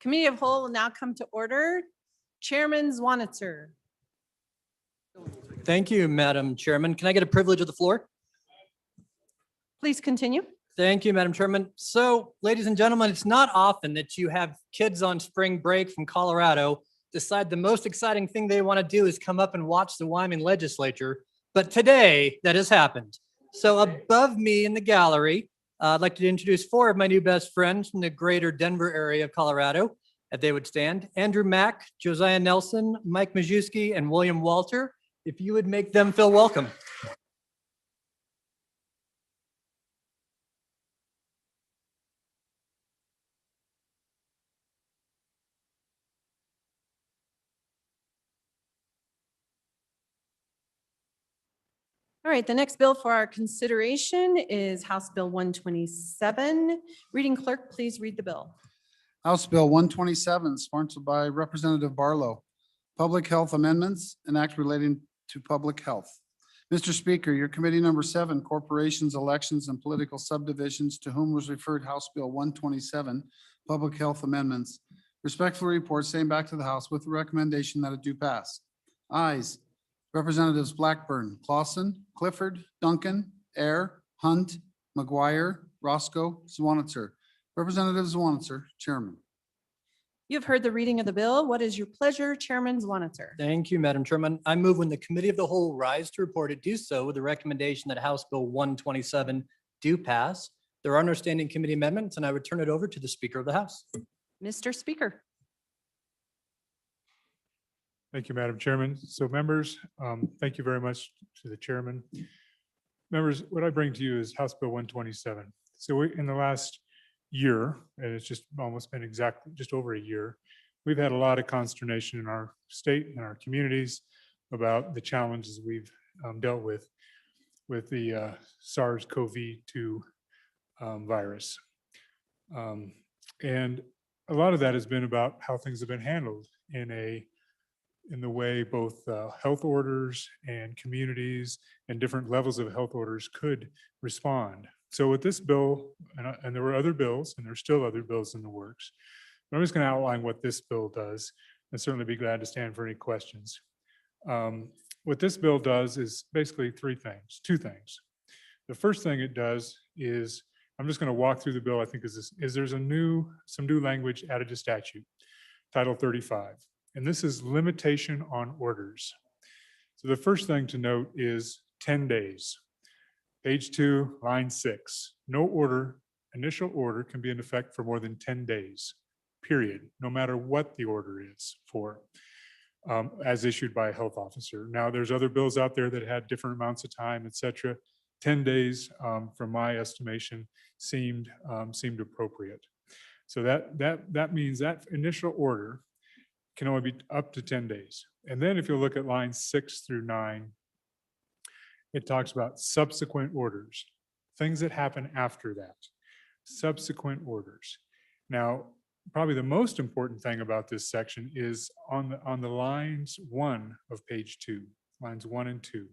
Committee of Whole will now come to order. Chairman Zwanitzer. Thank you, Madam Chairman. Can I get a privilege of the floor? Please continue. Thank you, Madam Chairman. So, ladies and gentlemen, it's not often that you have kids on spring break from Colorado decide the most exciting thing they want to do is come up and watch the Wyoming legislature. But today, that has happened. So above me in the gallery, I'd like to introduce four of my new best friends from the greater Denver area of Colorado, if they would stand. Andrew Mack, Josiah Nelson, Mike Majewski, and William Walter. If you would make them feel welcome. All right, the next bill for our consideration is House Bill 127. Reading clerk, please read the bill. House Bill 127, sponsored by Representative Barlow. Public Health Amendments, an act relating to public health. Mr. Speaker, your committee number 7, Corporations, Elections, and Political Subdivisions, to whom was referred House Bill 127, Public Health Amendments, respectfully reports same back to the House with the recommendation that it do pass. Ayes, Representatives Blackburn, Clausen, Clifford, Duncan, Air, Hunt, McGuire, Roscoe, Zwanitzer. Representative Zwanitzer, Chairman. You have heard the reading of the bill. What is your pleasure, Chairman Zwanitzer? Thank you, Madam Chairman. I move when the Committee of the Whole rise to report it do so with the recommendation that House Bill 127 do pass. There are no standing committee amendments, and I would turn it over to the Speaker of the House. Mr. Speaker. Thank you, Madam Chairman. So members, thank you very much to the chairman. Members, what I bring to you is House Bill 127. So in the last year, and it's just almost been exactly just over a year, we've had a lot of consternation in our state and our communities about the challenges we've dealt with the SARS-CoV-2 virus. And a lot of that has been about how things have been handled in the way both health orders and communities and different levels of health orders could respond. So with this bill, and there were other bills, and there's still other bills in the works, but I'm just going to outline what this bill does, and certainly be glad to stand for any questions. What this bill does is basically two things. The first thing it does is, I'm just going to walk through the bill. I think is there's some new language added to statute, Title 35. And this is limitation on orders. So the first thing to note is 10 days. Page 2, line 6. No initial order can be in effect for more than 10 days, period, no matter what the order is for, as issued by a health officer. Now, there's other bills out there that had different amounts of time, et cetera. 10 days, from my estimation, seemed appropriate. So that means that initial order can only be up to 10 days. And then if you look at lines 6 through 9, it talks about subsequent orders, things that happen after that, subsequent orders. Now, probably the most important thing about this section is on the lines 1 of page 2, lines 1 and 2.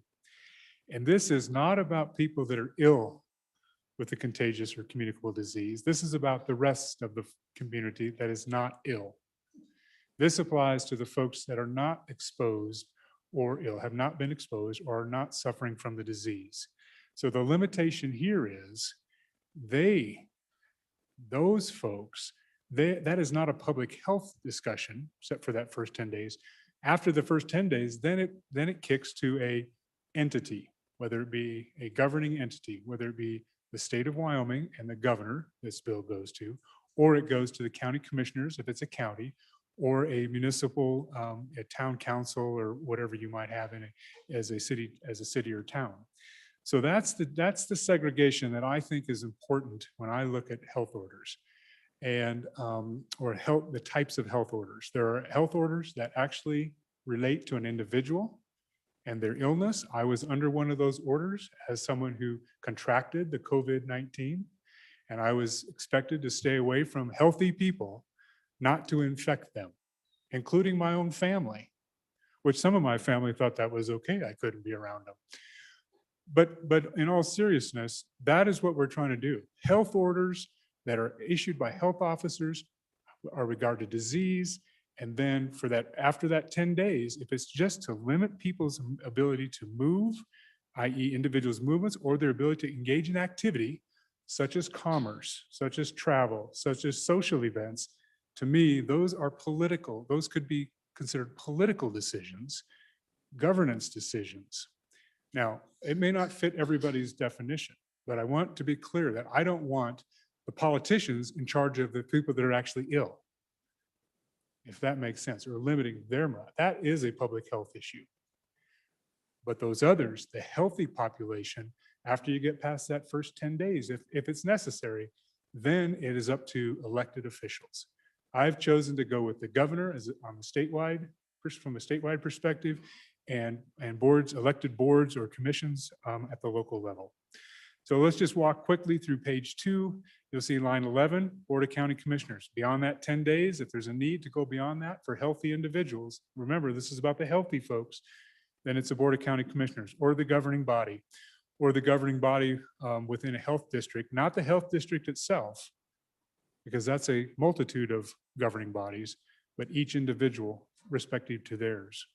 And this is not about people that are ill with a contagious or communicable disease. This is about the rest of the community that is not ill. This applies to the folks that are not exposed or ill, have not been exposed or are not suffering from the disease. So the limitation here is those folks, that is not a public health discussion except for that first 10 days. After the first 10 days, then it kicks to a entity, whether it be a governing entity, whether it be the state of Wyoming and the governor this bill goes to, or it goes to the county commissioners if it's a county, or a municipal, a town council, or whatever you might have as a city or town. So that's the segregation that I think is important when I look at health orders and the types of health orders. There are health orders that actually relate to an individual and their illness. I was under one of those orders as someone who contracted the COVID-19, and I was expected to stay away from healthy people, not to infect them, including my own family, which some of my family thought that was okay. I couldn't be around them. But in all seriousness, that is what we're trying to do. Health orders that are issued by health officers, are regarded disease. And then for that, after that 10 days, if it's just to limit people's ability to move, i.e. individuals' movements or their ability to engage in activity, such as commerce, such as travel, such as social events, to me, those are political. Those could be considered political decisions, governance decisions. Now, it may not fit everybody's definition, but I want to be clear that I don't want the politicians in charge of the people that are actually ill, if that makes sense, or limiting their, that is a public health issue. But those others, the healthy population, after you get past that first 10 days, if it's necessary, then it is up to elected officials. I've chosen to go with the governor as on the statewide, from a statewide perspective, and boards, elected boards or commissions at the local level. So let's just walk quickly through page 2. You'll see line 11, Board of County Commissioners. Beyond that 10 days, if there's a need to go beyond that for healthy individuals, remember, this is about the healthy folks, then it's a Board of County Commissioners or the governing body within a health district, not the health district itself, because that's a multitude of governing bodies, but each individual respective to theirs.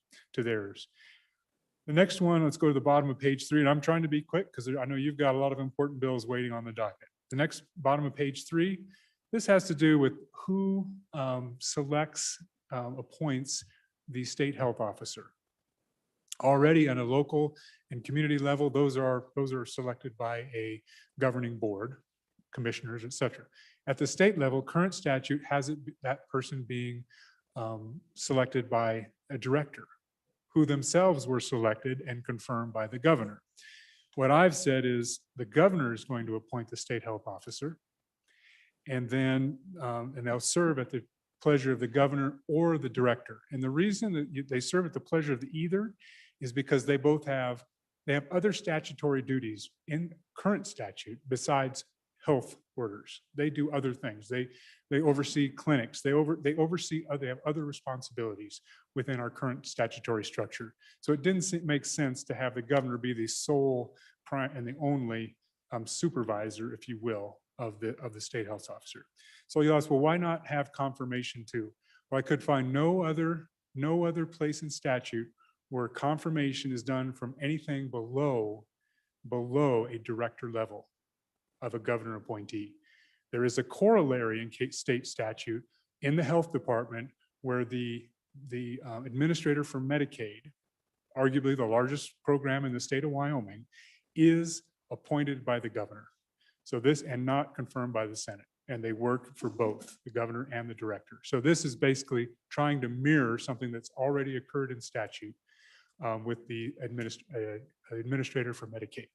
The next one, let's go to the bottom of page 3, and I'm trying to be quick because I know you've got a lot of important bills waiting on the docket. The next bottom of page 3, this has to do with who appoints the state health officer. Already on a local and community level, those are selected by a governing board, commissioners, et cetera. At the state level, current statute has that person being selected by a director, who themselves were selected and confirmed by the governor. What I've said is the governor is going to appoint the state health officer, and then and they'll serve at the pleasure of the governor or the director. And the reason that they serve at the pleasure of the either is because they have other statutory duties in current statute besides health orders. They do other things. They oversee clinics. They have other responsibilities within our current statutory structure. So it didn't make sense to have the governor be the sole and the only supervisor, if you will, of the state health officer. So you ask, well, why not have confirmation too? Well, I could find no other place in statute where confirmation is done from anything below a director level of a governor appointee. There is a corollary in state statute in the health department where the administrator for Medicaid, arguably the largest program in the state of Wyoming, is appointed by the governor. So this, and not confirmed by the Senate. And they work for both the governor and the director. So this is basically trying to mirror something that's already occurred in statute with the administrator for Medicaid.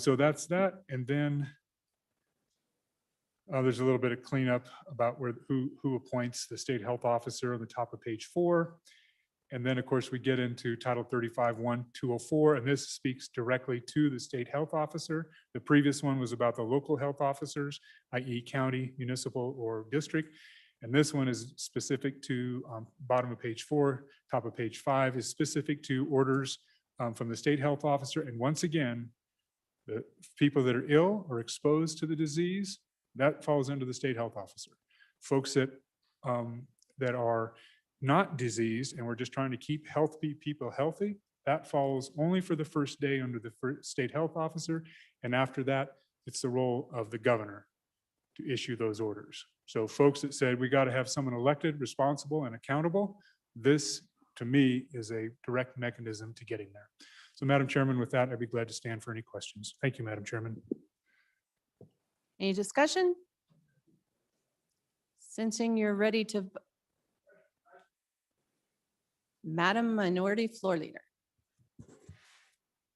So that's that. And then there's a little bit of cleanup about who appoints the state health officer on the top of page 4. And then, of course, we get into Title 35(1)(204), and this speaks directly to the state health officer. The previous one was about the local health officers, i.e. county, municipal, or district. And this one is specific to bottom of page 4, top of page 5 is specific to orders from the state health officer. And once again, the people that are ill or exposed to the disease, that falls under the state health officer. Folks that are not diseased and we're just trying to keep healthy people healthy, that falls only for the first day under the state health officer. And after that, it's the role of the governor to issue those orders. So folks that said, we got to have someone elected, responsible, and accountable, this to me is a direct mechanism to getting there. So Madam Chairman, with that, I'd be glad to stand for any questions. Thank you, Madam Chairman. Any discussion? Sensing you're ready to. Madam Minority Floor Leader.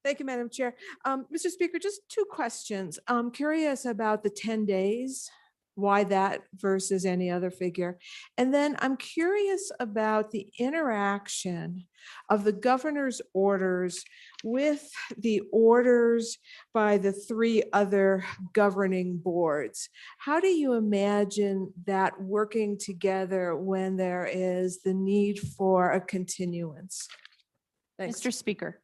Thank you, Madam Chair. Mr. Speaker, just 2 questions. I'm curious about the 10 days, why that versus any other figure. And then I'm curious about the interaction of the governor's orders with the orders by the 3 other governing boards. How do you imagine that working together when there is the need for a continuance? Thanks. Mr. Speaker.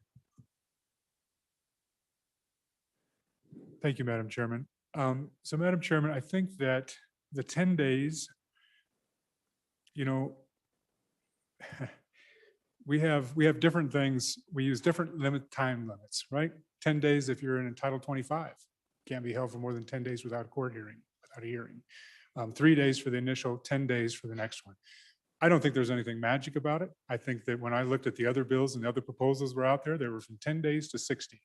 Thank you, Madam Chairman. So Madam Chairman, I think that the 10 days you know, we have different things. We use different time limits, right? 10 days if you're in Title 25, can't be held for more than 10 days without a court hearing, without a hearing. 3 days for the initial, 10 days for the next one. I don't think there's anything magic about it. I think that when I looked at the other bills and the other proposals were out there, they were from 10 days to 60.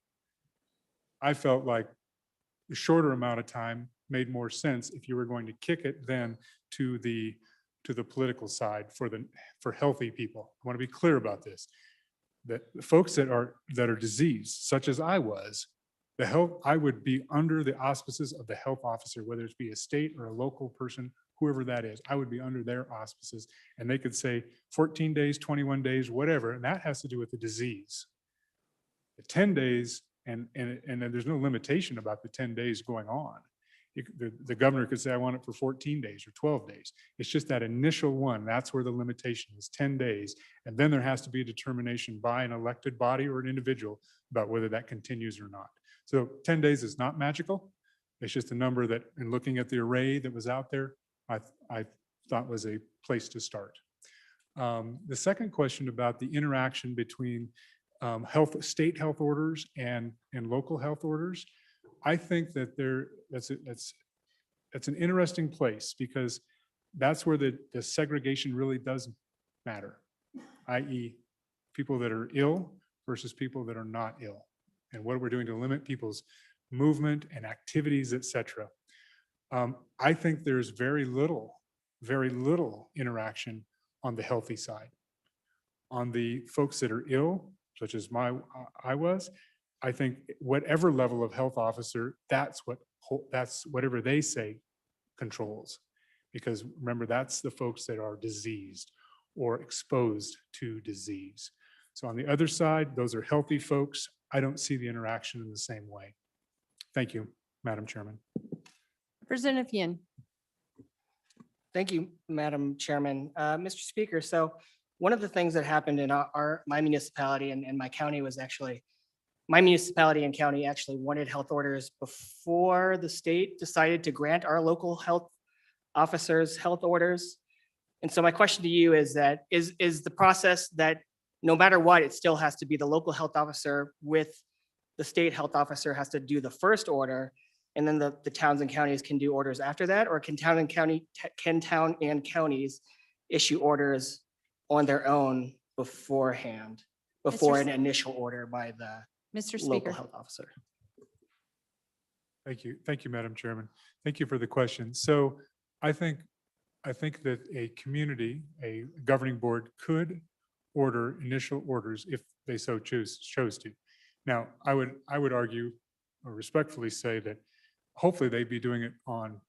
I felt like the shorter amount of time made more sense if you were going to kick it then to the political side for healthy people. I want to be clear about this. That the folks that are diseased, such as I was, I would be under the auspices of the health officer, whether it be a state or a local person, whoever that is. I would be under their auspices, and they could say 14 days, 21 days, whatever, and that has to do with the disease. The 10 days, and there's no limitation about the 10 days going on. The governor could say, I want it for 14 days or 12 days. It's just that initial one. That's where the limitation is, 10 days. And then there has to be a determination by an elected body or an individual about whether that continues or not. So 10 days is not magical. It's just a number that, in looking at the array that was out there, I thought was a place to start. The second question about the interaction between state health orders and local health orders, I think that that's an interesting place, because that's where the segregation really does matter, i.e. people that are ill versus people that are not ill, and what we're doing to limit people's movement and activities, etc. I think there's very little interaction on the healthy side. On the folks that are ill, such as I was, I think whatever level of health officer, that's whatever they say controls. Because remember, that's the folks that are diseased or exposed to disease. So on the other side, those are healthy folks. I don't see the interaction in the same way. Thank you, Madam Chairman. Representative Yin. Thank you, Madam Chairman. Mr. Speaker, so one of the things that happened in my municipality and my county was actually, my municipality and county actually wanted health orders before the state decided to grant our local health officers health orders. And so my question to you is that, is the process that no matter what, it still has to be the local health officer with the state health officer has to do the first order, and then the towns and counties can do orders after that? Or can town and counties issue orders on their own beforehand, before an initial order by the Mr. local Speaker. health officer? Thank you, Madam Chairman. Thank you for the question. So I think that a community, a governing board could order initial orders if they so chose to. Now, I would argue or respectfully say that hopefully they'd be doing it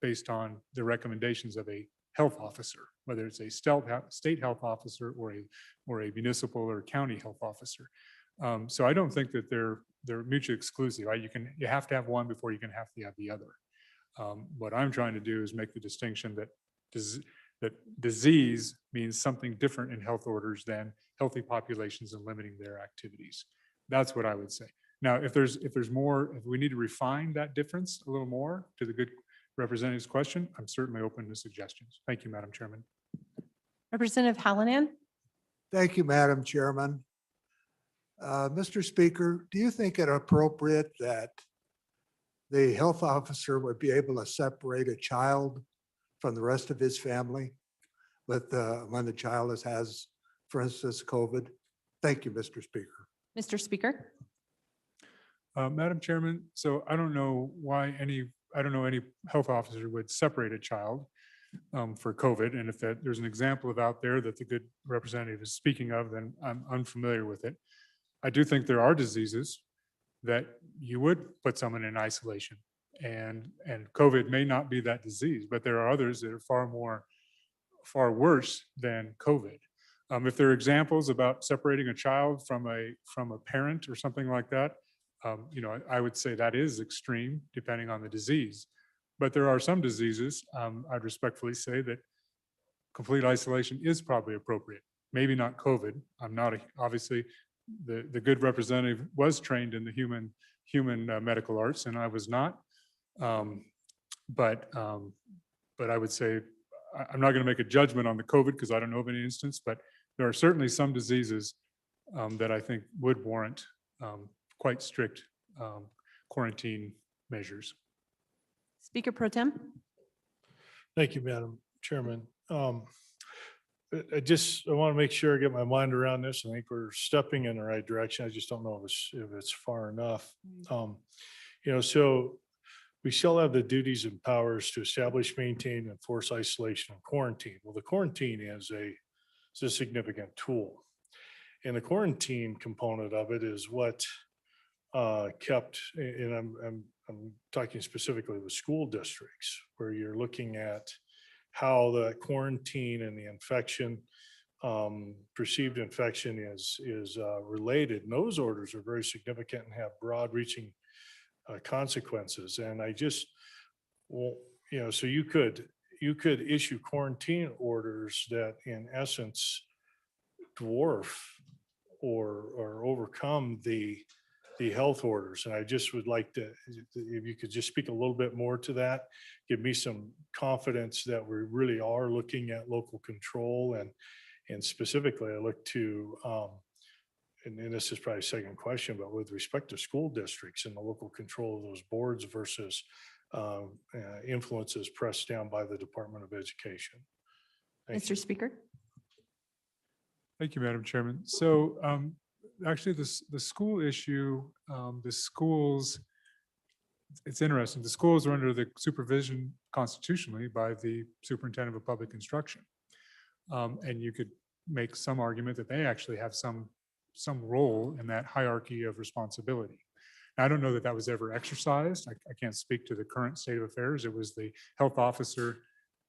based on the recommendations of a health officer, whether it's a state health officer or a municipal or county health officer. So I don't think that they're mutually exclusive, right? You have to have one before you can have the other. What I'm trying to do is make the distinction that disease means something different in health orders than healthy populations and limiting their activities. That's what I would say. Now, if there's more, if we need to refine that difference a little more to the good representative's question, I'm certainly open to suggestions. Thank you, Madam Chairman. Representative Hallinan. Thank you, Madam Chairman. Mr. Speaker, do you think it appropriate that the health officer would be able to separate a child from the rest of his family when the child has, for instance, COVID? Thank you, Mr. Speaker. Mr. Speaker. Madam Chairman, so I don't know any health officer would separate a child for COVID. And if there's an example out there that the good representative is speaking of, then I'm unfamiliar with it. I do think there are diseases that you would put someone in isolation, and COVID may not be that disease, but there are others that are far worse than COVID. If there are examples about separating a child from a parent or something like that, I would say that is extreme depending on the disease. But there are some diseases, I'd respectfully say, that complete isolation is probably appropriate. Maybe not COVID. I'm not obviously the good representative was trained in the human medical arts, and I was not. But I would say I'm not going to make a judgment on the COVID because I don't know of any instance, but there are certainly some diseases that I think would warrant quite strict quarantine measures. Speaker Pro Tem. Thank you, Madam Chairman. I want to make sure I get my mind around this. I think we're stepping in the right direction. I just don't know if it's far enough. So we shall have the duties and powers to establish, maintain, enforce isolation and quarantine. Well, the quarantine is a significant tool. And the quarantine component of it is what kept, and I'm talking specifically with school districts, where you're looking at how the quarantine and the infection, perceived infection is related. And those orders are very significant and have broad reaching consequences. And I just, so you could issue quarantine orders that in essence dwarf or overcome the health orders. And I just would like to, if you could just speak a little bit more to that, give me some confidence that we really are looking at local control. And specifically, I look to, and this is probably a second question, but with respect to school districts and the local control of those boards versus influences pressed down by the Department of Education. Thank you. Mr. Speaker. Thank you, Madam Chairman. So actually, the school issue, the schools, it's interesting. The schools are under the supervision constitutionally by the superintendent of public instruction. And you could make some argument that they actually have some role in that hierarchy of responsibility. Now, I don't know that that was ever exercised. I can't speak to the current state of affairs. It was the health officer,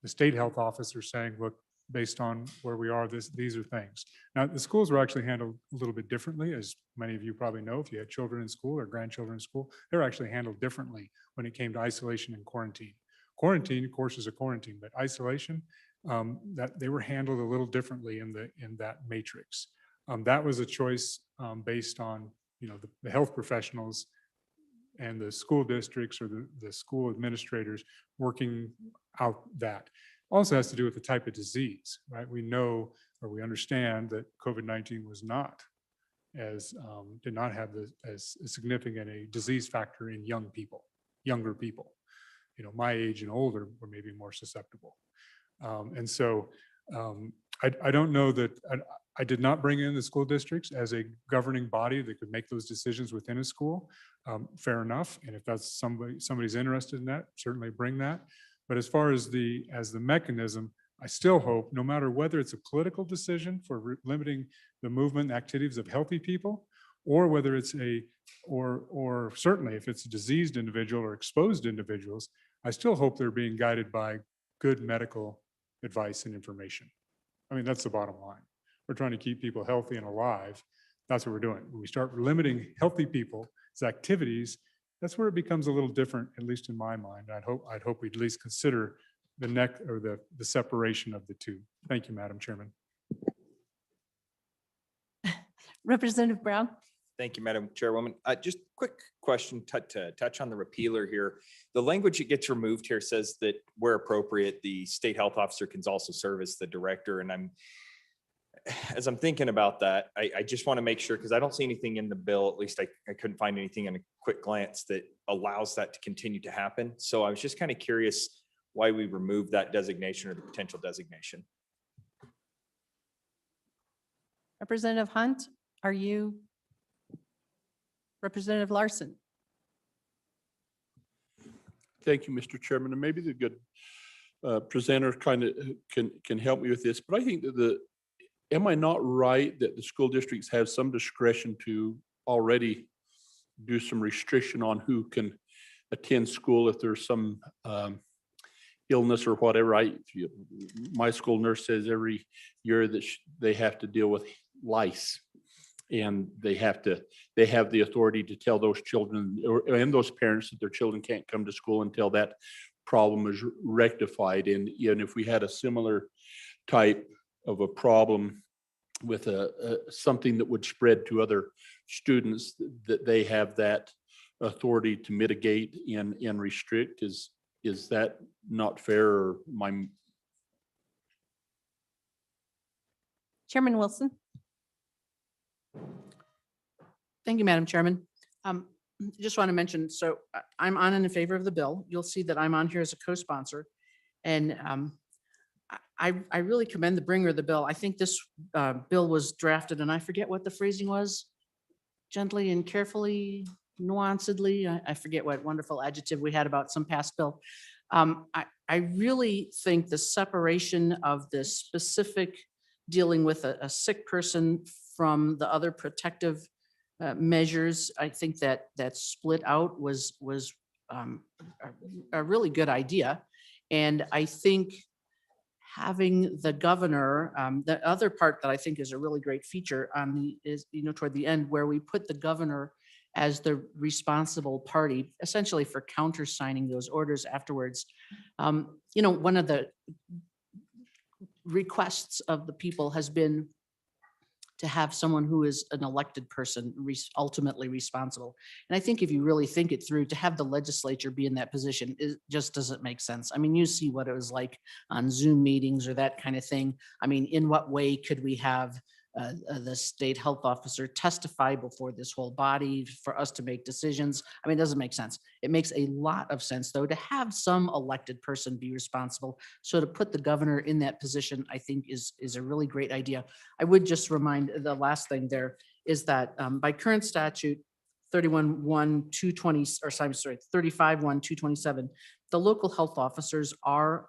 the state health officer saying, look, based on where we are, these are things. Now, the schools were actually handled a little bit differently, as many of you probably know. If you had children in school or grandchildren in school, they were actually handled differently when it came to isolation and quarantine. Quarantine, of course, is a quarantine, but isolation, that they were handled a little differently in that matrix. That was a choice based on the health professionals and the school districts or the school administrators working out that. Also has to do with the type of disease, right? We know or we understand that COVID-19 was not did not have as significant a disease factor in younger people. My age and older were maybe more susceptible. And so I don't know that I did not bring in the school districts as a governing body that could make those decisions within a school. Fair enough. And if that's somebody's interested in that, certainly bring that. But as far as the mechanism, I still hope, no matter whether it's a political decision for limiting the movement and activities of healthy people, or whether it's or certainly if it's a diseased individual or exposed individuals, I still hope they're being guided by good medical advice and information. I mean, that's the bottom line. We're trying to keep people healthy and alive. That's what we're doing. When we start limiting healthy people's activities, that's where it becomes a little different, at least in my mind. I'd hope we'd at least consider the separation of the two. Thank you, Madam Chairman. Representative Brown. Thank you, Madam Chairwoman. Just quick question to touch on the repealer here. The language that gets removed here says that where appropriate, the state health officer can also serve as the director. And as I'm thinking about that, I just want to make sure, because I don't see anything in the bill, at least I couldn't find anything in a quick glance that allows that to continue to happen. So I was just kind of curious why we removed that designation or the potential designation. Representative Hunt, are you? Representative Larson. Thank you, Mr. Chairman. And maybe the good presenter kind of can help me with this, but I think that am I not right that the school districts have some discretion to already do some restriction on who can attend school if there's some illness or whatever? My school nurse says every year that they have to deal with lice, and they have the authority to tell those children and those parents that their children can't come to school until that problem is rectified. And if we had a similar type of a problem with something that would spread to other students, that they have that authority to mitigate and restrict, is that not fair? Or Chairman Wilson. Thank you, Madam Chairman. Just want to mention, so I'm on and in favor of the bill. You'll see that I'm on here as a co-sponsor. And I really commend the bringer of the bill. I think this bill was drafted, and I forget what the phrasing was, gently and carefully, nuancedly. I forget what wonderful adjective we had about some past bill. I really think the separation of this specific dealing with a sick person from the other protective measures, I think that split out was a really good idea. And I think having the governor, the other part that I think is a really great feature is, toward the end, where we put the governor as the responsible party, essentially for countersigning those orders afterwards. One of the requests of the people has been to have someone who is an elected person ultimately responsible. And I think if you really think it through, to have the legislature be in that position, it just doesn't make sense. I mean, you see what it was like on Zoom meetings or that kind of thing. I mean, in what way could we have the state health officer testify before this whole body for us to make decisions? I mean, it doesn't make sense. It makes a lot of sense, though, to have some elected person be responsible. So to put the governor in that position, I think is a really great idea. I would just remind, the last thing there is that by current statute 31-1-220, or sorry, 35-1-227, the local health officers are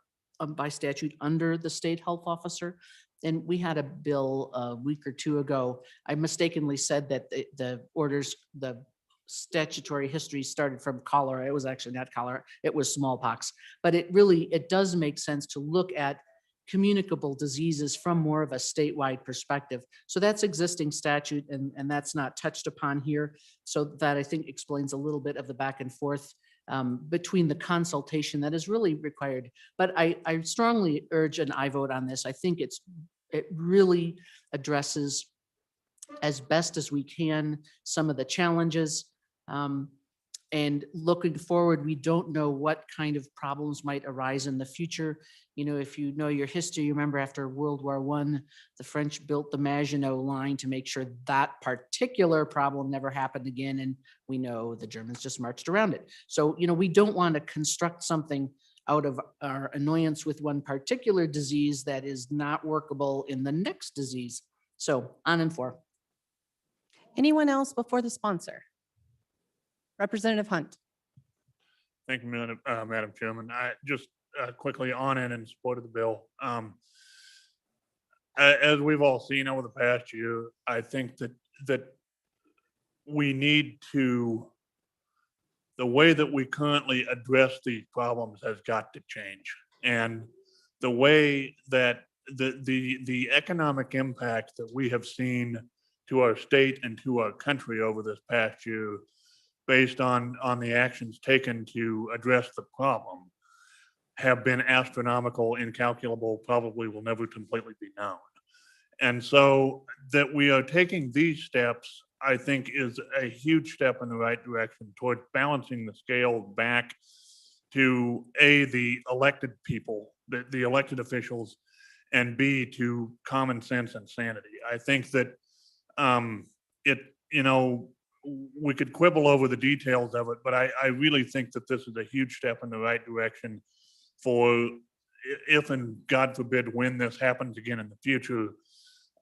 by statute under the state health officer. And we had a bill a week or two ago. I mistakenly said that the orders, the statutory history started from cholera. It was actually not cholera, it was smallpox. But it does make sense to look at communicable diseases from more of a statewide perspective. So that's existing statute, and that's not touched upon here. So that, I think, explains a little bit of the back and forth between the consultation that is really required. But I strongly urge an I vote on this. I think it really addresses as best as we can some of the challenges. And looking forward, we don't know what kind of problems might arise in the future. If you know your history, you remember after World War I, the French built the Maginot Line to make sure that particular problem never happened again. And we know the Germans just marched around it. So, we don't want to construct something out of our annoyance with one particular disease that is not workable in the next disease. So on and for. Anyone else before the sponsor? Representative Hunt. Thank you, Madam Chairman. I just quickly on in support of the bill. As we've all seen over the past year, I think that we need to, the way that we currently address these problems has got to change. And the way that the economic impact that we have seen to our state and to our country over this past year, based on the actions taken to address the problem, have been astronomical, incalculable, probably will never completely be known. And so that we are taking these steps, I think, is a huge step in the right direction towards balancing the scale back to A, the elected people, the elected officials, and B, to common sense and sanity. I think that we could quibble over the details of it, but I really think that this is a huge step in the right direction for if, and God forbid, when this happens again in the future,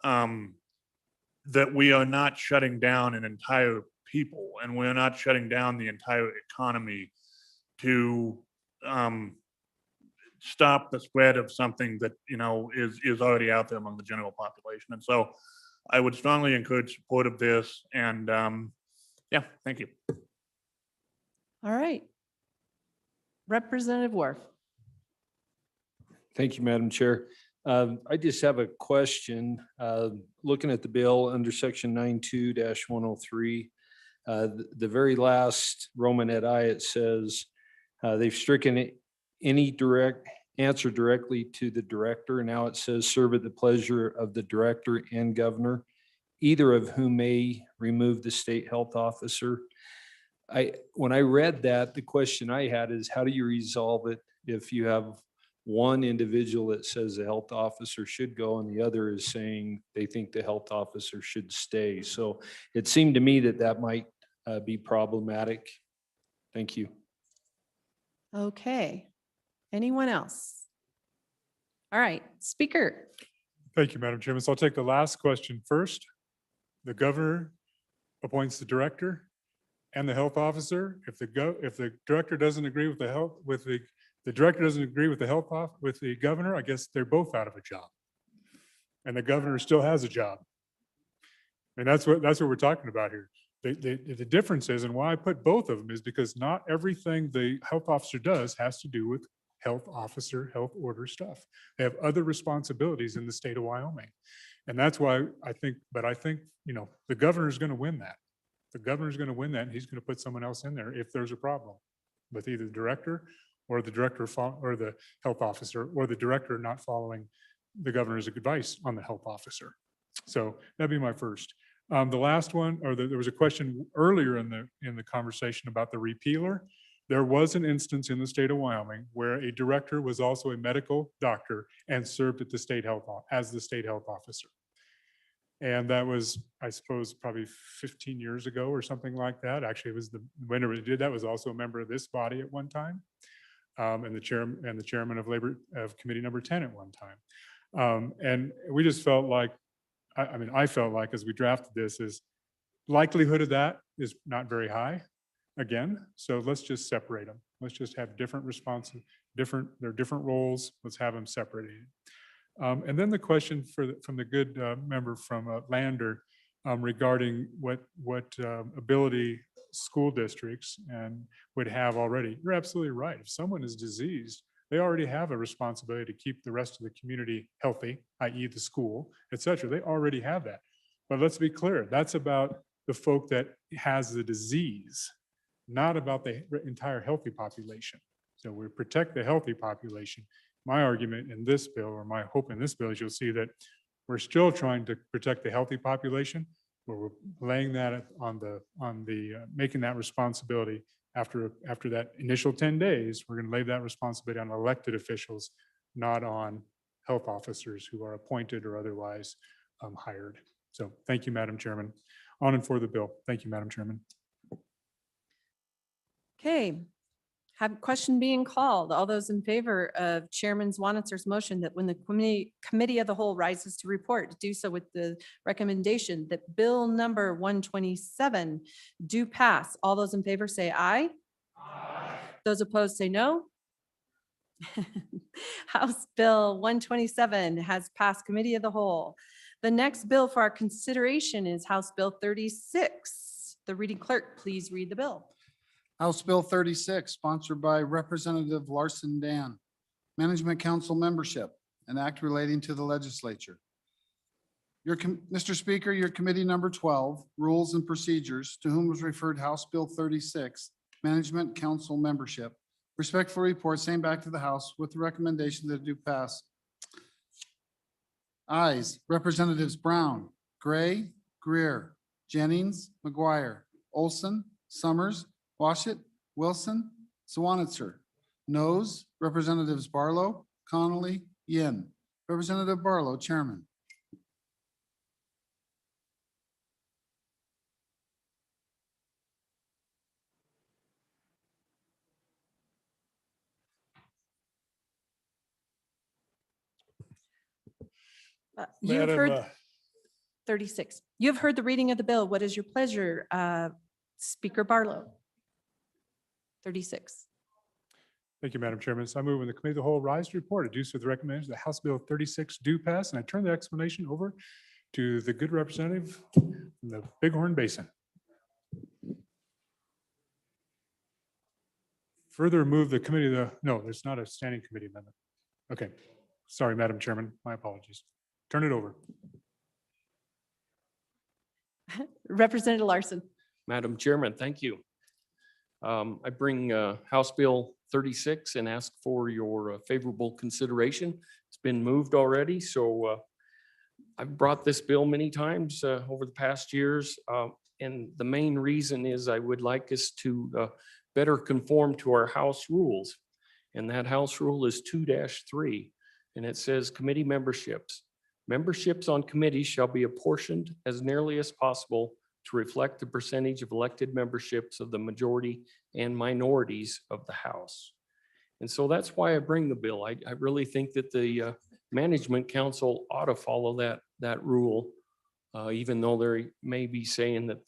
that we are not shutting down an entire people, and we're not shutting down the entire economy to stop the spread of something that is already out there among the general population. And so I would strongly encourage support of this. And yeah, thank you. All right. Representative Worf. Thank you, Madam Chair. I just have a question. Looking at the bill under section 92-103, the very last Romanette I, it says they've stricken any direct answer directly to the director. Now it says serve at the pleasure of the director and governor, either of whom may remove the state health officer. When I read that, the question I had is, how do you resolve it if you have one individual that says the health officer should go and the other is saying they think the health officer should stay. So it seemed to me that that might be problematic. Thank you. Okay. Anyone else? All right, speaker. Thank you, Madam Chairman. So I'll take the last question first. The governor appoints the director and the health officer. If the director doesn't agree with the director doesn't agree with with the governor, I guess they're both out of a job. And the governor still has a job. And that's what we're talking about here. The difference is, and why I put both of them, is because not everything the health officer does has to do with health officer, health order stuff. They have other responsibilities in the state of Wyoming. And that's why I think, the governor's going to win that. The governor's going to win that, and he's going to put someone else in there if there's a problem with either the director or the health officer, or the director not following the governor's advice on the health officer. So that'd be my first. The last one, there was a question earlier in the conversation about the repealer. There was an instance in the state of Wyoming where a director was also a medical doctor and served at the state health as the state health officer. And that was, I suppose, probably 15 years ago or something like that. Actually, it was whenever it did that was also a member of this body at one time, and the chairman of committee number 10 at one time. And we just felt like, I felt like as we drafted this, is likelihood of that is not very high. Again, so let's just separate them. Let's just have different responses, they're different roles. Let's have them separated. And then the question from the good member from Lander regarding what ability school districts would have already. You're absolutely right. If someone is diseased, they already have a responsibility to keep the rest of the community healthy, i.e. the school, et cetera. They already have that. But let's be clear, that's about the folk that has the disease, not about the entire healthy population. So we protect the healthy population. My argument in this bill, or my hope in this bill, is you'll see that we're still trying to protect the healthy population, but we're laying that making that responsibility after that initial 10 days, we're going to lay that responsibility on elected officials, not on health officers who are appointed or otherwise hired. So thank you, Madam Chairman. On and for the bill. Thank you, Madam Chairman. Okay, have a question being called. All those in favor of Chairman Zwanitzer's motion that when the committee of the whole rises to report, to do so with the recommendation that bill number 127 do pass. All those in favor say aye. Aye. Those opposed say no. House Bill 127 has passed committee of the whole. The next bill for our consideration is House Bill 36. The reading clerk, please read the bill. House Bill 36, sponsored by Representative Larson Dan. Management Council membership, an act relating to the legislature. Mr. Speaker, your committee number 12, Rules and Procedures, to whom was referred House Bill 36, Management Council membership, respectfully report same back to the House with the recommendation that it do pass. Ayes, Representatives Brown, Gray, Greer, Jennings, McGuire, Olson, Summers, Washit, Wilson, Swanitzer. Noes, Representatives Barlow, Connolly, Yin. Representative Barlow, Chairman. You have Madam, heard 36. You have heard the reading of the bill. What is your pleasure, Speaker Barlow? 36. Thank you, Madam Chairman. So I move when the committee of the whole rise to report, to do so with the recommendation that House Bill 36 do pass, and I turn the explanation over to the good representative from the Bighorn Basin. Further move the committee no, there's not a standing committee amendment. Okay, sorry, Madam Chairman, my apologies. Turn it over. Representative Larson. Madam Chairman, thank you. I bring House Bill 36 and ask for your favorable consideration. It's been moved already, so I've brought this bill many times over the past years. And the main reason is I would like us to better conform to our House rules. And that House Rule is 2-3. And it says committee memberships. Memberships on committees shall be apportioned as nearly as possible to reflect the percentage of elected memberships of the majority and minorities of the House. And so that's why I bring the bill. I really think that the Management Council ought to follow that rule, even though they may be saying that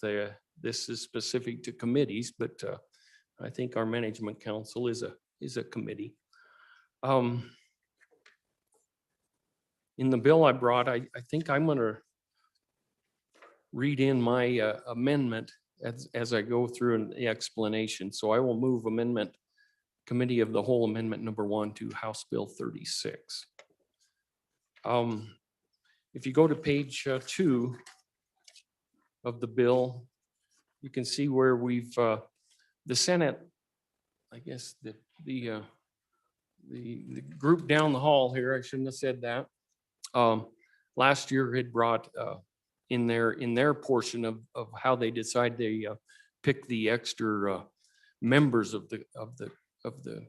this is specific to committees, but I think our Management Council is a committee. In the bill I brought, I think I'm going to read in my amendment as I go through the explanation. So I will move amendment, Committee of the Whole Amendment number 1 to House Bill 36. If you go to page 2 of the bill, you can see where we've, the Senate, I guess the group down the hall here, I shouldn't have said that, last year had brought in their portion of how they decide they pick the extra members of the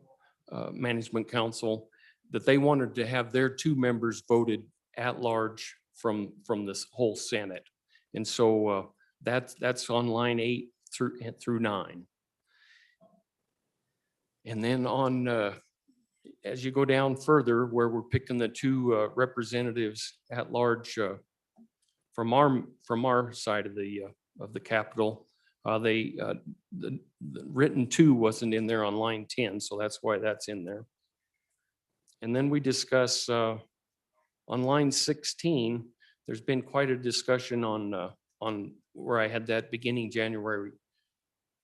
Management Council, that they wanted to have their 2 members voted at large from this whole Senate. And so that's on line 8 through 9. And then on, as you go down further, where we're picking the 2 representatives at large from our side of the Capitol, the written 2 wasn't in there on line 10, so that's why that's in there. And then we discuss on line 16, there's been quite a discussion on where I had that beginning January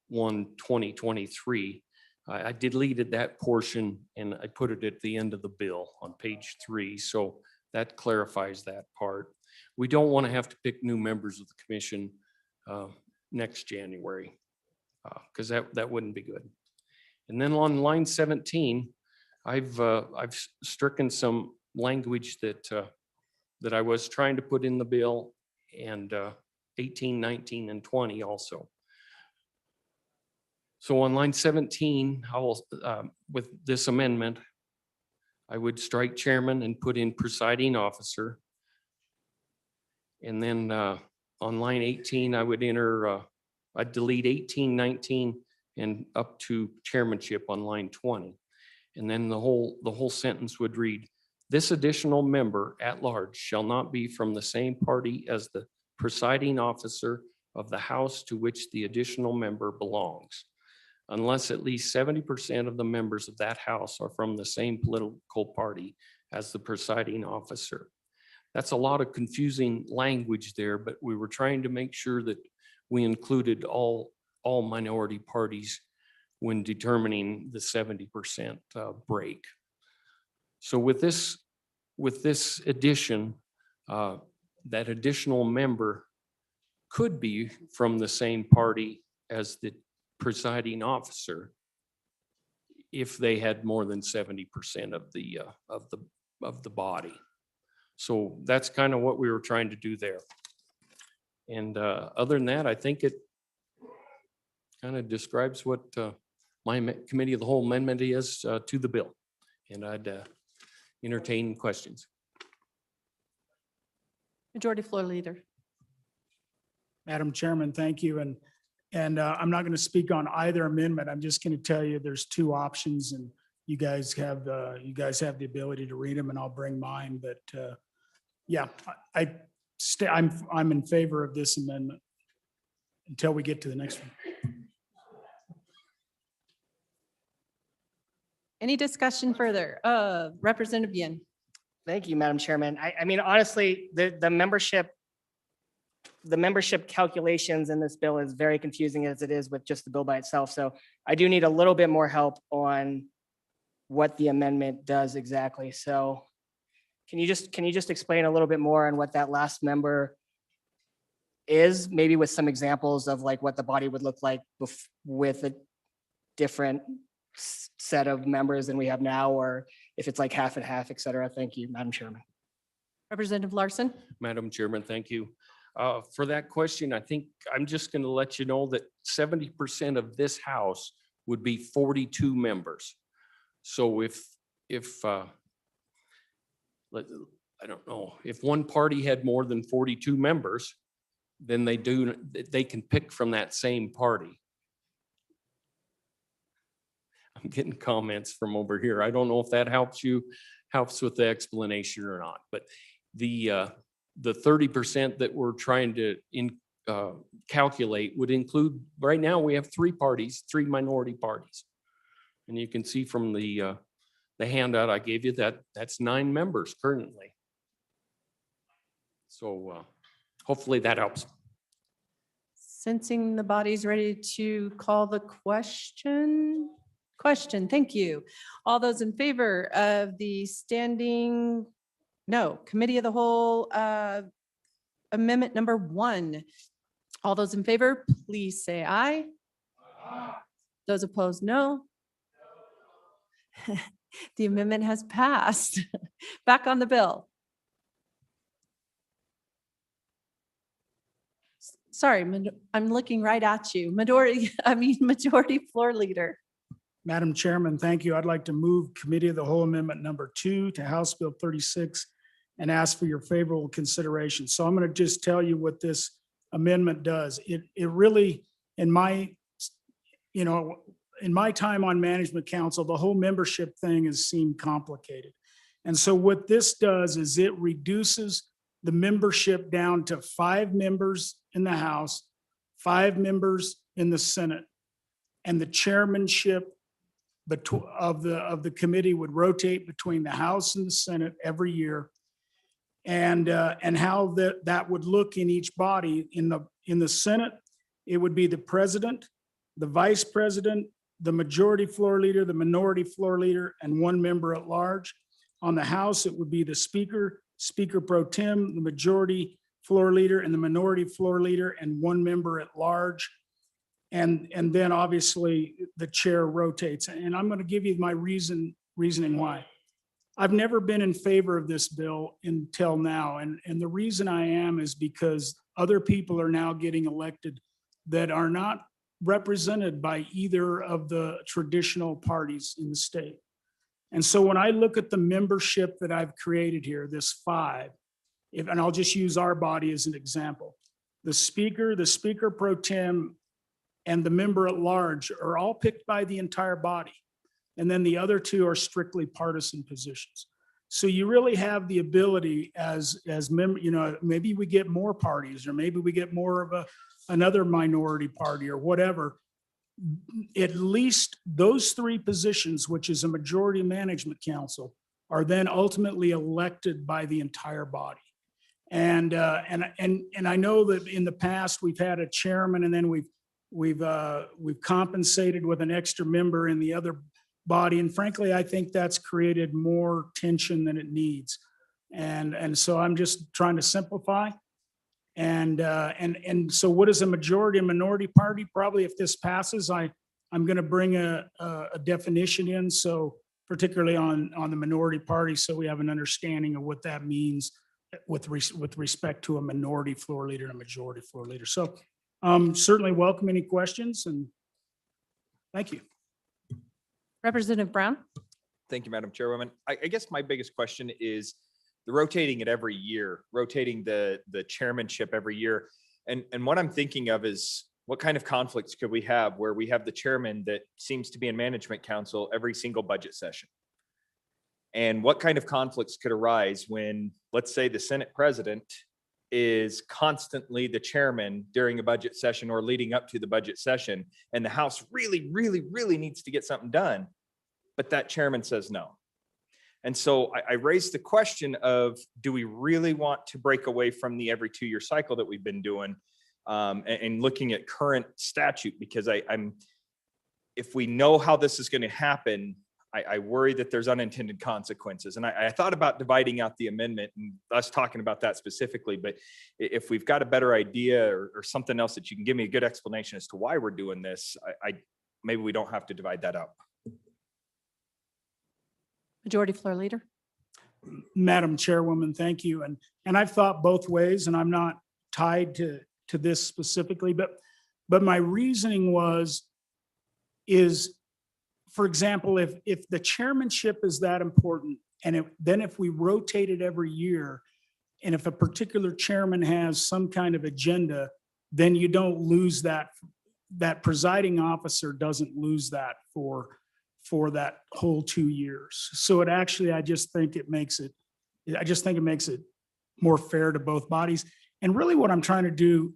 1, 2023. I deleted that portion and I put it at the end of the bill on page 3. So that clarifies that part. We don't want to have to pick new members of the commission next January because that wouldn't be good. And then on line 17, I've stricken some language that I was trying to put in the bill, and 18, 19, and 20 also. So on line 17, I will, with this amendment, I would strike chairman and put in presiding officer. And then on line 18, I would enter, I'd delete 18, 19, and up to chairmanship on line 20. And then the whole sentence would read, this additional member at large shall not be from the same party as the presiding officer of the House to which the additional member belongs, unless at least 70% of the members of that House are from the same political party as the presiding officer. That's a lot of confusing language there, but we were trying to make sure that we included all minority parties when determining the 70% break. So with this addition, that additional member could be from the same party as the presiding officer if they had more than 70% of the body. So that's kind of what we were trying to do there. And other than that, I think it kind of describes what my committee of the whole amendment is to the bill. And I'd entertain questions. Majority Floor Leader. Madam Chairman, thank you. And I'm not going to speak on either amendment. I'm just going to tell you there's 2 options, and you guys have the ability to read them, and I'll bring mine. But yeah, I'm in favor of this amendment until we get to the next one. Any discussion further? Representative Yin. Thank you, Madam Chairman. I mean, honestly, the membership calculations in this bill is very confusing as it is with just the bill by itself. So I do need a little bit more help on what the amendment does exactly. So can you just explain a little bit more on what that last member is, maybe with some examples of like what the body would look like with a different set of members than we have now, or if it's like half and half, et cetera. Thank you, Madam Chairman. Representative Larson. Madam Chairman, thank you. For that question, I think I'm just going to let you know that 70% of this House would be 42 members. So I don't know, if one party had more than 42 members, then they can pick from that same party. I'm getting comments from over here. I don't know if that helps with the explanation or not, but the 30% that we're trying to calculate would include, right now, we have three parties, 3 minority parties. And you can see from the handout I gave you that that's 9 members currently. So hopefully that helps. Sensing the body's ready to call the question. Thank you. All those in favor of the committee of the whole amendment number 1. All those in favor, please say aye. Those opposed, no. The amendment has passed. Back on the bill. Sorry, I'm looking right at you. Majority Floor Leader. Madam Chairman, thank you. I'd like to move Committee of the Whole Amendment number 2 to House Bill 36 and ask for your favorable consideration. So I'm going to just tell you what this amendment does. It really, in my time on Management Council, the whole membership thing has seemed complicated. And so what this does is it reduces the membership down to 5 members in the House, 5 members in the Senate, and the chairmanship of the committee would rotate between the House and the Senate every year. And how that would look in each body. In the Senate, it would be the president, the vice president, the majority floor leader, the minority floor leader, and 1 member at large. On the House, it would be the speaker, Speaker pro tem, the majority floor leader, and the minority floor leader, and 1 member at large. And then obviously the chair rotates. And I'm going to give you my reasoning why. I've never been in favor of this bill until now. And the reason I am is because other people are now getting elected that are not represented by either of the traditional parties in the state. And so when I look at the membership that I've created here, this 5, and I'll just use our body as an example, the speaker pro tem, and the member at large are all picked by the entire body. And then the other 2 are strictly partisan positions. So you really have the ability maybe we get more parties, or maybe we get more of another minority party or whatever. At least those 3 positions, which is a majority management council, are then ultimately elected by the entire body. And I know that in the past we've had a chairman, and then we've compensated with an extra member in the other body. And frankly, I think that's created more tension than it needs. And so I'm just trying to simplify. And so what is a majority and minority party? Probably if this passes, I'm going to bring a definition in. So particularly on the minority party, so we have an understanding of what that means with respect to a minority floor leader and a majority floor leader. So certainly welcome any questions, and thank you. Representative Brown. Thank you, Madam Chairwoman. I guess my biggest question is the rotating it every year, rotating the chairmanship every year. And what I'm thinking of is, what kind of conflicts could we have where we have the chairman that seems to be in Management Council every single budget session? And what kind of conflicts could arise when, let's say, the Senate president is constantly the chairman during a budget session or leading up to the budget session, and the House really, really, really needs to get something done, but that chairman says no. And so I raised the question of, do we really want to break away from the every 2-year cycle that we've been doing, and looking at current statute? Because if we know how this is going to happen, I worry that there's unintended consequences. And I thought about dividing out the amendment and us talking about that specifically, but if we've got a better idea or something else that you can give me a good explanation as to why we're doing this, maybe we don't have to divide that up. Majority Floor Leader. Madam Chairwoman, thank you. And I've thought both ways, and I'm not tied to this specifically, but my reasoning is for example, if the chairmanship is that important, and then if we rotate it every year, and if a particular chairman has some kind of agenda, then you don't lose that presiding officer doesn't lose that for that whole 2 years. So it actually, I just think it makes it more fair to both bodies. And really what I'm trying to do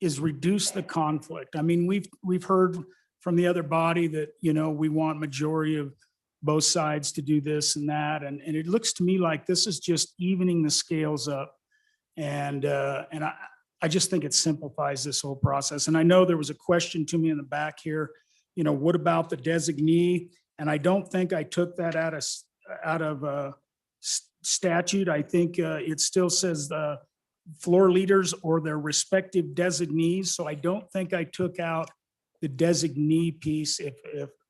is reduce the conflict. I mean, we've heard from the other body that, we want majority of both sides to do this and that. And it looks to me like this is just evening the scales up. And I just think it simplifies this whole process. And I know there was a question to me in the back here, what about the designee? And I don't think I took that out of statute. I think it still says the floor leaders or their respective designees. So I don't think I took out the designee piece if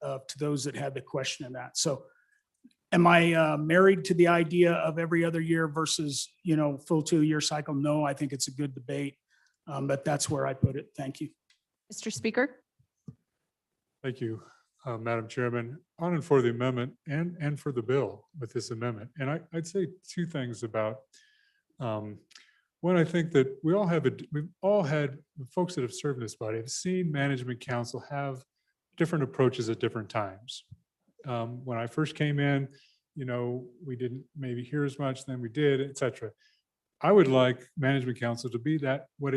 to those that had the question of that. So am I married to the idea of every other year versus, full 2-year cycle? No, I think it's a good debate, but that's where I put it. Thank you. Mr. Speaker? Thank you, Madam Chairman, on and for the amendment and for the bill with this amendment. And I'd say two things about, one, I think that we've all had, folks that have served in this body have seen management council have different approaches at different times. When I first came in, we didn't maybe hear as much, then we did, et cetera. I would like management council to be that, what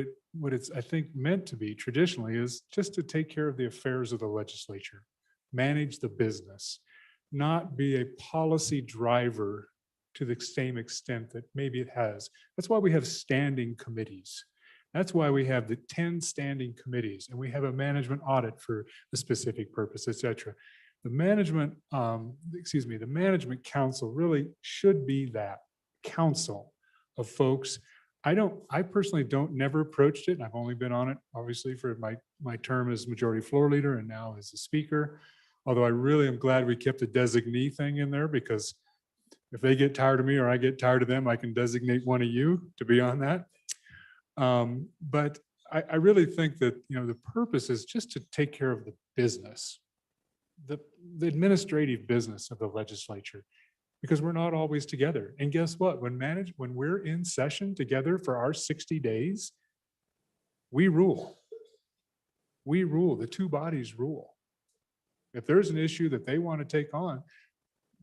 it's, I think, meant to be traditionally is just to take care of the affairs of the legislature, manage the business, not be a policy driver to the same extent that maybe it has. That's why we have standing committees. That's why we have the 10 standing committees, and we have a management audit for a specific purpose, et cetera. The management, the management council really should be that council of folks. I personally never approached it. And I've only been on it, obviously, for my term as majority floor leader and now as a speaker. Although I really am glad we kept the designee thing in there, because if they get tired of me or I get tired of them, I can designate one of you to be on that. But I really think that, the purpose is just to take care of the business, the administrative business of the legislature, because we're not always together. And guess what? When we're in session together for our 60 days, we rule. We rule. The two bodies rule. If there's an issue that they want to take on,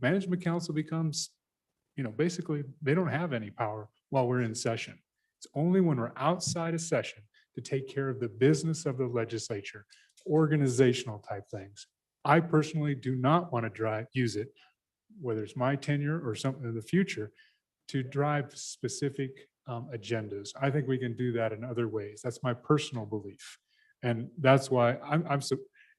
management council becomes, basically they don't have any power while we're in session. It's only when we're outside of session to take care of the business of the legislature, organizational type things. I personally do not want to use it, whether it's my tenure or something in the future, to drive specific agendas. I think we can do that in other ways. That's my personal belief. And that's why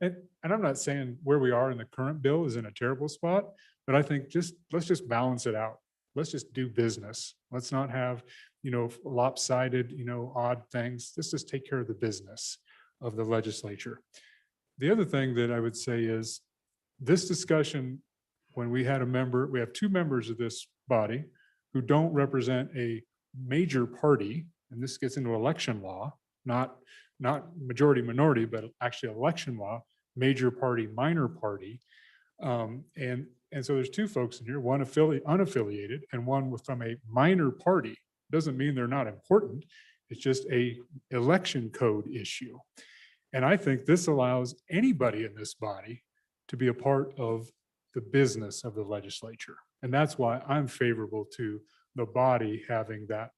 and I'm not saying where we are in the current bill is in a terrible spot, but I think let's just balance it out. Let's just do business. Let's not have, lopsided, odd things. Let's just take care of the business of the legislature. The other thing that I would say is this discussion, when we have two members of this body who don't represent a major party, and this gets into election law, not majority minority, but actually election law, major party, minor party. And so there's two folks in here, one unaffiliated and one from a minor party. Doesn't mean they're not important. It's just a election code issue. And I think this allows anybody in this body to be a part of the business of the legislature. And that's why I'm favorable to the body having that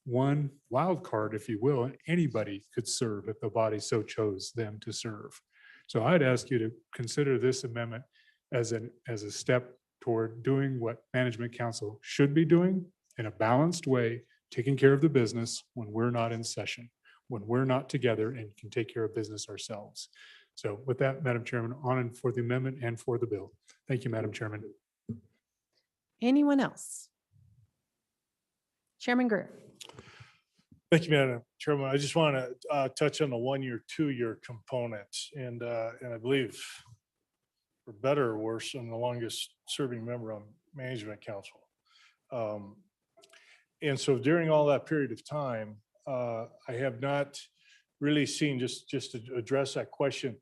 one wild card, if you will, and anybody could serve if the body so chose them to serve. So I'd ask you to consider this amendment as a step toward doing what management council should be doing in a balanced way, taking care of the business when we're not in session, when we're not together and can take care of business ourselves. So with that, Madam Chairman, on and for the amendment and for the bill. Thank you, Madam Chairman. Anyone else? Chairman Greer. Thank you, Madam Chairman. I just want to touch on the 1-year, 2-year components. And I believe, for better or worse, I'm the longest serving member on management council. And so during all that period of time, I have not really seen, just to address that question,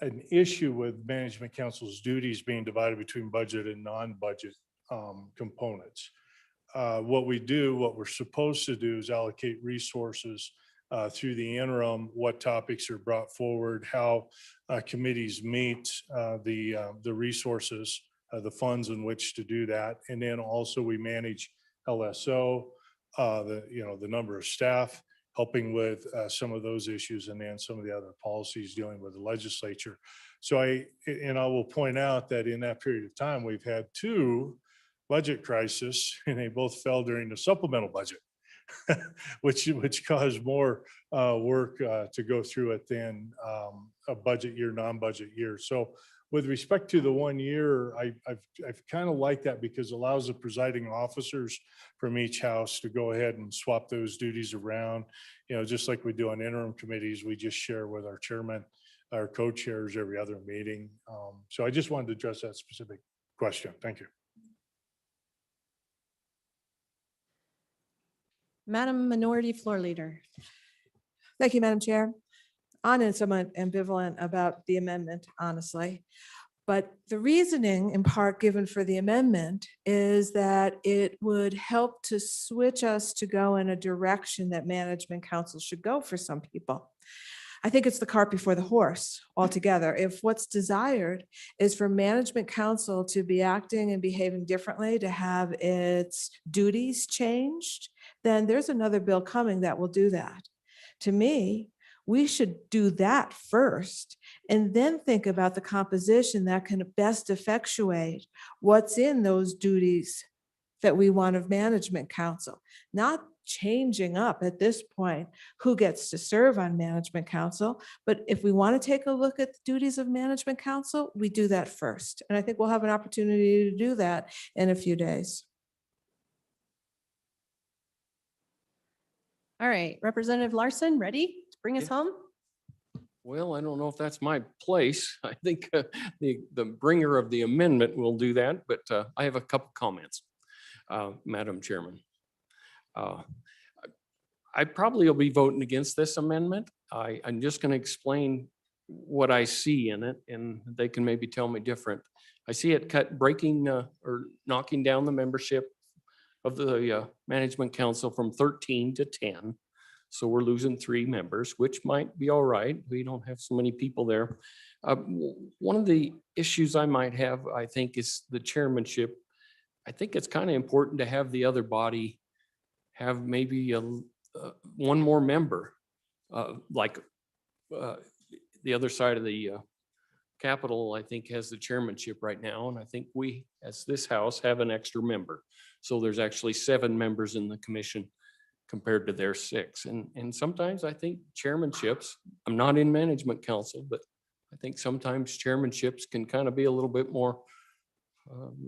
an issue with management council's duties being divided between budget and non-budget components. What we're supposed to do is allocate resources through the interim, what topics are brought forward, how committees meet, the resources, the funds in which to do that. And then also we manage LSO, the number of staff, helping with some of those issues, and then some of the other policies dealing with the legislature. So I will point out that in that period of time, we've had 2 budget crises, and they both fell during the supplemental budget, which caused more work to go through it than a budget year, non-budget year. So with respect to the 1 year, I've kind of liked that because it allows the presiding officers from each house to go ahead and swap those duties around. Just like we do on interim committees, we just share with our chairman, our co-chairs every other meeting. So I just wanted to address that specific question. Thank you. Madam Minority Floor Leader. Thank you, Madam Chair. I'm somewhat ambivalent about the amendment, honestly. But the reasoning in part given for the amendment is that it would help to switch us to go in a direction that management council should go for some people. I think it's the cart before the horse altogether. If what's desired is for management council to be acting and behaving differently, to have its duties changed, then there's another bill coming that will do that. To me, we should do that first and then think about the composition that can best effectuate what's in those duties that we want of management council, not changing up at this point who gets to serve on management council. But if we want to take a look at the duties of management council, we do that first. And I think we'll have an opportunity to do that in a few days. All right, Representative Larson, ready to bring us home? Well, I don't know if that's my place. I think the bringer of the amendment will do that, but I have a couple comments, Madam Chairman. I probably will be voting against this amendment. I'm just going to explain what I see in it, and they can maybe tell me different. I see it breaking or knocking down the membership of the management council from 13 to 10. So we're losing 3 members, which might be all right. We don't have so many people there. One of the issues I might have, I think, is the chairmanship. I think it's kind of important to have the other body have maybe one more member, like the other side of the Capitol, I think, has the chairmanship right now. And I think we, as this house, have an extra member. So there's actually 7 members in the commission compared to their 6. And sometimes I think chairmanships, I'm not in management council, but I think sometimes chairmanships can kind of be a little bit more,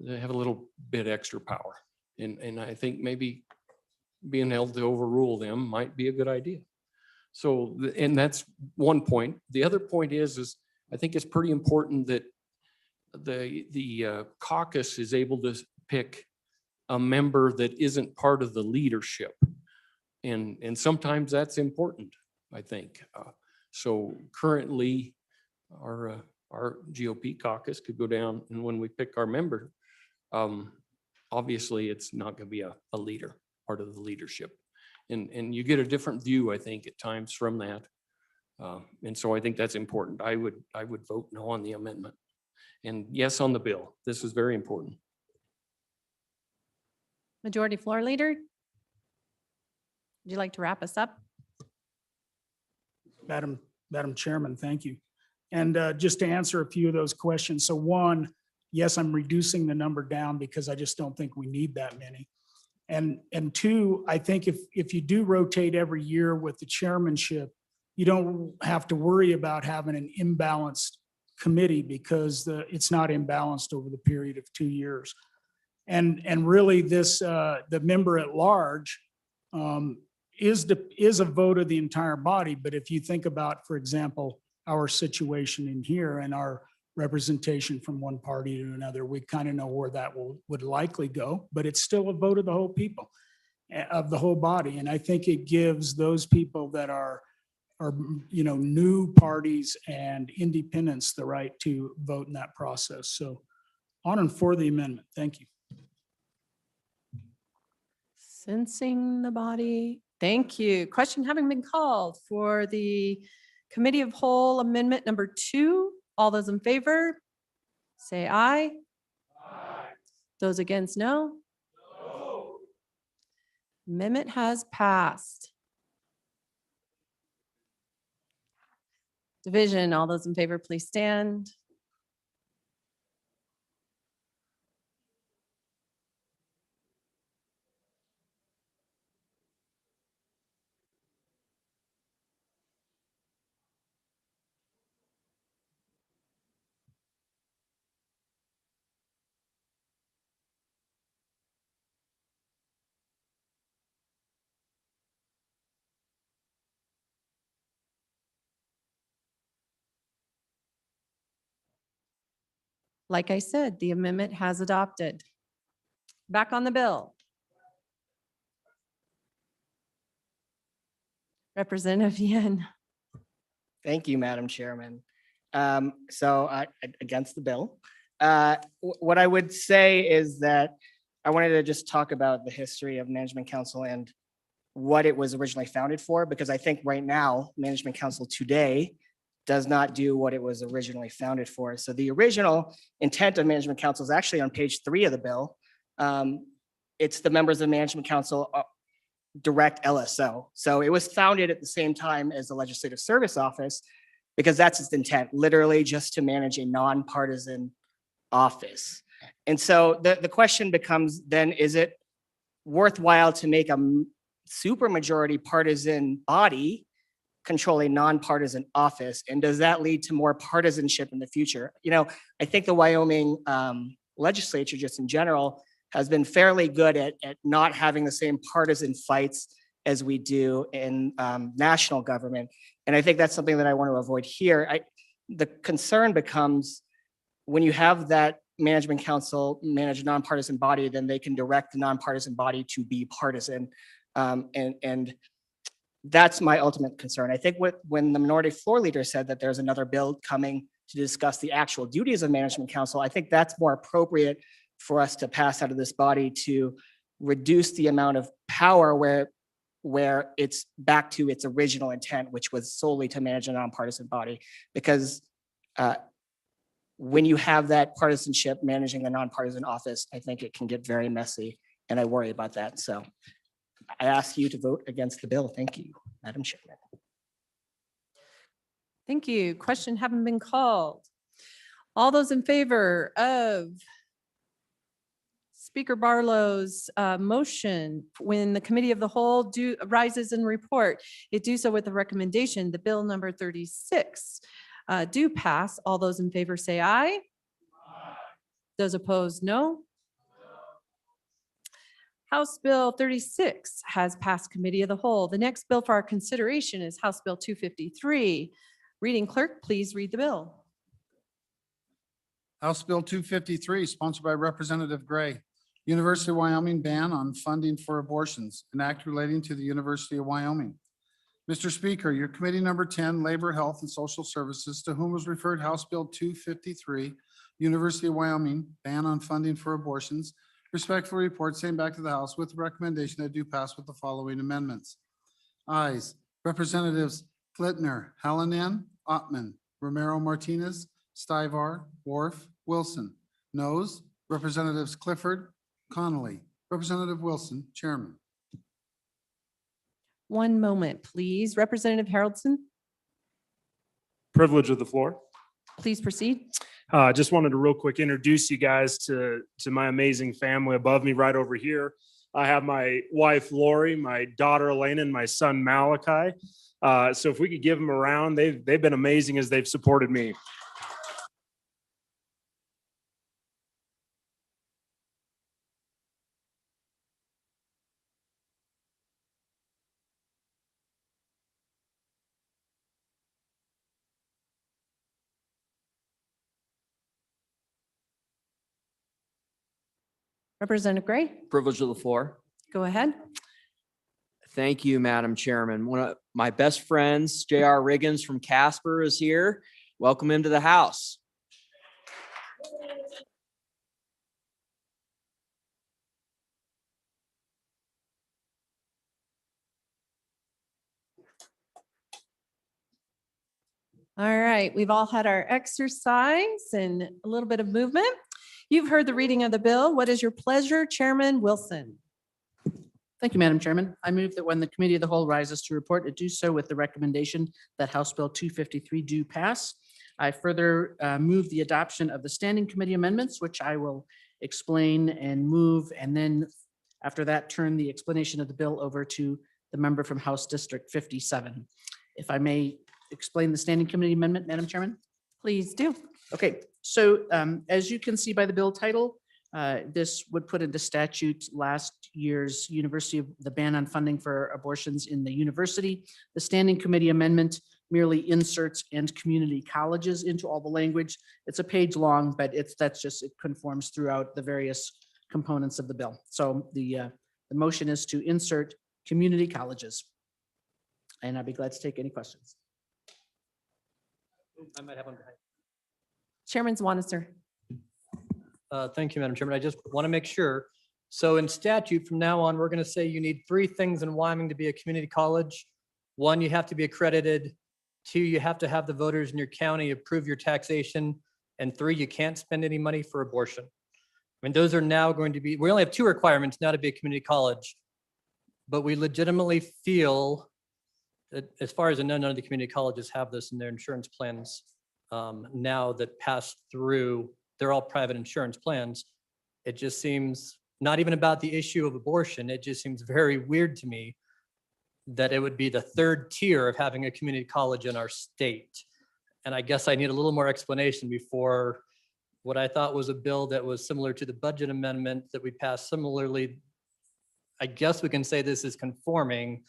they have a little bit extra power. And I think maybe being able to overrule them might be a good idea. So, and that's one point. The other point is I think it's pretty important that the caucus is able to pick a member that isn't part of the leadership. And sometimes that's important, I think. So currently our GOP caucus could go down, and when we pick our member, obviously it's not going to be a leader, part of the leadership. And you get a different view, I think, at times from that. And so I think that's important. I would vote no on the amendment and yes on the bill. This is very important. Majority Floor Leader, would you like to wrap us up? Madam Chairman, thank you. And just to answer a few of those questions. So one, yes, I'm reducing the number down because I just don't think we need that many. And two, I think if you do rotate every year with the chairmanship, you don't have to worry about having an imbalanced committee because it's not imbalanced over the period of 2 years. And really this, the member at large is a vote of the entire body. But if you think about, for example, our situation in here and our representation from one party to another, we kind of know where that would likely go, but it's still a vote of the whole people, of the whole body. And I think it gives those people that are new parties and independents the right to vote in that process. So on and for the amendment. Thank you. Sensing the body. Thank you. Question having been called for the Committee of Whole Amendment number 2. All those in favor, say aye. Those against, no. Amendment has passed. Division, all those in favor, please stand. Like I said, the amendment has adopted. Back on the bill. Representative Yen. Thank you, Madam Chairman. Against the bill. What I would say is that I wanted to just talk about the history of Management Council and what it was originally founded for, because I think right now, Management Council today does not do what it was originally founded for. So the original intent of Management Council is actually on page 3 of the bill. It's the members of Management Council direct LSO. So it was founded at the same time as the Legislative Service Office, because that's its intent, literally just to manage a nonpartisan office. And so the question becomes then, is it worthwhile to make a supermajority partisan body control a nonpartisan office? And does that lead to more partisanship in the future? I think the Wyoming legislature just in general has been fairly good at not having the same partisan fights as we do in national government. And I think that's something that I want to avoid here. The concern becomes when you have that Management Council manage a nonpartisan body, then they can direct the nonpartisan body to be partisan. And that's my ultimate concern. I think when the minority floor leader said that there's another bill coming to discuss the actual duties of Management Council, I think that's more appropriate for us to pass out of this body to reduce the amount of power where it's back to its original intent, which was solely to manage a nonpartisan body. Because when you have that partisanship managing the nonpartisan office, I think it can get very messy, and I worry about that. So I ask you to vote against the bill. Thank you, Madam Chairman. Thank you. Question having been called. All those in favor of Speaker Barlow's motion, when the Committee of the Whole rises and report, it do so with the recommendation that Bill number 36 do pass. All those in favor say aye. Those opposed, no. House Bill 36 has passed Committee of the Whole. The next bill for our consideration is House Bill 253. Reading clerk, please read the bill. House Bill 253, sponsored by Representative Gray. University of Wyoming ban on funding for abortions, an act relating to the University of Wyoming. Mr. Speaker, your committee number 10, Labor, Health, and Social Services, to whom was referred House Bill 253, University of Wyoming ban on funding for abortions, respectfully report same back to the House with the recommendation that do pass with the following amendments. Ayes, Representatives Flittner, Hallinan, Ottman, Romero Martinez, Stivar, Wharf, Wilson. Noes, Representatives Clifford, Connolly. Representative Wilson, Chairman. One moment, please. Representative Haroldson, Privilege of the floor. please proceed. Just wanted to real quick introduce you guys to my amazing family above me right over here. I have my wife Lori, my daughter Elena, and my son Malachi. So if we could give them a round, they've been amazing as they've supported me. Representative Gray, Privilege of the floor. go ahead. Thank you, Madam Chairman. One of my best friends, J.R. Riggins from Casper, is here. Welcome him to the House. All right, we've all had our exercise and a little bit of movement. You've heard the reading of the bill. What is your pleasure, Chairman Wilson? Thank you, Madam Chairman. I move that when the committee of the whole rises to report, it do so with the recommendation that House Bill 253 do pass. I further move the adoption of the standing committee amendments, which I will explain and move, and then after that, turn the explanation of the bill over to the member from House District 57. If I may explain the standing committee amendment, Madam Chairman? Please do. Okay, so as you can see by the bill title, this would put into statute last year's the ban on funding for abortions in the university. The standing committee amendment merely inserts and community colleges into all the language. It's a page long, but it conforms throughout the various components of the bill. So the motion is to insert community colleges. And I'd be glad to take any questions. I might have one behind. Chairman Wanitzer. Thank you, Madam Chairman. I just want to make sure. So in statute, from now on, we're going to say you need 3 things in Wyoming to be a community college. 1, you have to be accredited. 2, you have to have the voters in your county approve your taxation. And 3, you can't spend any money for abortion. I mean, those are now going to be, we only have 2 requirements now to be a community college. But we legitimately feel that, as far as I know, none of the community colleges have this in their insurance plans now that pass through. They're all private insurance plans. It just seems not even about the issue of abortion. It just seems very weird to me that it would be the 3rd tier of having a community college in our state. And I guess I need a little more explanation before what I thought was a bill that was similar to the budget amendment that we passed similarly. I guess we can say this is conforming,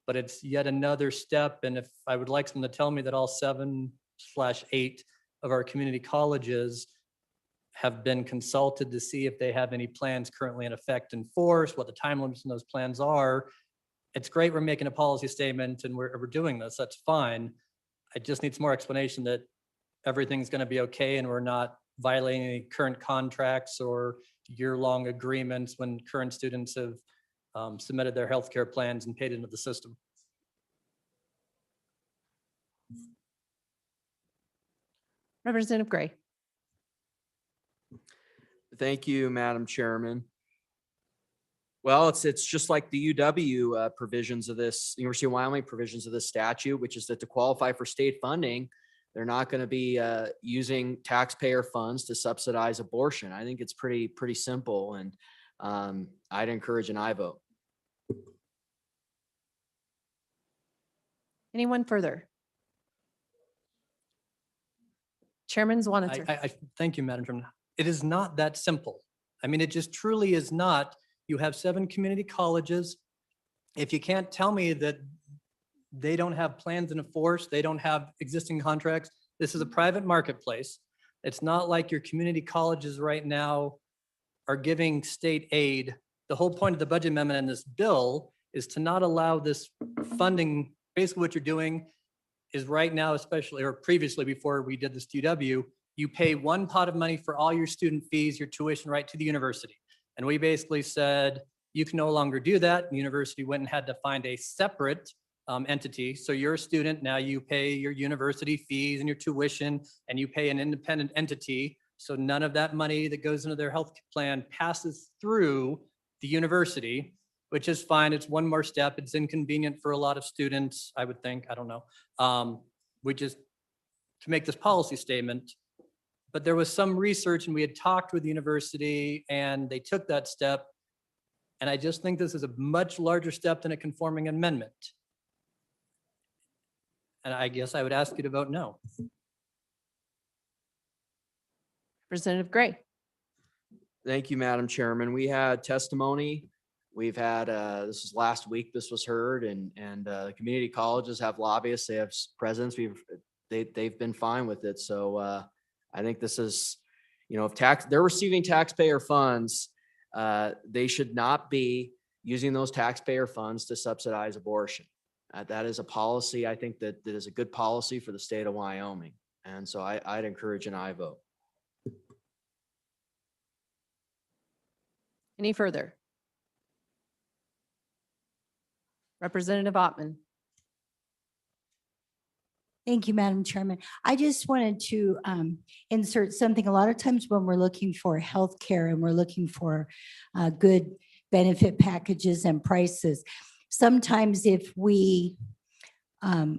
but it's yet another step. And if I would like someone to tell me that all 7/8 of our community colleges have been consulted to see if they have any plans currently in effect in force, what the time limits in those plans are. It's great we're making a policy statement and we're doing this, that's fine. I just need some more explanation that everything's going to be okay and we're not violating any current contracts or year-long agreements when current students have submitted their healthcare plans and paid into the system. Representative Gray. Thank you, Madam Chairman. Well, it's just like the UW provisions of this, University of Wyoming provisions of this statute, which is that to qualify for state funding, they're not going to be using taxpayer funds to subsidize abortion. I think it's pretty simple, and I'd encourage an aye vote. Anyone further? Chairman Wanitzer. I thank you, Madam Chairman. It is not that simple. I mean, it just truly is not. You have 7 community colleges. If you can't tell me that they don't have plans in force, they don't have existing contracts, this is a private marketplace. It's not like your community colleges right now are giving state aid. The whole point of the budget amendment in this bill is to not allow this funding. Basically what you're doing is right now, especially, or previously before we did this UW, you pay one pot of money for all your student fees, your tuition right to the university. And we basically said, you can no longer do that. The university went and had to find a separate entity. So you're a student, now you pay your university fees and your tuition, and you pay an independent entity. So none of that money that goes into their health plan passes through the university, which is fine. It's one more step. It's inconvenient for a lot of students, I would think. I don't know. We just, to make this policy statement, but there was some research and we had talked with the university and they took that step. And I just think this is a much larger step than a conforming amendment. And I guess I would ask you to vote no. Representative Gray. Thank you, Madam Chairman. We had testimony. We've had, this was last week, this was heard, and community colleges have lobbyists, they have presidents, they've been fine with it. So I think this is, if they're receiving taxpayer funds, they should not be using those taxpayer funds to subsidize abortion. That is a policy, I think that is a good policy for the state of Wyoming. And so I'd encourage an aye vote. Any further? Representative Ottman. Thank you, Madam Chairman. I just wanted to insert something. A lot of times when we're looking for healthcare and we're looking for good benefit packages and prices, sometimes if we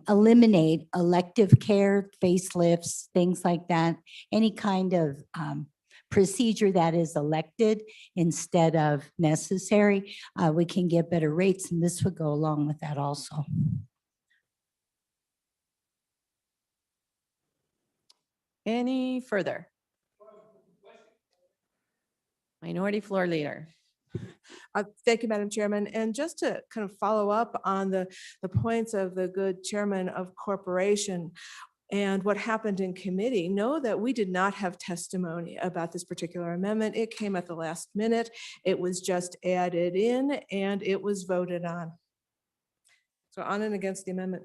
eliminate elective care, facelifts, things like that, any kind of procedure that is elected instead of necessary, we can get better rates, and this would go along with that also. Any further? Minority Floor Leader. Thank you, Madam Chairman. And just to kind of follow up on the points of the good chairman of corporation and what happened in committee, know that we did not have testimony about this particular amendment. It came at the last minute. It was just added in and it was voted on. So on and against the amendment.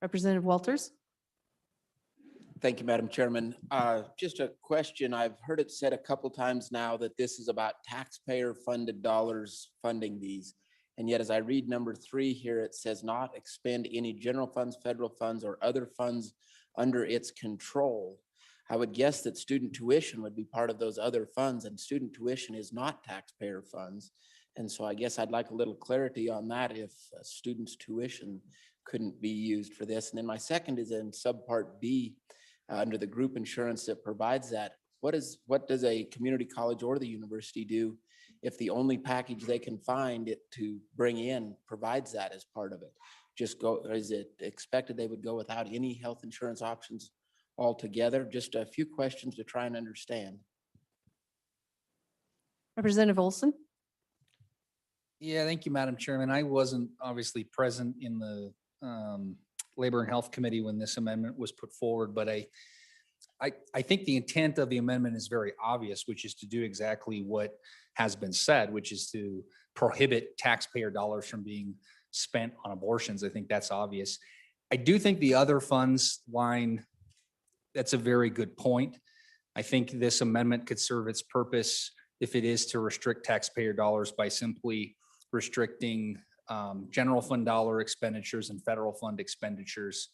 Representative Walters. Thank you, Madam Chairman. Just a question. I've heard it said a couple times now that this is about taxpayer funded dollars funding these. And yet, as I read number 3 here, it says not expend any general funds, federal funds, or other funds under its control. I would guess that student tuition would be part of those other funds, and student tuition is not taxpayer funds. And so I guess I'd like a little clarity on that if students' tuition couldn't be used for this. And then my second is in subpart B, under the group insurance that provides that. What does a community college or the university do if the only package they can find it to bring in provides that as part of it? Is it expected they would go without any health insurance options altogether? Just a few questions to try and understand. Representative Olson. Yeah, thank you, Madam Chairman. I wasn't obviously present in the Labor and Health Committee when this amendment was put forward, but I think the intent of the amendment is very obvious, which is to do exactly what has been said, which is to prohibit taxpayer dollars from being spent on abortions. I think that's obvious. I do think the other funds line, that's a very good point. I think this amendment could serve its purpose if it is to restrict taxpayer dollars by simply restricting general fund dollar expenditures and federal fund expenditures,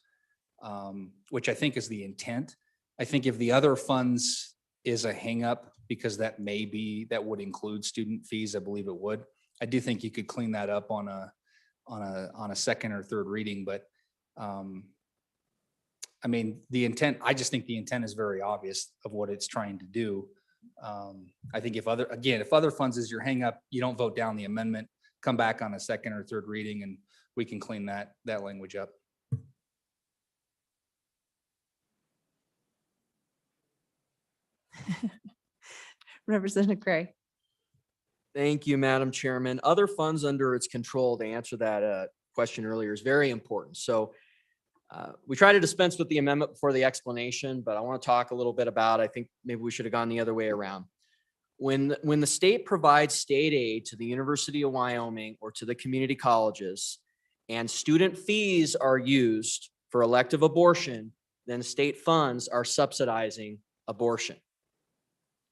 which I think is the intent. I think if the other funds is a hangup, because that would include student fees, I believe it would. I do think you could clean that up on a second or third reading, but I mean, I just think the intent is very obvious of what it's trying to do. I think if other funds is your hangup, you don't vote down the amendment, come back on a second or third reading, and we can clean that language up. Representative Gray. Thank you, Madam Chairman. Other funds under its control, to answer that question earlier, is very important. So we try to dispense with the amendment before the explanation, but I want to talk a little bit about, I think maybe we should have gone the other way around. When the state provides state aid to the University of Wyoming or to the community colleges, and student fees are used for elective abortion, then state funds are subsidizing abortion.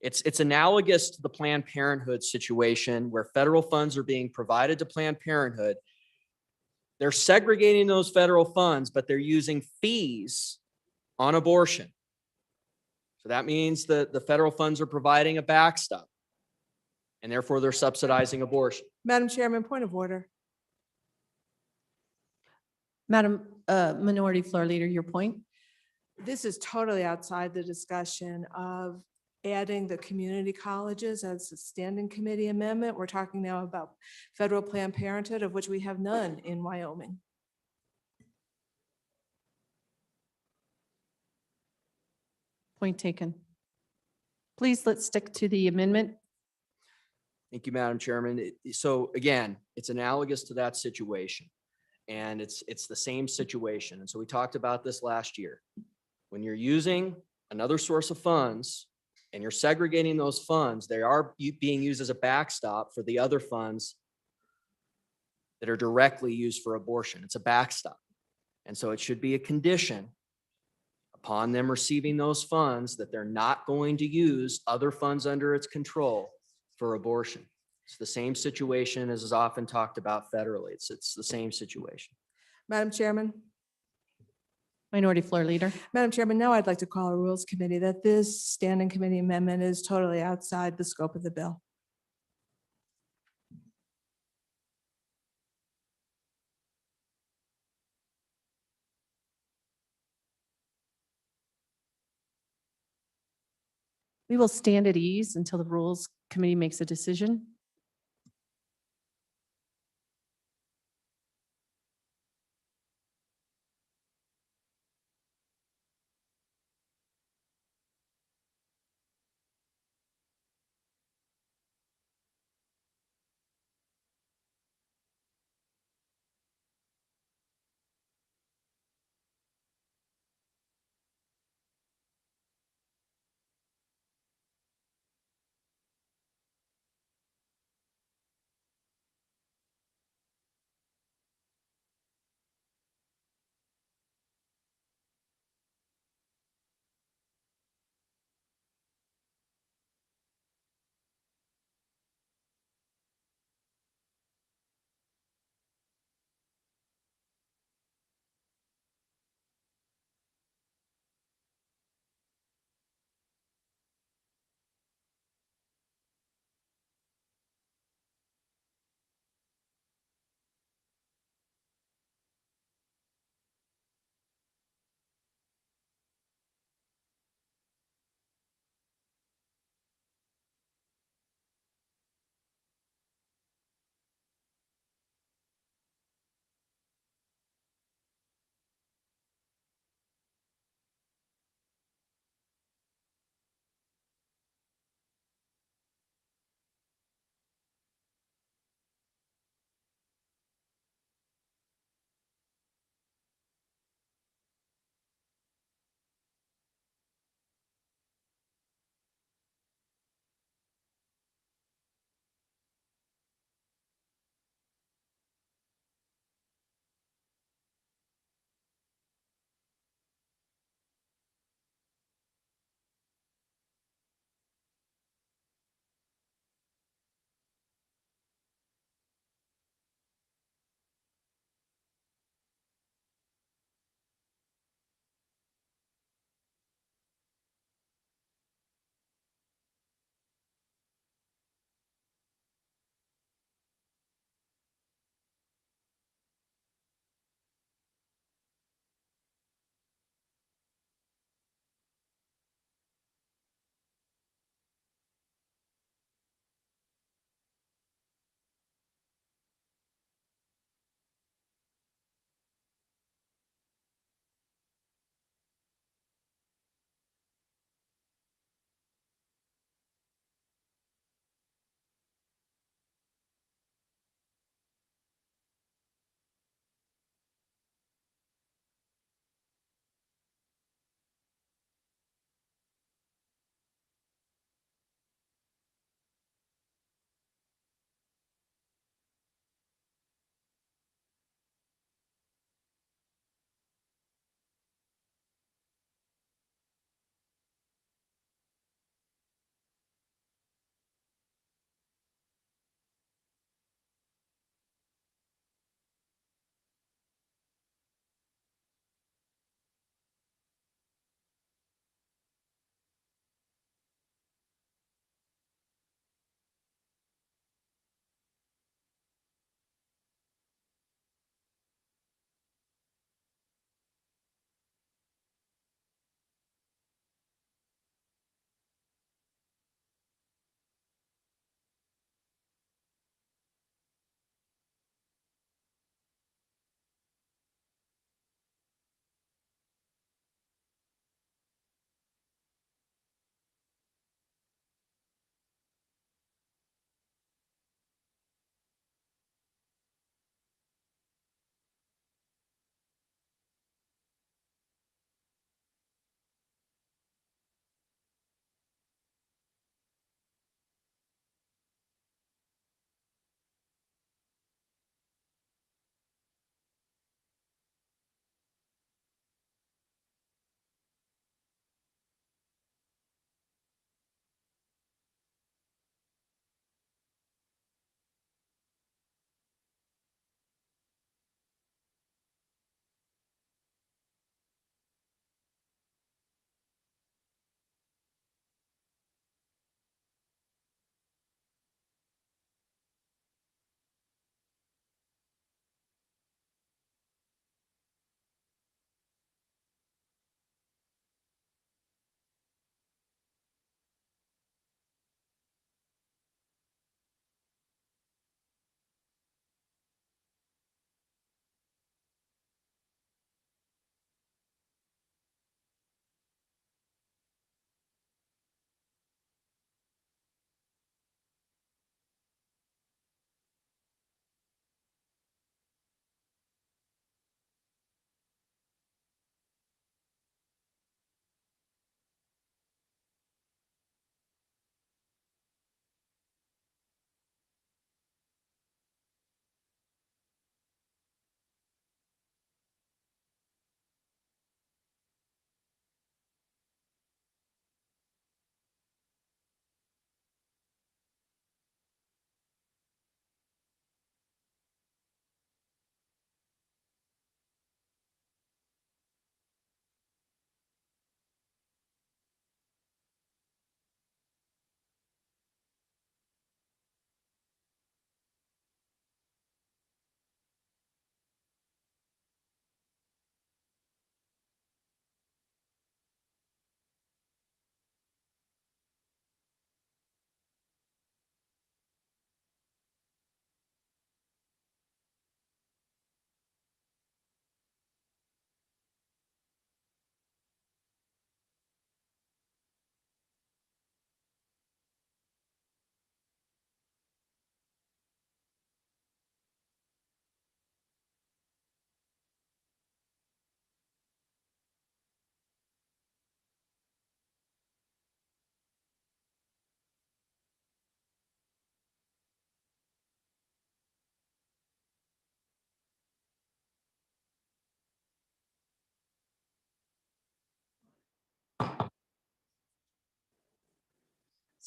It's analogous to the Planned Parenthood situation where federal funds are being provided to Planned Parenthood. They're segregating those federal funds, but they're using fees on abortion. So that means that the federal funds are providing a backstop, and therefore they're subsidizing abortion. Madam Chairman, point of order. Madam Minority Floor Leader, your point. This is totally outside the discussion of adding the community colleges as a standing committee amendment. We're talking now about federal Planned Parenthood, of which we have none in Wyoming. Point taken. Please, let's stick to the amendment. Thank you, Madam Chairman. So again, it's analogous to that situation, and it's the same situation. And so we talked about this last year. When you're using another source of funds and you're segregating those funds, they are being used as a backstop for the other funds that are directly used for abortion. It's a backstop. And so it should be a condition upon them receiving those funds that they're not going to use other funds under its control for abortion. It's the same situation as is often talked about federally. It's the same situation. Madam Chairman. Minority Floor Leader. Madam Chairman, now I'd like to call a Rules Committee that this standing committee amendment is totally outside the scope of the bill. We will stand at ease until the Rules Committee makes a decision.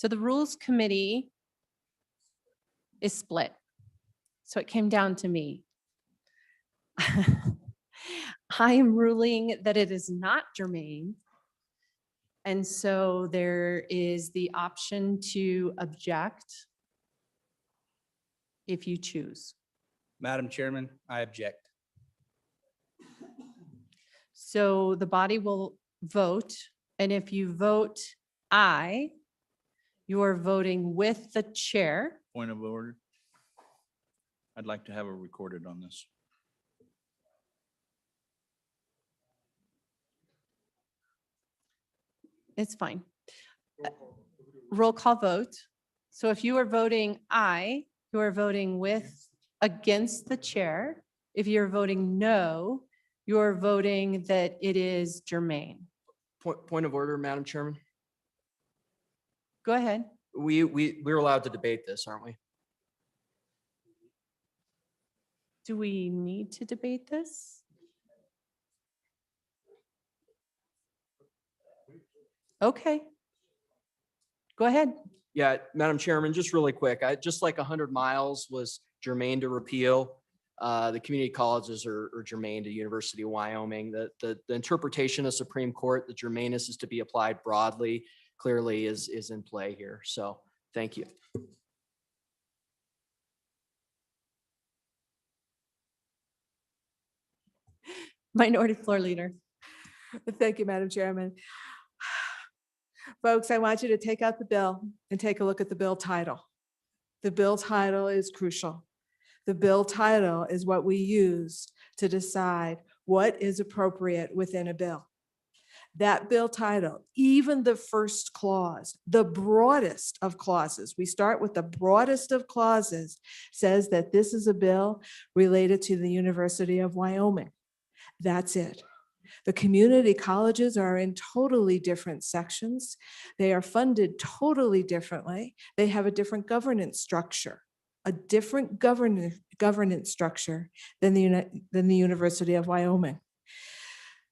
So the Rules Committee is split. So it came down to me. I am ruling that it is not germane. And so there is the option to object if you choose. Madam Chairman, I object. So the body will vote, and if you vote aye, you are voting with the chair. Point of order. I'd like to have a recorded on this. It's fine. Roll call vote. So if you are voting aye, you are voting against the chair. If you're voting no, you're voting that it is germane. Point of order, Madam Chairman. Go ahead. We're allowed to debate this, aren't we? Do we need to debate this? Okay. Go ahead. Yeah, Madam Chairman, just really quick, just like 100 miles was germane to repeal, the community colleges are germane to University of Wyoming. The interpretation of Supreme Court, the germaneness is to be applied broadly, clearly is in play here. So thank you. Minority Floor Leader. Thank you, Madam Chairman. Folks, I want you to take out the bill and take a look at the bill title. The bill title is crucial. The bill title is what we use to decide what is appropriate within a bill. That bill title, even the first clause, the broadest of clauses, we start with the broadest of clauses, says that this is a bill related to the University of Wyoming. That's it. The community colleges are in totally different sections. They are funded totally differently. They have a different governance structure, than the University of Wyoming.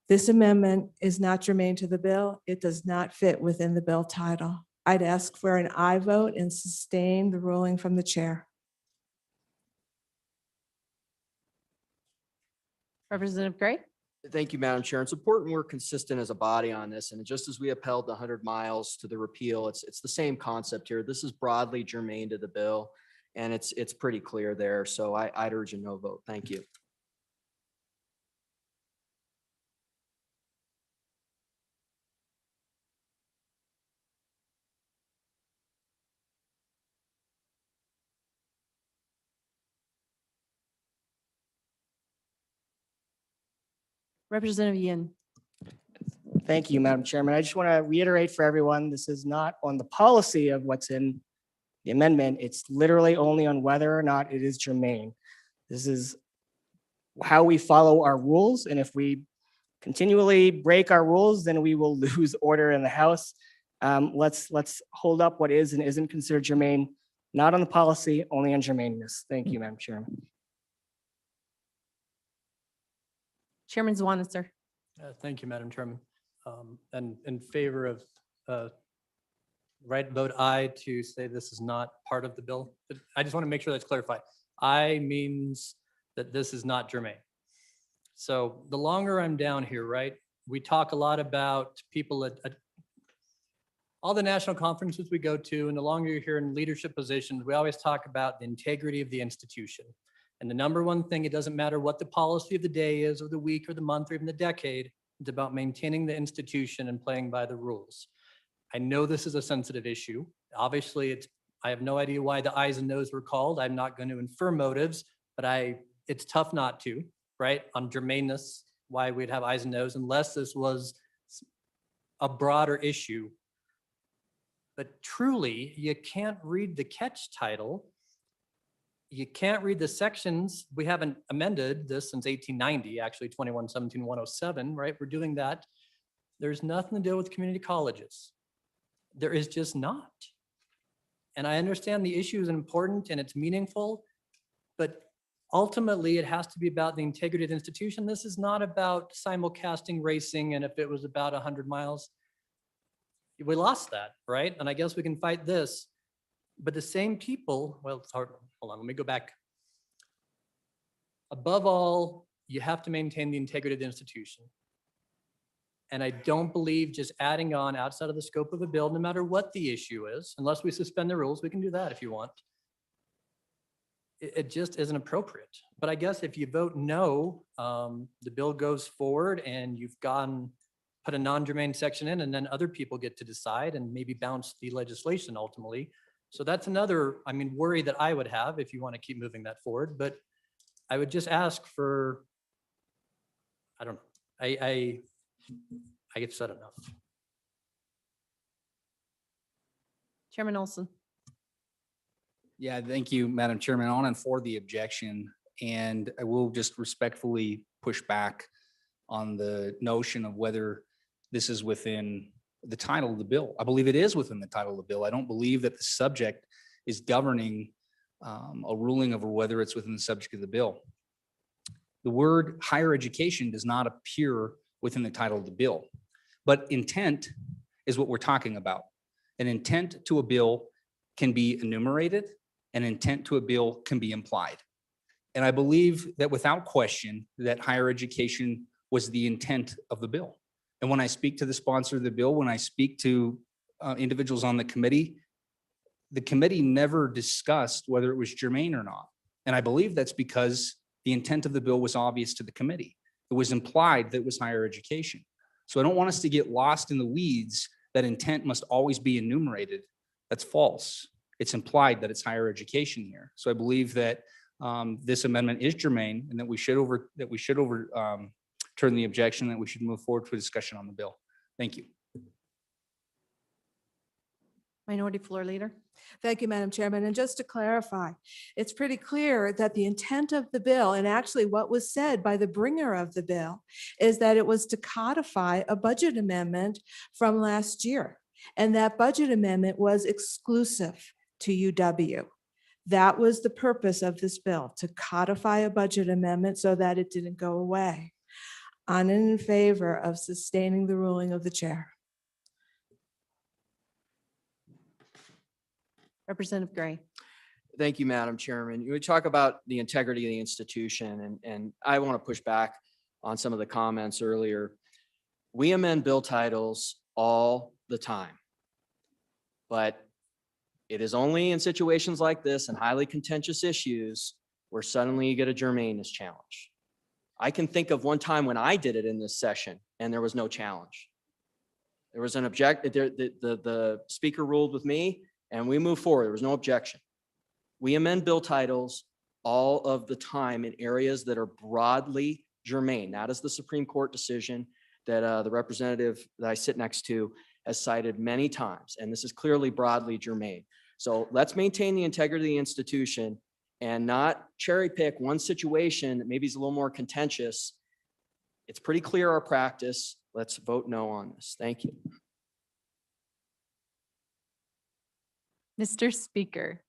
This amendment is not germane to the bill. It does not fit within the bill title. I'd ask for an aye vote and sustain the ruling from the chair. Representative Gray. Thank you, Madam Chair. It's important we're consistent as a body on this. And just as we upheld the 100 miles to the repeal, it's the same concept here. This is broadly germane to the bill, and it's pretty clear there. So I'd urge a no vote. Thank you. Representative Yin. Thank you, Madam Chairman. I just want to reiterate for everyone, this is not on the policy of what's in the amendment. It's literally only on whether or not it is germane. This is how we follow our rules. And if we continually break our rules, then we will lose order in the House. Let's hold up what is and isn't considered germane, not on the policy, only on germaneness. Thank you, Madam Chairman. Chairman Zwanitzer. Thank you, Madam Chairman. And in favor of vote aye to say this is not part of the bill. I just want to make sure that's clarified. Aye means that this is not germane. So the longer I'm down here, right, we talk a lot about people at all the national conferences we go to, and the longer you're here in leadership positions, we always talk about the integrity of the institution. And the number one thing, it doesn't matter what the policy of the day is, or the week, or the month, or even the decade, it's about maintaining the institution and playing by the rules. I know this is a sensitive issue. Obviously, I have no idea why the ayes and noes were called. I'm not going to infer motives, but it's tough not to, right? On germaneness, why we'd have ayes and noes, unless this was a broader issue. But truly, you can't read the catch title. You can't read the sections. We haven't amended this since 1890, actually 21-17-107, right? We're doing that. There's nothing to do with community colleges. There is just not. And I understand the issue is important and it's meaningful, but ultimately it has to be about the integrity of the institution. This is not about simulcasting racing. And if it was about 100 miles, We lost that, right? And I guess we can fight this. But the same people, well, it's hard. Hold on, let me go back. Above all, you have to maintain the integrity of the institution. And I don't believe just adding on outside of the scope of a bill, no matter what the issue is, unless we suspend the rules, we can do that if you want. It just isn't appropriate. But I guess if you vote no, the bill goes forward and you've put a non-germane section in, and then other people get to decide and maybe bounce the legislation ultimately. So that's another, worry that I would have if you want to keep moving that forward. But I would just ask for, I don't know, I get said enough. Chairman Olson. Yeah, thank you, Madam Chairman. On and for the objection, and I will just respectfully push back on the notion of whether this is within the title of the bill. I believe it is within the title of the bill. I don't believe that the subject is governing a ruling over whether it's within the subject of the bill. The word higher education does not appear within the title of the bill, but intent is what we're talking about. An intent to a bill can be enumerated. An intent to a bill can be implied. And I believe that without question that higher education was the intent of the bill. And when I speak to the sponsor of the bill, when I speak to individuals on the committee never discussed whether it was germane or not. And I believe that's because the intent of the bill was obvious to the committee. It was implied that it was higher education. So I don't want us to get lost in the weeds that intent must always be enumerated. That's false. It's implied that it's higher education here. So I believe that this amendment is germane and that we should turn the objection, that we should move forward to a discussion on the bill. Thank you. Minority Floor Leader. Thank you, Madam Chairman. And just to clarify, it's pretty clear that the intent of the bill, and actually what was said by the bringer of the bill, is that it was to codify a budget amendment from last year. And that budget amendment was exclusive to UW. That was the purpose of this bill, to codify a budget amendment so that it didn't go away. On and in favor of sustaining the ruling of the chair. Representative Gray. Thank you, Madam Chairman. You would talk about the integrity of the institution, and I want to push back on some of the comments earlier. We amend bill titles all the time, but it is only in situations like this and highly contentious issues where suddenly you get a germaneness challenge. I can think of one time when I did it in this session and there was no challenge. There was an the speaker ruled with me and we moved forward. There was no objection. We amend bill titles all of the time in areas that are broadly germane. That is the Supreme Court decision that the representative that I sit next to has cited many times, and this is clearly broadly germane. So let's maintain the integrity of the institution and not cherry pick one situation that maybe is a little more contentious. It's pretty clear our practice. Let's vote no on this. Thank you. Mr. Speaker.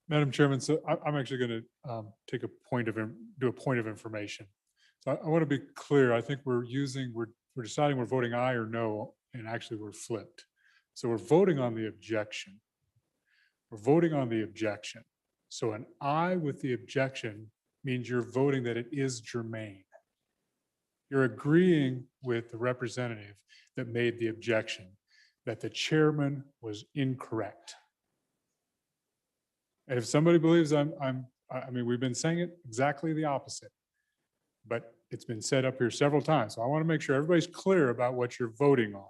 Madam Chairman, so I'm actually going to take a point of, do a point of information. So I want to be clear. I think we're deciding we're voting aye or no, and actually we're flipped. So we're voting on the objection. We're voting on the objection. So an aye with the objection means you're voting that it is germane. You're agreeing with the representative that made the objection that the chairman was incorrect. And if somebody believes we've been saying it exactly the opposite, but it's been said up here several times. So I want to make sure everybody's clear about what you're voting on.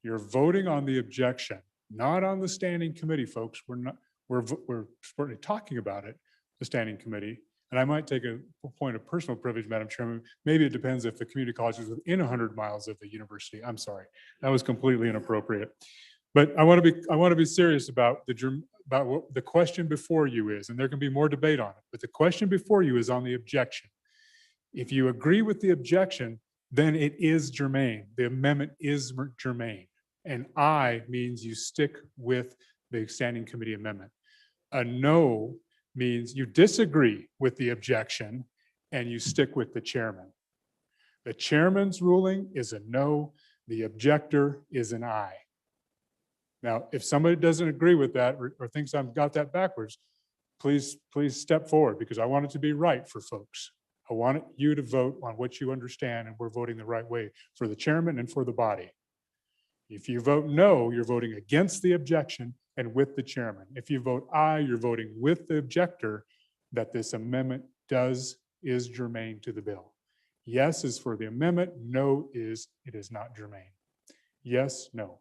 You're voting on the objection, not on the standing committee, folks. We're certainly talking about it, the standing committee. And I might take a point of personal privilege, Madam Chairman. Maybe it depends if the community college is within 100 miles of the university. I'm sorry, that was completely inappropriate. But I want to be serious about what the question before you is, and there can be more debate on it. But the question before you is on the objection. If you agree with the objection, then it is germane. The amendment is germane. And aye means you stick with the standing committee amendment. A no means you disagree with the objection and you stick with the chairman. The chairman's ruling is a no. The objector is an I. Now, if somebody doesn't agree with that or thinks I've got that backwards, please step forward because I want it to be right for folks. I want you to vote on what you understand and we're voting the right way for the chairman and for the body. If you vote no, you're voting against the objection and with the chairman. If you vote aye, you're voting with the objector that this amendment is germane to the bill. Yes is for the amendment, no is it is not germane. Yes, no.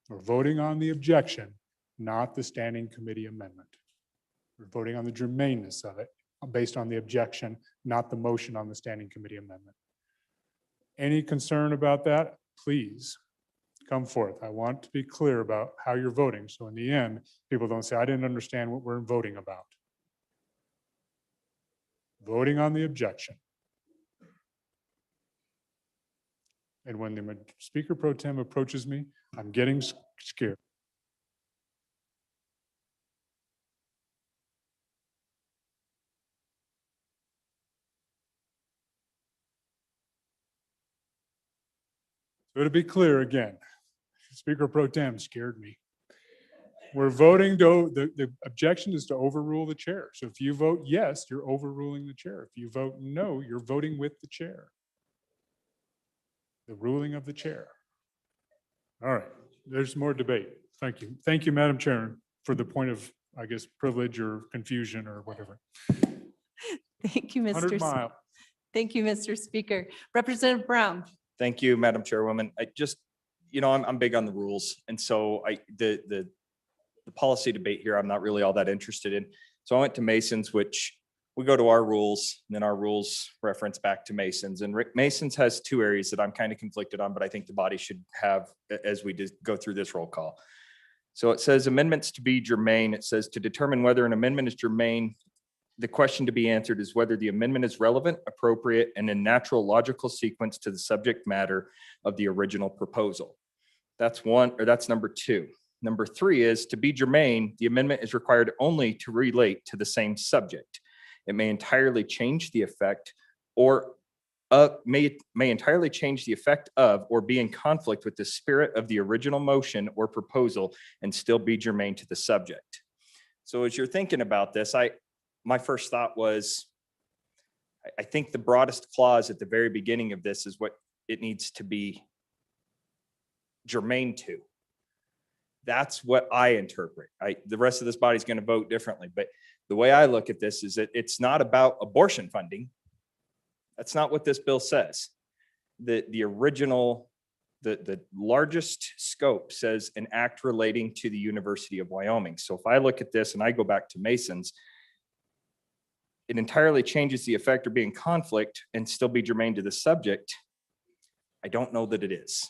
We're voting on the objection, not the standing committee amendment. We're voting on the germaneness of it based on the objection, not the motion on the standing committee amendment. Any concern about that? Please come forth. I want to be clear about how you're voting. So in the end, people don't say, I didn't understand what we're voting about. Voting on the objection. And when the Speaker Pro Tem approaches me, I'm getting scared. So to be clear again, Speaker Pro Tem scared me. We're voting to, the objection is to overrule the chair. So if you vote yes, you're overruling the chair. If you vote no, you're voting with the chair. The ruling of the chair. All right, there's more debate. Thank you. Thank you, Madam Chair, for the point of, I guess, privilege or confusion or whatever. Thank you, 100 Mr. mile. Thank you, Mr. Speaker. Representative Brown. Thank you, Madam Chairwoman. I just, I'm big on the rules. And so the policy debate here, I'm not really all that interested in. So I went to Mason's, which we go to our rules, and then our rules reference back to Mason's. And Mason's has two areas that I'm kind of conflicted on, but I think the body should have as we go through this roll call. So it says amendments to be germane. It says to determine whether an amendment is germane, the question to be answered is whether the amendment is relevant, appropriate, and in natural logical sequence to the subject matter of the original proposal. That's one, or that's number two. Number three is to be germane, the amendment is required only to relate to the same subject. It may entirely change the effect or may entirely change the effect of or be in conflict with the spirit of the original motion or proposal and still be germane to the subject. So as you're thinking about this, my first thought was, I think the broadest clause at the very beginning of this is what it needs to be germane to. That's what I interpret. The rest of this body is going to vote differently, but the way I look at this is that it's not about abortion funding. That's not what this bill says. The original, the largest scope says an act relating to the University of Wyoming. So if I look at this and I go back to Mason's, it entirely changes the effect or be in conflict and still be germane to the subject. I don't know that it is.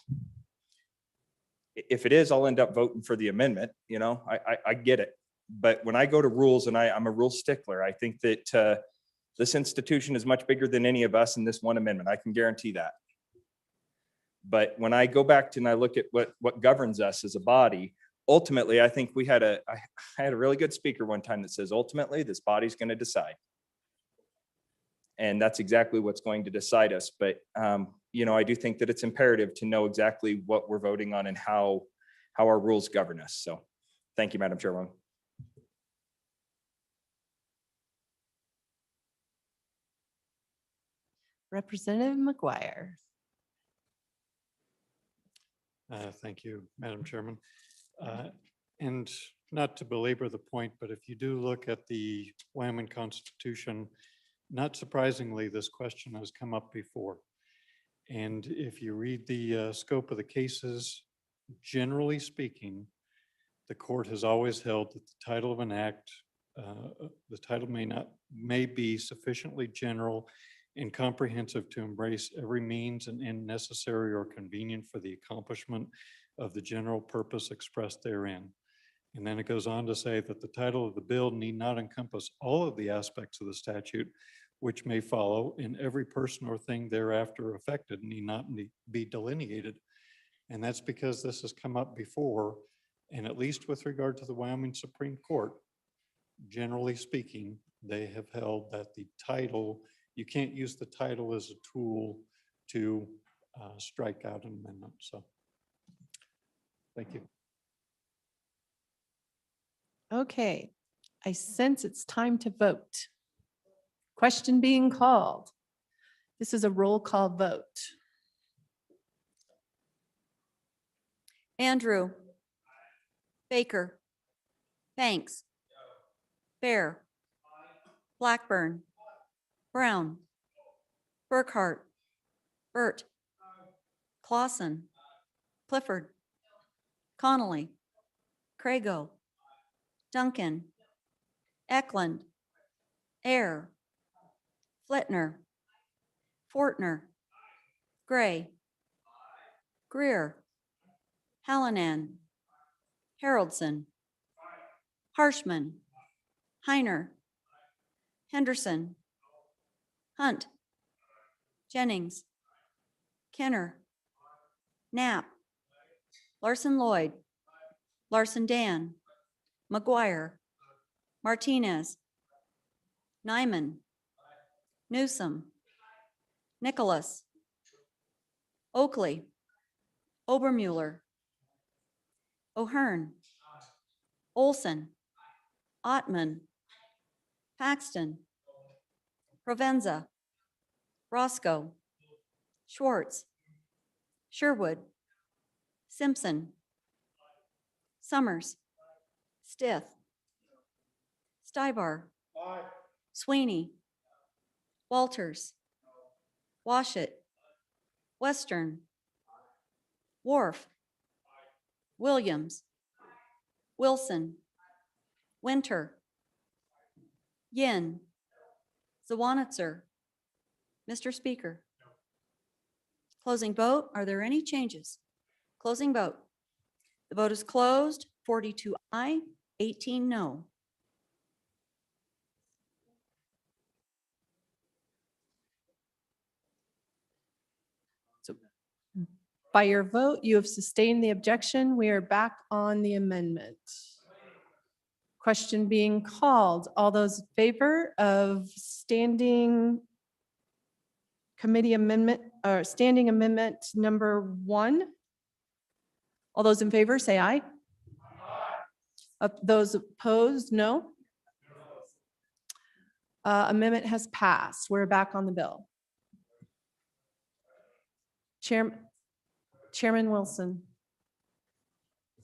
If it is, I'll end up voting for the amendment. I get it. But when I go to rules, and I'm a rule stickler, I think that this institution is much bigger than any of us in this one amendment. I can guarantee that. But when I go back to and I look at what governs us as a body, ultimately, I think I had a really good speaker one time that says, ultimately, this body's going to decide. And that's exactly what's going to decide us. But, I do think that it's imperative to know exactly what we're voting on and how our rules govern us. So thank you, Madam Chairwoman. Representative McGuire. Thank you, Madam Chairman. And not to belabor the point, but if you do look at the Wyoming Constitution, not surprisingly, this question has come up before. And if you read the scope of the cases, generally speaking, the court has always held that the title of an act, the title may be sufficiently general and comprehensive to embrace every means and end necessary or convenient for the accomplishment of the general purpose expressed therein. And then it goes on to say that the title of the bill need not encompass all of the aspects of the statute which may follow, and every person or thing thereafter affected need not be delineated. And that's because this has come up before, and at least with regard to the Wyoming Supreme Court, generally speaking, they have held that the title, you can't use the title as a tool to strike out an amendment. So thank you. Okay, I sense it's time to vote. Question being called. This is a roll call vote. Andrew. Baker. Banks. Bear. Blackburn. Brown. Burkhart. Burt. Clausen. Clifford. Connolly. Crago. Duncan. Eklund. Air. Flitner. Fortner. Gray. Greer. Hallinan. Haroldson. Harshman. Heiner. Henderson. Hunt. Jennings. Kenner. Knapp. Larson Lloyd. Larson Dan. McGuire. Martinez. Nyman. Newsom. Nicholas. Oakley. Obermuller. O'Hearn. Olson. Ottman. Paxton. Provenza. Roscoe. Schwartz. Sherwood. Simpson. Summers. Stith. Stybar. Sweeney. Walters. Washit. Western. Wharf. Williams. Wilson. Winter. Yin. Zawanitzer. Mr. Speaker. Closing vote. Are there any changes? Closing vote. The vote is closed. 42 aye, 18 no. By your vote, you have sustained the objection. We are back on the amendment. Question being called. All those in favor of standing committee amendment or standing amendment number 1? All those in favor say aye. Those opposed, no. Amendment has passed. We're back on the bill. Chairman Wilson.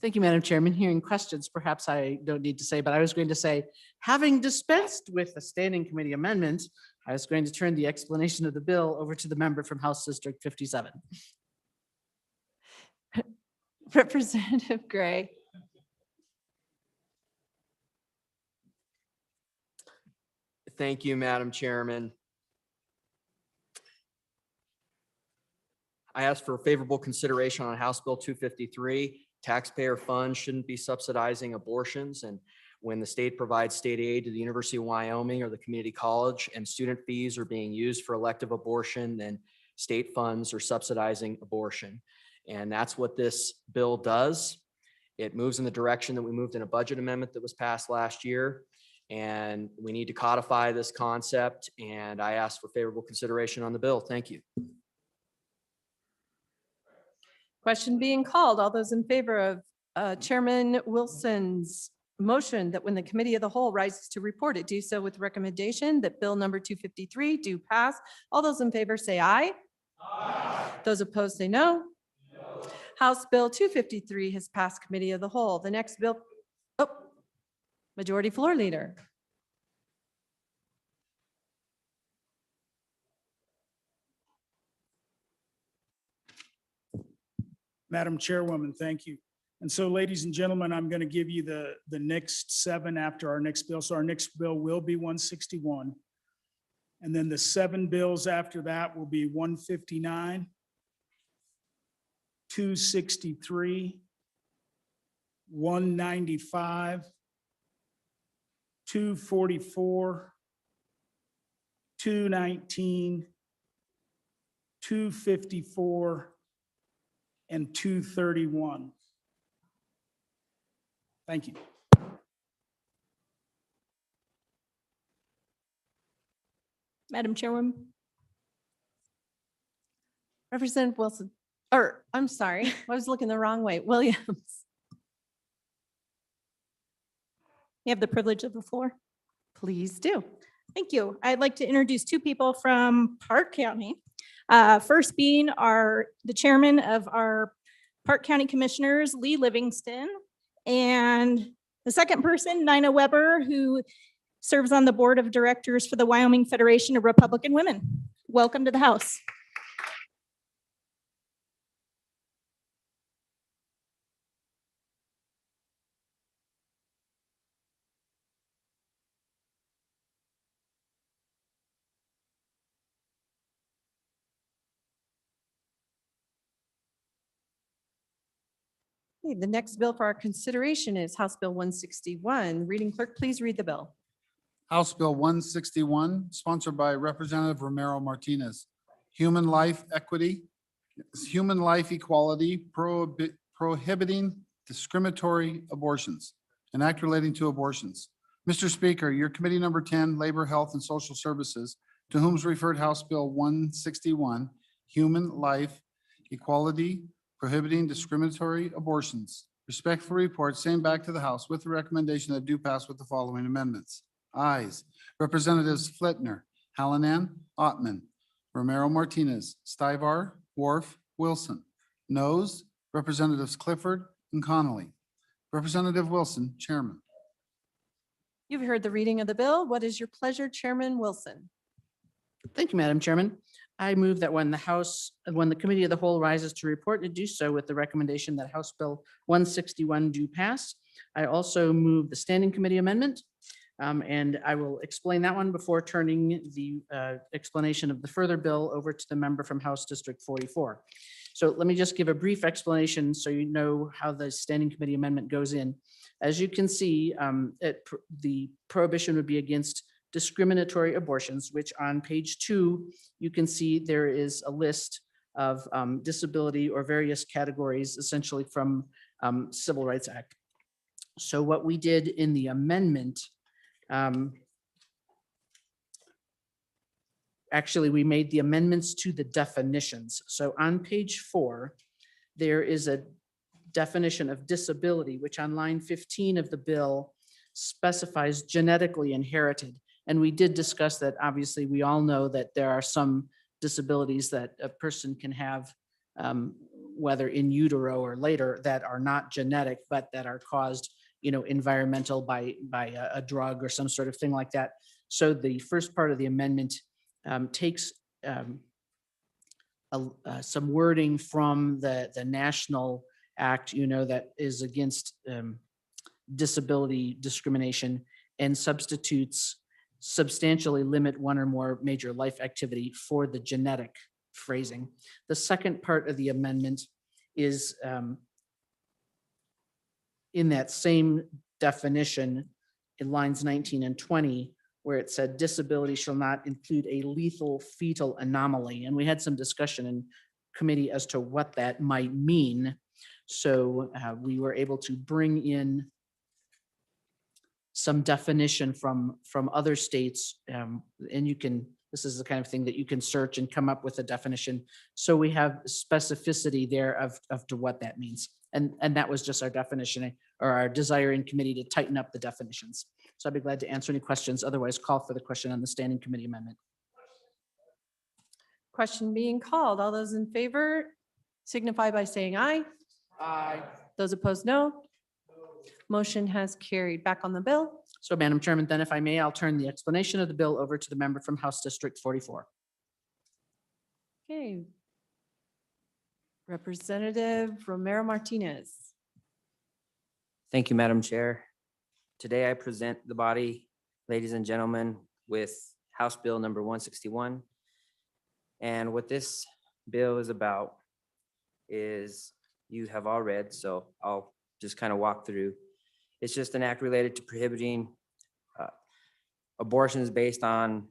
Thank you, Madam Chairman. Hearing questions, perhaps I don't need to say, but I was going to say, having dispensed with the standing committee amendment, I was going to turn the explanation of the bill over to the member from House District 57. Representative Gray. Thank you, Madam Chairman. I ask for favorable consideration on House Bill 253. Taxpayer funds shouldn't be subsidizing abortions. And when the state provides state aid to the University of Wyoming or the community college and student fees are being used for elective abortion, then state funds are subsidizing abortion. And that's what this bill does. It moves in the direction that we moved in a budget amendment that was passed last year. And we need to codify this concept. And I ask for favorable consideration on the bill. Thank you. Question being called. All those in favor of Chairman Wilson's motion that when the committee of the whole rises to report it, do so with recommendation that bill number 253 do pass. All those in favor say aye. Aye. Those opposed say no. No. House Bill 253 has passed committee of the whole. The next bill, Majority Floor Leader. Madam Chairwoman, thank you. And so, ladies and gentlemen, I'm going to give you the next 7 after our next bill. So our next bill will be 161. And then the 7 bills after that will be 159, 263, 195, 244, 219, 254, and 231. Thank you. Madam Chairwoman. Representative Wilson, or I'm sorry, I was looking the wrong way. Williams. You have the privilege of the floor. Please do. Thank you. I'd like to introduce two people from Park County. First being the chairman of our Park County Commissioners, Lee Livingston, and the second person, Nina Weber, who serves on the board of directors for the Wyoming Federation of Republican Women. Welcome to the House. Okay, the next bill for our consideration is House Bill 161. Reading clerk, please read the bill. House Bill 161, sponsored by Representative Romero Martinez. Human life equity, human life equality, prohibiting discriminatory abortions, an act relating to abortions. Mr. Speaker, your committee number 10, Labor, Health, and Social Services, to whom is referred House Bill 161, human life equality, prohibiting discriminatory abortions. Respectfully report, same back to the House with the recommendation that do pass with the following amendments. Ayes. Representatives Flitner, Hallinan, Ottman, Romero Martinez, Stivar, Wharf, Wilson. Noes. Representatives Clifford and Connolly. Representative Wilson, Chairman. You've heard the reading of the bill. What is your pleasure, Chairman Wilson? Thank you, Madam Chairman. I move that when the Committee of the Whole rises to report, to do so with the recommendation that House Bill 161 do pass. I also move the Standing Committee amendment, and I will explain that one before turning the explanation of the further bill over to the member from House District 44. So let me just give a brief explanation so you know how the Standing Committee amendment goes in. As you can see, the prohibition would be against discriminatory abortions, which on page 2, you can see there is a list of disability or various categories, essentially from Civil Rights Act. So what we did in the amendment, actually, we made the amendments to the definitions. So on page 4, there is a definition of disability, which on line 15 of the bill specifies genetically inherited. And we did discuss that. Obviously, we all know that there are some disabilities that a person can have, whether in utero or later, that are not genetic, but that are caused, environmental by a drug or some sort of thing like that. So the first part of the amendment takes some wording from the National Act, that is against disability discrimination, and substitutes substantially limit one or more major life activity for the genetic phrasing. The second part of the amendment is in that same definition in lines 19 and 20, where it said disability shall not include a lethal fetal anomaly. And we had some discussion in committee as to what that might mean. So we were able to bring in some definition from other states. And this is the kind of thing that you can search and come up with a definition. So we have specificity there of to what that means. And that was just our definition or our desire in committee to tighten up the definitions. So I'd be glad to answer any questions. Otherwise, call for the question on the Standing Committee amendment. Question being called. All those in favor signify by saying aye. Aye. Those opposed, no. Motion has carried. Back on the bill. So Madam Chairman, then if I may, I'll turn the explanation of the bill over to the member from House District 44. Okay. Representative Romero Martinez. Thank you, Madam Chair. Today I present the body, ladies and gentlemen, with House Bill number 161. And what this bill is about is you have all read, so I'll just kind of walk through. It's just an act related to prohibiting abortions based on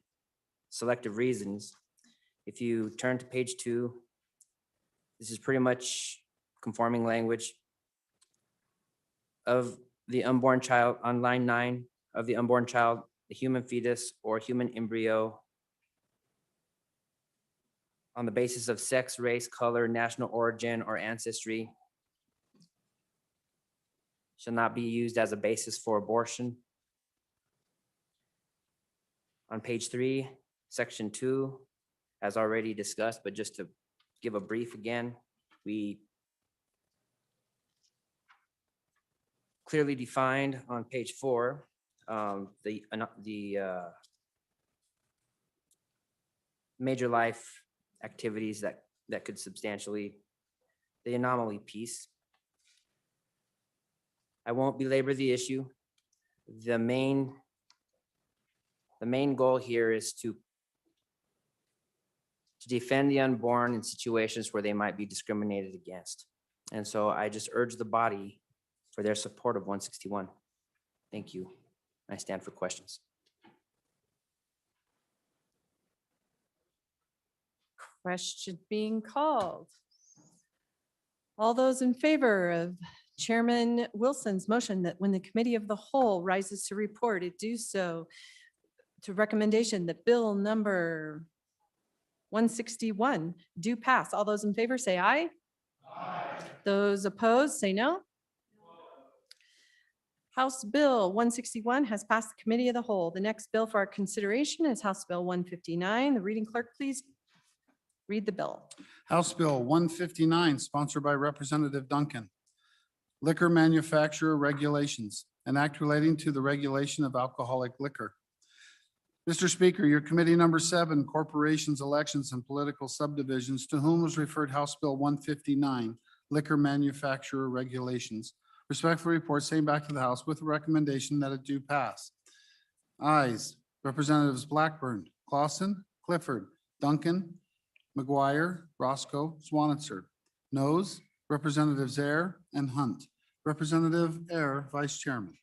selective reasons. If you turn to page 2, this is pretty much conforming language of the unborn child on line 9 of the unborn child, the human fetus or human embryo on the basis of sex, race, color, national origin, or ancestry shall not be used as a basis for abortion. On page 3, section 2, as already discussed, but just to give a brief again, we clearly defined on page 4 the major life activities that could substantially, the anomaly piece. I won't belabor the issue. The main goal here is to defend the unborn in situations where they might be discriminated against. And so I just urge the body for their support of 161. Thank you. I stand for questions. Question being called. All those in favor of Chairman Wilson's motion that when the committee of the whole rises to report, it do so to recommendation that bill number 161 do pass. All those in favor say aye. Aye. Those opposed say no. House Bill 161 has passed the committee of the whole. The next bill for our consideration is House Bill 159. The reading clerk, please read the bill. House Bill 159, sponsored by Representative Duncan. Liquor manufacturer regulations, an act relating to the regulation of alcoholic liquor. Mr. Speaker, your committee number 7, corporations, elections, and political subdivisions, to whom was referred House Bill 159, liquor manufacturer regulations. Respectfully report, same back to the House with a recommendation that it do pass. Ayes, Representatives Blackburn, Clausen, Clifford, Duncan, McGuire, Roscoe, Swanitzer. Noes, Representatives Air and Hunt. Representative Air, Vice Chairman.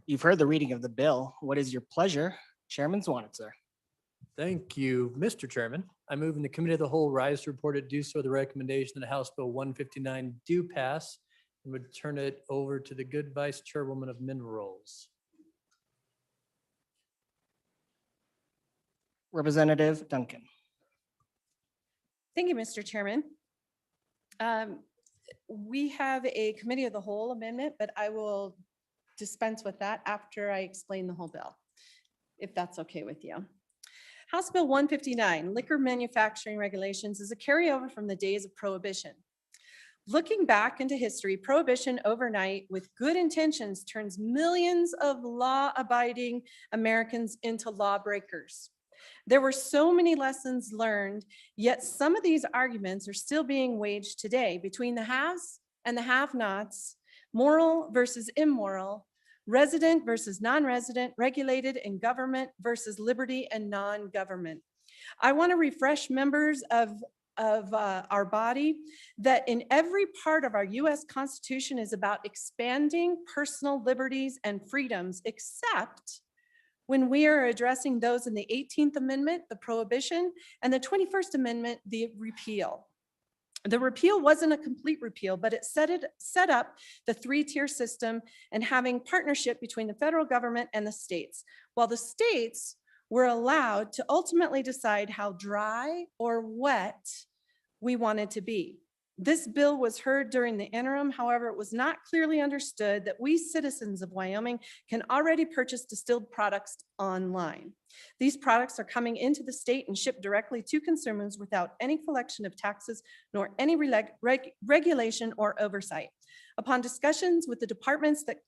You've heard the reading of the bill. What is your pleasure? Chairman Swanitzer. Thank you, Mr. Chairman. I move in the committee of the whole rise to report it do so the recommendation that House Bill 159 do pass and would turn it over to the good Vice Chairwoman of Minerals. Representative Duncan. Thank you, Mr. Chairman. We have a committee of the whole amendment, but I will dispense with that after I explain the whole bill, if that's okay with you. House Bill 159, liquor manufacturing regulations, is a carryover from the days of Prohibition. Looking back into history, Prohibition overnight with good intentions turns millions of law-abiding Americans into lawbreakers. There were so many lessons learned, yet some of these arguments are still being waged today between the haves and the have-nots, moral versus immoral, resident versus non-resident, regulated and government versus liberty and non-government. I want to refresh members of our body that in every part of our US Constitution is about expanding personal liberties and freedoms, except when we are addressing those in the 18th Amendment, the prohibition, and the 21st Amendment, the repeal. The repeal wasn't a complete repeal, but it set up the 3-tier system and having partnership between the federal government and the states, while the states were allowed to ultimately decide how dry or wet we wanted to be. This bill was heard during the interim. However, it was not clearly understood that we citizens of Wyoming can already purchase distilled products online. These products are coming into the state and shipped directly to consumers without any collection of taxes nor any regulation or oversight. Upon discussions with the departments that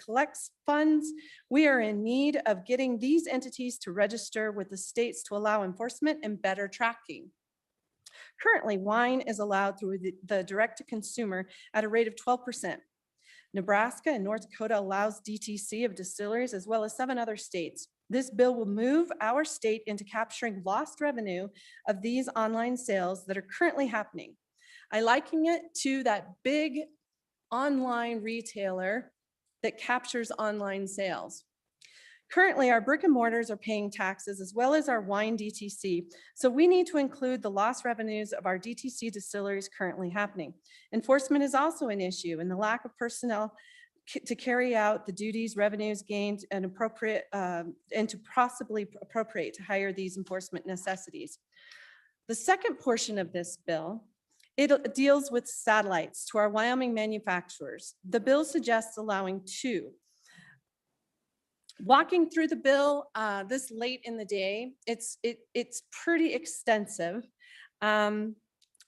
collects funds, we are in need of getting these entities to register with the states to allow enforcement and better tracking. Currently, wine is allowed through the direct-to-consumer at a rate of 12%. Nebraska and North Dakota allows DTC of distilleries as well as 7 other states. This bill will move our state into capturing lost revenue of these online sales that are currently happening. I liken it to that big online retailer that captures online sales. Currently, our brick and mortars are paying taxes as well as our wine DTC. So we need to include the lost revenues of our DTC distilleries currently happening. Enforcement is also an issue, and the lack of personnel to carry out the duties, revenues gained, and appropriate and to possibly appropriate to hire these enforcement necessities. The second portion of this bill, it deals with satellites to our Wyoming manufacturers. The bill suggests allowing 2. Walking through the bill this late in the day, it's pretty extensive.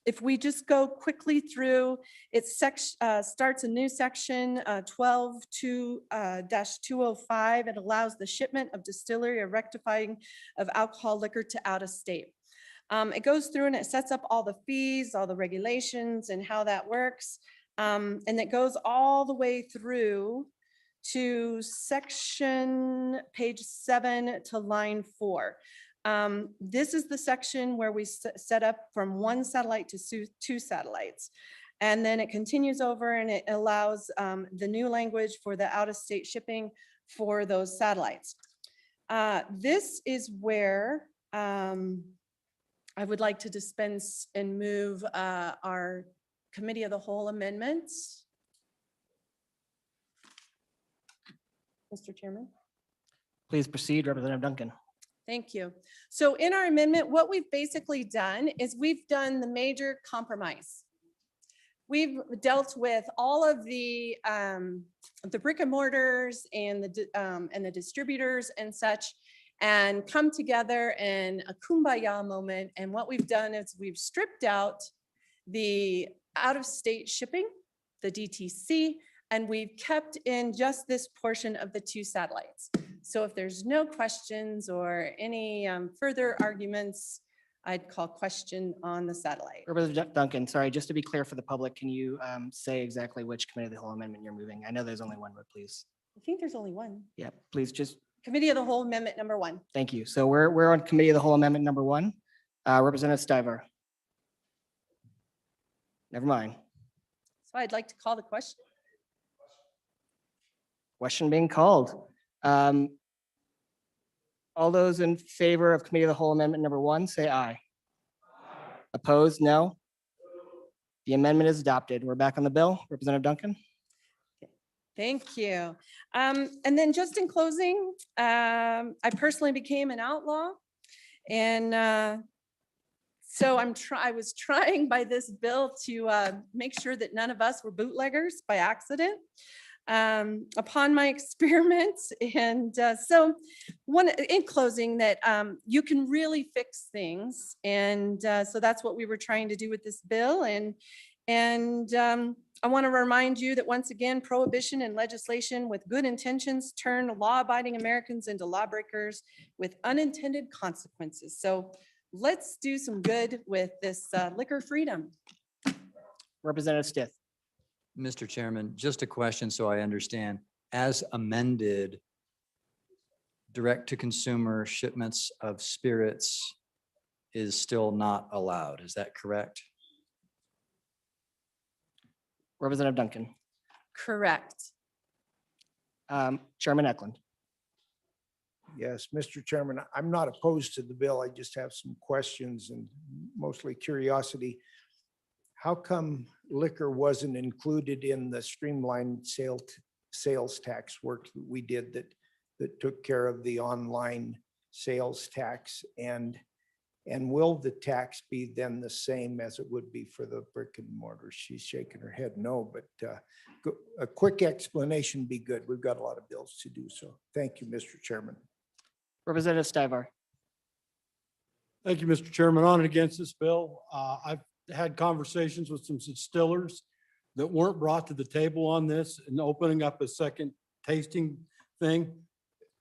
If we just go quickly through, it starts a new section 12-205. It allows the shipment of distillery or rectifying of alcohol liquor to out of state. It goes through and it sets up all the fees, all the regulations and how that works. And it goes all the way through to section page 7 to line 4. This is the section where we set up from 1 satellite to 2 satellites. And then it continues over and it allows the new language for the out-of-state shipping for those satellites. This is where I would like to dispense and move our committee of the whole amendments. Mr. Chairman. Please proceed, Representative Duncan. Thank you. So in our amendment, what we've basically done is we've done the major compromise. We've dealt with all of the brick and mortars and the distributors and such, and come together in a kumbaya moment. And what we've done is we've stripped out the out-of-state shipping, the DTC, and we've kept in just this portion of the 2 satellites. So if there's no questions or any further arguments, I'd call question on the satellite. Representative Duncan, sorry, just to be clear for the public, can you say exactly which committee of the whole amendment you're moving? I know there's only one, but please. I think there's only one. Yeah, please just. Committee of the whole amendment number 1. Thank you. So we're on committee of the whole amendment number 1. Representative Stiver. Never mind. So I'd like to call the question. Question being called. All those in favor of committee of the whole amendment number 1, say aye. Opposed, no. The amendment is adopted. We're back on the bill. Representative Duncan. Thank you. And then just in closing, I personally became an outlaw. And so I was trying by this bill to make sure that none of us were bootleggers by accident. Upon my experiments. And so in closing that you can really fix things. And so that's what we were trying to do with this bill. And I want to remind you that once again, prohibition and legislation with good intentions turn law-abiding Americans into lawbreakers with unintended consequences. So let's do some good with this liquor freedom. Representative Stith. Mr. Chairman, just a question so I understand. As amended, direct-to-consumer shipments of spirits is still not allowed. Is that correct? Representative Duncan. Correct. Chairman Eklund. Yes, Mr. Chairman, I'm not opposed to the bill. I just have some questions and mostly curiosity. How come liquor wasn't included in the streamlined sales tax work that we did that took care of the online sales tax? And will the tax be then the same as it would be for the brick and mortar? She's shaking her head no, but a quick explanation be good. We've got a lot of bills to do. So thank you, Mr. Chairman. Representative Stiver. Thank you, Mr. Chairman. On and against this bill, I've had conversations with some distillers that weren't brought to the table on this, and opening up a second tasting thing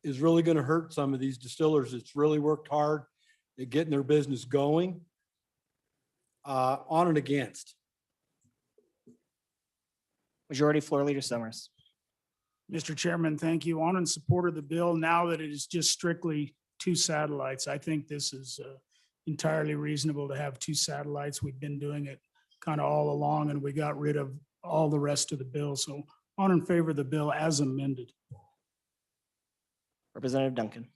is really going to hurt some of these distillers. It's really worked hard at getting their business going. On and against. Majority Floor Leader Summers. Mr. Chairman, thank you. On in support of the bill, now that it is just strictly 2 satellites, I think this is entirely reasonable to have 2 satellites. We've been doing it kind of all along, and we got rid of all the rest of the bill. So on in favor of the bill as amended. Representative Duncan.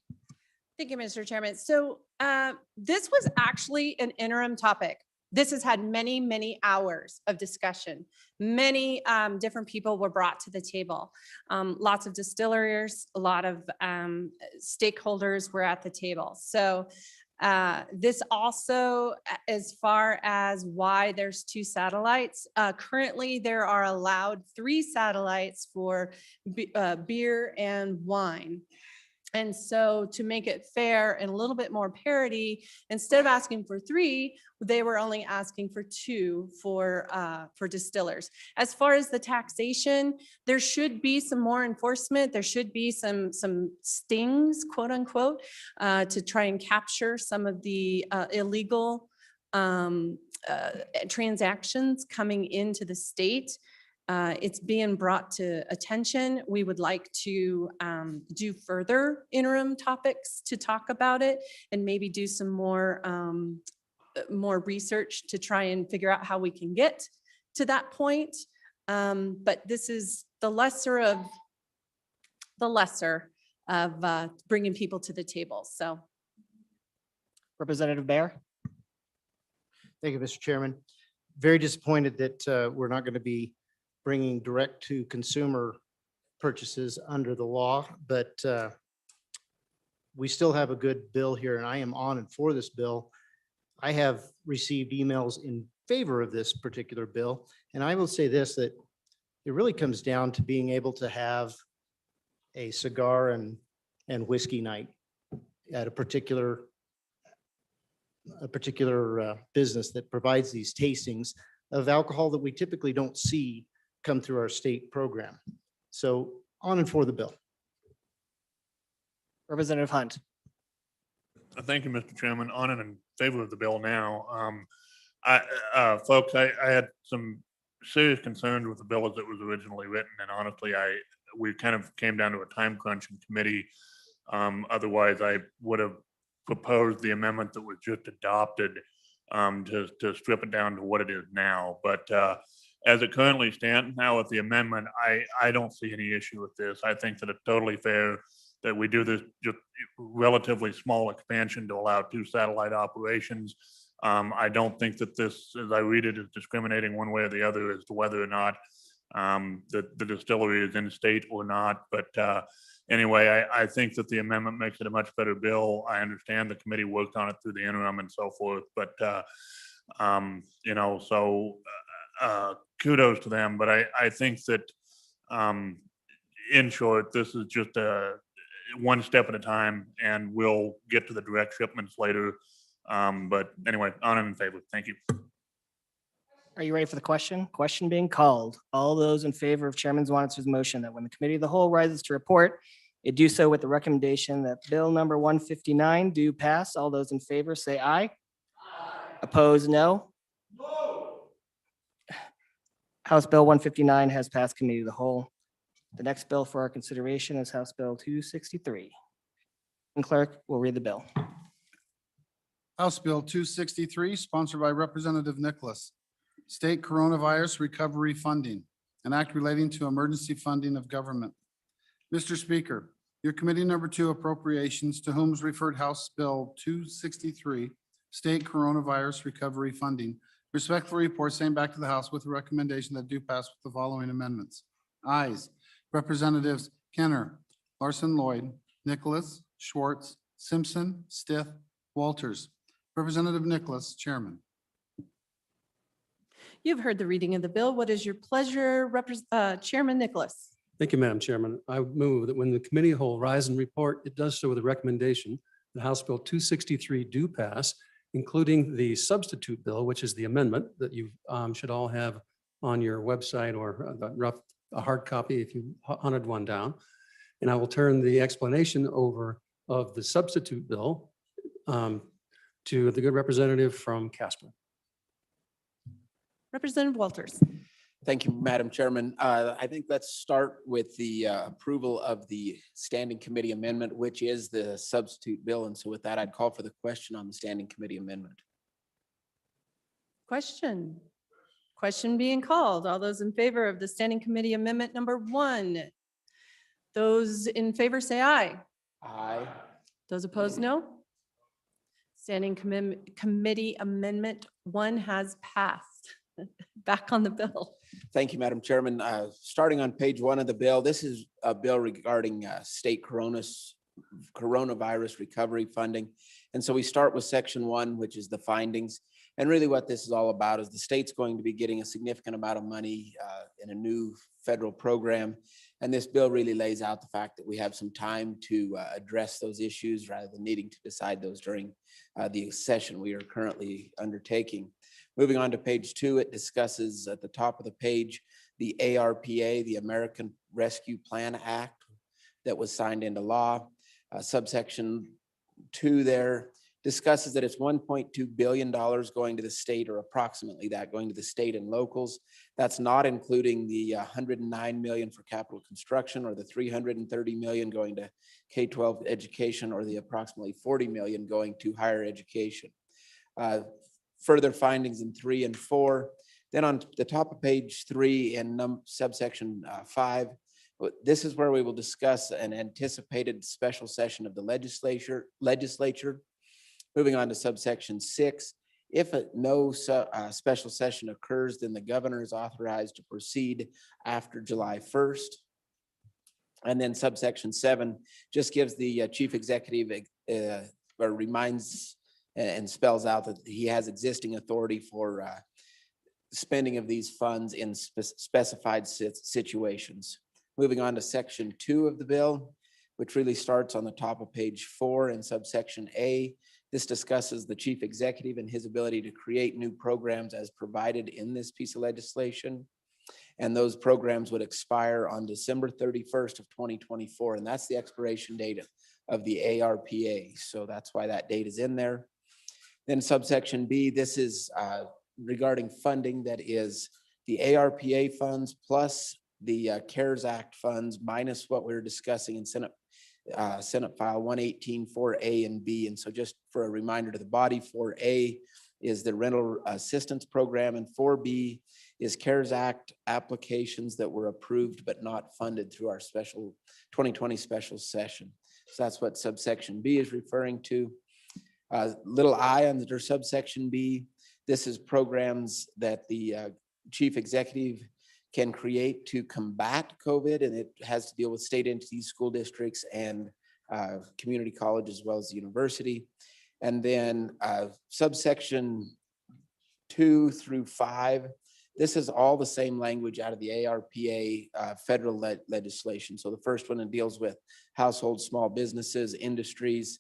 Thank you, Mr. Chairman. So this was actually an interim topic. This has had many, many hours of discussion. Many different people were brought to the table. Lots of distillers, a lot of stakeholders were at the table. So This also, as far as why there's 2 satellites, currently there are allowed 3 satellites for beer and wine. And so to make it fair and a little bit more parity, instead of asking for 3, they were only asking for 2 for distillers. As far as the taxation, there should be some more enforcement. There should be some stings, quote unquote, to try and capture some of the illegal transactions coming into the state. It's being brought to attention. We would like to do further interim topics to talk about it and maybe do some more research to try and figure out how we can get to that point. But this is the lesser of bringing people to the table. So. Representative Baer. Thank you, Mr. Chairman. Very disappointed that we're not going to be bringing direct to consumer purchases under the law, but we still have a good bill here, and I am on and for this bill. I have received emails in favor of this particular bill, and I will say this, that it really comes down to being able to have a cigar and whiskey night at a particular business that provides these tastings of alcohol that we typically don't see come through our state program. So on and for the bill. Representative Hunt. Thank you, Mr. Chairman. On and in favor of the bill now. Folks, I had some serious concerns with the bill as it was originally written, and honestly, we kind of came down to a time crunch in committee. Otherwise, I would have proposed the amendment that was just adopted to strip it down to what it is now. But as it currently stands now with the amendment, I don't see any issue with this. I think that it's totally fair that we do this just relatively small expansion to allow 2 satellite operations. I don't think that this, as I read it, is discriminating one way or the other as to whether or not the distillery is in state or not. But anyway, I think that the amendment makes it a much better bill. I understand the committee worked on it through the interim and so forth, but kudos to them. But I think that in short, this is just one step at a time, and we'll get to the direct shipments later. But anyway, on and in favor. Thank you. Are you ready for the question? Question being called. All those in favor of Chairman Zwanzer's motion that when the committee of the whole rises to report, it do so with the recommendation that bill number 159 do pass. All those in favor say aye. Aye. Opposed, no. House Bill 159 has passed committee of the whole. The next bill for our consideration is House Bill 263. And clerk will read the bill. House Bill 263, sponsored by Representative Nicholas. State Coronavirus Recovery Funding, an act relating to emergency funding of government. Mr. Speaker, your committee number 2 appropriations, to whom is referred House Bill 263, State Coronavirus Recovery Funding, respectfully report same back to the House with a recommendation that do pass with the following amendments. Ayes, Representatives Kenner, Larson Lloyd, Nicholas, Schwartz, Simpson, Stith, Walters. Representative Nicholas, Chairman. You've heard the reading of the bill. What is your pleasure, Chairman Nicholas? Thank you, Madam Chairman. I move that when the committee of the whole rise and report, it does so with a recommendation that House Bill 263 do pass, including the substitute bill, which is the amendment that you should all have on your website or a hard copy if you hunted one down. And I will turn the explanation over of the substitute bill to the good representative from Casper. Representative Walters. Thank you, Madam Chairman. I think let's start with the approval of the standing committee amendment, which is the substitute bill. And so with that, I'd call for the question on the standing committee amendment. Question. Question being called. All those in favor of the standing committee amendment number 1. Those in favor say aye. Aye. Those opposed, no. Standing committee amendment 1 has passed. Back on the bill. Thank you, Madam Chairman. Starting on page 1 of the bill, this is a bill regarding state coronavirus recovery funding. And so we start with section 1, which is the findings. And really what this is all about is the state's going to be getting a significant amount of money in a new federal program. And this bill really lays out the fact that we have some time to address those issues rather than needing to decide those during the session we are currently undertaking. Moving on to page 2, it discusses at the top of the page the ARPA, the American Rescue Plan Act, that was signed into law. Subsection 2 there discusses that it's $1.2 billion going to the state, or approximately that going to the state and locals. That's not including the $109 million for capital construction, or the $330 million going to K-12 education, or the approximately $40 million going to higher education. Further findings in 3 and 4. Then on the top of page 3 in subsection 5, this is where we will discuss an anticipated special session of the legislature. Moving on to subsection 6, if no special session occurs, then the governor is authorized to proceed after July 1st. And then subsection 7 just gives the chief executive or reminds and spells out that he has existing authority for spending of these funds in specified situations. Moving on to section 2 of the bill, which really starts on the top of page 4 in subsection A. This discusses the chief executive and his ability to create new programs as provided in this piece of legislation. And those programs would expire on December 31st of 2024. And that's the expiration date of the ARPA. So that's why that date is in there. Then subsection B, this is regarding funding that is the ARPA funds plus the CARES Act funds minus what we were discussing in Senate File 118 4A and B. And so just for a reminder to the body, 4A is the rental assistance program, and 4B is CARES Act applications that were approved but not funded through our special 2020 special session. So that's what subsection B is referring to. Little I under subsection B, this is programs that the chief executive can create to combat COVID, and it has to deal with state entities, school districts, and community college, as well as the university. And then subsection 2 through 5, this is all the same language out of the ARPA federal legislation. So the first one deals with household, small businesses, industries.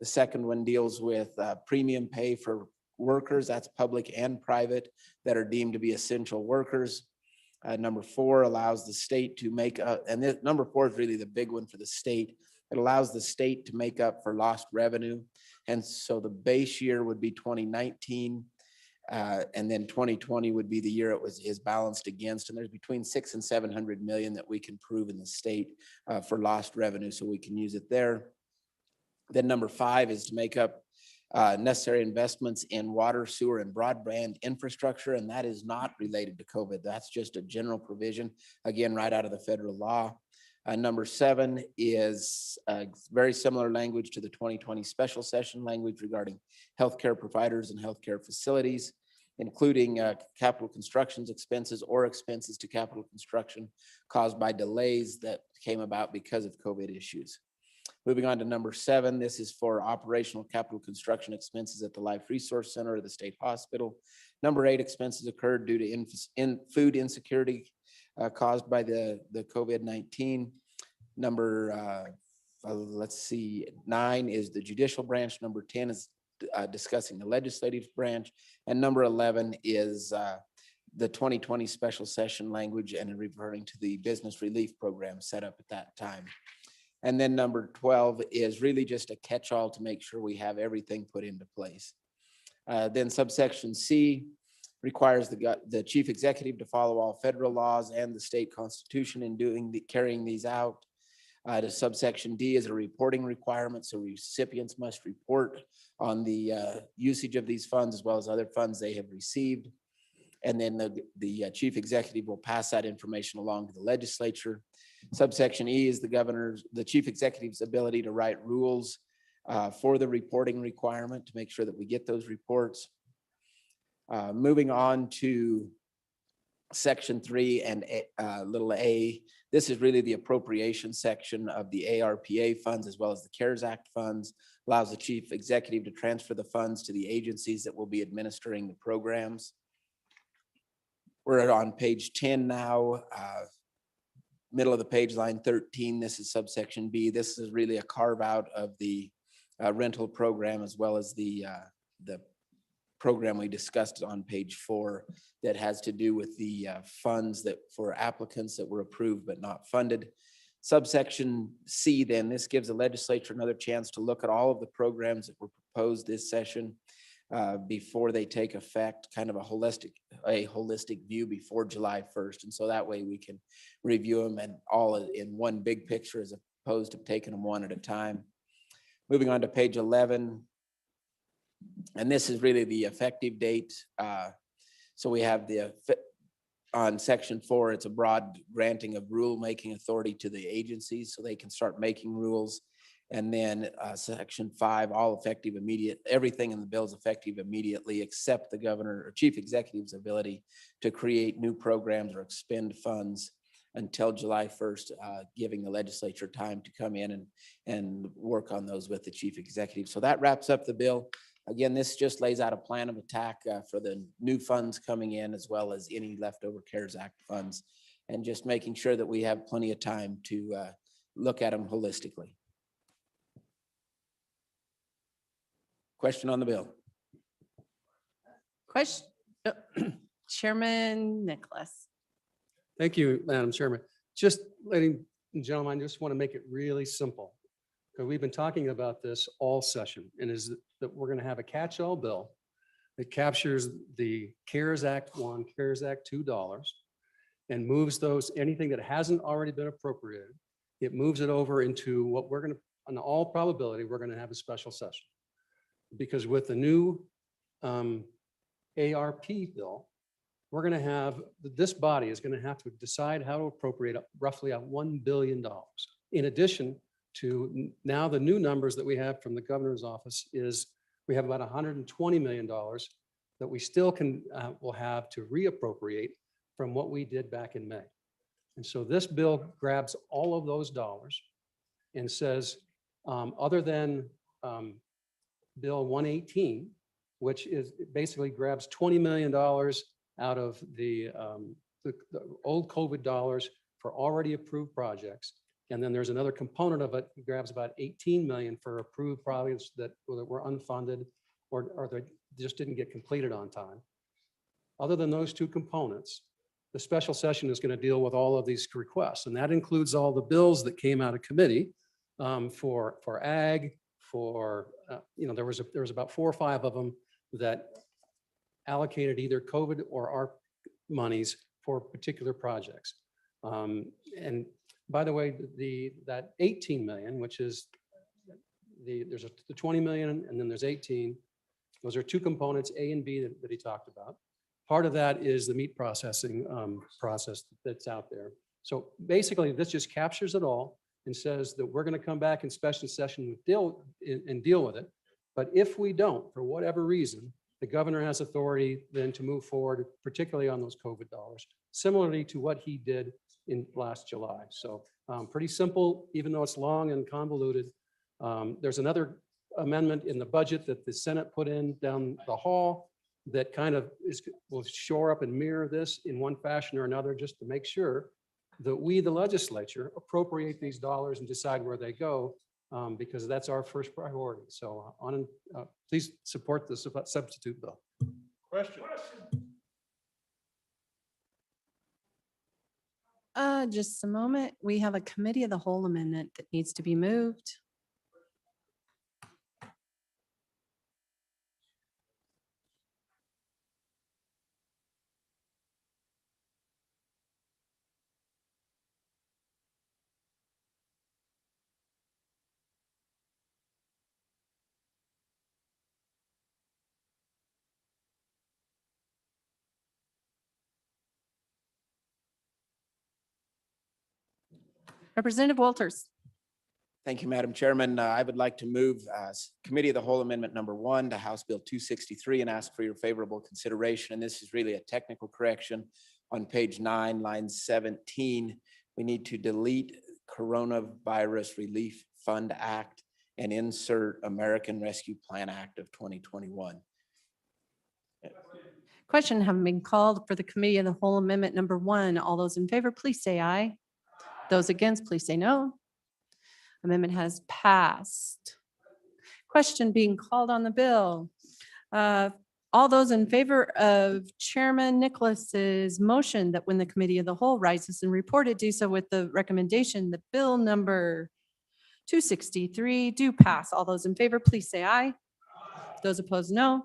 The second one deals with premium pay for workers, that's public and private, that are deemed to be essential workers. Number 4 allows the state to make up, and number 4 is really the big one for the state. It allows the state to make up for lost revenue. And so the base year would be 2019, and then 2020 would be the year is balanced against. And there's between 600 and 700 million that we can prove in the state for lost revenue, so we can use it there. Then number 5 is to make up necessary investments in water, sewer, and broadband infrastructure, and that is not related to COVID. That's just a general provision, again, right out of the federal law. Number 7 is very similar language to the 2020 special session language regarding healthcare providers and healthcare facilities, including capital constructions expenses or expenses to capital construction caused by delays that came about because of COVID issues. Moving on to number 7, this is for operational capital construction expenses at the Life Resource Center or the state hospital. Number 8, expenses occurred due to food insecurity caused by the COVID-19. Number, let's see, 9 is the judicial branch. Number 10 is discussing the legislative branch. And number 11 is the 2020 special session language and referring to the business relief program set up at that time. And then number 12 is really just a catch-all to make sure we have everything put into place. Then subsection C requires the chief executive to follow all federal laws and the state constitution in carrying these out. The subsection D is a reporting requirement, so recipients must report on the usage of these funds as well as other funds they have received. And then the chief executive will pass that information along to the legislature. Subsection E is the chief executive's ability to write rules for the reporting requirement to make sure that we get those reports. Moving on to Section 3 and little a. This is really the appropriation section of the ARPA funds as well as the CARES Act funds. Allows the chief executive to transfer the funds to the agencies that will be administering the programs. We're on page 10 now, middle of the page, line 13. This is subsection B. This is really a carve out of the rental program as well as the program we discussed on page 4 that has to do with the funds that for applicants that were approved but not funded. Subsection C, then, this gives the legislature another chance to look at all of the programs that were proposed this session before they take effect, kind of a holistic view before July 1st. And so that way we can review them and all in one big picture as opposed to taking them one at a time. Moving on to page 11. And this is really the effective date. So we have on section 4, it's a broad granting of rule-making authority to the agencies so they can start making rules. And then section 5, all effective immediate, everything in the bill is effective immediately except the governor or chief executive's ability to create new programs or expend funds until July 1st, giving the legislature time to come in and work on those with the chief executive. So that wraps up the bill. Again, this just lays out a plan of attack for the new funds coming in as well as any leftover CARES Act funds, and just making sure that we have plenty of time to look at them holistically. Question on the bill. Question, Chairman Nicholas. Thank you, Madam Chairman. Just ladies and gentlemen, I just want to make it really simple. Because we've been talking about this all session, and is that we're going to have a catch-all bill that captures the CARES Act 1, CARES Act 2 dollars and moves those, anything that hasn't already been appropriated, it moves it over into what we're going to, in all probability, we're going to have a special session. Because with the new ARP bill, we're going to have, this body is going to have to decide how to appropriate roughly $1 billion. In addition to now the new numbers that we have from the governor's office is we have about $120 million that we still will have to reappropriate from what we did back in May. And so this bill grabs all of those dollars and says, other than Bill 118, which is basically grabs $20 million out of the old COVID dollars for already approved projects. And then there's another component of it, it grabs about 18 million for approved projects that were unfunded or that just didn't get completed on time. Other than those two components, the special session is going to deal with all of these requests. And that includes all the bills that came out of committee for ag, for, there was about 4 or 5 of them that allocated either COVID or ARP monies for particular projects. And by the way, that 18 million, which is there's the 20 million and then there's 18. Those are two components, A and B, that he talked about. Part of that is the meat processing process that's out there. So basically, this just captures it all and says that we're going to come back in special session and deal with it. But if we don't, for whatever reason, the governor has authority then to move forward, particularly on those COVID dollars, similarly to what he did in last July. So pretty simple, even though it's long and convoluted. There's another amendment in the budget that the Senate put in down the hall that kind of will shore up and mirror this in one fashion or another, just to make sure that we, the legislature, appropriate these dollars and decide where they go, because that's our first priority. So please support the substitute bill. Question. Just a moment. We have a committee of the whole amendment that needs to be moved. Representative Walters. Thank you, Madam Chairman. I would like to move Committee of the Whole Amendment number 1 to House Bill 263 and ask for your favorable consideration. And this is really a technical correction on page 9, line 17, we need to delete Coronavirus Relief Fund Act and insert American Rescue Plan Act of 2021. Question having been called for the committee of the whole amendment number 1. All those in favor, please say aye. Those against, please say no. Amendment has passed. Question being called on the bill. All those in favor of Chairman Nicholas's motion that when the committee of the whole rises and reported, do so with the recommendation that bill number 263 do pass. All those in favor, please say aye. Those opposed, no.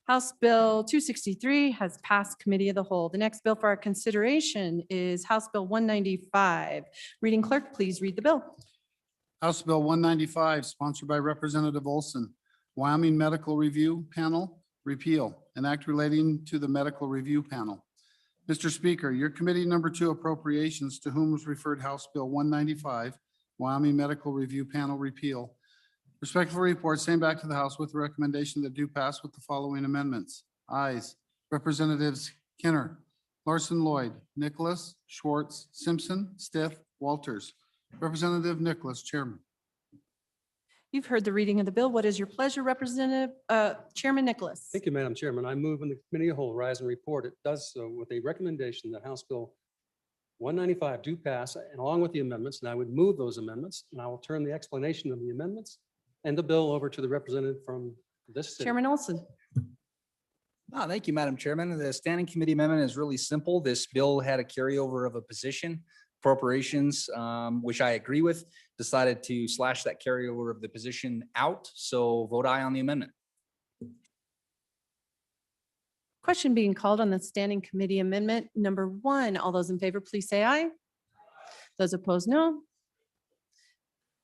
House Bill 263 has passed committee of the whole. The next bill for our consideration is House Bill 195. Reading clerk, please read the bill. House Bill 195, sponsored by Representative Olson. Wyoming Medical Review Panel, repeal, an act relating to the Medical Review Panel. Mr. Speaker, your committee number 2 appropriations, to whom was referred House Bill 195, Wyoming Medical Review Panel repeal. Respectful report, same back to the House with the recommendation that do pass with the following amendments. Ayes, Representatives Kenner, Larson Lloyd, Nicholas, Schwartz, Simpson, Stiff, Walters. Representative Nicholas, Chairman. You've heard the reading of the bill. What is your pleasure, Representative Chairman Nicholas? Thank you, Madam Chairman. I move when the committee of the whole rise and report, it does so with a recommendation that House Bill 195 do pass, and along with the amendments, and I would move those amendments, and I will turn the explanation of the amendments and the bill over to the representative from this city. Chairman Olson. Thank you, Madam Chairman. The standing committee amendment is really simple. This bill had a carryover of a position, appropriations, which I agree with, decided to slash that carryover of the position out. So vote aye on the amendment. Question being called on the standing committee amendment number 1. All those in favor, please say aye. Those opposed, no.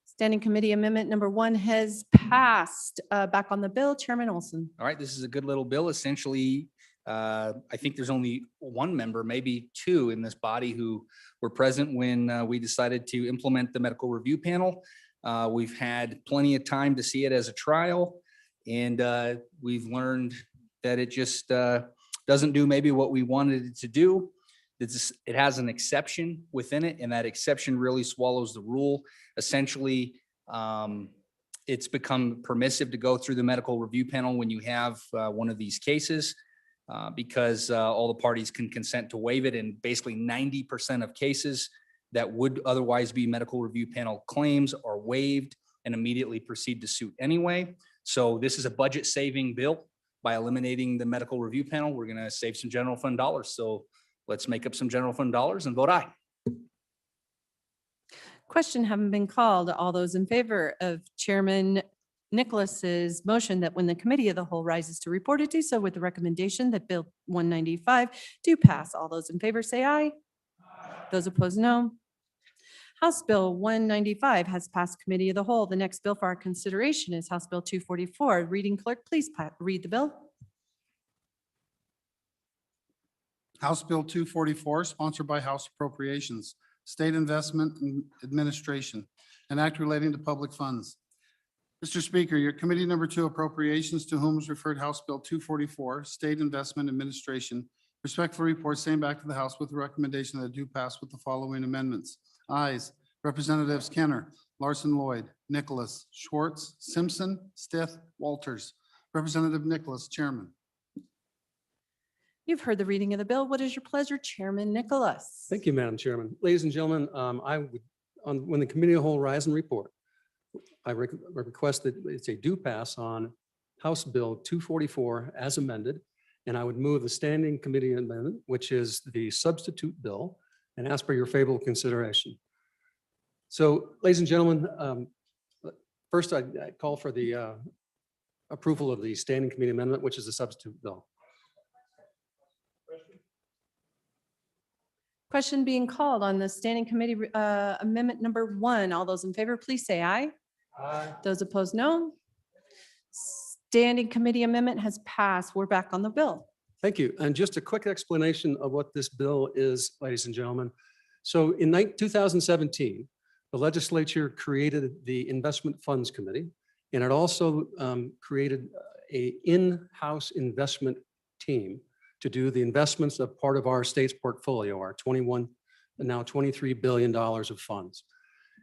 Standing committee amendment number 1 has passed. Back on the bill, Chairman Olson. All right, this is a good little bill. Essentially, I think there's only one member, maybe 2 in this body who were present when we decided to implement the medical review panel. We've had plenty of time to see it as a trial, and we've learned that it just doesn't do maybe what we wanted it to do. It has an exception within it, and that exception really swallows the rule. Essentially, it's become permissive to go through the medical review panel when you have one of these cases because all the parties can consent to waive it. And basically 90% of cases that would otherwise be medical review panel claims are waived and immediately proceed to suit anyway. So this is a budget saving bill. By eliminating the medical review panel, we're going to save some general fund dollars. So let's make up some general fund dollars and vote aye. Question having been called. All those in favor of Chairman Nicholas's motion that when the committee of the whole rises to report it, do so with the recommendation that Bill 195 do pass. All those in favor say aye. Those opposed, no. House Bill 195 has passed committee of the whole. The next bill for our consideration is House Bill 244. Reading clerk, please read the bill. House Bill 244, sponsored by House Appropriations, State Investment and Administration, an act relating to public funds. Mr. Speaker, your committee number 2 appropriations, to whom is referred House Bill 244, State Investment Administration, respectfully report same back to the House with the recommendation that do pass with the following amendments. Ayes, Representatives Kenner, Larson Lloyd, Nicholas, Schwartz, Simpson, Stith, Walters. Representative Nicholas, Chairman. You've heard the reading of the bill. What is your pleasure, Chairman Nicholas? Thank you, Madam Chairman. Ladies and gentlemen, when the committee of the whole rise and report, I request that it's a do pass on House Bill 244 as amended, and I would move the standing committee amendment, which is the substitute bill, and ask for your favorable consideration. So, ladies and gentlemen, first I call for the approval of the standing committee amendment, which is the substitute bill. Question being called on the standing committee amendment number 1. All those in favor, please say aye. Aye. Those opposed, no. Standing committee amendment has passed. We're back on the bill. Thank you. And just a quick explanation of what this bill is, ladies and gentlemen. So in 2017, the legislature created the Investment Funds Committee, and it also created an in-house investment team to do the investments of part of our state's portfolio, our 21, and now $23 billion of funds.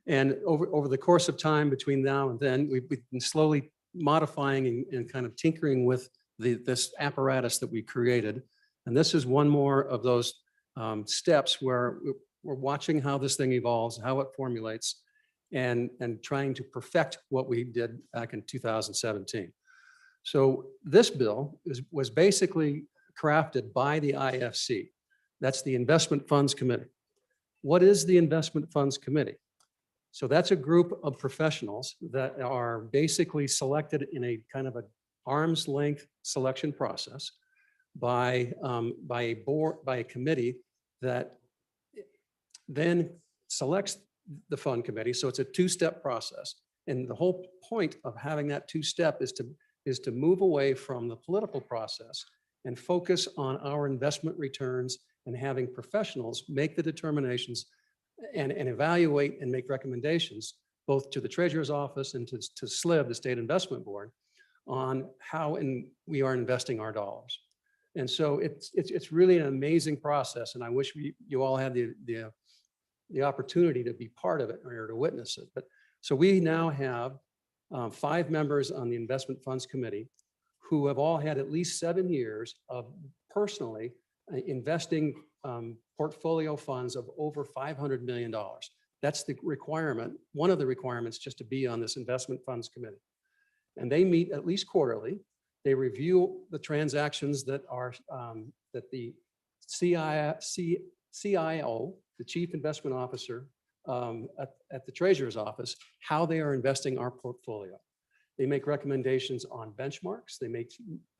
And over the course of time between now and then, we've been slowly modifying and kind of tinkering with this apparatus that we created. And this is one more of those steps where we're watching how this thing evolves, how it formulates, and trying to perfect what we did back in 2017. So this bill was basically crafted by the IFC. That's the Investment Funds Committee. What is the Investment Funds Committee? So that's a group of professionals that are basically selected in a kind of an arm's length selection process by a board, by a committee that then selects the fund committee. So it's a two-step process. And the whole point of having that two-step is to move away from the political process and focus on our investment returns and having professionals make the determinations and evaluate and make recommendations both to the Treasurer's Office and to SLIB, the State Investment Board, on how we are investing our dollars. And so it's really an amazing process, and I wish you all had the opportunity to be part of it or to witness it. But so we now have 5 members on the Investment Funds Committee who have all had at least 7 years of personally investing portfolio funds of over $500 million. That's the requirement, one of the requirements just to be on this Investment Funds Committee. And they meet at least quarterly. They review the transactions that are that the CIO, the Chief Investment Officer at the Treasurer's Office, how they are investing our portfolio. They make recommendations on benchmarks. They make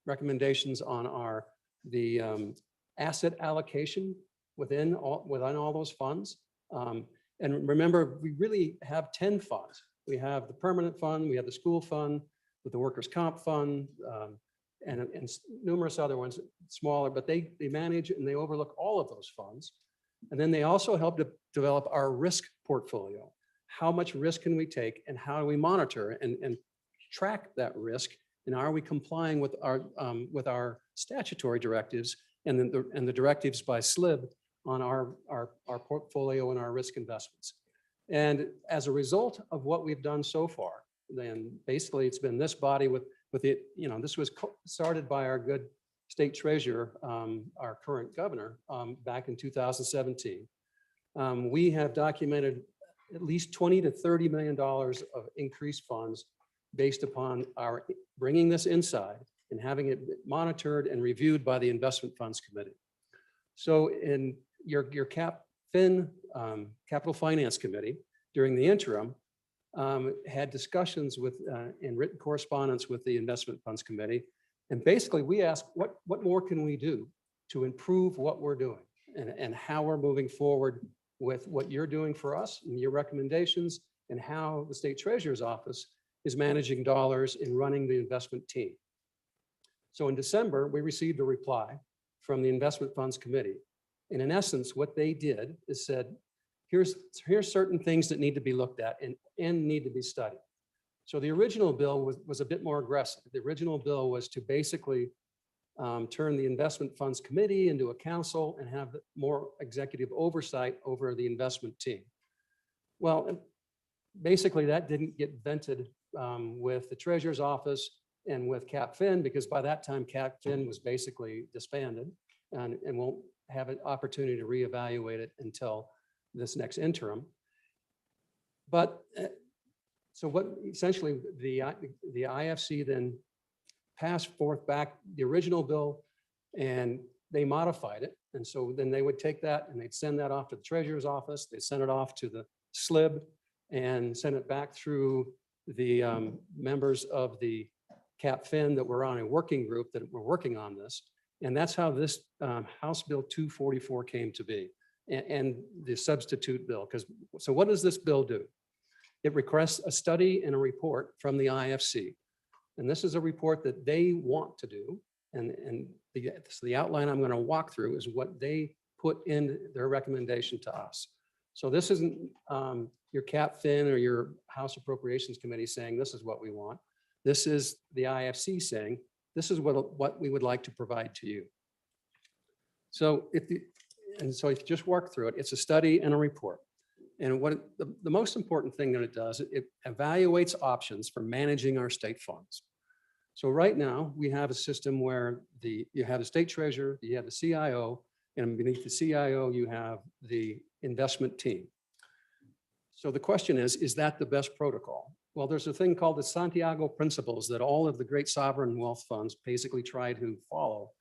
recommendations on the asset allocation within all those funds. And remember, we really have 10 funds. We have the permanent fund, we have the school fund, with the workers' comp fund, and numerous other ones, smaller, but they manage and they overlook all of those funds. And then they also help to develop our risk portfolio. How much risk can we take and how do we monitor and track that risk? And are we complying with our statutory directives and the directives by SLIB on our portfolio and our risk investments? And as a result of what we've done so far, then basically it's been this body with it, this was started by our good state treasurer, our current governor, back in 2017. We have documented at least $20 to $30 million of increased funds based upon our bringing this inside and having it monitored and reviewed by the Investment Funds Committee. So in your CapFin, Capital Finance Committee, during the interim, had discussions with in written correspondence with the Investment Funds Committee. And basically we asked, what more can we do to improve what we're doing and how we're moving forward with what you're doing for us and your recommendations and how the State Treasurer's Office is managing dollars and running the investment team. So in December, we received a reply from the Investment Funds Committee. And in essence, what they did is said, here's certain things that need to be looked at and need to be studied. So the original bill was a bit more aggressive. The original bill was to basically turn the Investment Funds Committee into a council and have more executive oversight over the investment team. Well, basically that didn't get vented with the Treasurer's Office and with CapFin, because by that time CapFin was basically disbanded and won't have an opportunity to reevaluate it until this next interim. But so what essentially the IFC then passed forth back the original bill and they modified it. And so then they would take that and they'd send that off to the Treasurer's Office. They send it off to the SLIB and send it back through the members of the CapFin that were on a working group that were working on this. And that's how this House Bill 244 came to be, and the substitute bill. So what does this bill do? It requests a study and a report from the IFC. And this is a report that they want to do. And the outline I'm going to walk through is what they put in their recommendation to us. So this isn't your CapFin or your House Appropriations Committee saying this is what we want. This is the IFC saying this is what we would like to provide to you. So so if you just work through it, it's a study and a report. And what the most important thing that it does, it evaluates options for managing our state funds. So right now we have a system where you have the state treasurer, you have the CIO, and beneath the CIO, you have the investment team. So the question is that the best protocol? Well, there's a thing called the Santiago principles that all of the great sovereign wealth funds basically try to follow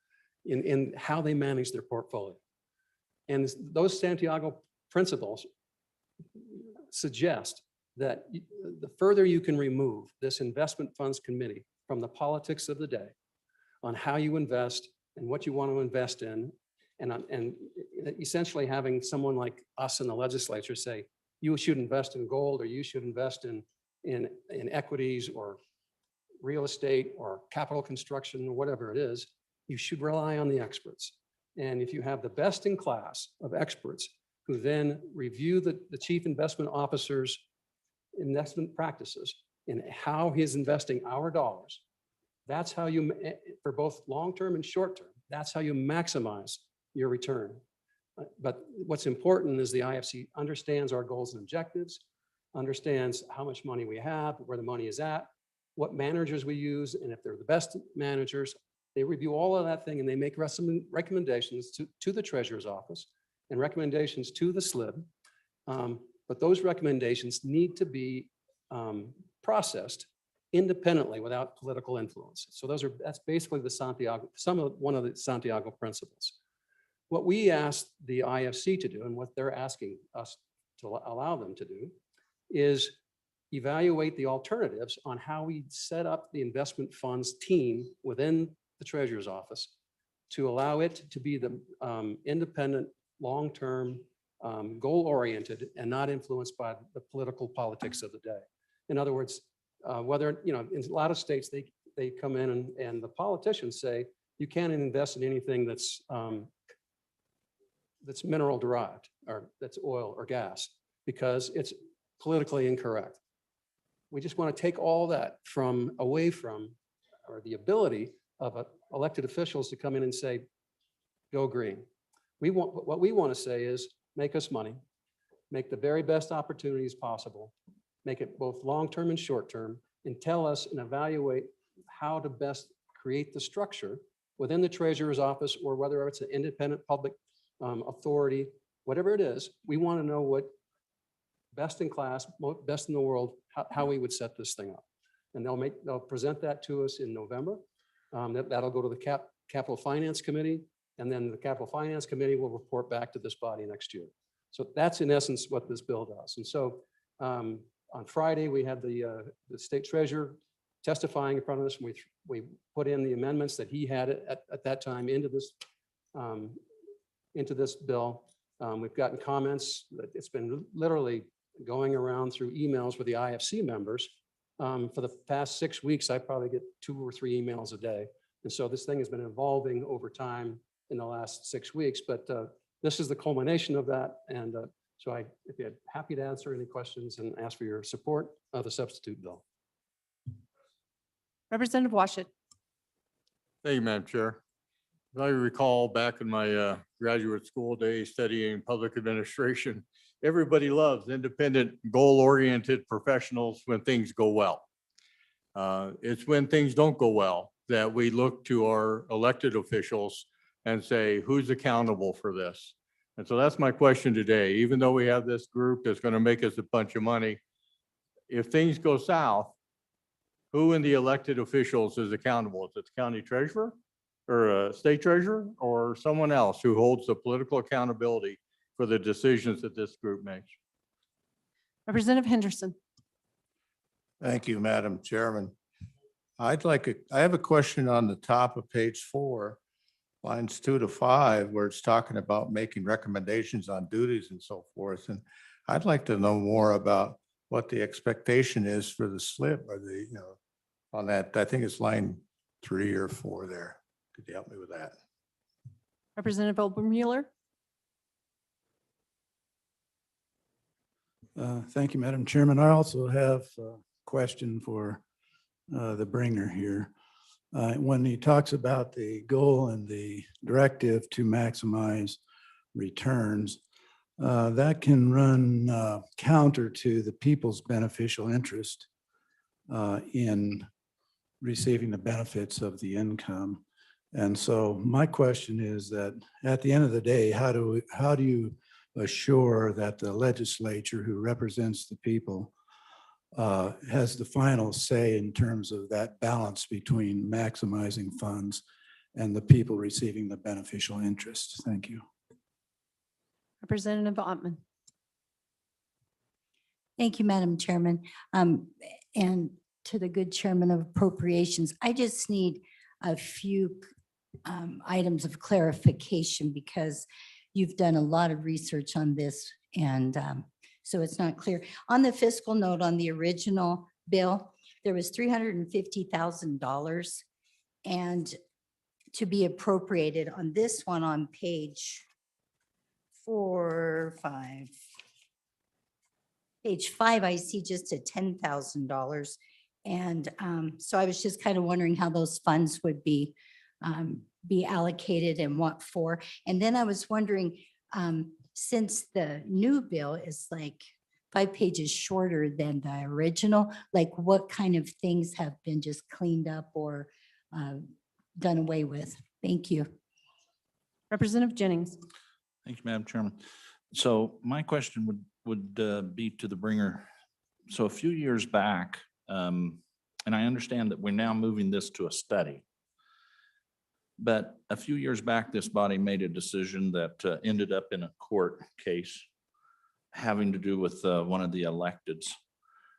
in how they manage their portfolio. And those Santiago principles suggest that the further you can remove this investment funds committee from the politics of the day on how you invest and what you want to invest in, and essentially having someone like us in the legislature say, you should invest in gold, or you should invest in equities or real estate or capital construction or whatever it is, you should rely on the experts. And if you have the best in class of experts who then review the chief investment officer's investment practices and how he's investing our dollars, that's how you, for both long-term and short-term, that's how you maximize your return. But what's important is the IFC understands our goals and objectives, understands how much money we have, where the money is at, what managers we use, and if they're the best managers, they review all of that thing and they make recommendations to the treasurer's office and recommendations to the SLIB. But those recommendations need to be processed independently without political influence. So that's basically one of the Santiago principles. What we asked the IFC to do and what they're asking us to allow them to do is evaluate the alternatives on how we set up the investment funds team within the treasurer's office to allow it to be the independent, long-term, goal-oriented, and not influenced by the political politics of the day. In other words, whether, in a lot of states, they come in and the politicians say, you can't invest in anything that's mineral derived or that's oil or gas because it's politically incorrect. We just want to take all that away from, or the ability of elected officials to come in and say, go green. What we want to say is make us money, make the very best opportunities possible, make it both long-term and short-term, and tell us and evaluate how to best create the structure within the treasurer's office, or whether it's an independent public authority, whatever it is. We want to know what best in class, best in the world, how we would set this thing up. And they'll present that to us in November. That'll go to the Capital Finance Committee, and then the Capital Finance Committee will report back to this body next year. So that's in essence what this bill does. And so on Friday, we had the state treasurer testifying in front of us. And we put in the amendments that he had at that time into this bill. We've gotten comments that it's been literally going around through emails with the IFC members. For the past 6 weeks, I probably get 2 or 3 emails a day. And so this thing has been evolving over time in the last 6 weeks, but this is the culmination of that. And so I'd be happy to answer any questions and ask for your support of the substitute bill. Representative Washit. Thank you, Madam Chair. As I recall back in my graduate school days studying public administration, everybody loves independent, goal-oriented professionals when things go well. It's when things don't go well that we look to our elected officials and say, who's accountable for this? And so that's my question today. Even though we have this group that's going to make us a bunch of money, if things go south, who in the elected officials is accountable? Is it the county treasurer or a state treasurer or someone else who holds the political accountability for the decisions that this group makes? Representative Henderson. Thank you, Madam Chairman. I have a question on the top of page 4, lines 2 to 5, where it's talking about making recommendations on duties and so forth. And I'd like to know more about what the expectation is for the slip or on that. I think it's line 3 or 4 there. Could you help me with that? Representative Obermueller. Thank you, Madam Chairman. I also have a question for the bringer here. when he talks about the goal and the directive to maximize returns, that can run counter to the people's beneficial interest in receiving the benefits of the income. And so my question is that at the end of the day, how do you assure that the legislature who represents the people has the final say in terms of that balance between maximizing funds and the people receiving the beneficial interest? Thank you. Representative Ottman. Thank you, Madam Chairman. And to the good Chairman of Appropriations, I just need a few items of clarification because you've done a lot of research on this and so it's not clear. On the fiscal note on the original bill, there was $350,000 and to be appropriated. On this one on page 5, I see just a $10,000. And so I was just kind of wondering how those funds would be allocated and what for. And then I was wondering, since the new bill is like 5 pages shorter than the original, like what kind of things have been just cleaned up or done away with? Thank you. Representative Jennings. Thank you, Madam Chairman. So my question would be to the bringer. So a few years back, and I understand that we're now moving this to a study. But a few years back, this body made a decision that ended up in a court case having to do with one of the electeds.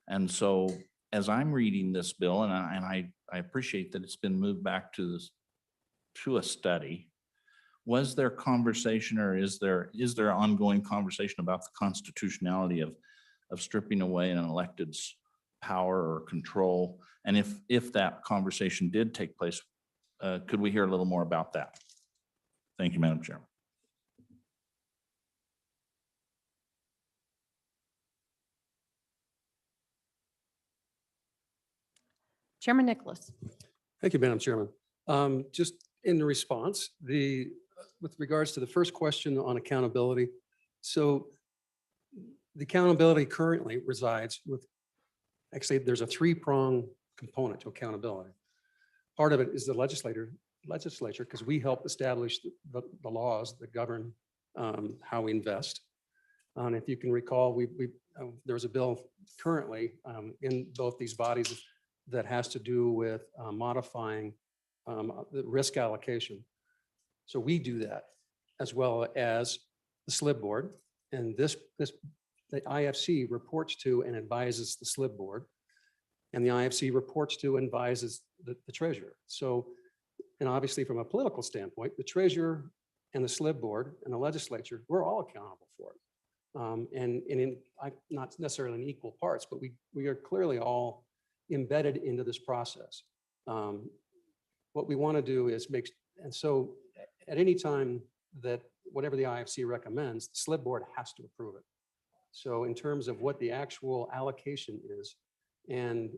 And so as I'm reading this bill, and I appreciate that it's been moved back to a study, was there conversation or is there ongoing conversation about the constitutionality of stripping away an elected's power or control? And if that conversation did take place, could we hear a little more about that? Thank you, Madam Chairman. Chairman Nicholas. Thank you, Madam Chairman. Just in response, with regards to the first question on accountability. So the accountability currently resides with, actually, there's a 3-prong component to accountability. Part of it is the legislature, because we help establish the laws that govern how we invest. And if you can recall, there's a bill currently in both these bodies that has to do with modifying the risk allocation. So we do that as well as the SLIB board. And the IFC reports to and advises the SLIB board. And the IFC reports to and advises the treasurer. So, and obviously from a political standpoint, the treasurer and the SLIB board and the legislature, we're all accountable for it. Not necessarily in equal parts, but we are clearly all embedded into this process. What we want to do is and so at any time that whatever the IFC recommends, the SLIB board has to approve it. So in terms of what the actual allocation is, and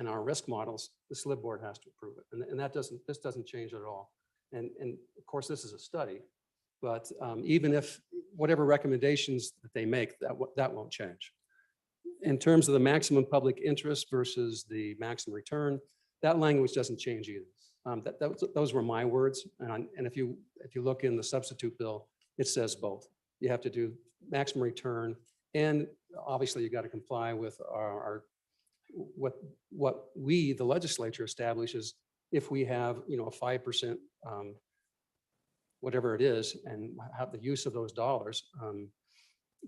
our risk models, the SLIB board has to approve it. And this doesn't change at all. And of course, this is a study, but even if whatever recommendations that they make, that won't change. In terms of the maximum public interest versus the maximum return, that language doesn't change either. Those were my words. And if you look in the substitute bill, it says both. You have to do maximum return, and obviously you got to comply with what we, the legislature, establishes if we have a 5% whatever it is, and have the use of those dollars.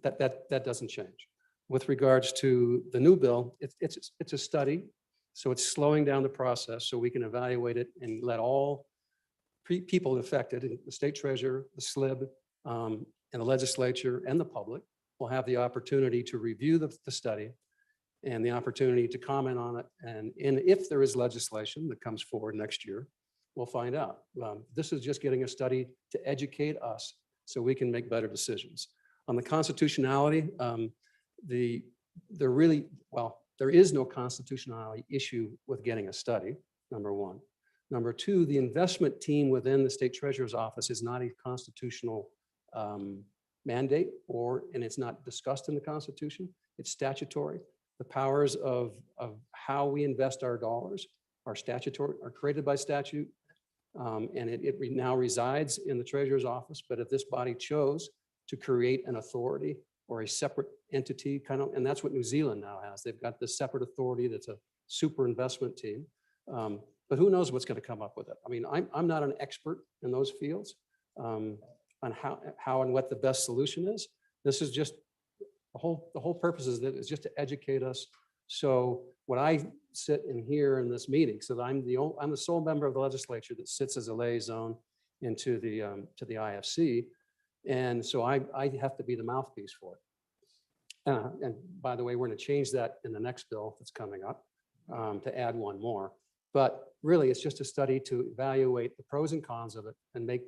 That doesn't change. With regards to the new bill, it's a study, so it's slowing down the process so we can evaluate it and let all people affected, the state treasurer, the SLIB, and the legislature and the public will have the opportunity to review the study and the opportunity to comment on it. And if there is legislation that comes forward next year, we'll find out. This is just getting a study to educate us so we can make better decisions. On the constitutionality, there is no constitutionality issue with getting a study. number one. Number two, the investment team within the state treasurer's office is not a constitutional mandate, and it's not discussed in the Constitution. It's statutory. The powers of how we invest our dollars are statutory, are created by statute. And it now resides in the treasurer's office. But if this body chose to create an authority or a separate entity, and that's what New Zealand now has. They've got this separate authority that's a super investment team. But who knows what's going to come up with it? I mean, I'm not an expert in those fields on how and what the best solution is. This is just the whole purpose is that it's just to educate us. So when I sit in here in this meeting, so that I'm the sole member of the legislature that sits as a liaison into the to the IFC, and so I have to be the mouthpiece for it. And by the way, we're going to change that in the next bill that's coming up to add one more. But really, it's just a study to evaluate the pros and cons of it and make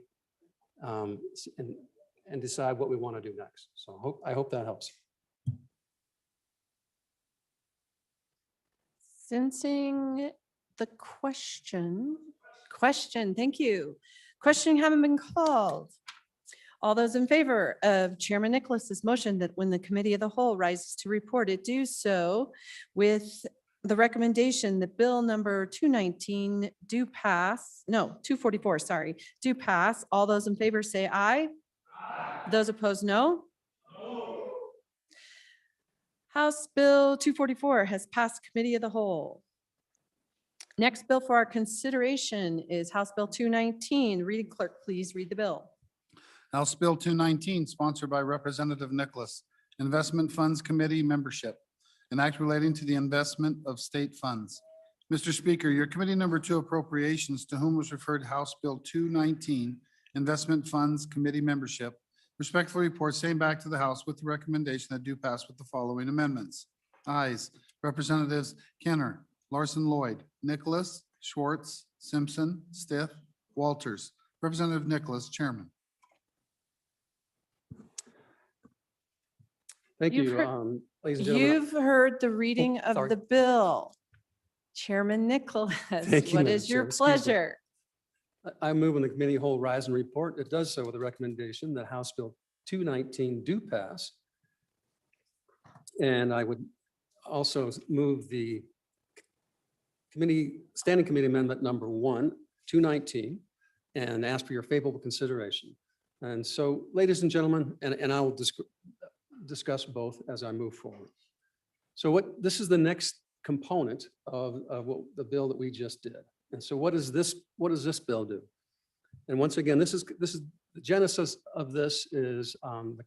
and decide what we want to do next. So I hope that helps. Sensing the question, thank you. Questioning having been called. All those in favor of Chairman Nicholas's motion that when the committee of the whole rises to report, it do so with the recommendation that bill number 219 do pass, no, 244, sorry, do pass. All those in favor say aye. Those opposed, no. House Bill 244 has passed committee of the whole. Next bill for our consideration is House Bill 219. Reading clerk, please read the bill. House Bill 219, sponsored by Representative Nicholas, Investment Funds Committee membership, an act relating to the investment of state funds. Mr. Speaker, your committee number 2 appropriations, to whom was referred House Bill 219, Investment Funds Committee membership, respectfully report same back to the House with the recommendation that do pass with the following amendments. Ayes, Representatives Kenner, Larson Lloyd, Nicholas, Schwartz, Simpson, Stiff, Walters. Representative Nicholas, Chairman. Thank You've you, heard- ladies and gentlemen. You've heard the reading of sorry. the bill. Chairman Nicholas, Thank you, what Madam is your Chair. Excuse me. pleasure? I move in the committee whole rise and report. It does so with a recommendation that House Bill 219 do pass. And I would also move the standing committee amendment number 1, 219, and ask for your favorable consideration. And so, ladies and gentlemen, and I will discuss both as I move forward. So this is the next component of what the bill that we just did. And so what does this bill do? And once again, this is the genesis of this is the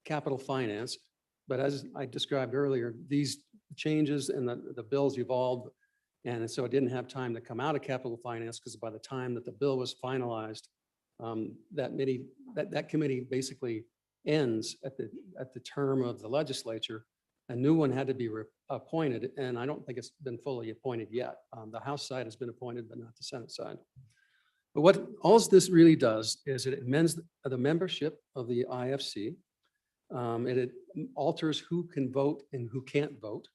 capital finance. But as I described earlier, these changes and the bills evolved. And so it didn't have time to come out of capital finance because by the time that the bill was finalized, that committee basically ends at the term of the legislature. A new one had to be appointed, and I don't think it's been fully appointed yet. The House side has been appointed, but not the Senate side. But what all this really does is it amends the membership of the IFC, and it alters who can vote and who can't vote.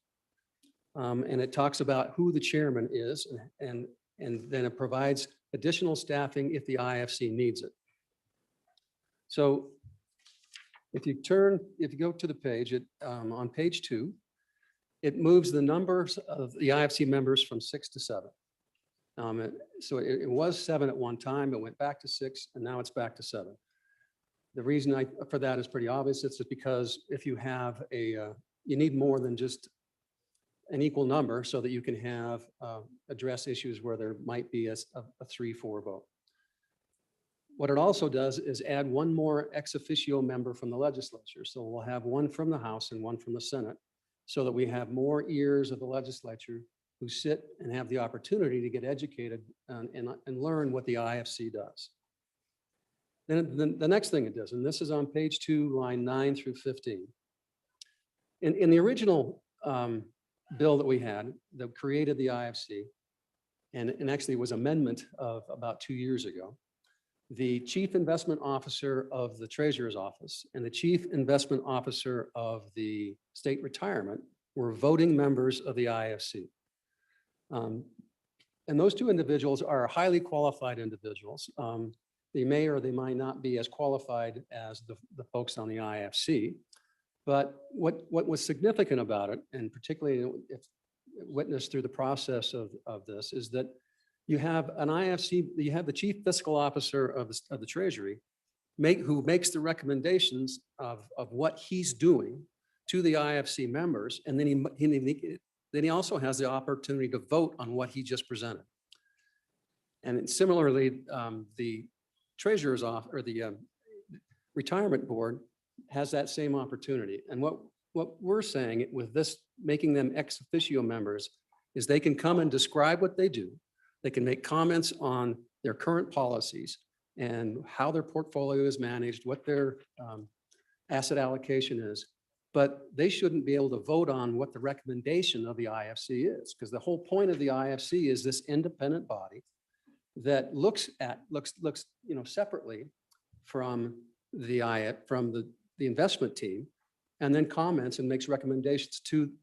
And it talks about who the chairman is, and then it provides additional staffing if the IFC needs it. So if you go to the page, on page 2, it moves the numbers of the IFC members from 6 to 7. So it was 7 at one time, it went back to 6, and now it's back to 7. The reason for that is pretty obvious. It's just because if you have you need more than just an equal number so that you can have address issues where there might be a 3-4 vote. What it also does is add one more ex officio member from the legislature. So we'll have one from the House and one from the Senate so that we have more ears of the legislature who sit and have the opportunity to get educated and learn what the IFC does. Then the next thing it does, and this is on page 2, line 9 through 15. In the original bill that we had that created the IFC, and actually it was amendment of about 2 years ago, the chief investment officer of the treasurer's office and the chief investment officer of the state retirement were voting members of the IFC. And those two individuals are highly qualified individuals. They may or they might not be as qualified as the folks on the IFC. But what was significant about it, and particularly if witnessed through the process of this, is that you have an IFC, you have the chief fiscal officer of the Treasury who makes the recommendations of what he's doing to the IFC members. And then he also has the opportunity to vote on what he just presented. And similarly, the treasurer's office or the retirement board has that same opportunity. And what we're saying with this, making them ex officio members, is they can come and describe what they do. They can make comments on their current policies and how their portfolio is managed, what their asset allocation is. But they shouldn't be able to vote on what the recommendation of the IFC is, because the whole point of the IFC is this independent body that looks separately from the investment team, and then comments and makes recommendations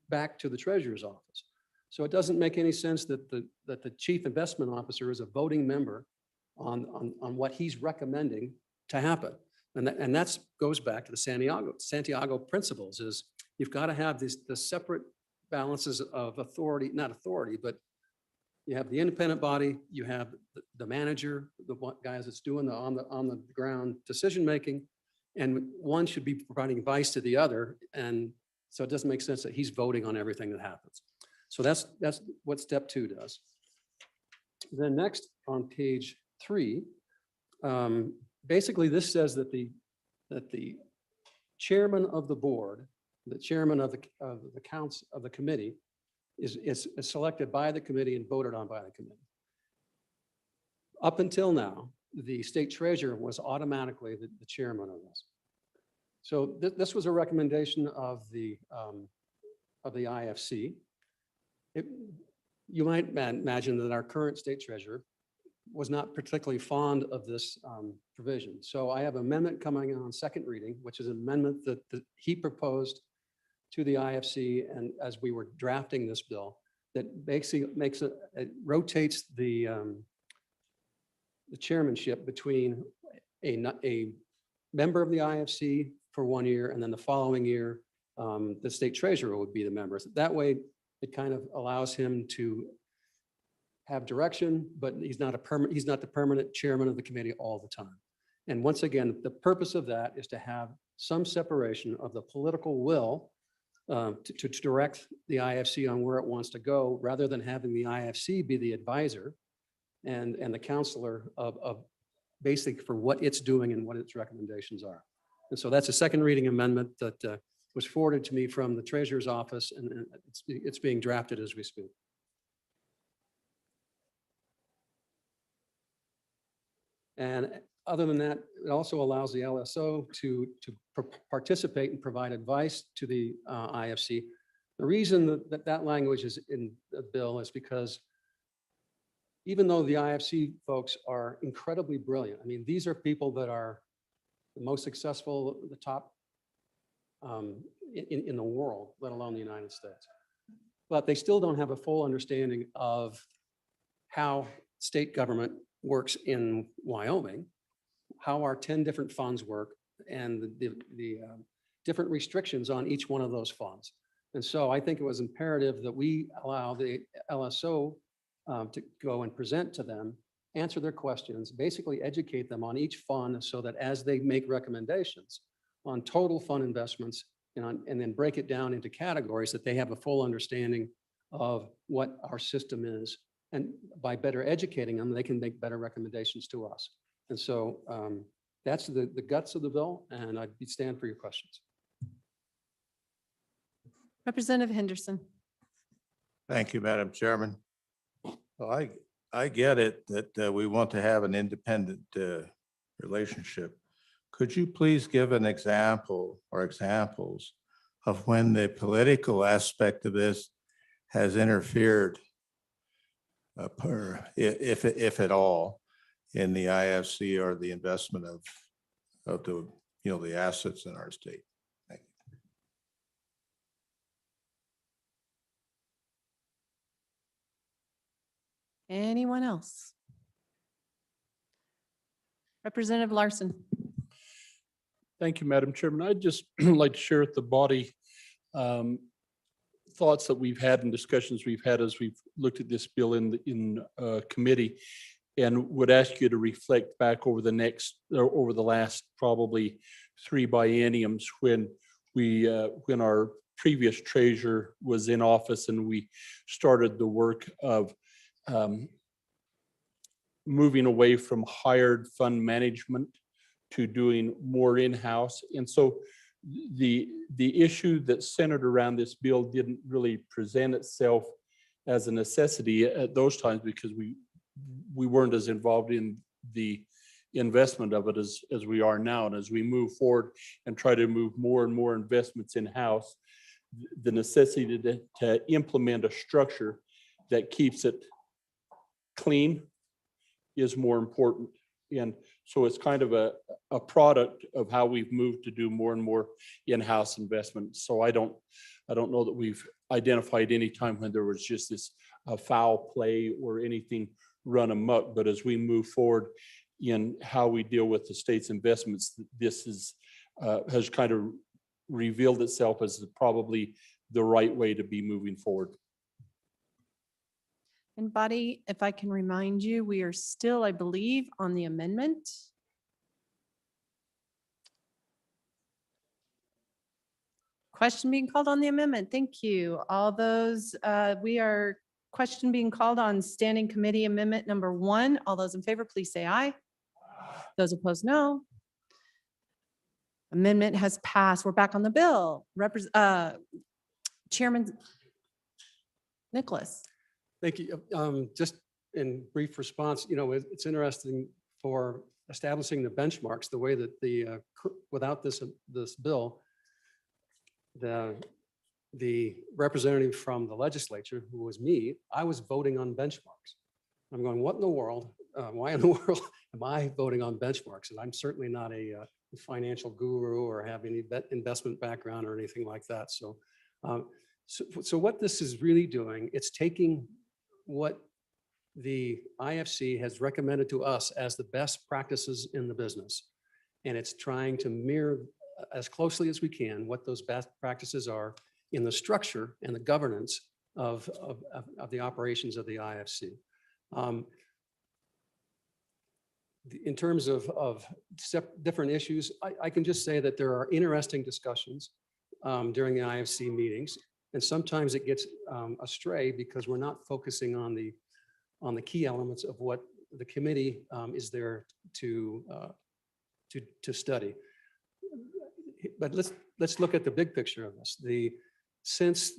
back to the treasurer's office. So it doesn't make any sense that the chief investment officer is a voting member on what he's recommending to happen. And that goes back to the Santiago principles, is you've got to have the separate balances of authority, not authority, but you have the independent body, you have the manager, the guys that's doing the on the ground decision-making, and one should be providing advice to the other. And so it doesn't make sense that he's voting on everything that happens. So that's what step 2 does. Then next on page 3, basically this says that the chairman of the board, the chairman of the council of the committee is selected by the committee and voted on by the committee. Up until now, the state treasurer was automatically the chairman of this. So this was a recommendation of the IFC. You might imagine that our current state treasurer was not particularly fond of this provision. So I have an amendment coming on second reading, which is an amendment that he proposed to the IFC, and as we were drafting this bill, that basically it rotates the chairmanship between a member of the IFC for 1 year, and then the following year, the state treasurer would be the members. That way, it kind of allows him to have direction, but he's not the permanent chairman of the committee all the time. And once again, the purpose of that is to have some separation of the political will to direct the IFC on where it wants to go, rather than having the IFC be the advisor and the counselor of basically for what it's doing and what its recommendations are. And so that's a second reading amendment that was forwarded to me from the treasurer's office, and it's being drafted as we speak. And other than that, it also allows the LSO to participate and provide advice to the IFC. The reason that language is in the bill is because even though the IFC folks are incredibly brilliant, I mean, these are people that are the most successful, the top in the world, let alone the United States. But they still don't have a full understanding of how state government works in Wyoming, how our 10 different funds work, and the different restrictions on each one of those funds. And so I think it was imperative that we allow the LSO to go and present to them, answer their questions, basically educate them on each fund, so that as they make recommendations on total fund investments and then break it down into categories, that they have a full understanding of what our system is. And by better educating them, they can make better recommendations to us. And so that's the guts of the bill, and I'd stand for your questions. Representative Henderson. Thank you, Madam Chairman. Well, I get it that we want to have an independent relationship. Could you please give an example or examples of when the political aspect of this has interfered, if at all, in the IFC or the investment of the assets in our state? Thank you. Anyone else? Representative Larson. Thank you, Madam Chairman. I'd just like to share with the body thoughts that we've had and discussions we've had as we've looked at this bill in committee, and would ask you to reflect back over the last probably 3 bienniums when our previous treasurer was in office and we started the work of moving away from hired fund management to doing more in-house. And so the issue that centered around this bill didn't really present itself as a necessity at those times because we weren't as involved in the investment of it as we are now. And as we move forward and try to move more and more investments in-house, the necessity to implement a structure that keeps it clean is more important. And so it's kind of a product of how we've moved to do more and more in-house investment. So I don't know that we've identified any time when there was just this foul play or anything run amok. But as we move forward in how we deal with the state's investments, this has kind of revealed itself as probably the right way to be moving forward. And body, if I can remind you, we are still, I believe, on the amendment. Question being called on the amendment. Thank you. All those, we are question being called on Standing Committee Amendment number 1. All those in favor, please say aye. Those opposed, no. Amendment has passed. We're back on the bill. Chairman Nicholas. Thank you. Just in brief response, it's interesting for establishing the benchmarks, the way that without this bill, the representative from the legislature, who was me, I was voting on benchmarks. I'm going, what in the world? Why in the world am I voting on benchmarks? And I'm certainly not a financial guru or have any investment background or anything like that. So what this is really doing, it's taking what the IFC has recommended to us as the best practices in the business. And it's trying to mirror as closely as we can what those best practices are in the structure and the governance of the operations of the IFC. In terms of different issues, I can just say that there are interesting discussions during the IFC meetings. And sometimes it gets astray because we're not focusing on the key elements of what the committee is there to study. But let's look at the big picture of this. Since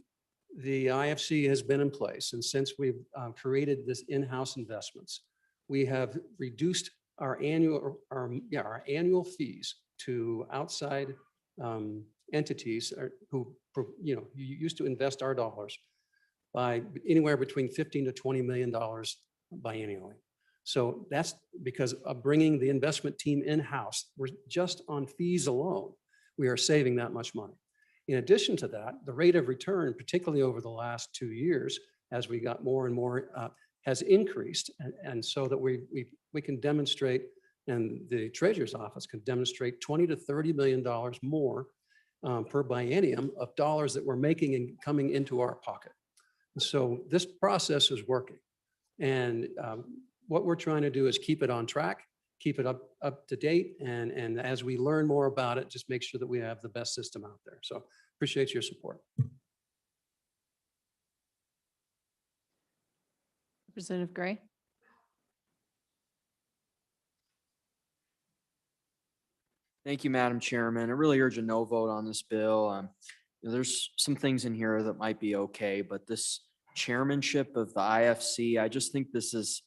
the IFC has been in place and since we've created this in-house investments, we have reduced our annual fees to outside entities who used to invest our dollars by anywhere between $15 to $20 million biannually. So that's because of bringing the investment team in-house. We're just on fees alone, we are saving that much money. In addition to that, the rate of return, particularly over the last 2 years, as we got more and more, has increased. And so that we can demonstrate, and the Treasurer's Office can demonstrate $20 to $30 million more per biennium of dollars that we're making and coming into our pocket. So this process is working. And what we're trying to do is keep it on track, keep it up to date. And as we learn more about it, just make sure that we have the best system out there. So appreciate your support. Representative Gray. Thank you, Madam Chairman. I really urge a no vote on this bill. There's some things in here that might be okay, but this chairmanship of the IFC, I just think this has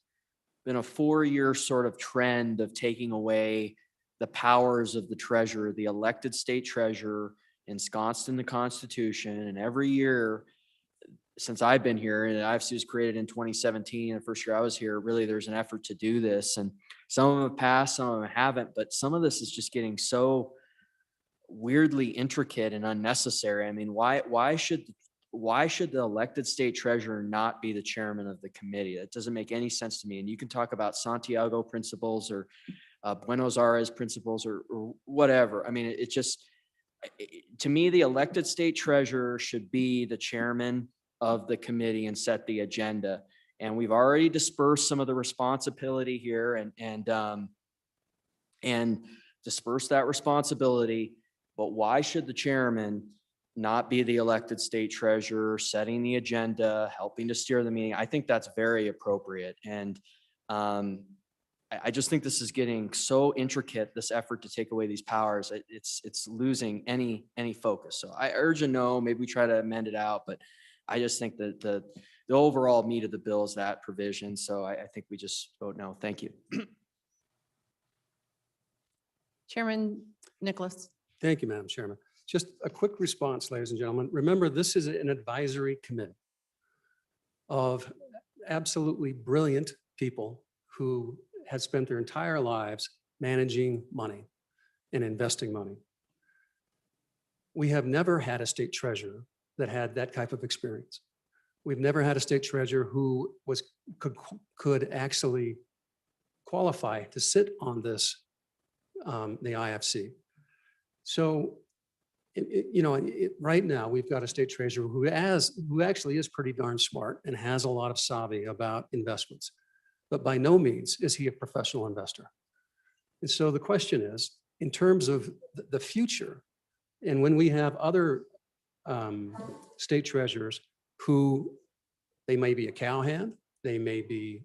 been a 4-year sort of trend of taking away the powers of the treasurer, the elected state treasurer, ensconced in the Constitution. And every year since I've been here, and the IFC was created in 2017, the first year I was here, really there's an effort to do this. And some of them have passed, some of them haven't, but some of this is just getting so weirdly intricate and unnecessary. I mean, why should why should the elected state treasurer not be the chairman of the committee? That doesn't make any sense to me. And you can talk about Santiago principles or Buenos Aires principles or whatever. I mean, it just, to me, the elected state treasurer should be the chairman of the committee and set the agenda. And we've already dispersed some of the responsibility here and dispersed that responsibility. But why should the chairman not be the elected state treasurer, setting the agenda, helping to steer the meeting? I think that's very appropriate. And I just think this is getting so intricate, this effort to take away these powers. It's losing any focus. So I urge a no, maybe we try to amend it out, but I just think that the overall meat of the bill is that provision. So I think we just vote no. Thank you. Chairman Nicholas. Thank you, Madam Chairman. Just a quick response, ladies and gentlemen. Remember, this is an advisory committee of absolutely brilliant people who had spent their entire lives managing money and investing money. We have never had a state treasurer that had that type of experience. We've never had a state treasurer who could actually qualify to sit on this, the IFC. So, right now we've got a state treasurer who actually is pretty darn smart and has a lot of savvy about investments, but by no means is he a professional investor. And so the question is, in terms of the future, and when we have other state treasurers who they may be a cowhand, they may be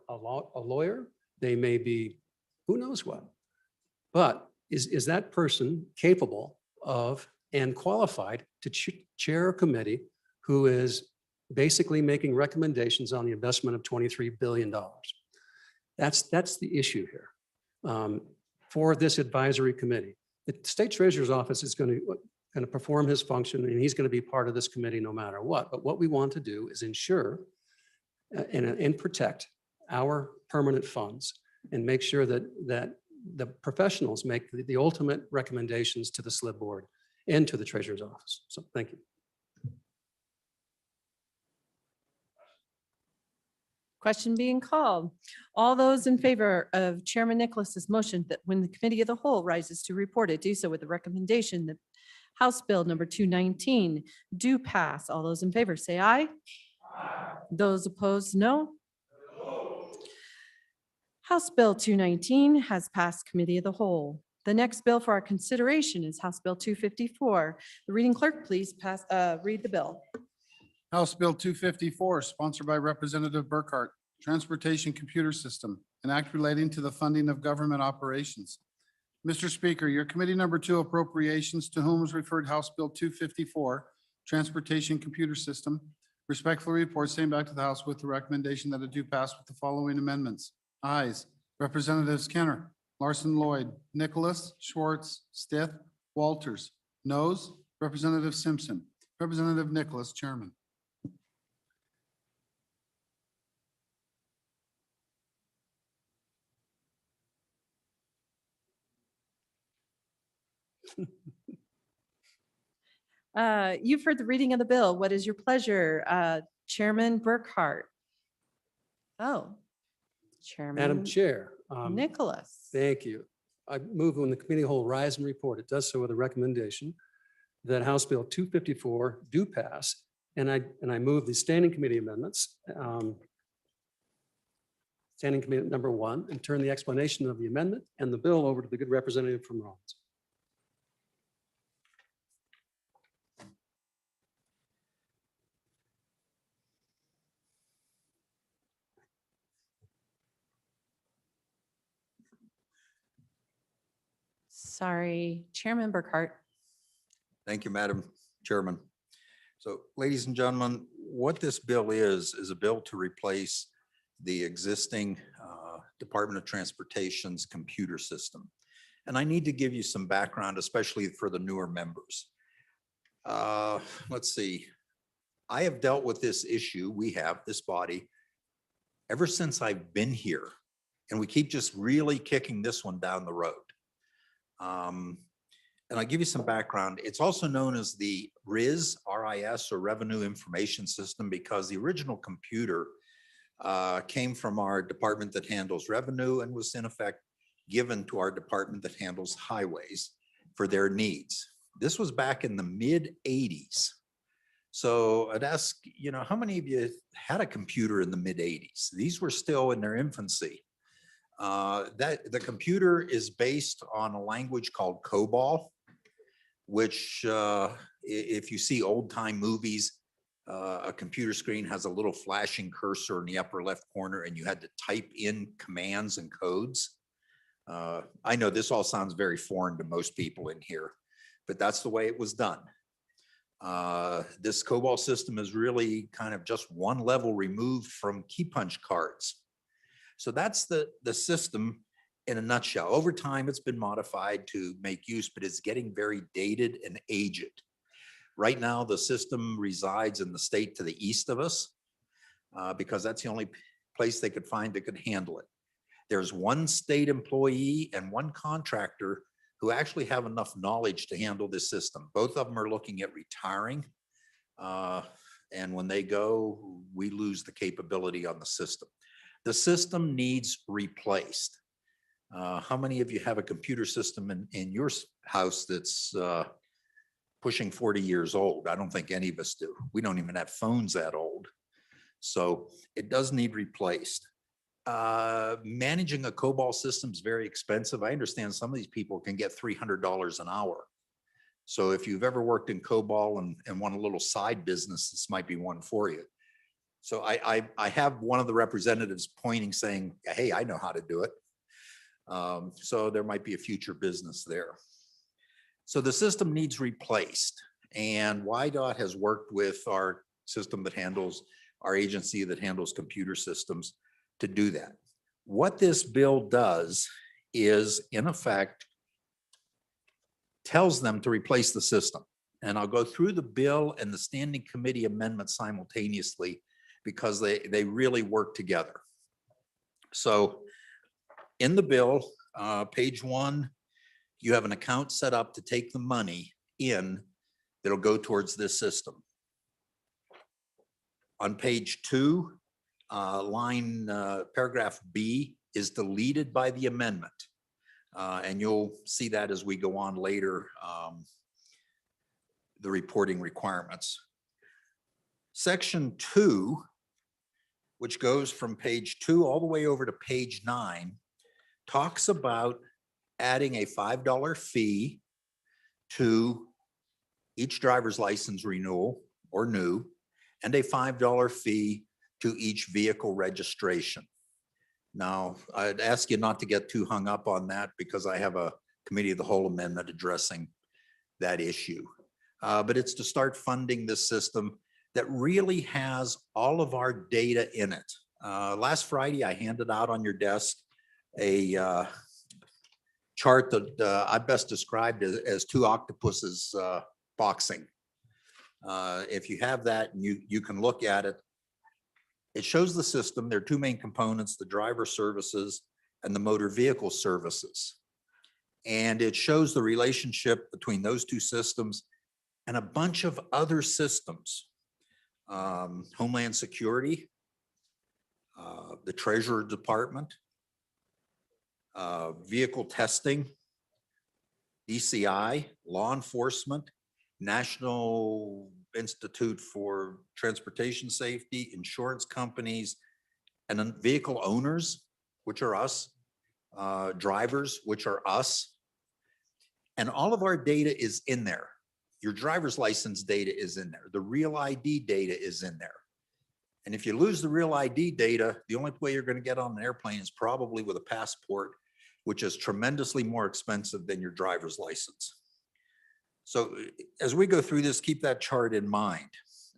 a lawyer, they may be who knows what, but is that person capable of and qualified to chair a committee who is basically making recommendations on the investment of $23 billion? That's the issue here for this advisory committee. The state treasurer's office is going to perform his function, and he's going to be part of this committee no matter what. But what we want to do is ensure and protect our permanent funds and make sure that the professionals make the ultimate recommendations to the SLIB board and to the treasurer's office. So thank you. Question being called. All those in favor of Chairman Nicholas's motion that when the committee of the whole rises to report it, do so with the recommendation that House Bill number 219 do pass. All those in favor say aye. Those opposed, no. House Bill 219 has passed committee of the whole. The next bill for our consideration is House Bill 254. The reading clerk, please read the bill. House Bill 254, sponsored by Representative Burkhart, Transportation Computer System, an act relating to the funding of government operations. Mr. Speaker, your committee number 2 appropriations, to whom was referred House Bill 254, Transportation Computer System, respectfully reports same back to the House with the recommendation that it do pass with the following amendments. Ayes, Representatives Kenner, Larson Lloyd, Nicholas, Schwartz, Stith, Walters. Noes, Representative Simpson. Representative Nicholas, Chairman. You've heard the reading of the bill. What is your pleasure? Chairman Burkhart. Oh, Chairman. Madam Chair. Nicholas. Thank you. I move when the committee whole rise and report, it does so with a recommendation that House Bill 254 do pass. And I move the standing committee amendments, standing committee number 1, and turn the explanation of the amendment and the bill over to the good representative from Rollins. Sorry, Chairman Burkhart. Thank you, Madam Chairman. So, ladies and gentlemen, what this bill is a bill to replace the existing Department of Transportation's computer system. And I need to give you some background, especially for the newer members. Let's see. I have dealt with this issue, we have, this body, ever since I've been here. And we keep just really kicking this one down the road. and I'll give you some background. It's also known as the RIS, RIS, or Revenue Information System, because the original computer came from our department that handles revenue and was in effect given to our department that handles highways for their needs. This was back in the mid-'80s. So I'd ask, how many of you had a computer in the mid-'80s? These were still in their infancy. That the computer is based on a language called COBOL, which if you see old time movies, a computer screen has a little flashing cursor in the upper left corner and you had to type in commands and codes. I know this all sounds very foreign to most people in here, but that's the way it was done. This COBOL system is really kind of just one level removed from key punch cards. So that's the system in a nutshell. Over time, it's been modified to make use, but it's getting very dated and aged. Right now, the system resides in the state to the east of us because that's the only place they could find that could handle it. There's one state employee and one contractor who actually have enough knowledge to handle this system. Both of them are looking at retiring. And when they go, we lose the capability on the system. The system needs replaced. How many of you have a computer system in your house that's pushing 40 years old? I don't think any of us do. We don't even have phones that old. So it does need replaced. Managing a COBOL system is very expensive. I understand some of these people can get $300 an hour. So if you've ever worked in COBOL and want a little side business, this might be one for you. So I have one of the representatives pointing saying, hey, I know how to do it. So there might be a future business there. So the system needs replaced, and YDOT has worked with our system that handles, our agency that handles computer systems to do that. What this bill does is, in effect, tells them to replace the system. And I'll go through the bill and the standing committee amendments simultaneously because they really work together. So in the bill, page 1, you have an account set up to take the money in that'll go towards this system. On page 2, paragraph B is deleted by the amendment. And you'll see that as we go on later, the reporting requirements. Section 2, which goes from page 2 all the way over to page 9, talks about adding a $5 fee to each driver's license renewal or new, and a $5 fee to each vehicle registration. Now, I'd ask you not to get too hung up on that because I have a committee of the whole amendment addressing that issue. But it's to start funding this system that really has all of our data in it. Last Friday, I handed out on your desk a chart that I best described as two octopuses boxing. If you have that and you can look at it, it shows the system. There are two main components, the driver services and the motor vehicle services. And it shows the relationship between those two systems and a bunch of other systems. Homeland Security, the Treasury Department, vehicle testing, DCI, law enforcement, National Institute for Transportation Safety, insurance companies, and then vehicle owners, which are us, drivers, which are us. And all of our data is in there. Your driver's license data is in there. The real ID data is in there. And if you lose the real ID data, the only way you're going to get on an airplane is probably with a passport, which is tremendously more expensive than your driver's license. So as we go through this, keep that chart in mind.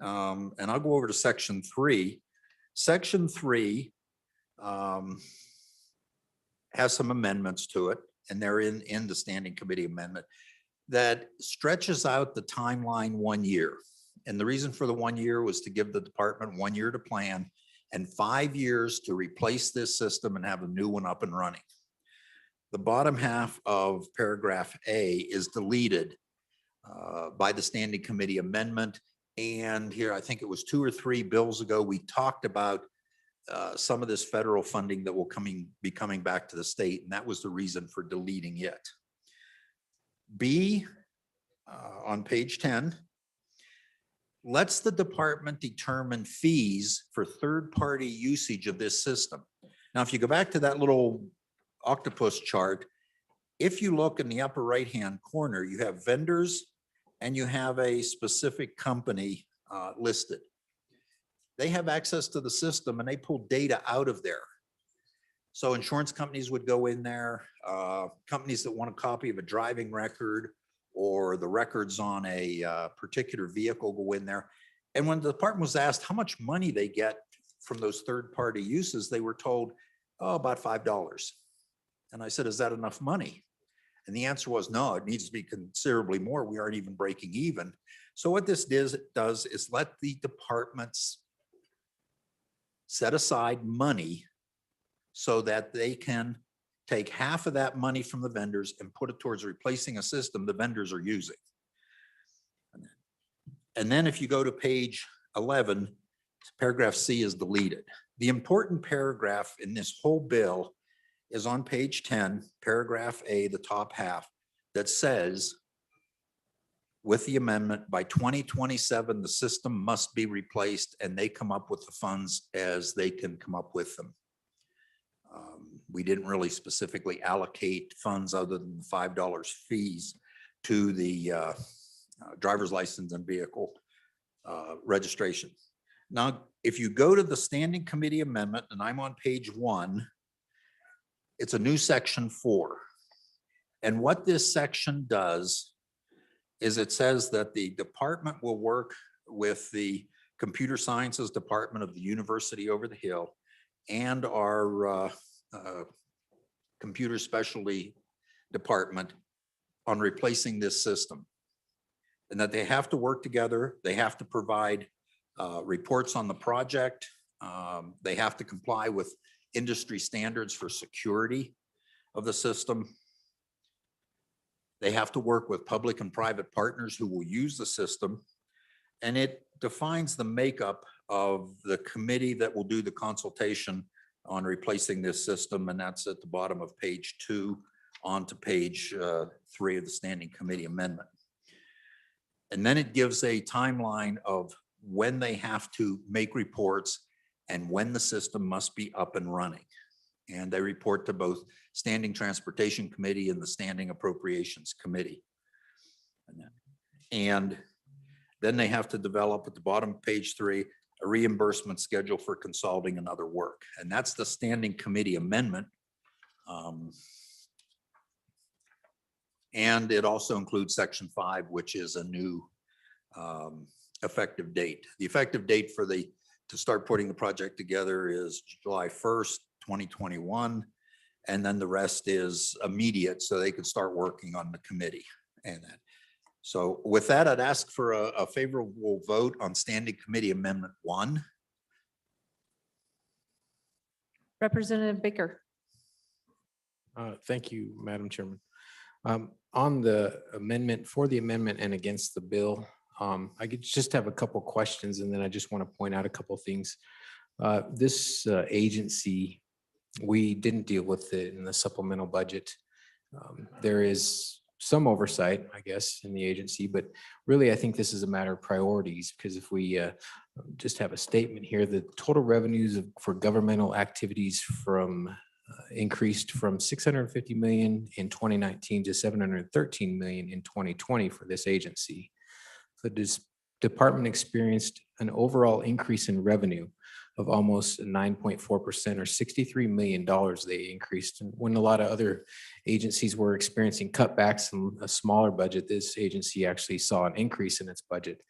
And I'll go over to section 3. Section 3 has some amendments to it, and they're in the standing committee amendment that stretches out the timeline 1 year. And the reason for the 1 year was to give the department 1 year to plan and 5 years to replace this system and have a new one up and running. the bottom half of paragraph A is deleted by the standing committee amendment. And here, I think it was 2 or 3 bills ago, we talked about some of this federal funding that will be coming back to the state, and that was the reason for deleting it. B, on page 10, lets the department determine fees for third-party usage of this system. Now, if you go back to that little octopus chart, if you look in the upper right-hand corner, you have vendors and you have a specific company listed. They have access to the system and they pull data out of there. So insurance companies would go in there, companies that want a copy of a driving record or the records on a particular vehicle go in there. And when the department was asked how much money they get from those third-party uses, they were told, oh, about $5. And I said, is that enough money? And the answer was, no, it needs to be considerably more. We aren't even breaking even. So what this does is let the departments set aside money so that they can take half of that money from the vendors and put it towards replacing a system the vendors are using. And then if you go to page 11, paragraph C is deleted. The important paragraph in this whole bill is on page 10, paragraph A, the top half, that says, with the amendment, by 2027, the system must be replaced, and they come up with the funds as they can come up with them. We didn't really specifically allocate funds other than the $5 fees to the driver's license and vehicle registration. Now, if you go to the standing committee amendment, and I'm on page 1, it's a new section 4. And what this section does is it says that the department will work with the computer sciences department of the university over the hill and our computer specialty department on replacing this system. And that they have to work together. They have to provide reports on the project. They have to comply with industry standards for security of the system. They have to work with public and private partners who will use the system. And it defines the makeup of the committee that will do the consultation on replacing this system. And that's at the bottom of page 2 on to page 3 of the standing committee amendment. And then it gives a timeline of when they have to make reports and when the system must be up and running. And they report to both Standing Transportation Committee and the Standing Appropriations Committee. And then they have to develop at the bottom of page 3, a reimbursement schedule for consulting and other work. And that's the Standing Committee amendment. And it also includes section 5, which is a new effective date. The effective date for to start putting the project together is July 1st, 2021. And then the rest is immediate, so they could start working on the committee and that. So with that, I'd ask for a favorable vote on Standing Committee Amendment 1. Representative Baker. Thank you, Madam Chairman. On the amendment, for the amendment and against the bill, I could just have a couple questions, and then I just want to point out a couple things. This agency, we didn't deal with it in the supplemental budget. There is some oversight, I guess, in the agency, but really, I think this is a matter of priorities, because if we just have a statement here, the total revenues for governmental activities from increased from 650 million in 2019 to 713 million in 2020 for this agency. The department experienced an overall increase in revenue of almost 9.4% or $63 million they increased. And when a lot of other agencies were experiencing cutbacks and a smaller budget, this agency actually saw an increase in its budget.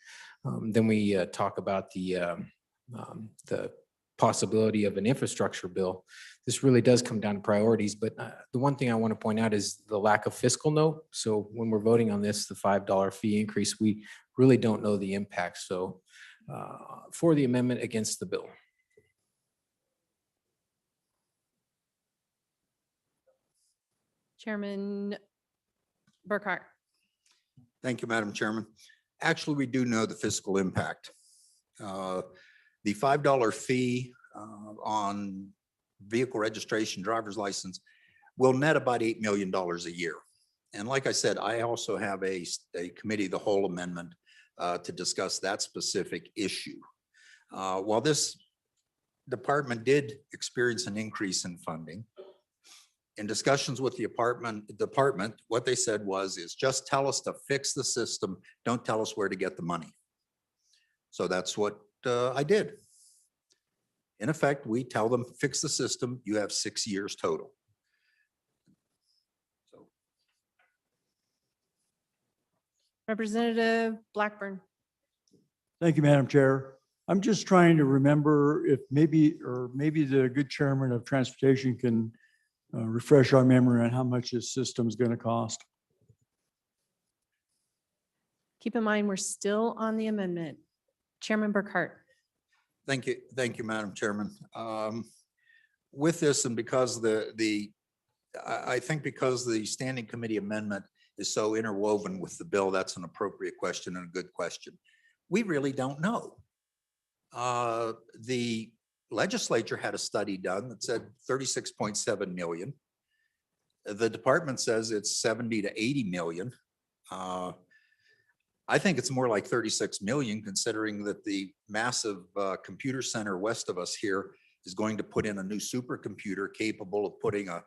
Then we talk about the possibility of an infrastructure bill. This really does come down to priorities, but the one thing I want to point out is the lack of fiscal note. So when we're voting on this, the $5 fee increase, we really don't know the impact. So for the amendment, against the bill. Chairman Burkhart. Thank you, Madam Chairman. Actually, we do know the fiscal impact. The $5 fee on vehicle registration, driver's license will net about $8 million a year. And like I said, I also have a committee, the whole amendment to discuss that specific issue. While this department did experience an increase in funding, in discussions with the department, what they said is just tell us to fix the system. Don't tell us where to get the money. So that's what I did. In effect, we tell them, fix the system. You have 6 years total. So. Representative Blackburn. Thank you, Madam Chair. I'm just trying to remember if maybe the good chairman of transportation can refresh our memory on how much this system is going to cost. Keep in mind, we're still on the amendment. Chairman Burkhart. Thank you, Madam Chairman. With this, and because I think because the standing committee amendment is so interwoven with the bill, that's an appropriate question and a good question. We really don't know. The legislature had a study done that said 36.7 million. The department says it's 70 to 80 million. I think it's more like 36 million, considering that the massive computer center west of us here is going to put in a new supercomputer capable of putting a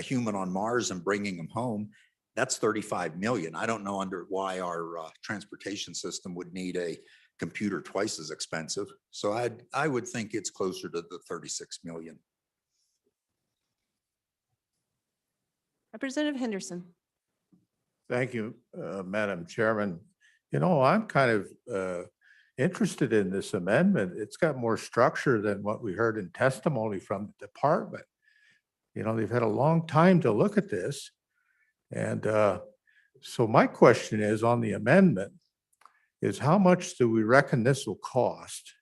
human on Mars and bringing him home. That's 35 million. I don't know why our transportation system would need a computer twice as expensive. So I would think it's closer to the 36 million. Representative Henderson. Thank you, Madam Chairman. You know, I'm kind of interested in this amendment. It's got more structure than what we heard in testimony from the department. You know, they've had a long time to look at this. And so my question is on the amendment is how much do we reckon this will cost?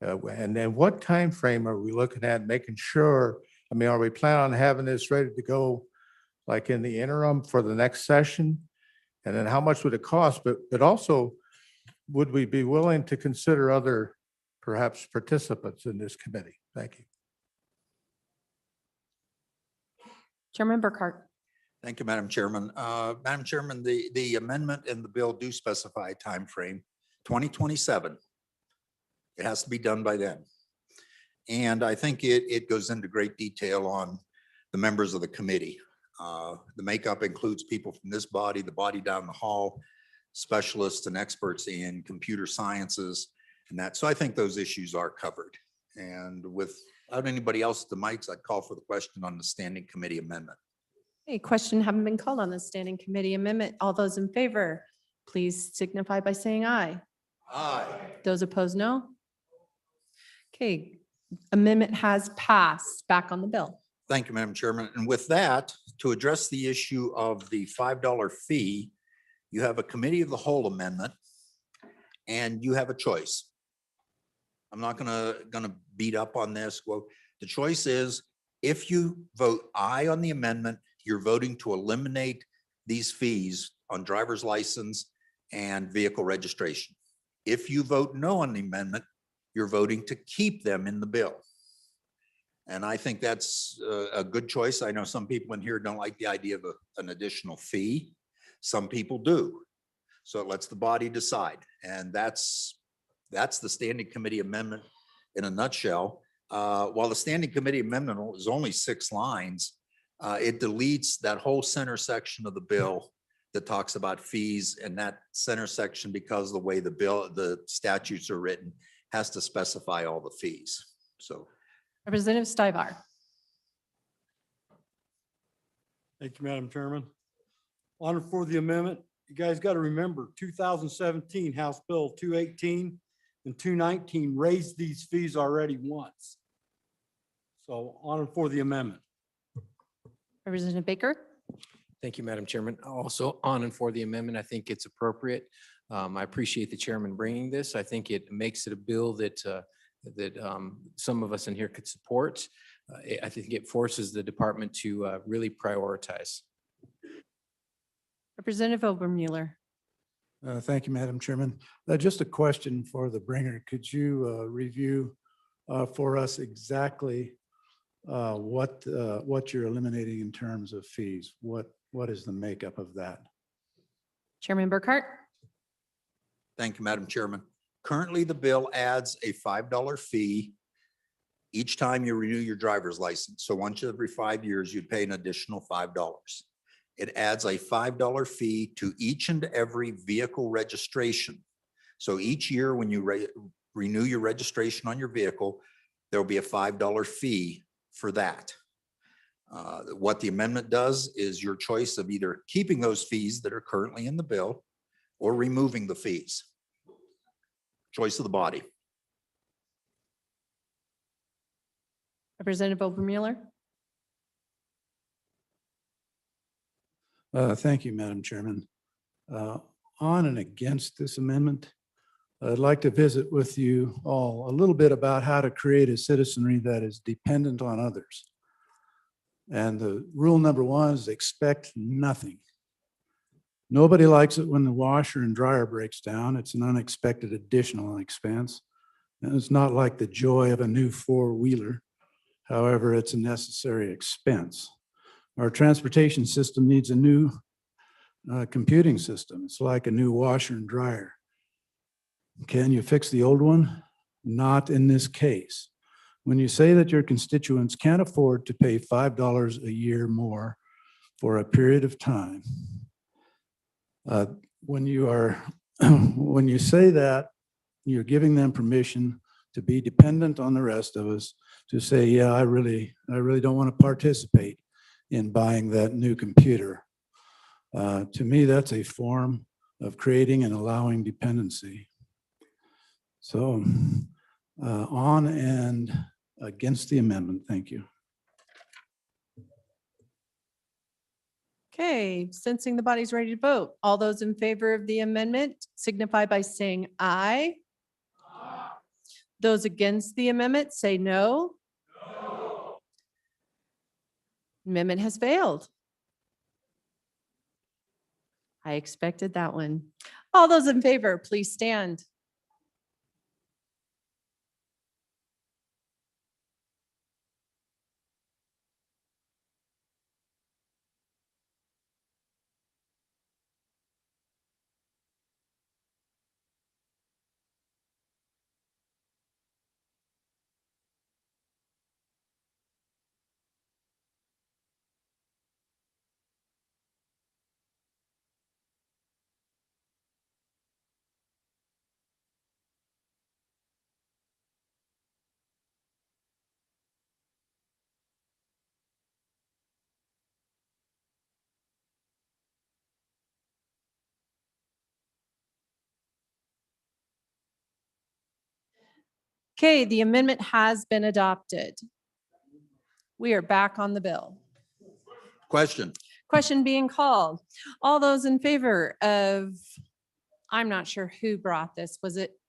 And then what time frame are we looking at making sure, I mean, are we planning on having this ready to go like in the interim for the next session? And then how much would it cost? But also, would we be willing to consider other perhaps participants in this committee? Thank you. Chairman Burkhart. Thank you, Madam Chairman. Madam Chairman, the amendment and the bill do specify a time frame, 2027. It has to be done by then. And I think it goes into great detail on the members of the committee. The makeup includes people from this body, the body down the hall, specialists and experts in computer sciences and that. So I think those issues are covered. And without anybody else at the mics, I'd call for the question on the standing committee amendment. A question having been called on the standing committee amendment. All those in favor, please signify by saying aye. Aye. Those opposed, no. Okay, amendment has passed. Back on the bill. Thank you, Madam Chairman. And with that, to address the issue of the $5 fee, you have a committee of the whole amendment and you have a choice. I'm not gonna beat up on this. Well, the choice is if you vote aye on the amendment, you're voting to eliminate these fees on driver's license and vehicle registration. If you vote no on the amendment, you're voting to keep them in the bill. And I think that's a good choice. I know some people in here don't like the idea of an additional fee. Some people do. So it lets the body decide. And that's the standing committee amendment in a nutshell. While the standing committee amendment is only 6 lines, it deletes that whole center section of the bill that talks about fees, and that center section, because of the way the statutes are written, has to specify all the fees. So. Representative Stivar. Thank you, Madam Chairman. Honor for the amendment. You guys got to remember 2017 House Bill 218 and 219 raised these fees already once. So honor for the amendment. Representative Baker. Thank you, Madam Chairman. Also on and for the amendment, I think it's appropriate. I appreciate the chairman bringing this. I think it makes it a bill that some of us in here could support. I think it forces the department to really prioritize. Representative Obermueller. Thank you, Madam Chairman. Just a question for the bringer. Could you review for us exactly what you're eliminating in terms of fees? What is the makeup of that? Chairman Burkhart. Thank you, Madam Chairman. Currently, the bill adds a $5 fee each time you renew your driver's license. So once every 5 years, you'd pay an additional $5. It adds a $5 fee to each and every vehicle registration. So each year when you renew your registration on your vehicle, there'll be a $5 fee for that. What the amendment does is your choice of either keeping those fees that are currently in the bill or removing the fees. Choice of the body. Representative Obermueller. Thank you, Madam Chairman. On and against this amendment, I'd like to visit with you all a little bit about how to create a citizenry that is dependent on others. And the rule number one is expect nothing. Nobody likes it when the washer and dryer breaks down. It's an unexpected additional expense. And it's not like the joy of a new four-wheeler. However, it's a necessary expense. Our transportation system needs a new computing system. It's like a new washer and dryer. Can you fix the old one? Not in this case. When you say that your constituents can't afford to pay $5 a year more for a period of time, when you say that, you're giving them permission to be dependent on the rest of us, to say, yeah, I really don't want to participate in buying that new computer. To me, that's a form of creating and allowing dependency. So on and against the amendment. Thank you. Okay, sensing the body's ready to vote. All those in favor of the amendment signify by saying aye. Those against the amendment say no. Amendment has failed. I expected that one. All those in favor, please stand. Okay, the amendment has been adopted. We are back on the bill. Question. Question being called. All those in favor of, I'm not sure who brought this. Was it?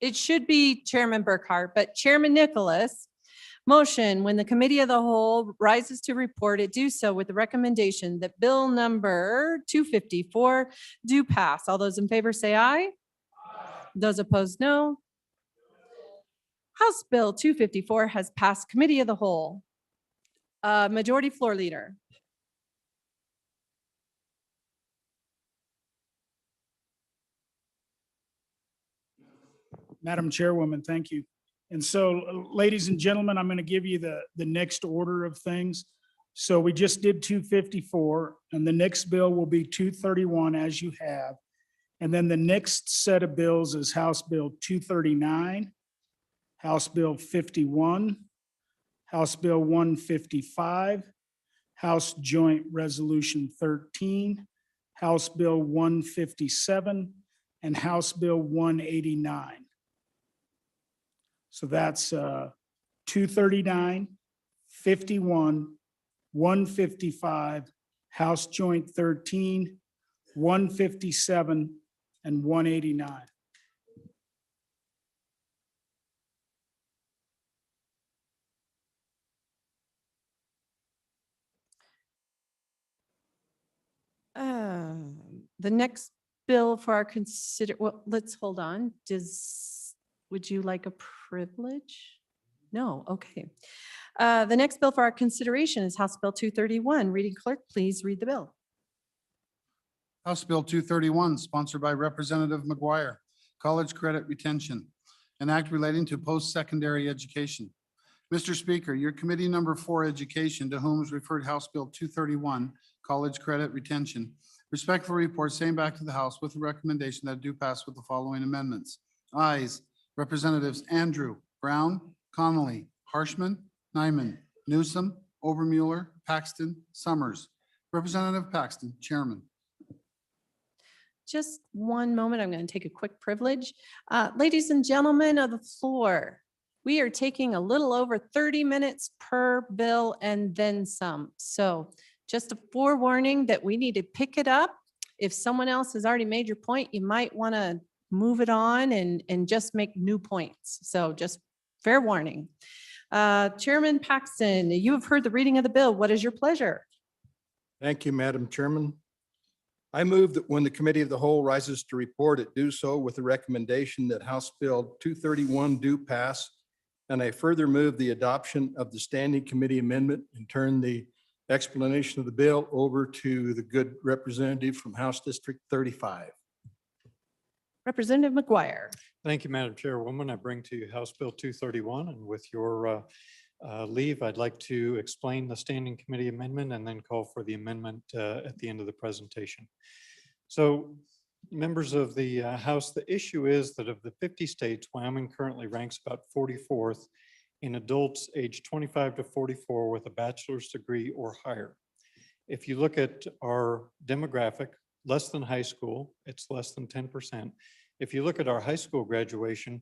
It should be Chairman Burkhart, but Chairman Nicholas. Motion, when the committee of the whole rises to report it, do so with the recommendation that bill number 254 do pass. All those in favor say aye. Those opposed, no. House Bill 254 has passed committee of the whole. Majority Floor Leader. Madam Chairwoman, thank you. And so, ladies and gentlemen, I'm going to give you the next order of things. So we just did 254, and the next bill will be 231 as you have. And then the next set of bills is House Bill 239, House Bill 51, House Bill 155, House Joint Resolution 13, House Bill 157, and House Bill 189. So that's 239, 51, 155, House Joint 13, 157, and 189. The next bill for our well, let's hold on. Would you like a privilege? No, okay. The next bill for our consideration is House Bill 231. Reading clerk, please read the bill. House Bill 231, sponsored by Representative McGuire, College Credit Retention, an act relating to post-secondary education. Mr. Speaker, your committee number 4, Education, to whom is referred House Bill 231, College Credit Retention, respectfully reports same back to the House with a recommendation that do pass with the following amendments. Ayes, Representatives Andrew, Brown, Connolly, Harshman, Nyman, Newsom, Obermueller, Paxton, Summers. Representative Paxton, Chairman. Just one moment. I'm going to take a quick privilege. Ladies and gentlemen of the floor, we are taking a little over 30 minutes per bill and then some. So just a forewarning that we need to pick it up. If someone else has already made your point, you might want to move it on and just make new points. So just fair warning. Chairman Paxton, you have heard the reading of the bill. What is your pleasure? Thank you, Madam Chairman. I move that when the Committee of the Whole rises to report, it do so with the recommendation that House Bill 231 do pass. And I further move the adoption of the Standing Committee amendment and turn the explanation of the bill over to the good representative from House District 35. Representative McGuire. Thank you, Madam Chairwoman. I bring to you House Bill 231, and with your leave, I'd like to explain the Standing Committee amendment and then call for the amendment at the end of the presentation. So, members of the House, the issue is that of the 50 states, Wyoming currently ranks about 44th in adults aged 25 to 44 with a bachelor's degree or higher. If you look at our demographic, less than high school, it's less than 10%. If you look at our high school graduation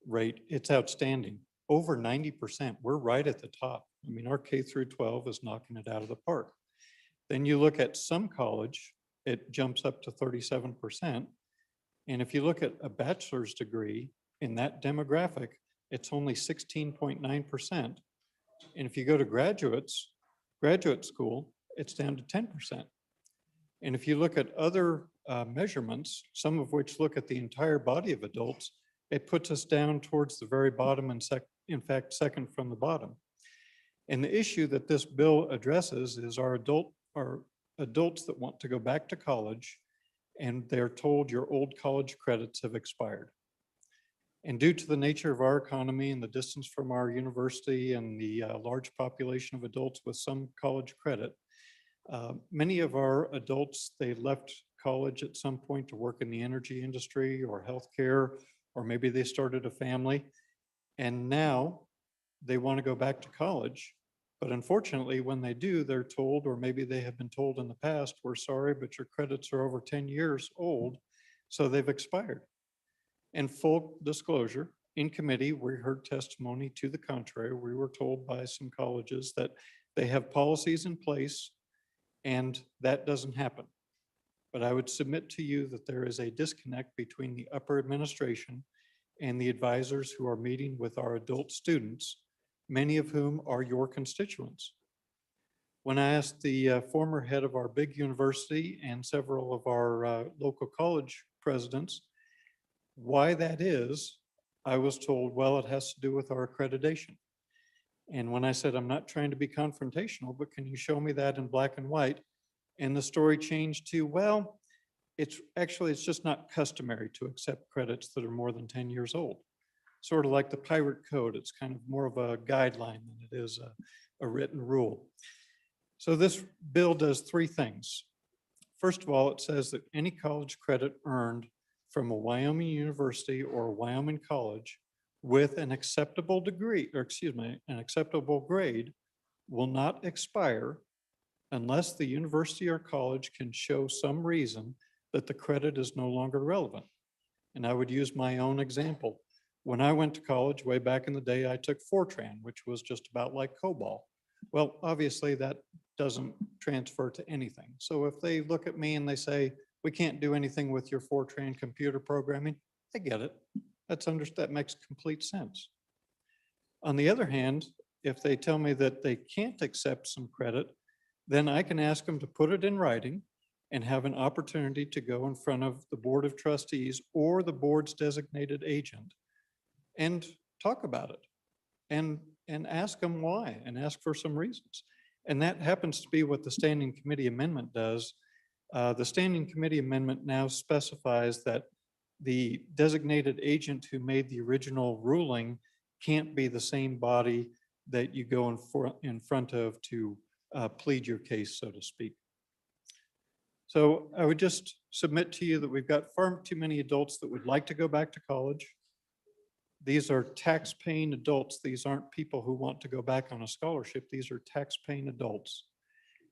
rate, it's outstanding. Over 90%, we're right at the top. I mean, our K through 12 is knocking it out of the park. Then you look at some college, it jumps up to 37%. And if you look at a bachelor's degree in that demographic, it's only 16.9%. And if you go to graduate school, it's down to 10%. And if you look at other measurements, some of which look at the entire body of adults, it puts us down towards the very bottom and in fact, second from the bottom. And the issue that this bill addresses is our adults that want to go back to college and they're told your old college credits have expired. And due to the nature of our economy and the distance from our university and the large population of adults with some college credit, many of our adults, they left college at some point to work in the energy industry or healthcare, or maybe they started a family. And now they want to go back to college. But unfortunately, when they do, they're told, or maybe they have been told in the past, we're sorry, but your credits are over 10 years old, so they've expired. And full disclosure, in committee, we heard testimony to the contrary. We were told by some colleges that they have policies in place and that doesn't happen. But I would submit to you that there is a disconnect between the upper administration and the advisors who are meeting with our adult students, many of whom are your constituents. When I asked the former head of our big university and several of our local college presidents why that is, I was told, well, it has to do with our accreditation. And when I said, I'm not trying to be confrontational, but can you show me that in black and white? And the story changed to, well, it's just not customary to accept credits that are more than 10 years old. Sort of like the pirate code. It's kind of more of a guideline than it is a written rule. So this bill does three things. First of all, it says that any college credit earned from a Wyoming university or a Wyoming college with an acceptable degree, or excuse me, an acceptable grade will not expire unless the university or college can show some reason that the credit is no longer relevant. And I would use my own example. When I went to college way back in the day, I took Fortran, which was just about like COBOL. Well, obviously that doesn't transfer to anything. So if they look at me and they say, we can't do anything with your Fortran computer programming, I get it. That makes complete sense. On the other hand, if they tell me that they can't accept some credit, then I can ask them to put it in writing and have an opportunity to go in front of the Board of Trustees or the board's designated agent and talk about it and ask them why and ask for some reasons. And that happens to be what the Standing Committee Amendment does. The Standing Committee Amendment now specifies that the designated agent who made the original ruling can't be the same body that you go in front of to plead your case, so to speak. So I would just submit to you that we've got far too many adults that would like to go back to college. These are tax-paying adults. These aren't people who want to go back on a scholarship. These are tax-paying adults.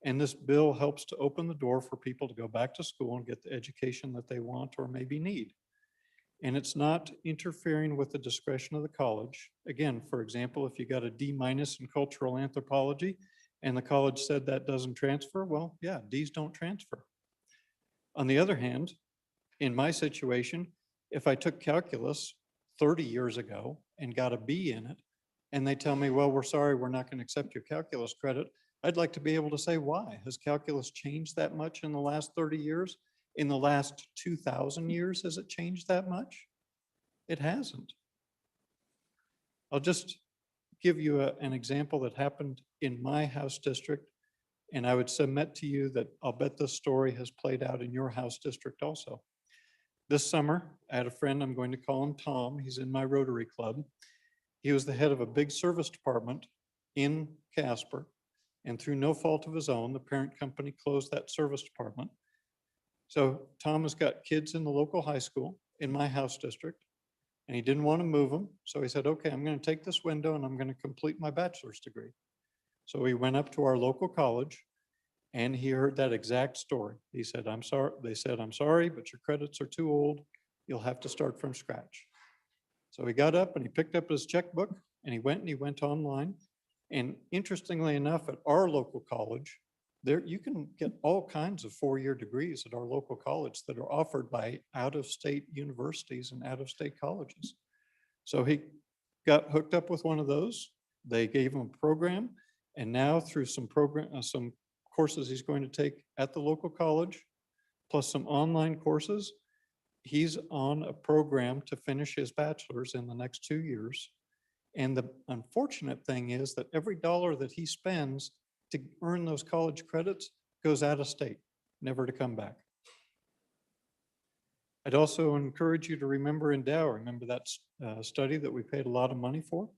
And this bill helps to open the door for people to go back to school and get the education that they want or maybe need. And it's not interfering with the discretion of the college. Again, for example, if you got a D- in cultural anthropology and the college said that doesn't transfer, well, yeah, Ds don't transfer. On the other hand, in my situation, if I took calculus 30 years ago and got a B in it, and they tell me, well, we're sorry, we're not going to accept your calculus credit, I'd like to be able to say why. Has calculus changed that much in the last 30 years? In the last 2,000 years, has it changed that much? It hasn't. I'll just give you an example that happened in my house district, and I would submit to you that I'll bet this story has played out in your house district also. This summer, I had a friend, I'm going to call him Tom. He's in my Rotary Club. He was the head of a big service department in Casper, and through no fault of his own, the parent company closed that service department. So Tom has got kids in the local high school in my house district, and he didn't want to move them. So he said, okay, I'm going to take this window and I'm going to complete my bachelor's degree. So he went up to our local college and he heard that exact story. He said, I'm sorry. They said, I'm sorry, but your credits are too old. You'll have to start from scratch. So he got up and he picked up his checkbook and he went online. And interestingly enough, at our local college, there you can get all kinds of four-year degrees at our local college that are offered by out-of-state universities and out-of-state colleges. So he got hooked up with one of those. They gave him a program, and now through some courses he's going to take at the local college, plus some online courses, he's on a program to finish his bachelor's in the next 2 years. And the unfortunate thing is that every dollar that he spends to earn those college credits goes out of state, never to come back. I'd also encourage you to remember Endow. Remember that study that we paid a lot of money for?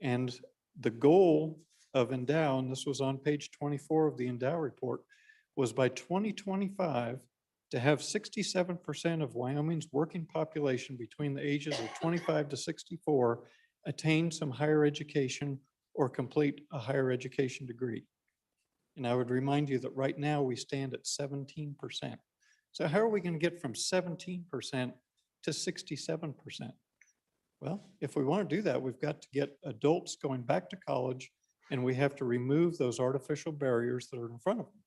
And the goal of Endow, and this was on page 24 of the Endow report, was by 2025 to have 67% of Wyoming's working population between the ages of 25 to 64 attain some higher education or complete a higher education degree. And I would remind you that right now we stand at 17%. So how are we going to get from 17% to 67%? Well, if we want to do that, we've got to get adults going back to college, and we have to remove those artificial barriers that are in front of them.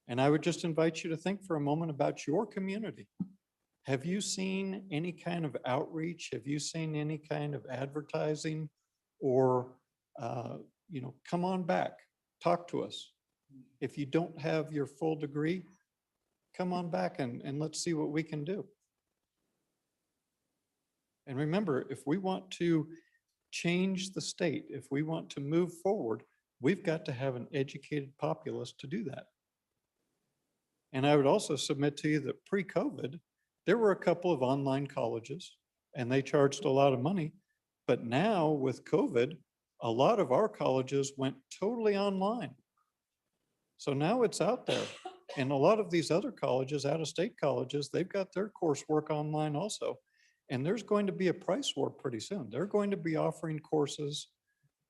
And I would just invite you to think for a moment about your community. Have you seen any kind of outreach? Have you seen any kind of advertising or, come on back, talk to us. If you don't have your full degree, come on back and let's see what we can do. And remember, if we want to change the state, if we want to move forward, we've got to have an educated populace to do that. And I would also submit to you that pre-COVID, there were a couple of online colleges and they charged a lot of money. But now with COVID, a lot of our colleges went totally online. So now it's out there. And a lot of these other colleges, out-of-state colleges, they've got their coursework online also. And there's going to be a price war pretty soon. They're going to be offering courses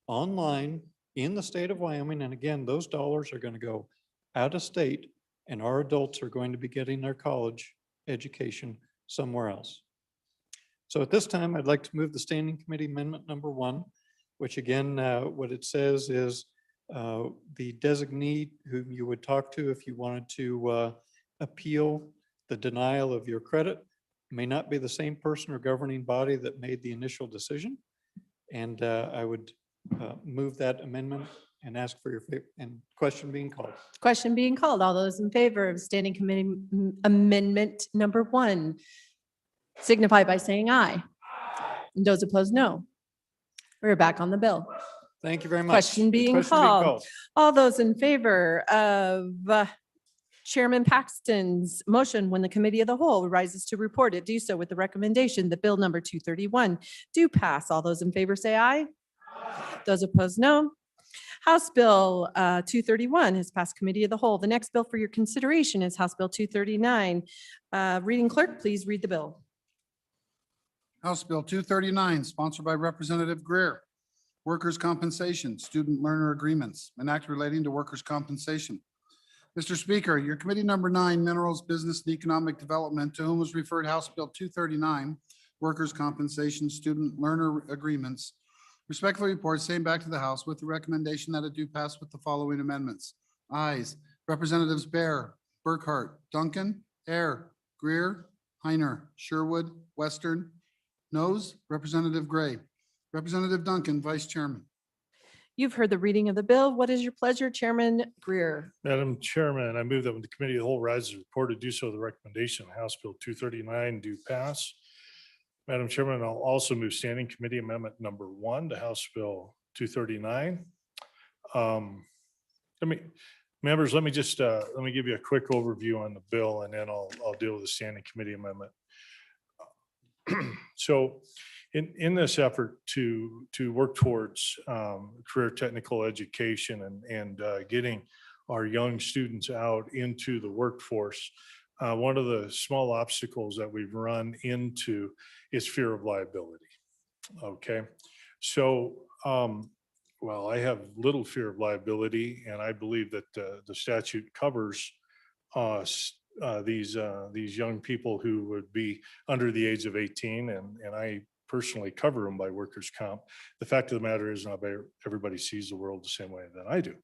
online in the state of Wyoming. And again, those dollars are going to go out of state, and our adults are going to be getting their college education somewhere else. So at this time, I'd like to move the Standing Committee Amendment number 1, which again, what it says is the designee whom you would talk to if you wanted to appeal the denial of your credit may not be the same person or governing body that made the initial decision. And I would move that amendment and ask for your and question being called. Question being called. All those in favor of Standing Committee Amendment number 1 signify by saying aye. And those opposed, no. We're back on the bill. Thank you very much. Question being called. All those in favor of Chairman Paxton's motion, when the committee of the whole rises to report it, do so with the recommendation that bill number 231 do pass. All those in favor say aye. Those opposed, no. House Bill 231 has passed committee of the whole. The next bill for your consideration is House Bill 239. Reading clerk, please read the bill. House Bill 239, sponsored by Representative Greer. Workers' compensation, student learner agreements, an act relating to workers' compensation. Mr. Speaker, your committee number 9, Minerals, Business and Economic Development, to whom was referred House Bill 239, workers' compensation, student learner agreements, respectfully report same back to the House with the recommendation that it do pass with the following amendments. Ayes, Representatives Bear, Burkhart, Duncan, Air, Greer, Heiner, Sherwood, Western. Noes, Representative Gray. Representative Duncan, Vice Chairman. You've heard the reading of the bill. What is your pleasure, Chairman Greer? Madam Chairman, I move that when the committee of the whole rises to report to do so, the recommendation of House Bill 239 do pass. Madam Chairman, I'll also move Standing Committee Amendment number 1 to House Bill 239. Members, let me just let me give you a quick overview on the bill, and then I'll deal with the Standing Committee Amendment. So in this effort to work towards career technical education and getting our young students out into the workforce, one of the small obstacles that we've run into is fear of liability. Okay, so well, I have little fear of liability, and I believe that the statute covers these young people who would be under the age of 18, and I personally cover them by workers' comp. The fact of the matter is not everybody sees the world the same way that I do.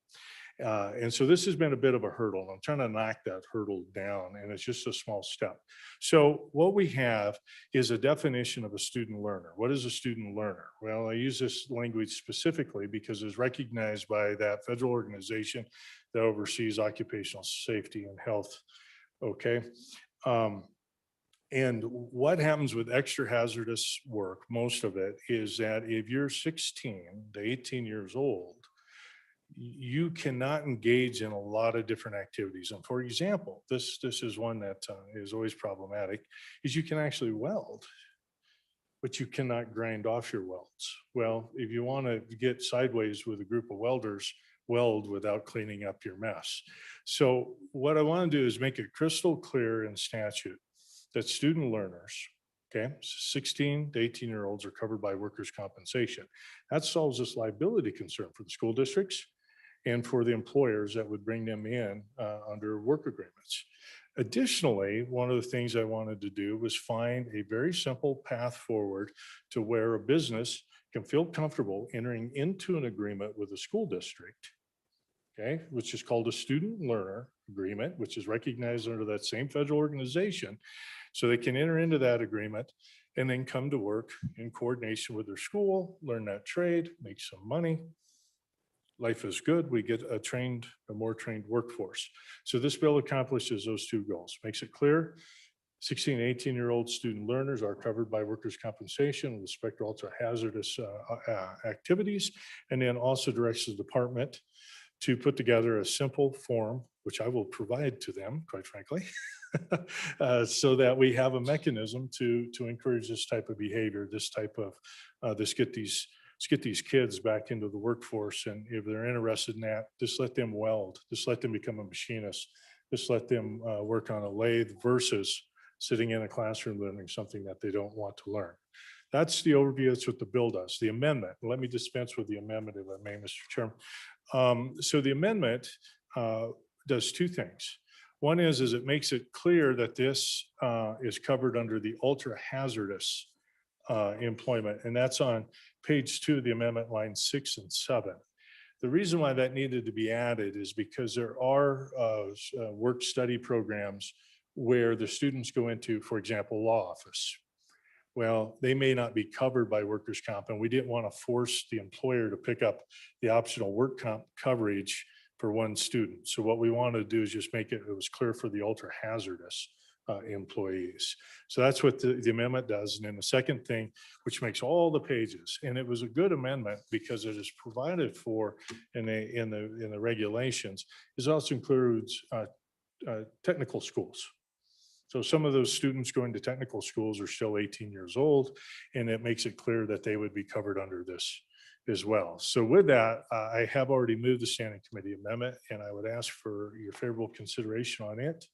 And so this has been a bit of a hurdle. I'm trying to knock that hurdle down, and it's just a small step. So what we have is a definition of a student learner. What is a student learner? Well, I use this language specifically because it's recognized by that federal organization that oversees occupational safety and health. Okay. And what happens with extra hazardous work, most of it, is that if you're 16 to 18 years old, you cannot engage in a lot of different activities. And for example, this is one that is always problematic, is you can actually weld, but you cannot grind off your welds. Well, if you want to get sideways with a group of welders, weld without cleaning up your mess. So what I want to do is make it crystal clear in statute that student learners, okay, 16 to 18-year-olds are covered by workers' compensation. That solves this liability concern for the school districts and for the employers that would bring them in under work agreements. Additionally, one of the things I wanted to do was find a very simple path forward to where a business can feel comfortable entering into an agreement with a school district, okay, which is called a student learner agreement, which is recognized under that same federal organization. So they can enter into that agreement and then come to work in coordination with their school, learn that trade, make some money. Life is good. We get a more trained workforce. So this bill accomplishes those two goals. Makes it clear 16 and 18-year-old student learners are covered by workers' compensation with respect to ultra hazardous activities, and then also directs the department to put together a simple form, which I will provide to them, quite frankly, so that we have a mechanism to encourage this type of behavior, this type of, let's get these kids back into the workforce. And if they're interested in that, just let them weld, just let them become a machinist, just let them work on a lathe versus sitting in a classroom learning something that they don't want to learn. That's the overview. That's what the bill does. The amendment, let me dispense with the amendment if I may, Mr. Chairman. So the amendment does two things. One is it makes it clear that this is covered under the ultra hazardous employment, and that's on page 2 of the amendment, lines 6 and 7. The reason why that needed to be added is because there are work study programs where the students go into, for example, law office, Well, they may not be covered by workers' comp, and we didn't want to force the employer to pick up the optional work comp coverage for one student. So what we wanted to do is just make it was clear for the ultra hazardous employees. So that's what the amendment does. And then the second thing, which makes all the pages, and it was a good amendment because it is provided for in the regulations, is also includes technical schools. So some of those students going to technical schools are still 18 years old, and it makes it clear that they would be covered under this as well. So with that, I have already moved the standing committee amendment, and I would ask for your favorable consideration on it.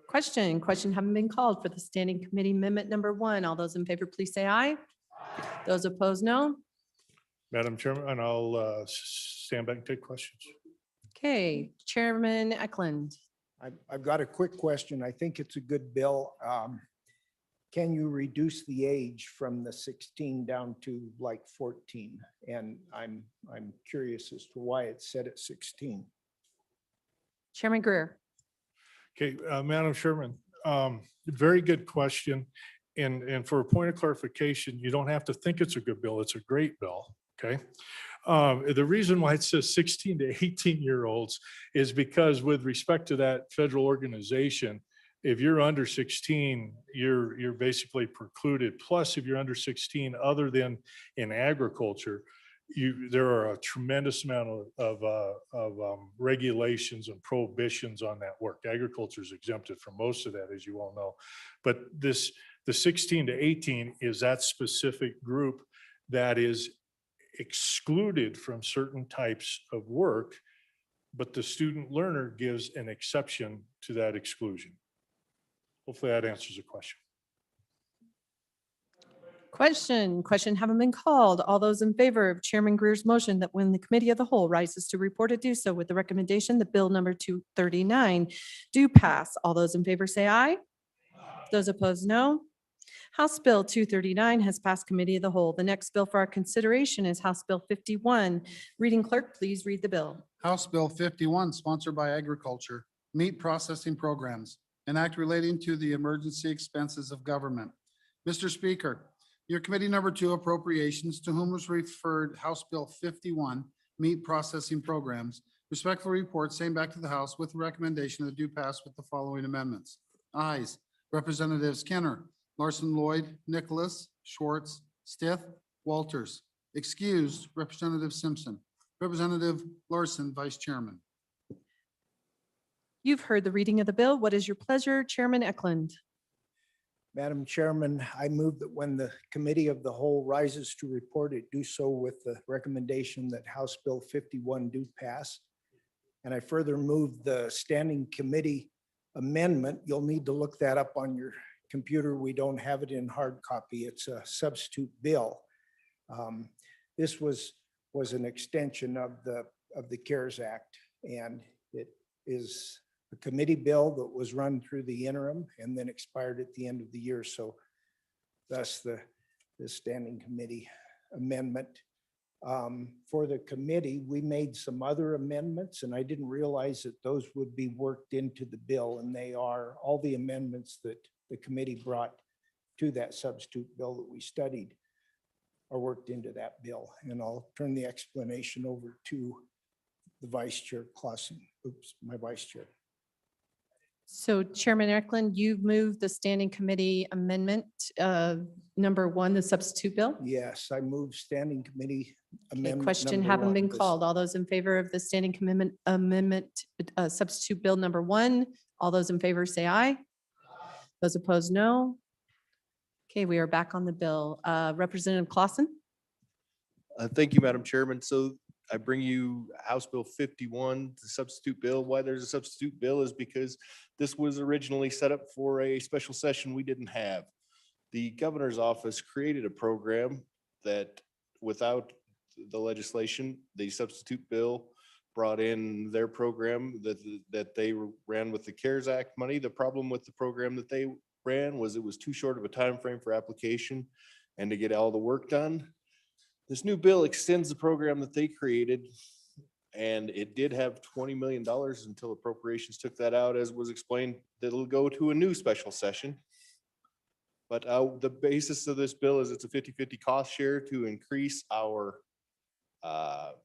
Question having been called for the standing committee amendment number 1. All those in favor, please say aye. Those opposed, no. Madam Chairman, and I'll stand back and take questions. Okay, Chairman Eklund. I've got a quick question. I think it's a good bill. Can you reduce the age from the 16 down to like 14? And I'm curious as to why it's set at 16. Chairman Greer. Okay, Madam Chairman, very good question. And for a point of clarification, you don't have to think it's a good bill. It's a great bill, okay? The reason why it says 16 to 18-year-olds is because with respect to that federal organization, if you're under 16, you're basically precluded. Plus, if you're under 16, other than in agriculture, there are a tremendous amount of regulations and prohibitions on that work. Agriculture is exempted from most of that, as you all know. But the 16 to 18 is that specific group that is excluded from certain types of work, but the student learner gives an exception to that exclusion. Hopefully that answers the question. Question having been called. All those in favor of Chairman Greer's motion that when the committee of the whole rises to report it, do so with the recommendation that bill number 239 do pass. All those in favor say aye. Those opposed, no. House Bill 239 has passed committee of the whole. The next bill for our consideration is House Bill 51. Reading clerk, please read the bill. House Bill 51, sponsored by Agriculture, Meat Processing Programs, an act relating to the emergency expenses of government. Mr. Speaker, your committee number 2 appropriations, to whom was referred House Bill 51, Meat Processing Programs, respectfully report same back to the House with the recommendation that do pass with the following amendments. Ayes, Representatives Kenner, Larson Lloyd, Nicholas, Schwartz, Stith, Walters. Excused, Representative Simpson. Representative Larson, Vice Chairman. You've heard the reading of the bill. What is your pleasure, Chairman Eklund? Madam Chairman, I move that when the committee of the whole rises to report it, do so with the recommendation that House Bill 51 do pass. And I further move the standing committee amendment. You'll need to look that up on your computer. We don't have it in hard copy. It's a substitute bill. This was an extension of the CARES Act, and it is a committee bill that was run through the interim and then expired at the end of the year. So thus the standing committee amendment. For the committee, we made some other amendments, and I didn't realize that those would be worked into the bill, and they are all the amendments that the committee brought to that substitute bill that we studied are worked into that bill. And I'll turn the explanation over to the Vice Chair Clausen. Oops, my Vice Chair. So Chairman Eklund, you've moved the standing committee amendment number 1, the substitute bill? Yes, I move standing committee amendment. Question number haven't 1. been This- called. All those in favor of the standing amendment substitute bill number 1, all those in favor say aye. Those opposed, no. Okay, we are back on the bill. Representative Clausen? Thank you, Madam Chairman. So I bring you House Bill 51, the substitute bill. Why there's a substitute bill is because this was originally set up for a special session we didn't have. The governor's office created a program that without the legislation, the substitute bill brought in their program that they ran with the CARES Act money. The problem with the program that they ran was it was too short of a time frame for application and to get all the work done. This new bill extends the program that they created, and it did have $20 million until appropriations took that out, as was explained, that it'll go to a new special session. But the basis of this bill is it's a 50-50 cost share to increase our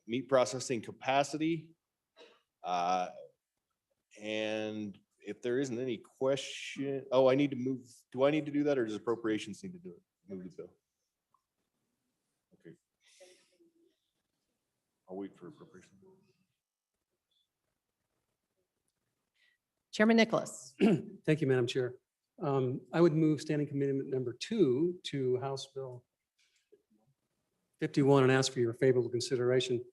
meat processing capacity. And if there isn't any question, oh, I need to move, do I need to do that or does appropriations need to do it? Move the bill. Okay. I'll wait for appropriations. Chairman Nicholas. Thank you, Madam Chair. I would move standing committee amendment number 2 to House Bill 51 and ask for your favorable consideration.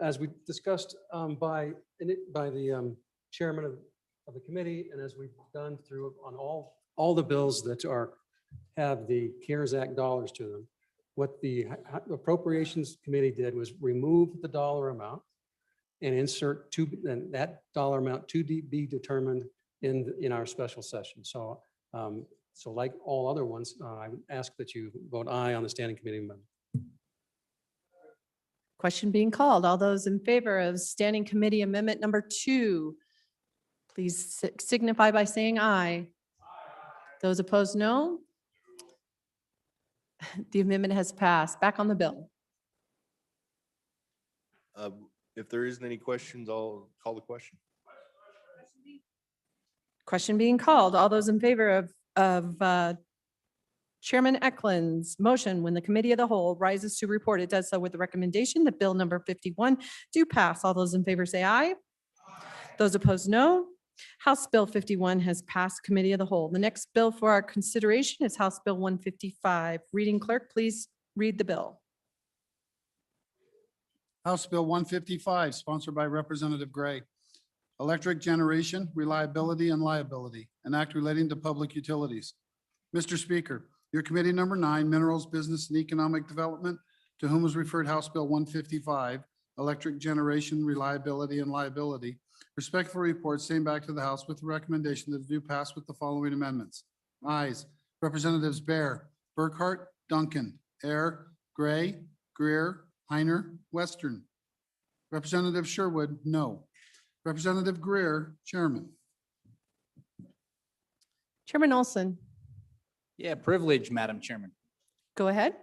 As we discussed by the chairman of the committee, and as we've done through on all the bills that have the CARES Act dollars to them, what the Appropriations Committee did was remove the dollar amount and insert and that dollar amount to be determined in our special session. So, so like all other ones, I would ask that you vote aye on the standing committee amendment. Question being called. All those in favor of standing committee amendment number 2, please signify by saying aye. Those opposed, no. The amendment has passed. Back on the bill. If there isn't any questions, I'll call the question. Question being called. All those in favor of Chairman Eklund's motion, when the committee of the whole rises to report, it does so with the recommendation that bill number 51 do pass. All those in favor say aye. Those opposed, no. House Bill 51 has passed committee of the whole. The next bill for our consideration is House Bill 155. Reading clerk, please read the bill. House Bill 155, sponsored by Representative Gray. Electric generation, reliability, and liability, an act relating to public utilities. Mr. Speaker, your committee number 9, Minerals, Business, and Economic Development, to whom was referred House Bill 155, electric generation, reliability, and liability, respectful report same back to the House with the recommendation that it do pass with the following amendments. Ayes, Representatives Bear, Burkhart, Duncan, Air, Gray, Greer, Heiner, Western. Representative Sherwood, no. Representative Greer, Chairman. Chairman Olson, Yeah, privilege, Madam Chairman. go ahead.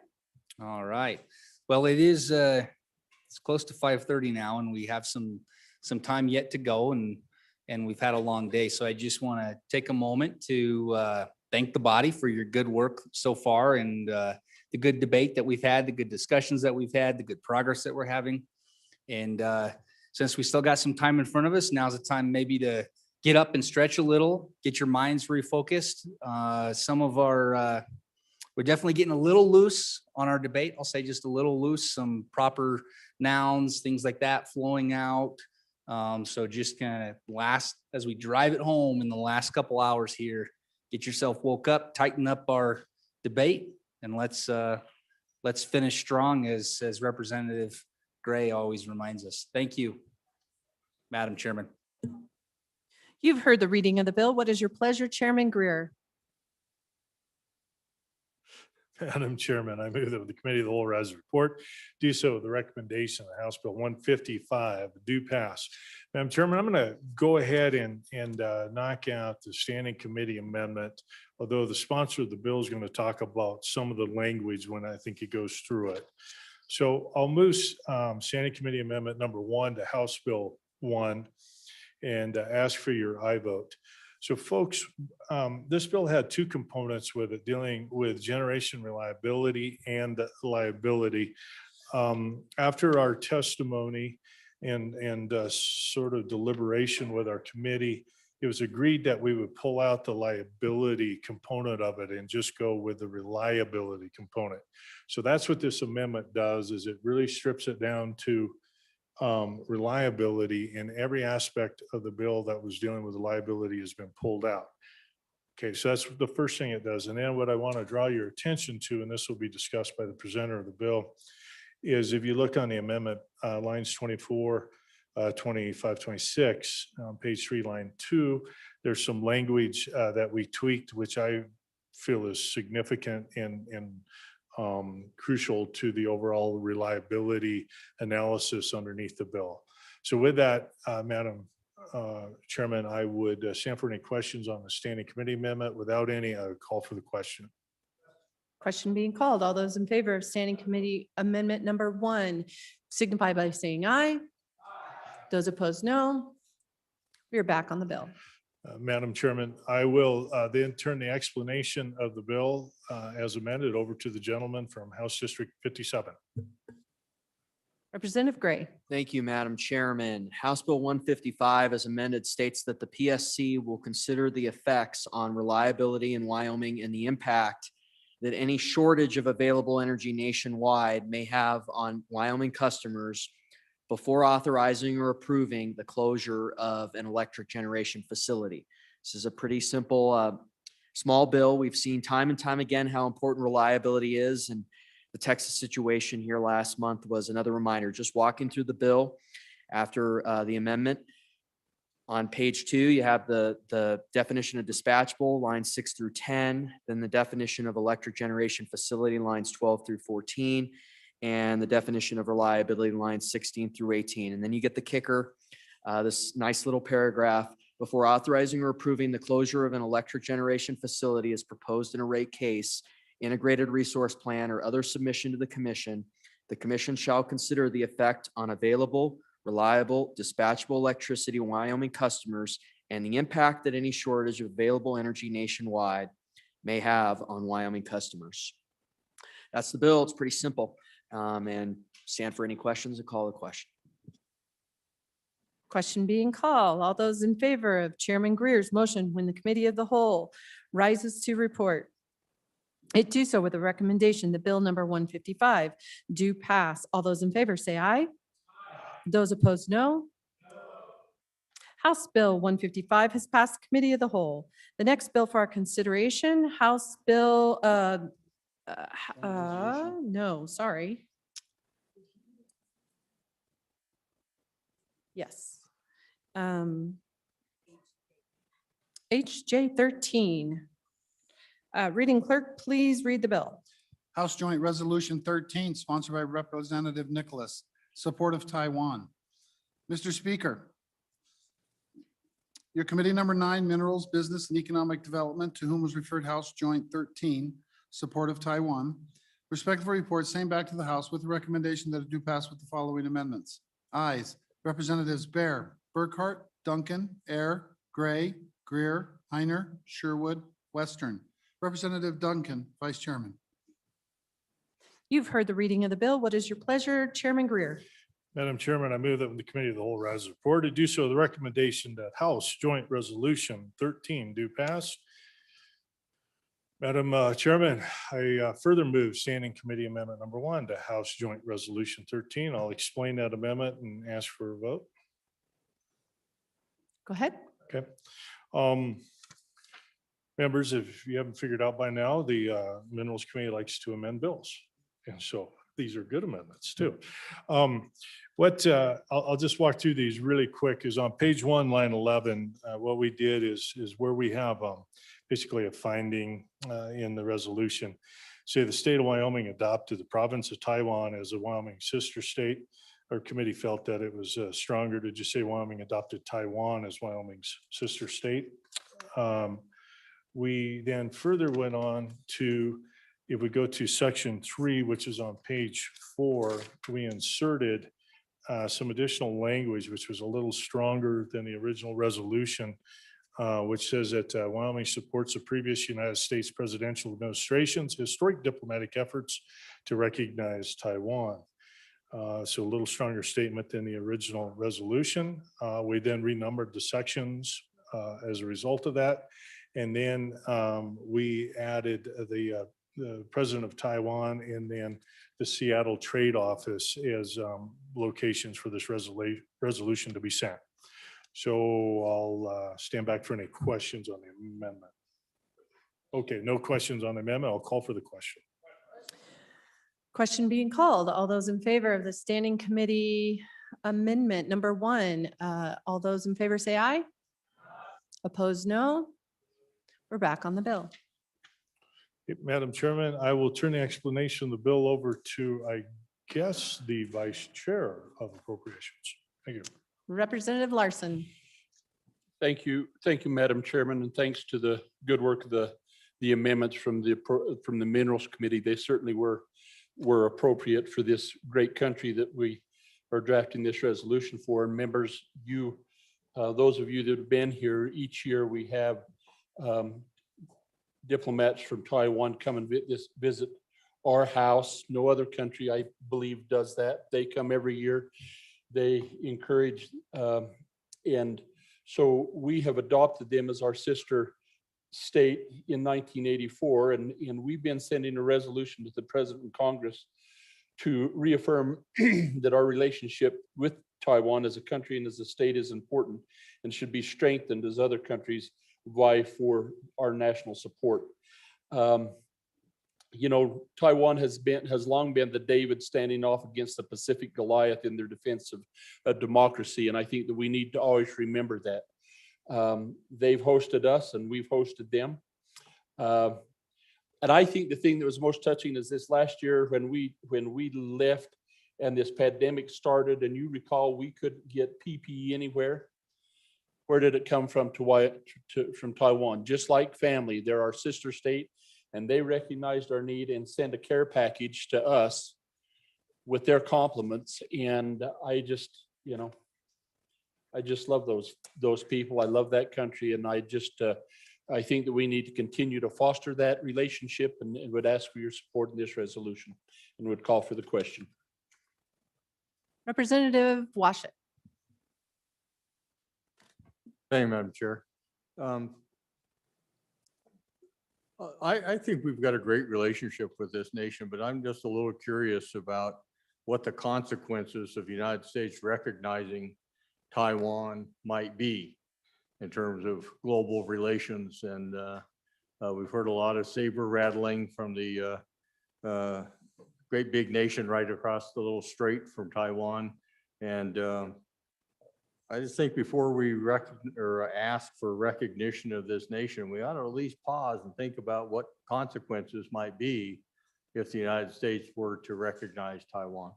All right. Well, it's close to 5:30 now and we have some time yet to go and we've had a long day. So I just want to take a moment to thank the body for your good work so far and the good debate that we've had, the good discussions that we've had, the good progress that we're having. And since we still got some time in front of us, now's the time maybe to get up and stretch a little, get your minds refocused. We're definitely getting a little loose on our debate. I'll say just a little loose, some proper nouns, things like that flowing out. So just kind of as we drive it home in the last couple hours here, get yourself woke up, tighten up our debate, and let's finish strong as Representative Gray always reminds us. Thank you, Madam Chairman. You've heard the reading of the bill. What is your pleasure, Chairman Greer? Madam Chairman, I move that the committee of the whole rise report do so with the recommendation of House Bill 155 do pass. Madam Chairman, I'm going to go ahead and knock out the standing committee amendment, although the sponsor of the bill is going to talk about some of the language when I think it goes through it. So I'll move standing committee amendment number 1 to House Bill 1 and ask for your aye vote. So folks, this bill had 2 components with it, dealing with generation reliability and liability. After our testimony and sort of deliberation with our committee, it was agreed that we would pull out the liability component of it and just go with the reliability component. So that's what this amendment does, is it really strips it down to reliability, and every aspect of the bill that was dealing with the liability has been pulled out. Okay, so that's the first thing it does. And then what I want to draw your attention to, and this will be discussed by the presenter of the bill, is if you look on the amendment, lines 24, 25, 26, on page 3, line 2, there's some language that we tweaked, which I feel is significant and crucial to the overall reliability analysis underneath the bill. So with that, Madam Chairman, I would stand for any questions on the standing committee amendment. Without any, I would call for the question. Question being called. All those in favor of Standing Committee Amendment number 1 signify by saying aye. Those opposed, no. We are back on the bill. Madam Chairman, I will then turn the explanation of the bill as amended over to the gentleman from House District 57. Representative Gray. Thank you, Madam Chairman. House Bill 155 as amended states that the PSC will consider the effects on reliability in Wyoming and the impact that any shortage of available energy nationwide may have on Wyoming customers before authorizing or approving the closure of an electric generation facility. This is a pretty simple, small bill. We've seen time and time again how important reliability is, and the Texas situation here last month was another reminder. Just walking through the bill after the amendment. On page 2, you have the definition of dispatchable, lines 6 through 10, then the definition of electric generation facility, lines 12 through 14, and the definition of reliability, lines 16 through 18. And then you get the kicker, this nice little paragraph: before authorizing or approving the closure of an electric generation facility as proposed in a rate case, integrated resource plan, or other submission to the commission shall consider the effect on available, reliable, dispatchable electricity to Wyoming customers and the impact that any shortage of available energy nationwide may have on Wyoming customers. That's the bill. It's pretty simple. And stand for any questions and call the question. Question being called. All those in favor of Chairman Greer's motion when the Committee of the Whole rises to report, it do so with a recommendation that Bill number 155 do pass. All those in favor say aye. Those opposed, no. House Bill 155 has passed the Committee of the Whole. The next bill for our consideration, House Bill, no, sorry. Yes. HJ 13. Reading clerk, please read the bill. House Joint Resolution 13, sponsored by Representative Nicholas, support of Taiwan. Mr. Speaker, your committee number 9, Minerals, Business and Economic Development, to whom was referred House Joint 13, support of Taiwan, respectful report, same back to the House with the recommendation that it do pass with the following amendments. Ayes, Representatives Bear, Burkhart, Duncan, Air, Gray, Greer, Heiner, Sherwood, Western. Representative Duncan, Vice Chairman. You've heard the reading of the bill. What is your pleasure, Chairman Greer? Madam Chairman, I move that when the Committee of the Whole rises to report, to do so with the recommendation that House Joint Resolution 13 do pass. Madam Chairman, I further move Standing Committee Amendment number 1 to House Joint Resolution 13. I'll explain that amendment and ask for a vote. Go ahead. Okay. Members, if you haven't figured out by now, the Minerals Committee likes to amend bills. And so these are good amendments too. I'll just walk through these really quick. Is on page 1, line 11, what we did is where we have basically a finding in the resolution. Say the state of Wyoming adopted the province of Taiwan as a Wyoming sister state. Our committee felt that it was stronger to just say Wyoming adopted Taiwan as Wyoming's sister state. We then further went on to, if we go to section 3, which is on page 4, we inserted some additional language, which was a little stronger than the original resolution, which says that Wyoming supports the previous United States presidential administration's historic diplomatic efforts to recognize Taiwan. So a little stronger statement than the original resolution. We then renumbered the sections as a result of that. And then we added the president of Taiwan and then the Seattle Trade Office as locations for this resolution to be sent. So I'll stand back for any questions on the amendment. Okay, no questions on the amendment. I'll call for the question. Question being called. All those in favor of the Standing Committee Amendment number 1, all those in favor say aye. Opposed, no. We're back on the bill. Madam Chairman, I will turn the explanation of the bill over to, I guess, the Vice Chair of Appropriations. Thank you. Representative Larson. Thank you. Thank you, Madam Chairman, and thanks to the good work of the the amendments from the Minerals Committee. They certainly were appropriate for this great country that we are drafting this resolution for. And members, those of you that have been here, each year we have diplomats from Taiwan come and visit our house. No other country, I believe, does that. They come every year. They encourage, and so we have adopted them as our sister state in 1984, and we've been sending a resolution to the President and Congress to reaffirm that our relationship with Taiwan as a country and as a state is important and should be strengthened as other countries vie for our national support. You know, Taiwan has long been the David standing off against the Pacific Goliath in their defense of democracy, and I think that we need to always remember that. They've hosted us and we've hosted them. And I think the thing that was most touching is this last year when we left and this pandemic started, and you recall we couldn't get PPE anywhere. Where did it come from from Taiwan? Just like family, they're our sister state, and they recognized our need and sent a care package to us with their compliments. And I just love those people. I love that country, and I think that we need to continue to foster that relationship, and would ask for your support in this resolution and would call for the question. Representative Washit. Thank you, Madam Chair. I think we've got a great relationship with this nation, but I'm just a little curious about what the consequences of the United States recognizing Taiwan might be in terms of global relations. And we've heard a lot of saber rattling from the great big nation right across the little strait from Taiwan. And I just think before we ask for recognition of this nation, we ought to at least pause and think about what consequences might be if the United States were to recognize Taiwan.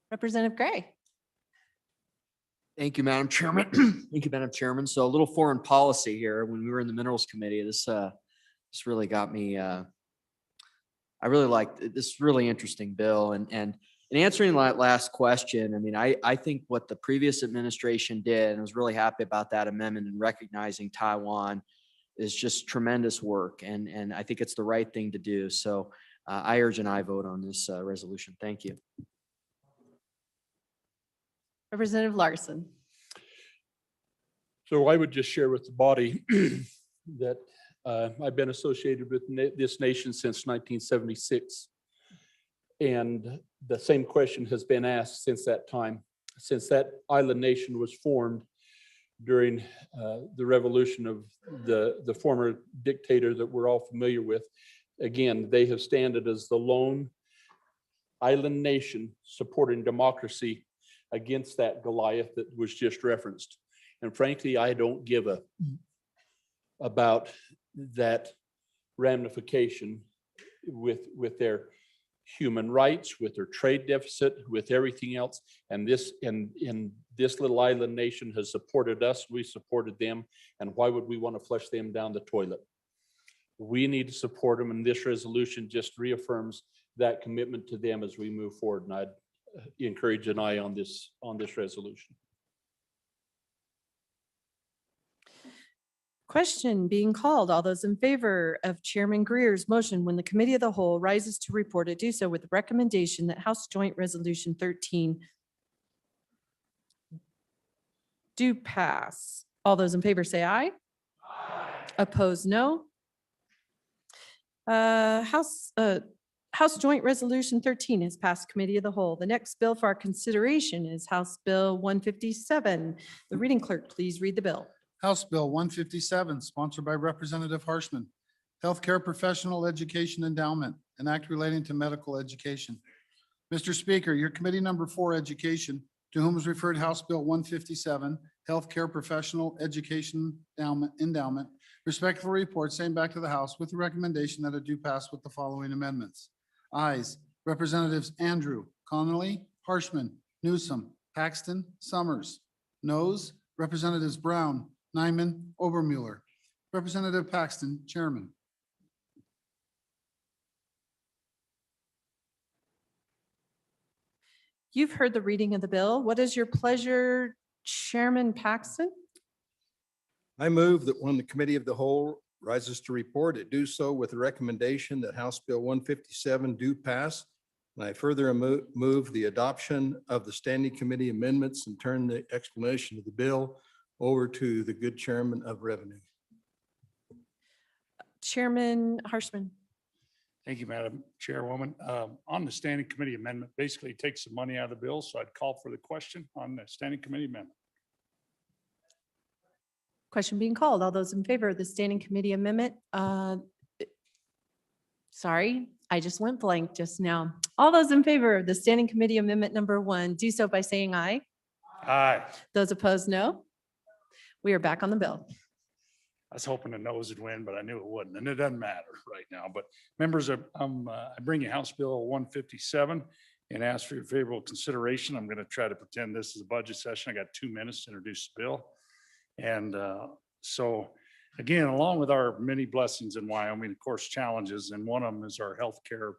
Representative Gray. Thank you, Madam Chairman. Thank you, Madam Chairman. So a little foreign policy here. When we were in the Minerals Committee, this really got me. I really liked this really interesting bill. And in answering that last question, I mean, I think what the previous administration did, and I was really happy about that amendment and recognizing Taiwan, is just tremendous work. And I think it's the right thing to do. So I urge an aye vote on this resolution. Thank you. Representative Larson. So I would just share with the body that I've been associated with this nation since 1976. And the same question has been asked since that time, since that island nation was formed during the revolution of the former dictator that we're all familiar with. Again, they have standed as the lone island nation supporting democracy against that Goliath that was just referenced. And frankly, I don't give about that ramification with their human rights, with their trade deficit, with everything else. And this little island nation has supported us. We supported them. And why would we want to flush them down the toilet? We need to support them. And this resolution just reaffirms that commitment to them as we move forward. And I'd encourage an aye on this resolution. Question being called. All those in favor of Chairman Greer's motion, when the committee of the whole rises to report, to do so with the recommendation that House Joint Resolution 13 do pass. All those in favor say aye. Aye. Opposed, no. House Joint Resolution 13 has passed committee of the whole. The next bill for our consideration is House Bill 157. The reading clerk, please read the bill. House Bill 157, sponsored by Representative Harshman. Healthcare Professional Education Endowment, an act relating to medical education. Mr. Speaker, your committee number 4, Education, to whom is referred House Bill 157, Healthcare Professional Education Endowment, respectful report same back to the House with the recommendation that it do pass with the following amendments. Ayes, Representatives Andrew, Connolly, Harshman, Newsom, Paxton, Summers. Noes, Representatives Brown, Nyman, Obermuller. Representative Paxton, Chairman. You've heard the reading of the bill. What is your pleasure, Chairman Paxton? I move that when the committee of the whole rises to report, it do so with the recommendation that House Bill 157 do pass. And I further move the adoption of the standing committee amendments and turn the explanation of the bill over to the good chairman of revenue. Chairman Harshman. Thank you, Madam Chairwoman. On the standing committee amendment, basically takes some money out of the bill, so I'd call for the question on the standing committee amendment. Question being called. All those in favor of the standing committee amendment? Sorry, I just went blank just now. All those in favor of the standing committee amendment number 1, do so by saying aye. Aye. Those opposed, no. We are back on the bill. I was hoping the noes would win, but I knew it wouldn't, and it doesn't matter right now. But members, I bring you House Bill 157 and ask for your favorable consideration. I'm going to try to pretend this is a budget session. I got 2 minutes to introduce the bill. And so again, along with our many blessings in Wyoming, of course, challenges, and one of them is our healthcare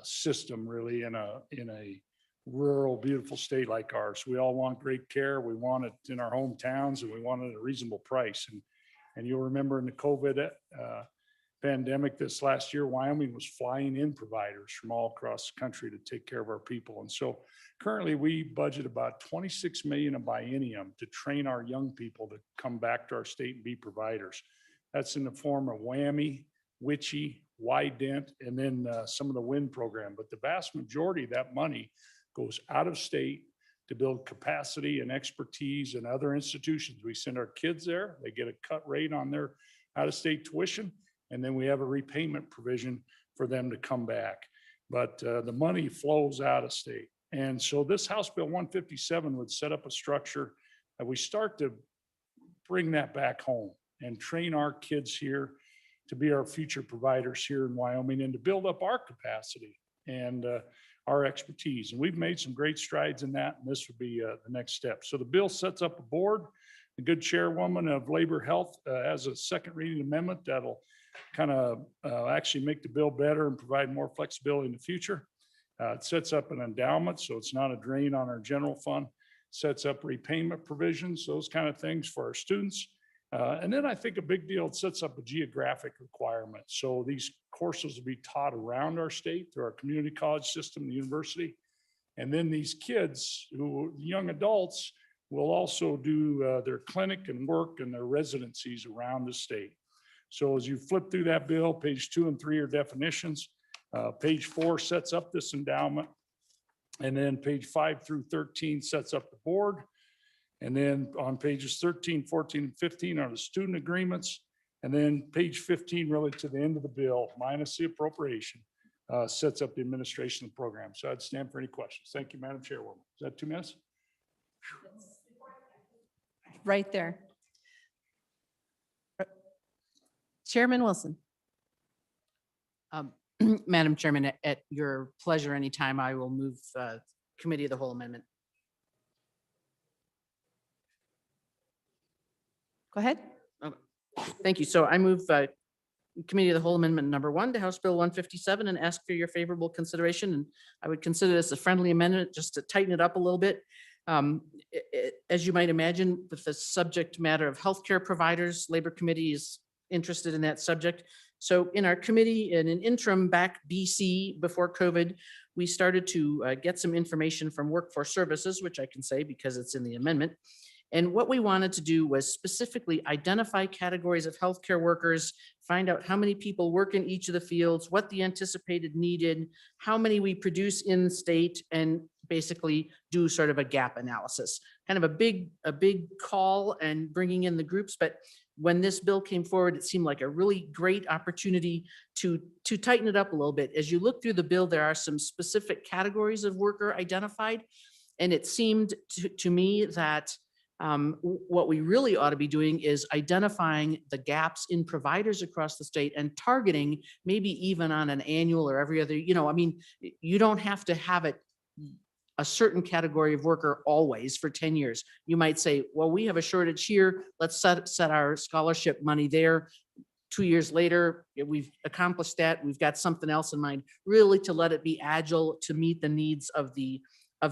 system really in a rural, beautiful state like ours. We all want great care. We want it in our hometowns, and we want it at a reasonable price. And you'll remember in the COVID pandemic this last year, Wyoming was flying in providers from all across the country to take care of our people. And so currently we budget about 26 million a biennium to train our young people to come back to our state and be providers. That's in the form of WWAMI, WICHE, Y-Dent, and then some of the WIN program. But the vast majority of that money goes out of state to build capacity and expertise in other institutions. We send our kids there, they get a cut rate on their out-of-state tuition, and then we have a repayment provision for them to come back. But the money flows out of state. And so this House Bill 157 would set up a structure that we start to bring that back home and train our kids here to be our future providers here in Wyoming and to build up our capacity and our expertise. And we've made some great strides in that, and this would be the next step. So the bill sets up a board. The good chairwoman of Labor Health has a second reading amendment that'll kind of actually make the bill better and provide more flexibility in the future. It sets up an endowment, so it's not a drain on our general fund. Sets up repayment provisions, those kind of things for our students. And then I think a big deal, it sets up a geographic requirement. So these courses will be taught around our state through our community college system, the university. And then these kids, young adults, will also do their clinic and work and their residencies around the state. So as you flip through that bill, page 2 and 3 are definitions. Page 4 sets up this endowment. And then page 5 through 13 sets up the board. And then on pages 13, 14, and 15 are the student agreements. And then page 15, really to the end of the bill, minus the appropriation, sets up the administration of the program. So I'd stand for any questions. Thank you, Madam Chairwoman. Is that 2 minutes? Right there. Chairman Wilson. Madam Chairman, at your pleasure, anytime, I will move Committee of the Whole amendment. Go ahead. Thank you. So I move Committee of the Whole Amendment number 1 to House Bill 157 and ask for your favorable consideration. And I would consider this a friendly amendment just to tighten it up a little bit. As you might imagine, with the subject matter of healthcare providers, Labor Committee is interested in that subject. So in our committee, in an interim back BC before COVID, we started to get some information from Workforce Services, which I can say because it's in the amendment. And what we wanted to do was specifically identify categories of healthcare workers, find out how many people work in each of the fields, what the anticipated needed, how many we produce in state, and basically do sort of a gap analysis. Kind of a big call and bringing in the groups, but when this bill came forward, it seemed like a really great opportunity to tighten it up a little bit. As you look through the bill, there are some specific categories of worker identified, and it seemed to me that what we really ought to be doing is identifying the gaps in providers across the state and targeting maybe even on an annual or every other, I mean, you don't have to have it a certain category of worker always for 10 years. You might say, well, we have a shortage here. Let's set our scholarship money there. 2 years later, we've accomplished that. We've got something else in mind, really to let it be agile to meet the needs of the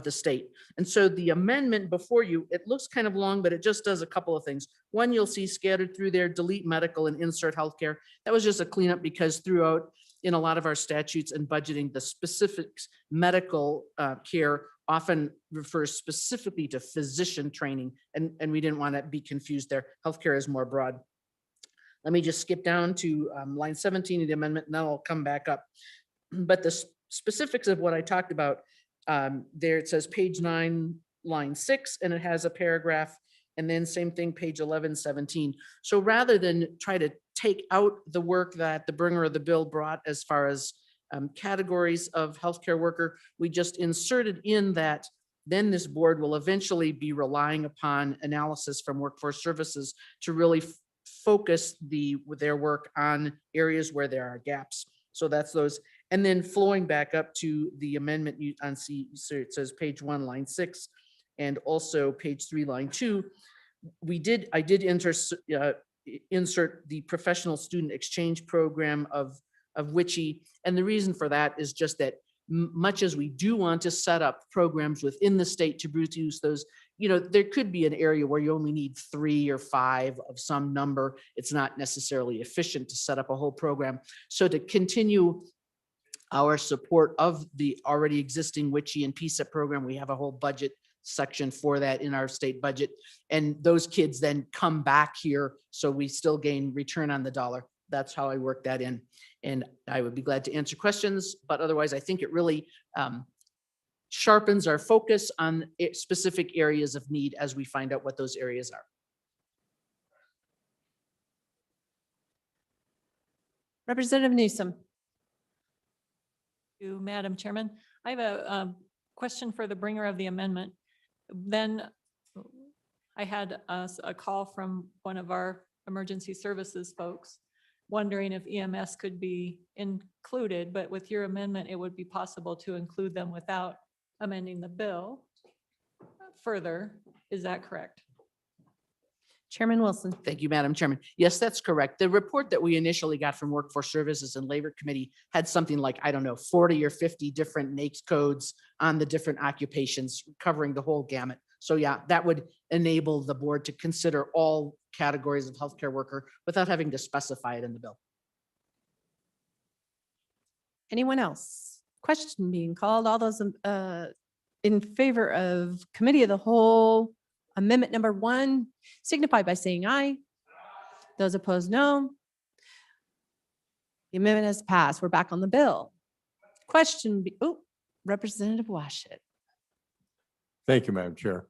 state. And so the amendment before you, it looks kind of long, but it just does a couple of things. One, you'll see scattered through there, delete medical and insert healthcare. That was just a cleanup because throughout in a lot of our statutes and budgeting, the specifics medical care often refers specifically to physician training, and we didn't want to be confused there. Healthcare is more broad. Let me just skip down to line 17 of the amendment, and then I'll come back up. But the specifics of what I talked about, there it says page 9, line 6, and it has a paragraph, and then same thing, page 11, 17. So rather than try to take out the work that the bringer of the bill brought as far as categories of healthcare worker, we just inserted in that then this board will eventually be relying upon analysis from workforce services to really focus their work on areas where there are gaps. So that's those. And then flowing back up to the amendment on C, so it says page 1, line 6, and also page 3, line 2. I did insert the professional student exchange program of WICHE. And the reason for that is just that much as we do want to set up programs within the state to produce those, there could be an area where you only need 3 or 5 of some number. It's not necessarily efficient to set up a whole program. So to continue our support of the already existing WICHE and PSEP program, we have a whole budget section for that in our state budget. And those kids then come back here, so we still gain return on the dollar. That's how I work that in. And I would be glad to answer questions, but otherwise I think it really sharpens our focus on specific areas of need as we find out what those areas are. Representative Newsom. You, Madam Chairman. I have a question for the bringer of the amendment. Then I had a call from one of our emergency services folks wondering if EMS could be included, but with your amendment, it would be possible to include them without amending the bill further. Is that correct? Chairman Wilson. Thank you, Madam Chairman. Yes, that's correct. The report that we initially got from Workforce Services and Labor Committee had something like, 40 or 50 different NAICS codes on the different occupations covering the whole gamut. So yeah, that would enable the board to consider all categories of healthcare worker without having to specify it in the bill. Anyone else? Question being called. All those in favor of Committee of the Whole Amendment number 1 signify by saying aye. Those opposed, no. The amendment has passed. We're back on the bill. Question, Representative Washit. Thank you, Madam Chair.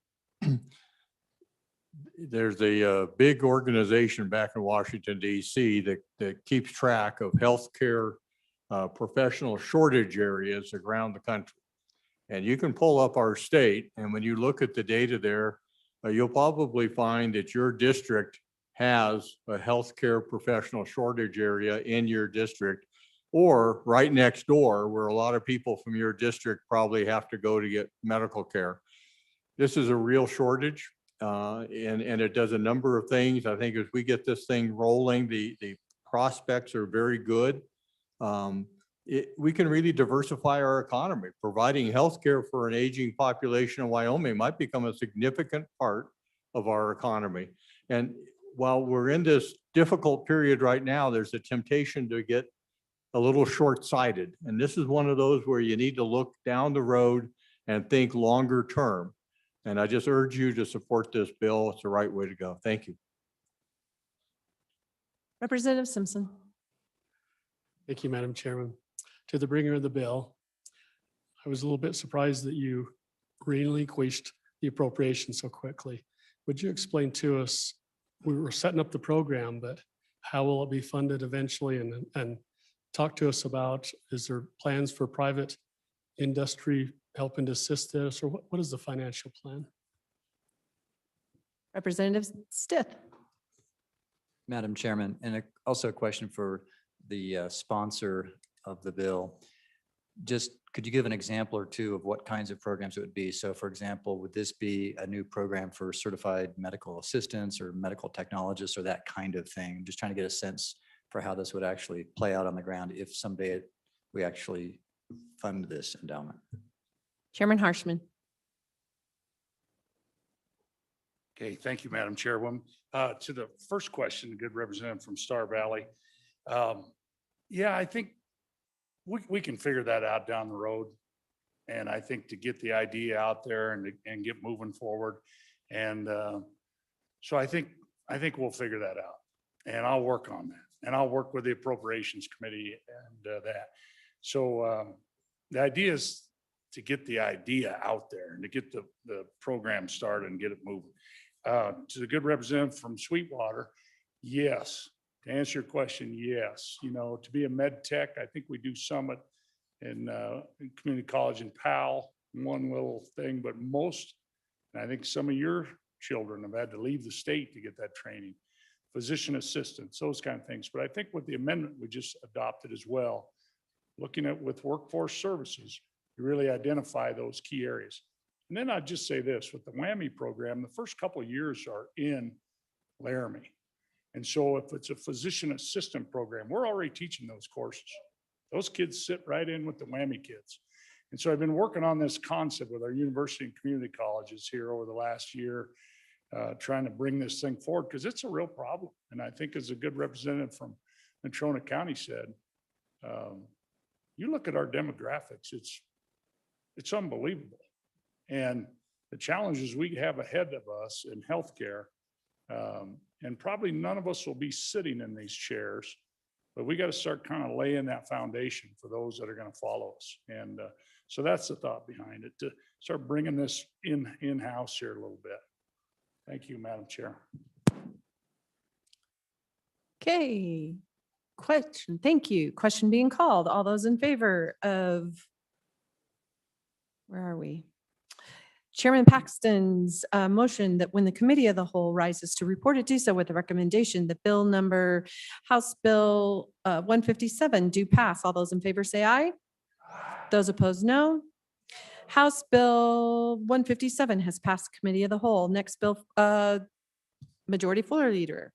There's a big organization back in Washington, D.C. that keeps track of healthcare professional shortage areas around the country. And you can pull up our state, and when you look at the data there, you'll probably find that your district has a healthcare professional shortage area in your district, or right next door where a lot of people from your district probably have to go to get medical care. This is a real shortage, and it does a number of things. I think as we get this thing rolling, the prospects are very good. We can really diversify our economy. Providing healthcare for an aging population in Wyoming might become a significant part of our economy. And while we're in this difficult period right now, there's a temptation to get a little short-sighted. And this is one of those where you need to look down the road and think longer term. And I just urge you to support this bill. It's the right way to go. Thank you. Representative Simpson. Thank you, Madam Chairman. To the bringer of the bill, I was a little bit surprised that you relinquished the appropriation so quickly. Would you explain to us, we were setting up the program, but how will it be funded eventually? And talk to us about, is there plans for private industry helping to assist this, or what is the financial plan? Representative Stith. Madam Chairman, and also a question for the sponsor of the bill. just, could you give an example or two of what kinds of programs it would be? So for example, would this be a new program for certified medical assistants or medical technologists or that kind of thing? I'm just trying to get a sense for how this would actually play out on the ground if someday we actually fund this endowment. Chairman Harshman. Okay, thank you, Madam Chairwoman. To the first question, the good representative from Star Valley. Yeah, I think we can figure that out down the road. And I think to get the idea out there and get moving forward. And so I think we'll figure that out. And I'll work on that. And I'll work with the Appropriations Committee and that. So the idea is to get the idea out there and to get the program started and get it moving. To the good representative from Sweetwater, yes. To answer your question, yes. You know, to be a med tech, I think we do Summit in community college in Powell, one little thing, but most, and I think some of your children have had to leave the state to get that training. Physician assistants, those kind of things. But I think with the amendment we just adopted as well, looking at with workforce services, you really identify those key areas. And then I'd just say this, with the WWAMI program, the first couple of years are in Laramie. And so if it's a physician assistant program, we're already teaching those courses. Those kids sit right in with the WWAMI kids. And so I've been working on this concept with our university and community colleges here over the last year, trying to bring this thing forward because it's a real problem. And I think as a good representative from Natrona County said, you look at our demographics, it's unbelievable. And the challenges we have ahead of us in healthcare, and probably none of us will be sitting in these chairs, but we got to start kind of laying that foundation for those that are going to follow us. And so that's the thought behind it, to start bringing this in-house here a little bit. Thank you, Madam Chair. Okay, question, thank you. Question being called. All those in favor of, where are we? Chairman Paxton's motion that when the committee of the whole rises to report it, do so with the recommendation that bill number, House Bill 157 do pass. All those in favor say aye. Those opposed, no. House Bill 157 has passed committee of the whole. Next bill, Majority Floor Leader.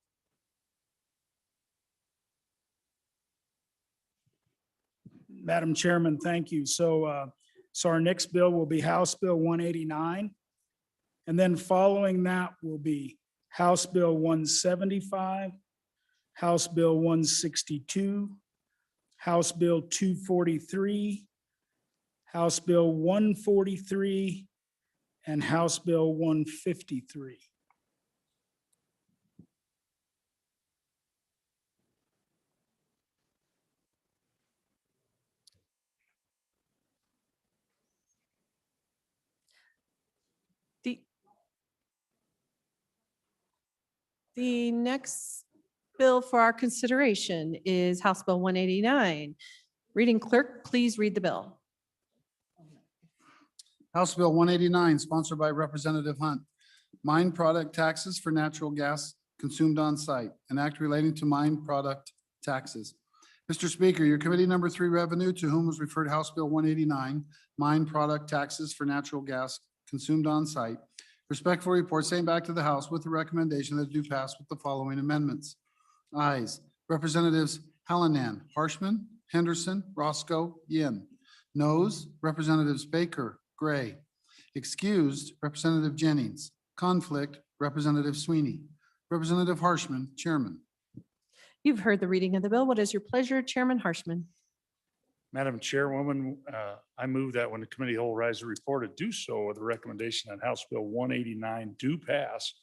Madam Chairman, thank you. So our next bill will be House Bill 189. And then following that will be House Bill 175, House Bill 162, House Bill 243, House Bill 143, and House Bill 153. The next bill for our consideration is House Bill 189. Reading clerk, please read the bill. House Bill 189, sponsored by Representative Hunt. Mine product taxes for natural gas consumed on site. An act relating to mine product taxes. Mr. Speaker, your committee number 3 revenue, to whom was referred House Bill 189, mine product taxes for natural gas consumed on site. Respectful report sent back to the House with the recommendation that do pass with the following amendments. Ayes, Representatives Hallinan, Harshman, Henderson, Roscoe, Yin. Noes, Representatives Baker, Gray. Excused, Representative Jennings. Conflict, Representative Sweeney. Representative Harshman, Chairman. You've heard the reading of the bill. What is your pleasure, Chairman Harshman? Madam Chairwoman, I move that when the committee whole rise to report it, do so with the recommendation that House Bill 189 do pass.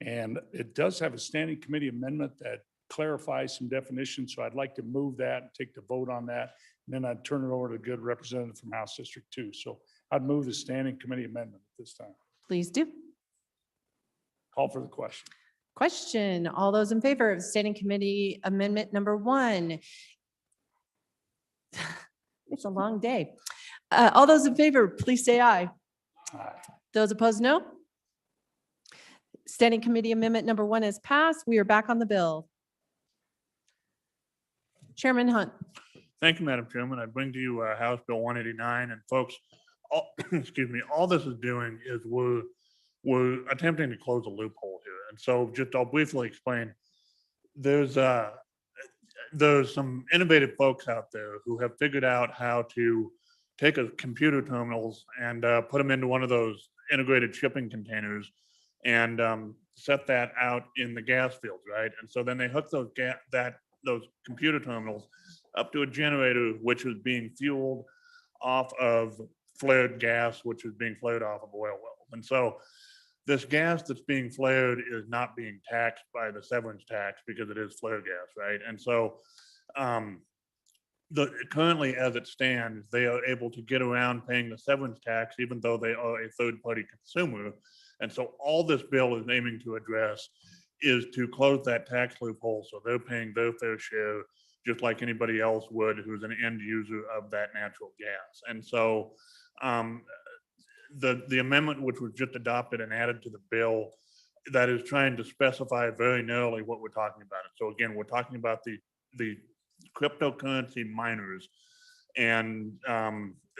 And it does have a standing committee amendment that clarifies some definitions. So I'd like to move that and take the vote on that. And then I'd turn it over to the good representative from House District 2. So I'd move the standing committee amendment at this time. Please do. Call for the question. Question. All those in favor of standing committee amendment number 1? It's a long day. All those in favor, please say aye. Aye. Those opposed, no. Standing committee amendment number 1 is passed. We are back on the bill. Chairman Hunt. Thank you, Madam Chairman. I bring to you House Bill 189, and folks, all, excuse me, all this is doing is we're attempting to close a loophole here. And so just I'll briefly explain. There's some innovative folks out there who have figured out how to take a computer terminals and put them into one of those integrated shipping containers and set that out in the gas fields, right? And so then they hook those computer terminals up to a generator, which is being fueled off of flared gas, which is being flared off of oil wells. And so this gas that's being flared is not being taxed by the severance tax because it is flare gas, right? And so currently as it stands, they are able to get around paying the severance tax even though they are a third-party consumer. And so all this bill is aiming to address is to close that tax loophole so they're paying their fair share just like anybody else would who's an end user of that natural gas. And so the amendment which was just adopted and added to the bill that is trying to specify very narrowly what we're talking about. So again, we're talking about the cryptocurrency miners, and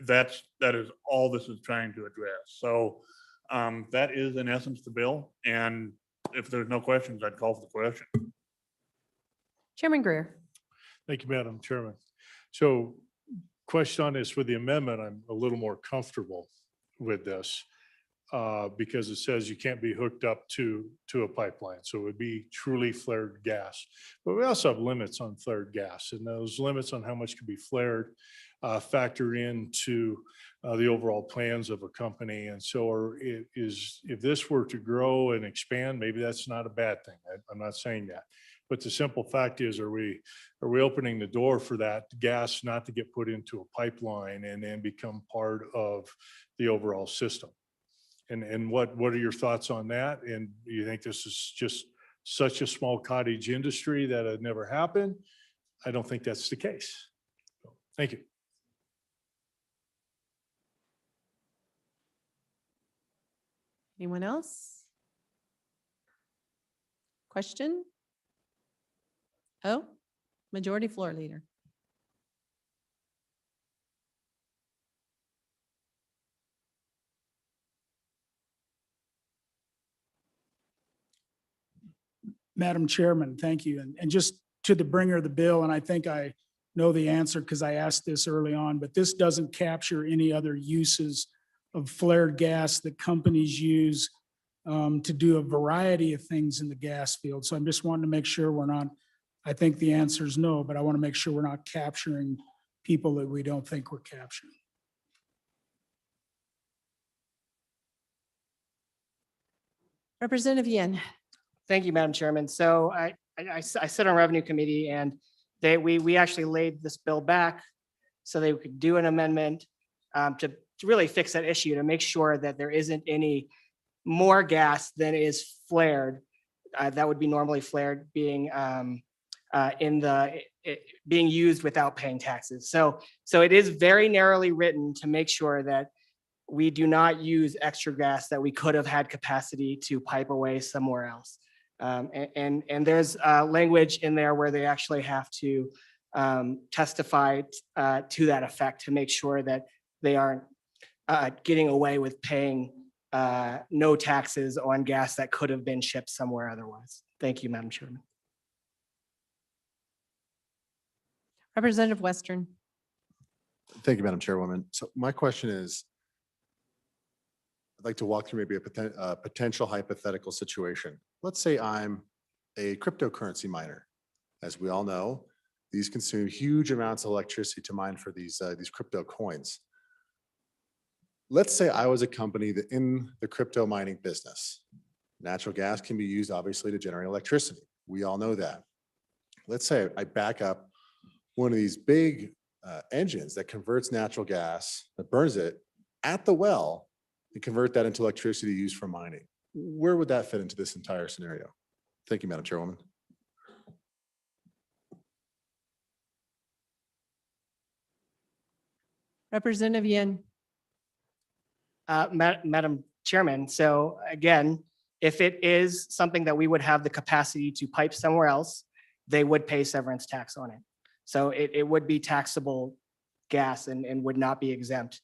that is all this is trying to address. So that is in essence the bill. And if there's no questions, I'd call for the question. Chairman Greer. Thank you, Madam Chairman. So question on this for the amendment, I'm a little more comfortable with this because it says you can't be hooked up to a pipeline. So it would be truly flared gas. But we also have limits on flared gas, and those limits on how much can be flared factor into the overall plans of a company. And so if this were to grow and expand, maybe that's not a bad thing. I'm not saying that. But the simple fact is, are we opening the door for that gas not to get put into a pipeline and then become part of the overall system? And what are your thoughts on that? And do you think this is just such a small cottage industry that it never happened? I don't think that's the case. Thank you. Anyone else? Question? Oh, Majority Floor Leader. Madam Chairman, thank you. And just to the bringer of the bill, and I think I know the answer because I asked this early on, but this doesn't capture any other uses of flared gas that companies use to do a variety of things in the gas field. So I'm just wanting to make sure we're not, I think the answer is no, but I want to make sure we're not capturing people that we don't think we're capturing. Representative Yen. Thank you, Madam Chairman. So I sit on Revenue Committee, and we actually laid this bill back so they could do an amendment to really fix that issue, to make sure that there isn't any more gas than is flared that would be normally flared being being used without paying taxes. So it is very narrowly written to make sure that we do not use extra gas that we could have had capacity to pipe away somewhere else. And there's language in there where they actually have to testify to that effect to make sure that they aren't getting away with paying no taxes on gas that could have been shipped somewhere otherwise. Thank you, Madam Chairman. Representative Western. Thank you, Madam Chairwoman. So my question is, I'd like to walk through maybe a potential hypothetical situation. Let's say I'm a cryptocurrency miner. As we all know, these consume huge amounts of electricity to mine for these crypto coins. Let's say I was a company that in the crypto mining business. Natural gas can be used obviously to generate electricity. We all know that. Let's say I back up one of these big engines that converts natural gas, that burns it at the well, and convert that into electricity used for mining. Where would that fit into this entire scenario? Thank you, Madam Chairwoman. Representative Yen. Madam Chairman, so again, if it is something that we would have the capacity to pipe somewhere else, they would pay severance tax on it. So it would be taxable gas and would not be exempt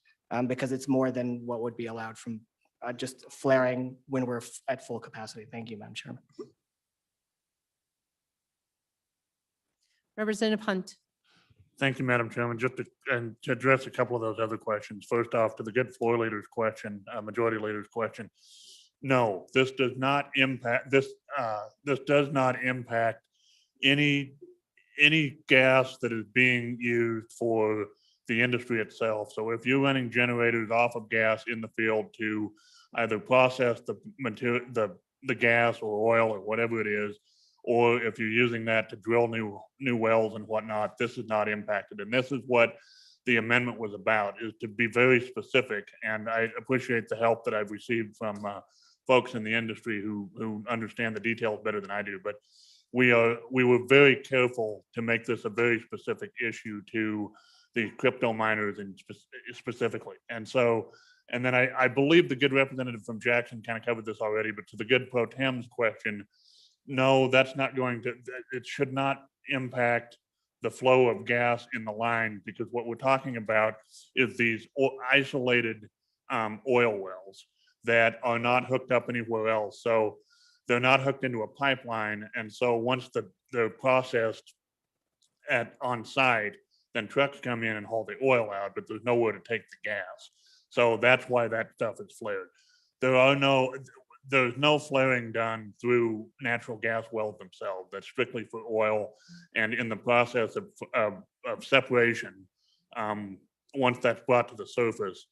because it's more than what would be allowed from just flaring when we're at full capacity. Thank you, Madam Chairman. Representative Hunt. Thank you, Madam Chairman. Just to address a couple of those other questions. First off, to the good floor leader's question, majority leader's question. No, this does not impact this does not impact any gas that is being used for the industry itself. So if you're running generators off of gas in the field to either process the material, the gas or oil or whatever it is, or if you're using that to drill new wells and whatnot, this is not impacted. And this is what the amendment was about, is to be very specific. And I appreciate the help that I've received from folks in the industry who understand the details better than I do. But we were very careful to make this a very specific issue to the crypto miners and specifically. And so, and then I believe the good representative from Jackson kind of covered this already, but to the good pro tem's question, no, that's not going to, it should not impact the flow of gas in the line, because what we're talking about is these isolated oil wells that are not hooked up anywhere else. So they're not hooked into a pipeline. And so once they're processed on site, then trucks come in and haul the oil out, but there's nowhere to take the gas. So that's why that stuff is flared. There's no flaring done through natural gas wells themselves. That's strictly for oil. And in the process of separation, once that's brought to the surface,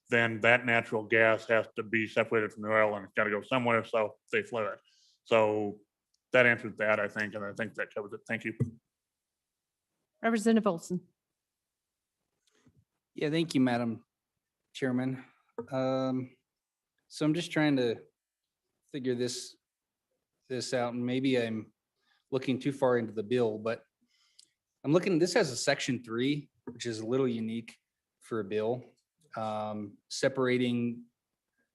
then that natural gas has to be separated from the oil and it's got to go somewhere, so they flare it. So that answers that, I think, and I think that covers it. Thank you. Representative Olson. Yeah, thank you, Madam Chairman. So I'm just trying to figure this out, and maybe I'm looking too far into the bill, but I'm looking, this has a section 3, which is a little unique for a bill, separating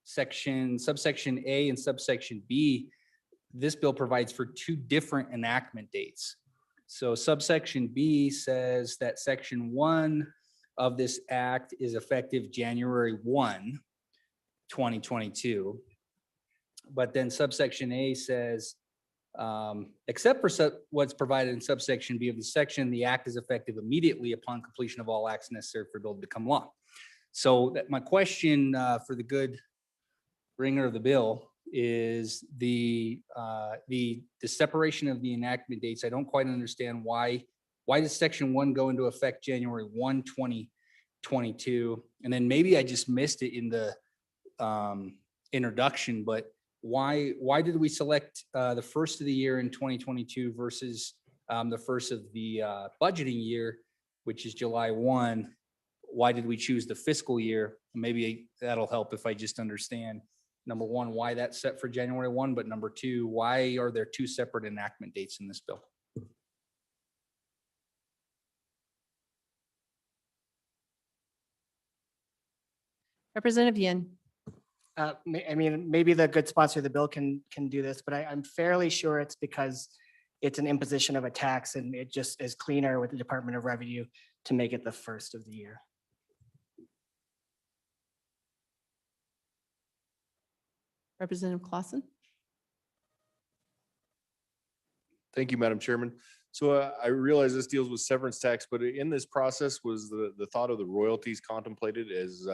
subsection A and subsection B. This bill provides for 2 different enactment dates. So subsection B says that section 1 of this act is effective January 1, 2022. But then subsection A says, except for what's provided in subsection B of the section, the act is effective immediately upon completion of all acts necessary for the bill to become law. So my question for the good bringer of the bill is the separation of the enactment dates. I don't quite understand why does section 1 go into effect January 1, 2022? And then maybe I just missed it in the introduction, but why did we select the first of the year in 2022 versus the first of the budgeting year, which is July 1? Why did we choose the fiscal year? Maybe that'll help if I just understand, number 1, why that's set for January 1, but number 2, why are there 2 separate enactment dates in this bill? Representative Yin. I mean, maybe the good sponsor of the bill can do this, but I'm fairly sure it's because it's an imposition of a tax and it just is cleaner with the Department of Revenue to make it the first of the year. Representative Clausen. Thank you, Madam Chairman. So I realize this deals with severance tax, but in this process was the thought of the royalties contemplated as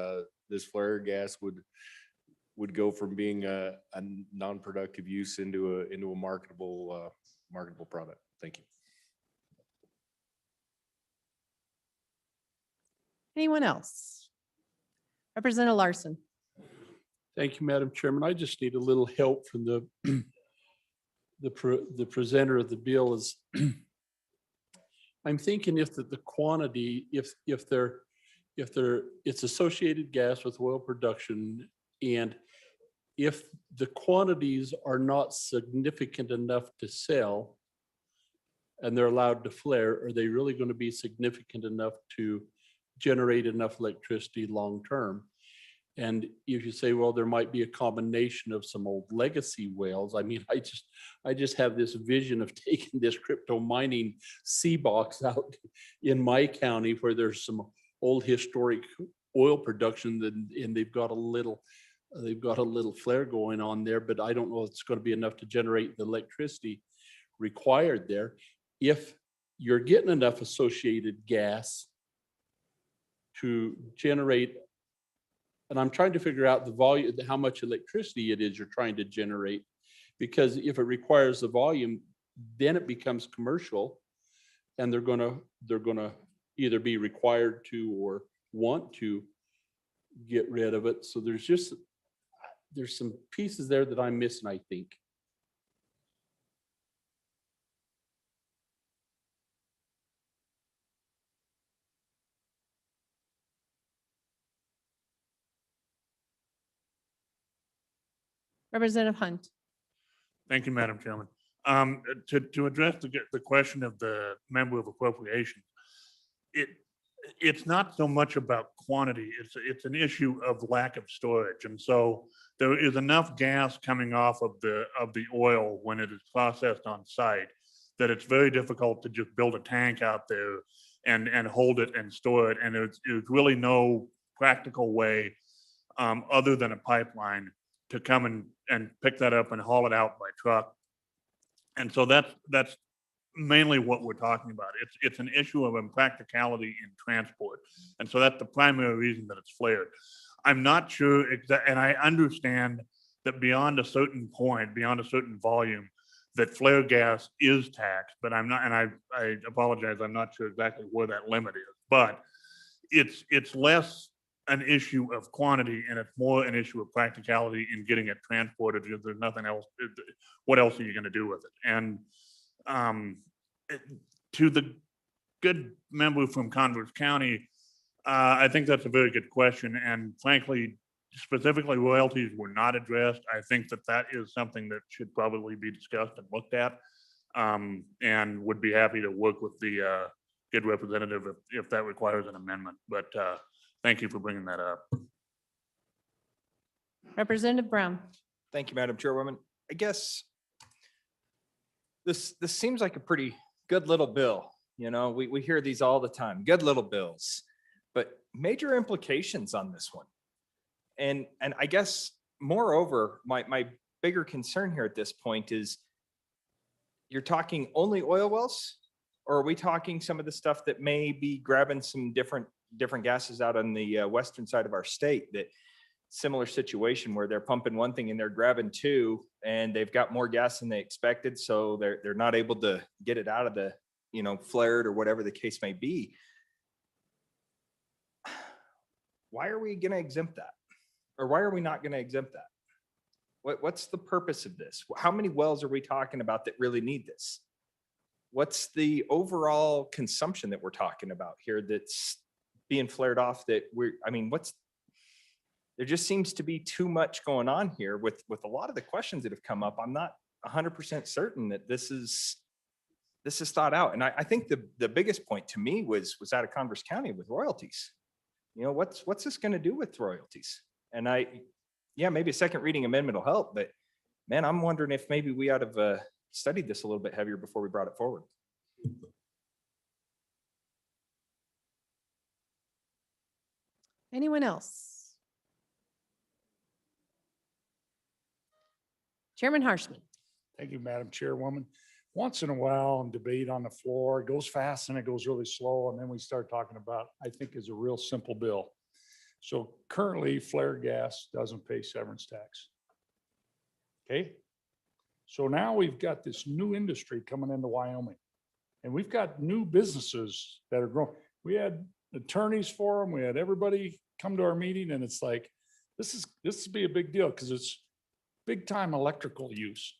this flare gas would go from being a non-productive use into a marketable product. Thank you. Anyone else? Representative Larson. Thank you, Madam Chairman. I just need a little help from the presenter of the bill. Is I'm thinking if the quantity, if it's associated gas with oil production, and if the quantities are not significant enough to sell and they're allowed to flare, are they really going to be significant enough to generate enough electricity long term? And if you say, well, there might be a combination of some old legacy wells, I mean, I just have this vision of taking this crypto mining sea box out in my county where there's some old historic oil production and they've got a little flare going on there, but I don't know if it's going to be enough to generate the electricity required there. If you're getting enough associated gas to generate, and I'm trying to figure out the volume, how much electricity it is you're trying to generate, because if it requires the volume, then it becomes commercial, and they're gonna either be required to or want to get rid of it. So there's some pieces there that I'm missing, I think. Representative Hunt. Thank you, Madam Chairman. To address the question of the member of appropriation, it's not so much about quantity, it's an issue of lack of storage. And so there is enough gas coming off of the oil when it is processed on site that it's very difficult to just build a tank out there and hold it and store it. And it's really no practical way other than a pipeline to come and pick that up and haul it out by truck. And so that's mainly what we're talking about. It's an issue of impracticality in transport. And so that's the primary reason that it's flared. I'm not sure, and I understand that beyond a certain point, beyond a certain volume, that flare gas is taxed, but I'm not, and I apologize, I'm not sure exactly where that limit is, but it's less an issue of quantity and it's more an issue of practicality in getting it transported because there's nothing else. What else are you going to do with it? And to the good member from Converse County, I think that's a very good question. And frankly, specifically royalties were not addressed. I think that is something that should probably be discussed and looked at, and would be happy to work with the good representative if that requires an amendment. But thank you for bringing that up. Representative Brown. Thank you, Madam Chairwoman. I guess this seems like a pretty good little bill. You know, we hear these all the time, good little bills, but major implications on this one. And I guess moreover, my bigger concern here at this point is you're talking only oil wells, or are we talking some of the stuff that may be grabbing some different gases out on the western side of our state, that similar situation where they're pumping one thing and they're grabbing two and they've got more gas than they expected. So they're not able to get it out of the, flared or whatever the case may be. Why are we going to exempt that? Or why are we not going to exempt that? What's the purpose of this? How many wells are we talking about that really need this? What's the overall consumption that we're talking about here that's being flared off that there just seems to be too much going on here with a lot of the questions that have come up. I'm not 100% certain that this is thought out. And I think the biggest point to me was out of Converse County with royalties. What's this going to do with royalties? And maybe a second reading amendment will help, but man, I'm wondering if maybe we ought to have studied this a little bit heavier before we brought it forward. Anyone else? Chairman Harshman. Thank you, Madam Chairwoman. Once in a while in debate on the floor, it goes fast and it goes really slow. And then we start talking about, I think is a real simple bill. So currently flare gas doesn't pay severance tax. Okay. So now we've got this new industry coming into Wyoming and we've got new businesses that are growing. We had attorneys for them. We had everybody come to our meeting and it's like, this would be a big deal because it's big time electrical use.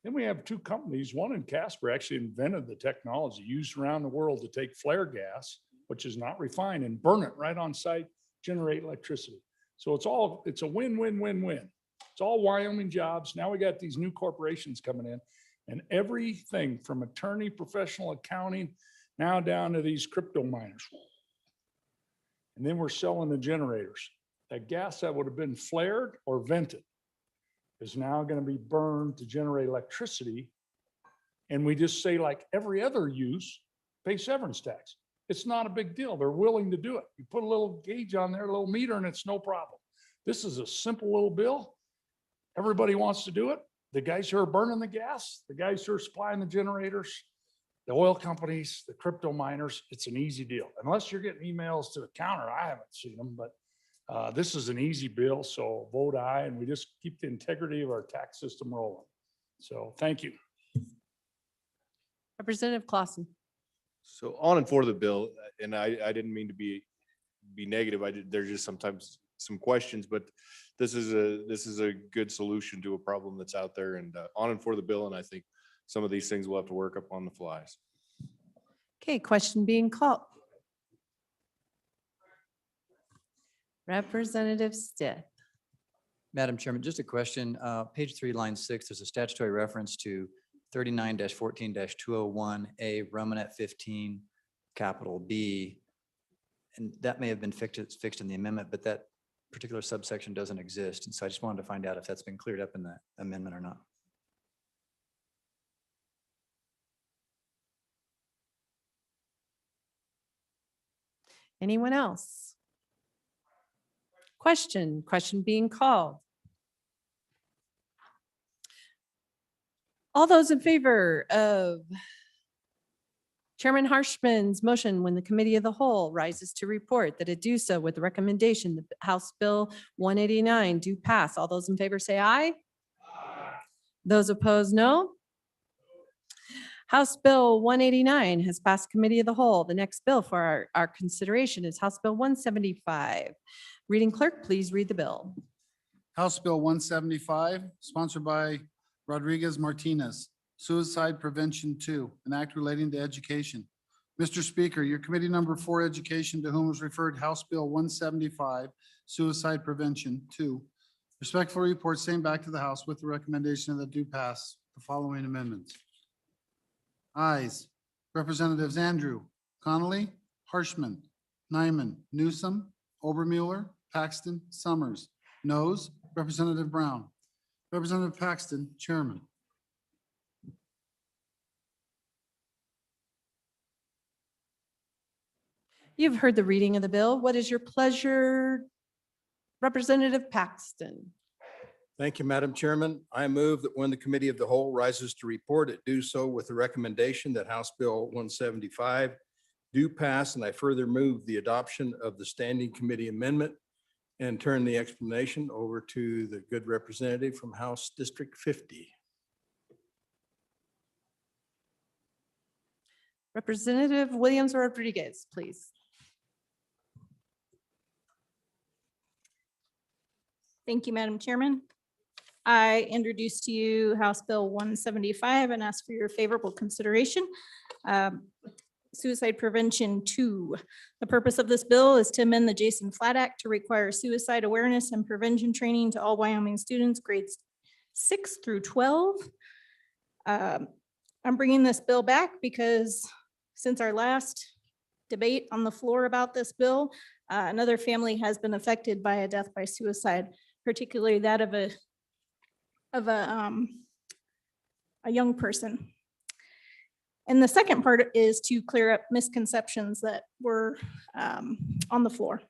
Then we have two companies, one in Casper actually invented the technology used around the world to take flare gas, which is not refined, and burn it right on site, generate electricity. So it's a win-win-win-win. It's all Wyoming jobs. Now we got these new corporations coming in and everything from attorney, professional accounting, now down to these crypto miners. And then we're selling the generators. that gas that would have been flared or vented is now going to be burned to generate electricity. And we just say, like every other use, pay severance tax. It's not a big deal. They're willing to do it. You put a little gauge on there, a little meter, and it's no problem. This is a simple little bill. Everybody wants to do it. The guys who are burning the gas, the guys who are supplying the generators, the oil companies, the crypto miners, it's an easy deal. Unless you're getting emails to the counter, I haven't seen them, but this is an easy bill, so vote aye, and we just keep the integrity of our tax system rolling. So thank you. Representative Clausen. So on and for the bill, and I didn't mean to be negative. There's just sometimes some questions, but this is a good solution to a problem that's out there, and on and for the bill. And I think some of these things will have to work up on the flies. Okay, question being called. Representative Stitt. Madam Chairman, just a question. Page 3, line 6, there's a statutory reference to 39-14-201A, Romanet 15, capital B. And that may have been fixed in the amendment, but that particular subsection doesn't exist. And so I just wanted to find out if that's been cleared up in the amendment or not. Anyone else? Question being called. All those in favor of Chairman Harshman's motion when the committee of the whole rises to report that it do so with the recommendation that House Bill 189 do pass. All those in favor say aye. Those opposed, no. House Bill 189 has passed committee of the whole. The next bill for our consideration is House Bill 175. Reading clerk, please read the bill. House Bill 175, sponsored by Rodriguez Martinez, Suicide Prevention 2, an act relating to education. Mr. Speaker, your committee number 4 education, to whom was referred House Bill 175, Suicide Prevention 2, respectfully report same back to the House with the recommendation that do pass the following amendments. Ayes, Representatives Andrew, Connolly, Harshman, Nyman, Newsom, Obermueller, Paxton, Summers. Noes, Representative Brown. Representative Paxton, Chairman. You've heard the reading of the bill. What is your pleasure, Representative Paxton? Thank you, Madam Chairman. I move that when the committee of the whole rises to report, it do so with the recommendation that House Bill 175 do pass, and I further move the adoption of the standing committee amendment and turn the explanation over to the good representative from House District 50. Representative Williams Rodriguez, please. Thank you, Madam Chairman. I introduce to you House Bill 175 and ask for your favorable consideration. Suicide Prevention 2. The purpose of this bill is to amend the Jason Flat Act to require suicide awareness and prevention training to all Wyoming students, grades 6 through 12. I'm bringing this bill back because since our last debate on the floor about this bill, another family has been affected by a death by suicide, particularly that of a young person. And the second part is to clear up misconceptions that were on the floor.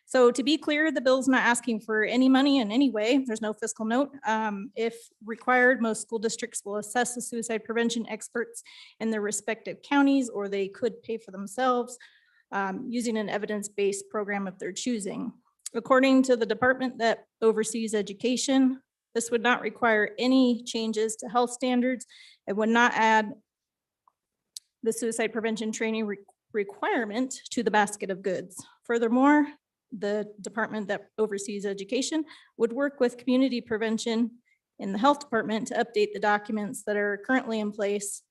So to be clear, the bill's not asking for any money in any way. There's no fiscal note. If required, most school districts will assess the suicide prevention experts in their respective counties, or they could pay for themselves using an evidence-based program of their choosing. According to the department that oversees education, this would not require any changes to health standards. It would not add the suicide prevention training requirement to the basket of goods. Furthermore, the department that oversees education would work with community prevention in the health department to update the documents that are currently in place,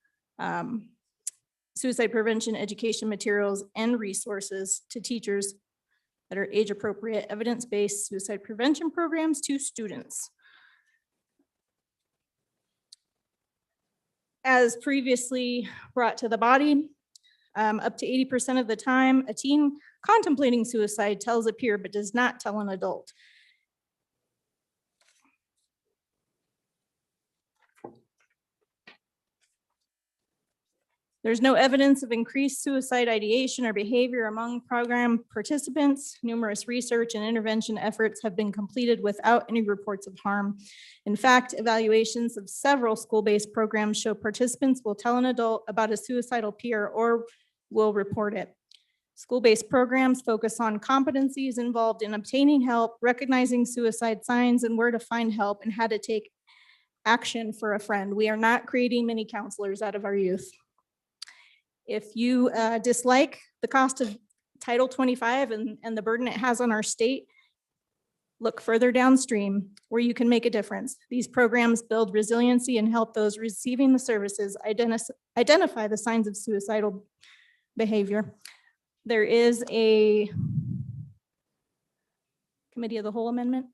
suicide prevention education materials and resources to teachers that are age-appropriate, evidence-based suicide prevention programs to students. As previously brought to the body, up to 80% of the time, a teen contemplating suicide tells a peer but does not tell an adult. There's no evidence of increased suicide ideation or behavior among program participants. Numerous research and intervention efforts have been completed without any reports of harm. In fact, evaluations of several school-based programs show participants will tell an adult about a suicidal peer or will report it. School-based programs focus on competencies involved in obtaining help, recognizing suicide signs, and where to find help and how to take action for a friend. We are not creating mini counselors out of our youth. If you dislike the cost of Title 25 and the burden it has on our state, look further downstream where you can make a difference. These programs build resiliency and help those receiving the services identify the signs of suicidal behavior. There is a committee of the whole amendment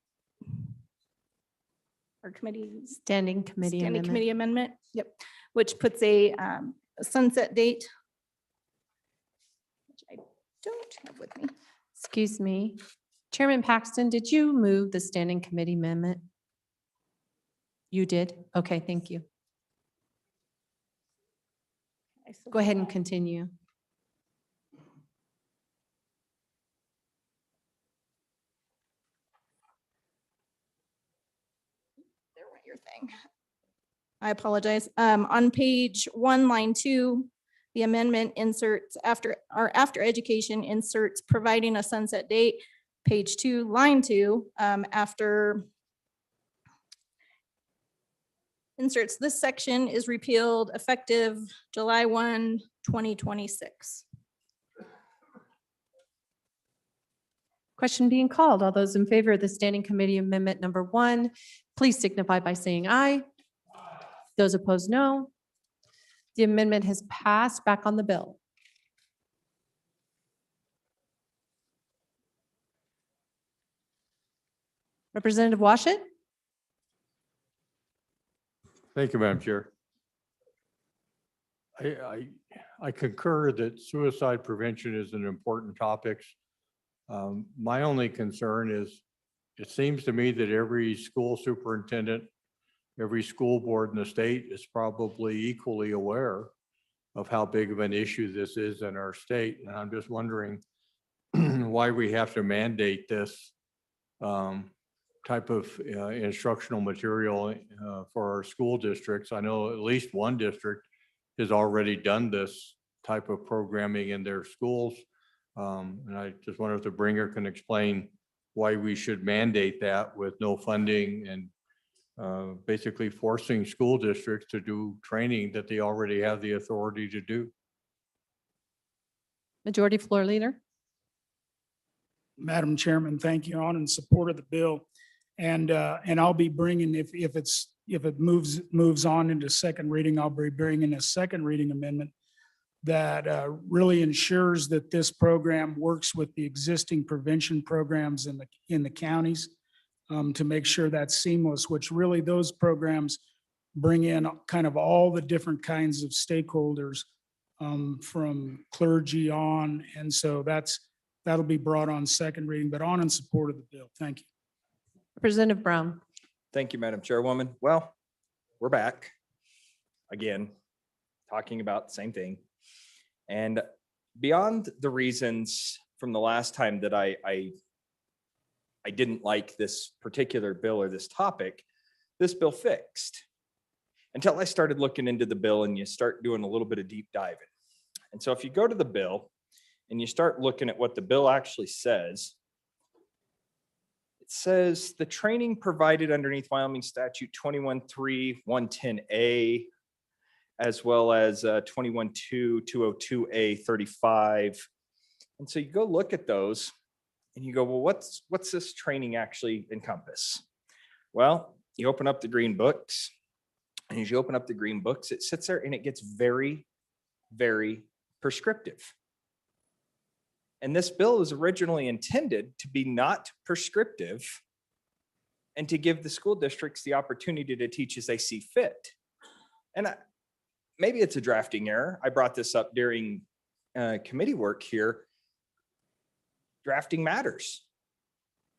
or Standing committee amendment. amendment. Yep, which puts a sunset date, which I don't have with me. Excuse me. Chairman Paxton, did you move the standing committee amendment? You did? Okay, thank you. Go ahead and continue. There went your thing. I apologize. On page 1, line 2, the amendment inserts after education inserts providing a sunset date. Page 2, line 2, after inserts this section is repealed effective July 1, 2026. Question being called. All those in favor of the standing committee amendment number 1, please signify by saying aye. Those opposed, no. The amendment has passed. Back on the bill. Representative Washit? Thank you, Madam Chair. I concur that suicide prevention is an important topic. My only concern is, it seems to me that every school superintendent, every school board in the state is probably equally aware of how big of an issue this is in our state. And I'm just wondering why we have to mandate this type of instructional material for our school districts. I know at least one district has already done this type of programming in their schools. And I just wonder if the bringer can explain why we should mandate that with no funding and basically forcing school districts to do training that they already have the authority to do. Majority Floor Leader. Madam Chairman, thank you. On in support of the bill. And I'll be bringing, if it moves on into second reading, I'll be bringing a second reading amendment that really ensures that this program works with the existing prevention programs in the counties to make sure that's seamless, which really those programs bring in kind of all the different kinds of stakeholders from clergy on. And so that'll be brought on second reading, but on in support of the bill. Thank you. Representative Brown. Thank you, Madam Chairwoman. Well, we're back again, talking about the same thing. And beyond the reasons from the last time that I didn't like this particular bill or this topic, this bill fixed. Until I started looking into the bill and you start doing a little bit of deep diving. And so if you go to the bill and you start looking at what the bill actually says, it says the training provided underneath Wyoming statute 21.3.110A, as well as 21.2.202A 35. And so you go look at those and you go, well, what's this training actually encompass? Well, you open up the green books, and as you open up the green books, it sits there and it gets very, very prescriptive. And this bill was originally intended to be not prescriptive and to give the school districts the opportunity to teach as they see fit. And maybe it's a drafting error. I brought this up during committee work here. drafting matters.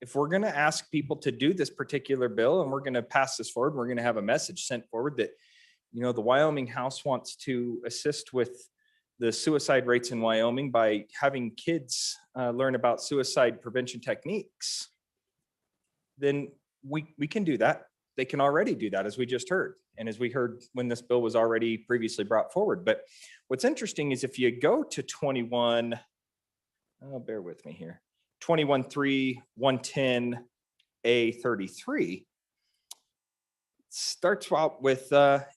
If we're going to ask people to do this particular bill and we're going to pass this forward, we're going to have a message sent forward that, you know, the Wyoming House wants to assist with the suicide rates in Wyoming by having kids learn about suicide prevention techniques, then we can do that. They can already do that, as we just heard. And as we heard when this bill was already previously brought forward. But what's interesting is if you go to 21, oh, bear with me here, 21.3, 110A33, starts out with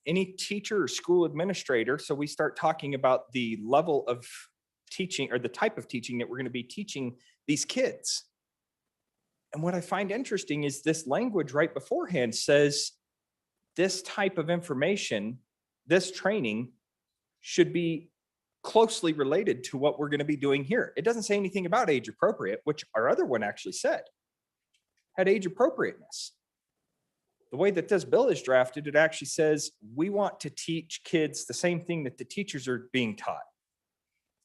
any teacher or school administrator. So we start talking about the level of teaching or the type of teaching that we're going to be teaching these kids. And what I find interesting is this language right beforehand says this type of information, this training should be closely related to what we're going to be doing here. It doesn't say anything about age appropriate, which our other one actually said, had age appropriateness. The way that this bill is drafted, it actually says we want to teach kids the same thing that the teachers are being taught.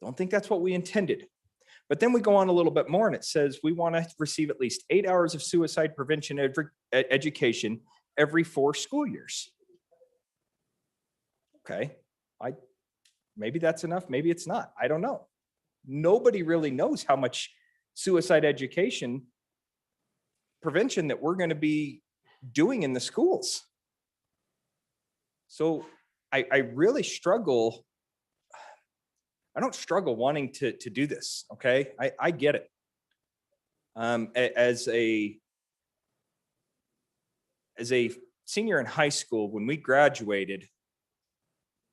Don't think that's what we intended. But then we go on a little bit more and it says we want to receive at least 8 hours of suicide prevention education every 4 school years. Okay, maybe that's enough, maybe it's not, I don't know. Nobody really knows how much suicide education prevention that we're going to be doing in the schools. So I really struggle. I don't struggle wanting to do this. Okay. I get it. As a senior in high school, when we graduated,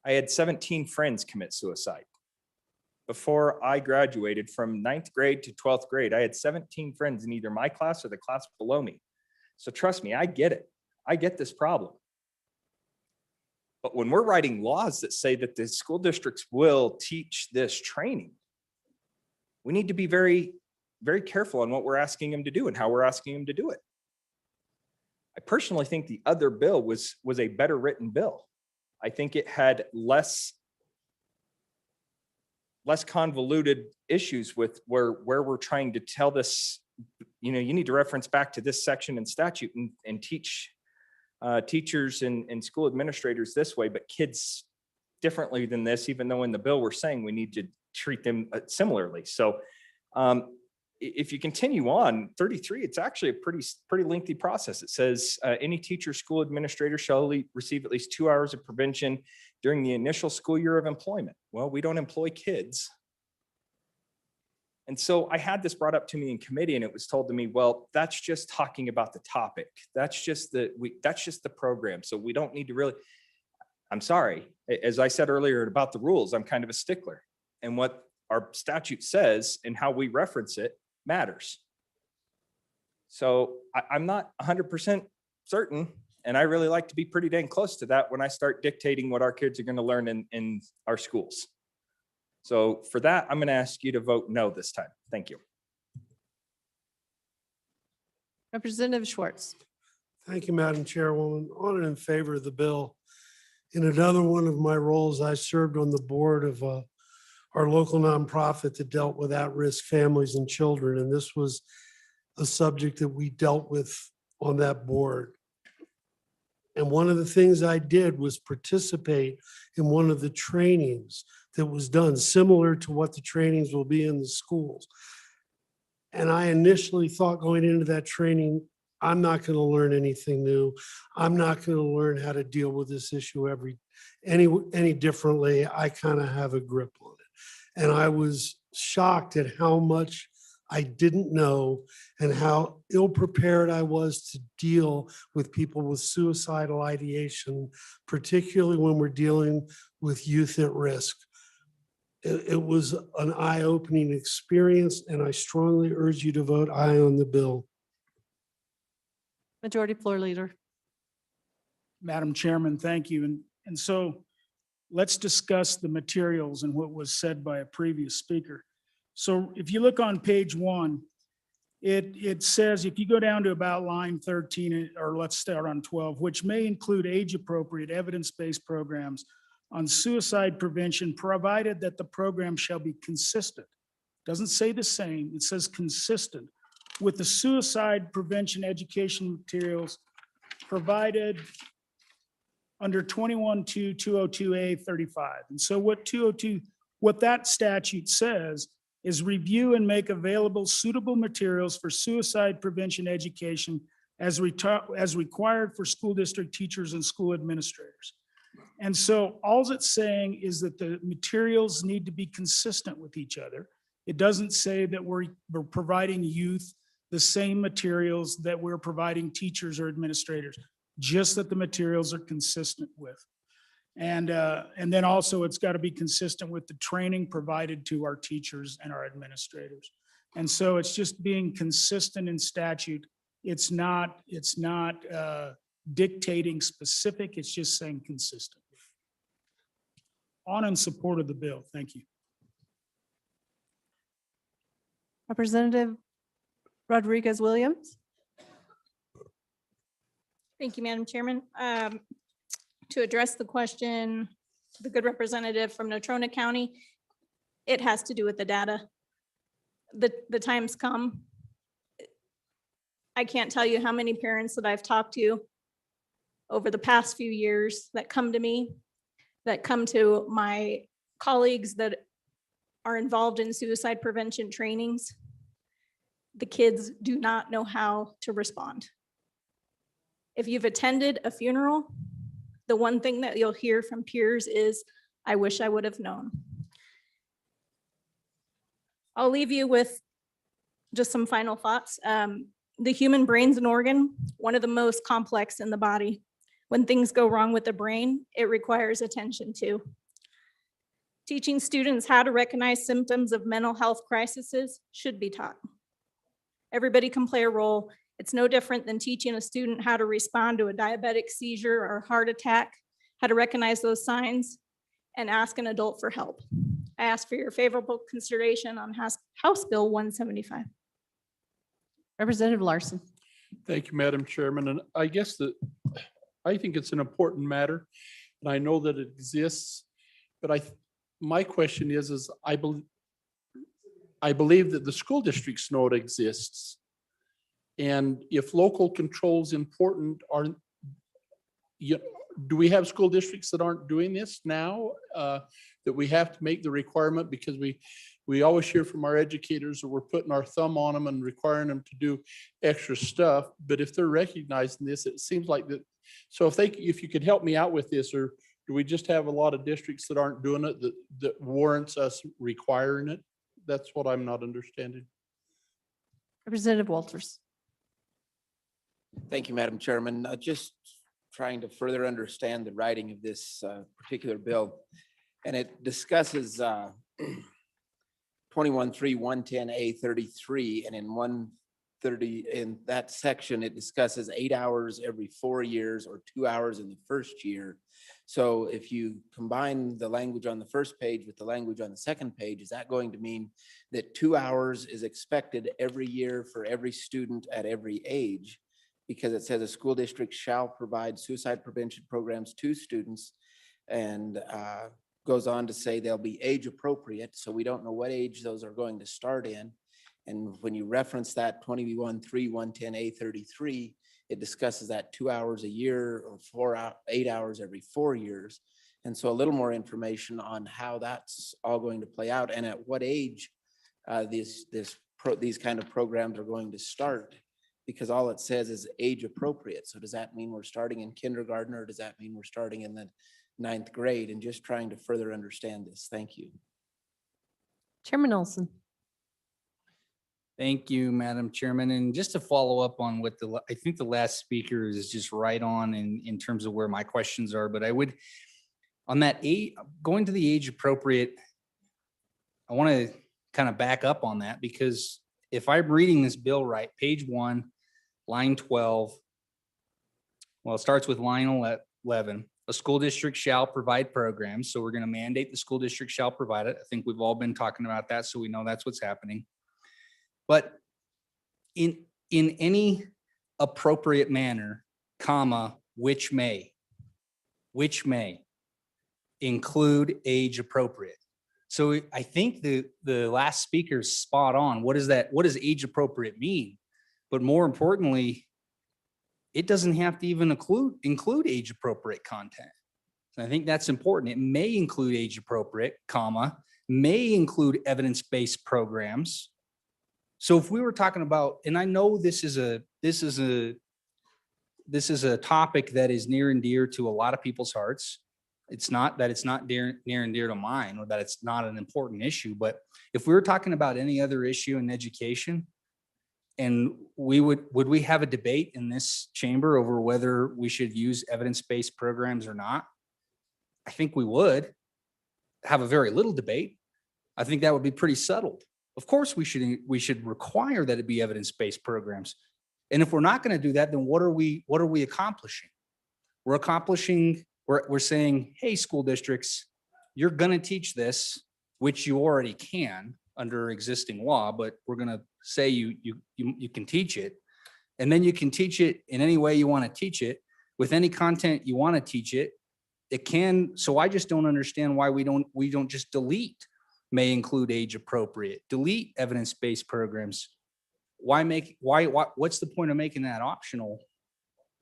I had 17 friends commit suicide. Before I graduated from 9th grade to 12th grade, I had 17 friends in either my class or the class below me. So trust me, I get it. I get this problem. But when we're writing laws that say that the school districts will teach this training, we need to be very, very careful on what we're asking them to do and how we're asking them to do it. I personally think the other bill was a better written bill. I think it had less convoluted issues with where we're trying to tell this, you know, you need to reference back to this section in statute and teach teachers and school administrators this way, but kids differently than this, even though in the bill we're saying we need to treat them similarly. So if you continue on 33, it's actually a pretty lengthy process. It says any teacher, school administrator shall receive at least 2 hours of prevention during the initial school year of employment. Well, we don't employ kids. And so I had this brought up to me in committee and it was told to me, well, that's just talking about the topic. That's just the program. So we don't need to really, I'm sorry. As I said earlier about the rules, I'm kind of a stickler. And what our statute says and how we reference it matters. So I'm not 100% certain. And I really like to be pretty dang close to that when I start dictating what our kids are going to learn in our schools. So for that, I'm going to ask you to vote no this time. Thank you. Representative Schwartz. Thank you, Madam Chairwoman. On and in favor of the bill. In another one of my roles, I served on the board of our local nonprofit that dealt with at-risk families and children. And this was a subject that we dealt with on that board. And one of the things I did was participate in one of the trainings that was done, similar to what the trainings will be in the schools. And I initially thought going into that training, I'm not going to learn anything new. I'm not going to learn how to deal with this issue any differently. I kind of have a grip on it. And I was shocked at how much I didn't know and how ill-prepared I was to deal with people with suicidal ideation, particularly when we're dealing with youth at risk. It was an eye-opening experience, and I strongly urge you to vote aye on the bill. Majority Floor Leader. Madam Chairman, thank you. And so let's discuss the materials and what was said by a previous speaker. So if you look on page 1, it says, if you go down to about line 13, or let's start on 12, which may include age-appropriate evidence-based programs on suicide prevention, provided that the program shall be consistent Doesn't say the same, it says consistent with the suicide prevention education materials provided under 21-202A35. And so what 202, what that statute says is review and make available suitable materials for suicide prevention education as required for school district teachers and school administrators. And so all it's saying is that the materials need to be consistent with each other. It doesn't say that we're providing youth the same materials that we're providing teachers or administrators, just that the materials are consistent with. And then also it's got to be consistent with the training provided to our teachers and our administrators. And so it's just being consistent in statute. It's not dictating specific, it's just saying consistent. On in support of the bill. Thank you. Representative Rodriguez Williams. Thank you, Madam Chairman. To address the question, the good representative from Natrona County, it has to do with the data. The time's come. I can't tell you how many parents that I've talked to over the past few years that come to me, that come to my colleagues that are involved in suicide prevention trainings. The kids do not know how to respond. If you've attended a funeral, the one thing that you'll hear from peers is, I wish I would have known. I'll leave you with just some final thoughts. The human brain's an organ, one of the most complex in the body. When things go wrong with the brain, it requires attention too. Teaching students how to recognize symptoms of mental health crises should be taught. Everybody can play a role. It's no different than teaching a student how to respond to a diabetic seizure or heart attack, how to recognize those signs, and ask an adult for help. I ask for your favorable consideration on House Bill 175. Representative Larson. Thank you, Madam Chairman. And I guess that I think it's an important matter, and I know that it exists, but my question is I believe that the school districts know it exists. And if local control is important, do we have school districts that aren't doing this now? That we have to make the requirement because we always hear from our educators that we're putting our thumb on them and requiring them to do extra stuff. But if they're recognizing this, it seems like that. So if you could help me out with this, or do we just have a lot of districts that aren't doing it that warrants us requiring it? That's what I'm not understanding. Representative Walters. Thank you, Madam Chairman. Just trying to further understand the writing of this particular bill. And it discusses 21-3-110A33, and in 130, in that section, it discusses 8 hours every 4 years or 2 hours in the first year. So if you combine the language on the first page with the language on the second page, is that going to mean that 2 hours is expected every year for every student at every age? Because it says a school district shall provide suicide prevention programs to students, and goes on to say they'll be age appropriate. So we don't know what age those are going to start in. And when you reference that 21-3-110A33, it discusses that 2 hours a year or 8 hours every 4 years. And so a little more information on how that's all going to play out and at what age these kind of programs are going to start. Because all it says is age appropriate. So does that mean we're starting in kindergarten, or does that mean we're starting in the 9th grade? And just trying to further understand this. Thank you. Chairman Olson. Thank you, Madam Chairman. And just to follow up on what I think the last speaker is just right on in terms of where my questions are, but I would, on that going to the age appropriate, I want to kind of back up on that, because if I'm reading this bill right, page 1, line 12, well, it starts with line 11. A school district shall provide programs. So we're going to mandate the school district shall provide it. I think we've all been talking about that, so we know that's what's happening. But in any appropriate manner, comma, which may include age appropriate. So I think the last speaker's spot on. What is that? What does age appropriate mean? But more importantly, it doesn't have to even include age appropriate content. And I think that's important. It may include age appropriate, comma, may include evidence-based programs. So if we were talking about, and I know this is a topic that is near and dear to a lot of people's hearts. It's not that it's not near and dear to mine, or that it's not an important issue, but if we were talking about any other issue in education, and would we have a debate in this chamber over whether we should use evidence-based programs or not? I think we would have a very little debate. I think that would be pretty settled. Of course, we should require that it be evidence-based programs. And if we're not going to do that, then what are we accomplishing? We're saying, hey, school districts, you're going to teach this, which you already can under existing law, but we're going to say you can teach it. And then you can teach it in any way you want to teach it, with any content you want to teach it. It can. So I just don't understand why we don't just delete may include age appropriate, delete evidence-based programs. What's the point of making that optional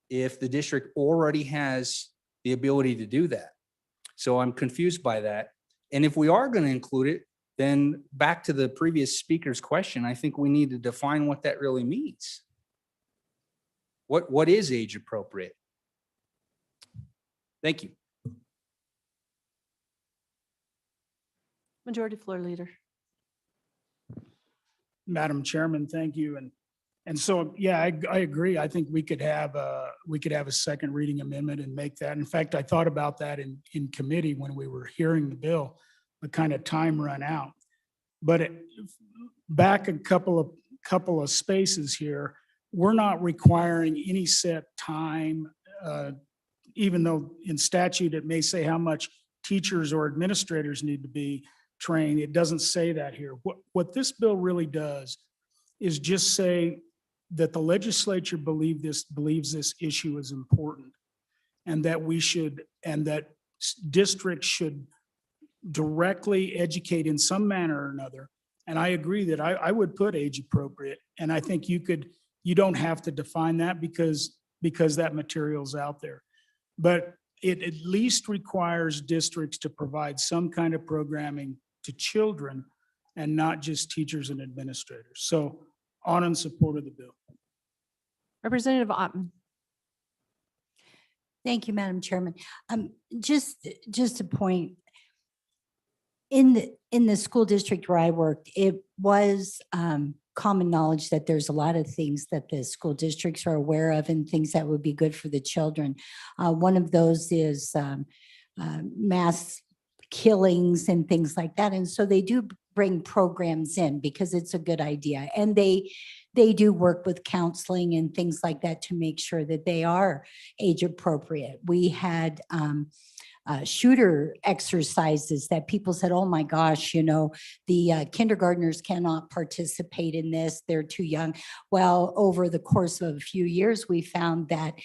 if the district already has the ability to do that? So I'm confused by that. And if we are going to include it, then back to the previous speaker's question, I think we need to define what that really means. What is age appropriate? Thank you. Majority Floor Leader. Madam Chairman, thank you. And so, yeah, I agree. I think we could have a second reading amendment and make that. In fact, I thought about that in committee when we were hearing the bill, but kind of time run out. But back a couple of spaces here, we're not requiring any set time, even though in statute it may say how much teachers or administrators need to be trained. It doesn't say that here. What this bill really does is just say that the legislature believes this issue is important, and that districts should directly educate in some manner or another. And I agree that I would put age appropriate. And I think you don't have to define that because that material's out there. But it at least requires districts to provide some kind of programming to children and not just teachers and administrators. So on in support of the bill. Representative Otten. Thank you, Madam Chairman. Just a point. In the school district where I worked, it was common knowledge that there's a lot of things that the school districts are aware of and things that would be good for the children. One of those is mass killings and things like that. And so they do bring programs in because it's a good idea. And they do work with counseling and things like that to make sure that they are age appropriate. We had shooter exercises that people said, oh my gosh, the kindergartners cannot participate in this. They're too young. Well, over the course of a few years, we found that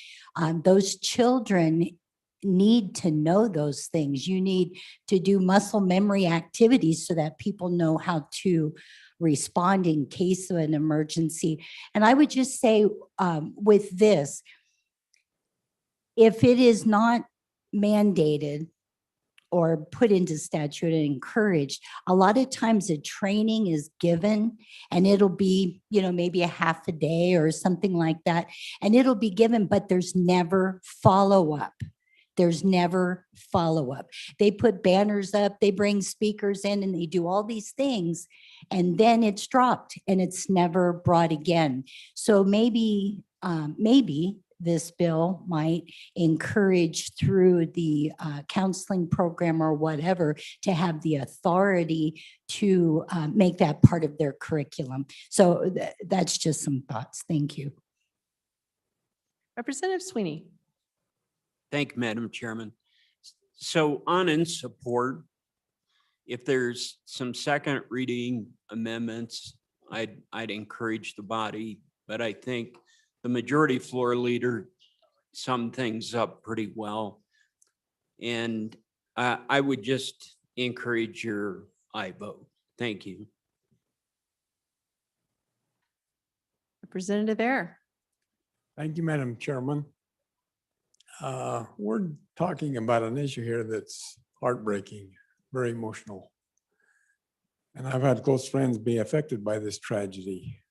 those children need to know those things. You need to do muscle memory activities so that people know how to respond in case of an emergency. And I would just say with this, if it is not mandated or put into statute and encouraged, a lot of times a training is given and it'll be, maybe a half a day or something like that. And it'll be given, but there's never follow-up. There's never follow-up. They put banners up, they bring speakers in, and they do all these things, and then it's dropped and it's never brought again. So maybe this bill might encourage through the counseling program or whatever to have the authority to make that part of their curriculum. So that's just some thoughts. Thank you. Representative Sweeney. Thank you, Madam Chairman. So on in support, if there's some second reading amendments, I'd encourage the body, but I think the majority floor leader summed things up pretty well. And I would just encourage your I vote. Thank you. Representative Air. Thank you, Madam Chairman. We're talking about an issue here that's heartbreaking, very emotional. And I've had close friends be affected by this tragedy.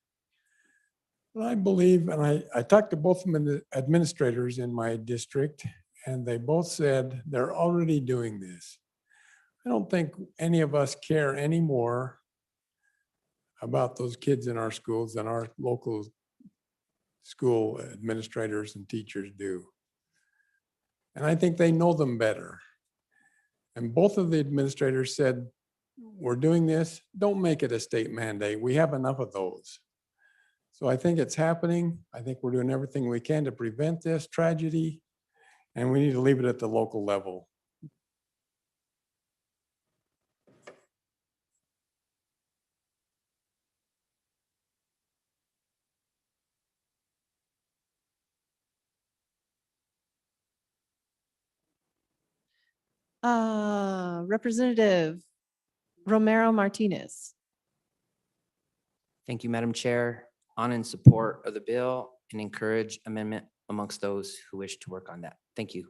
But I believe, and I talked to both administrators in my district, and they both said they're already doing this. I don't think any of us care anymore about those kids in our schools than our local school administrators and teachers do. And I think they know them better. And both of the administrators said, we're doing this, don't make it a state mandate. We have enough of those. So I think it's happening. I think we're doing everything we can to prevent this tragedy, and we need to leave it at the local level. Representative Romero Martinez. Thank you, Madam Chair. On in support of the bill and encourage amendment amongst those who wish to work on that. Thank you.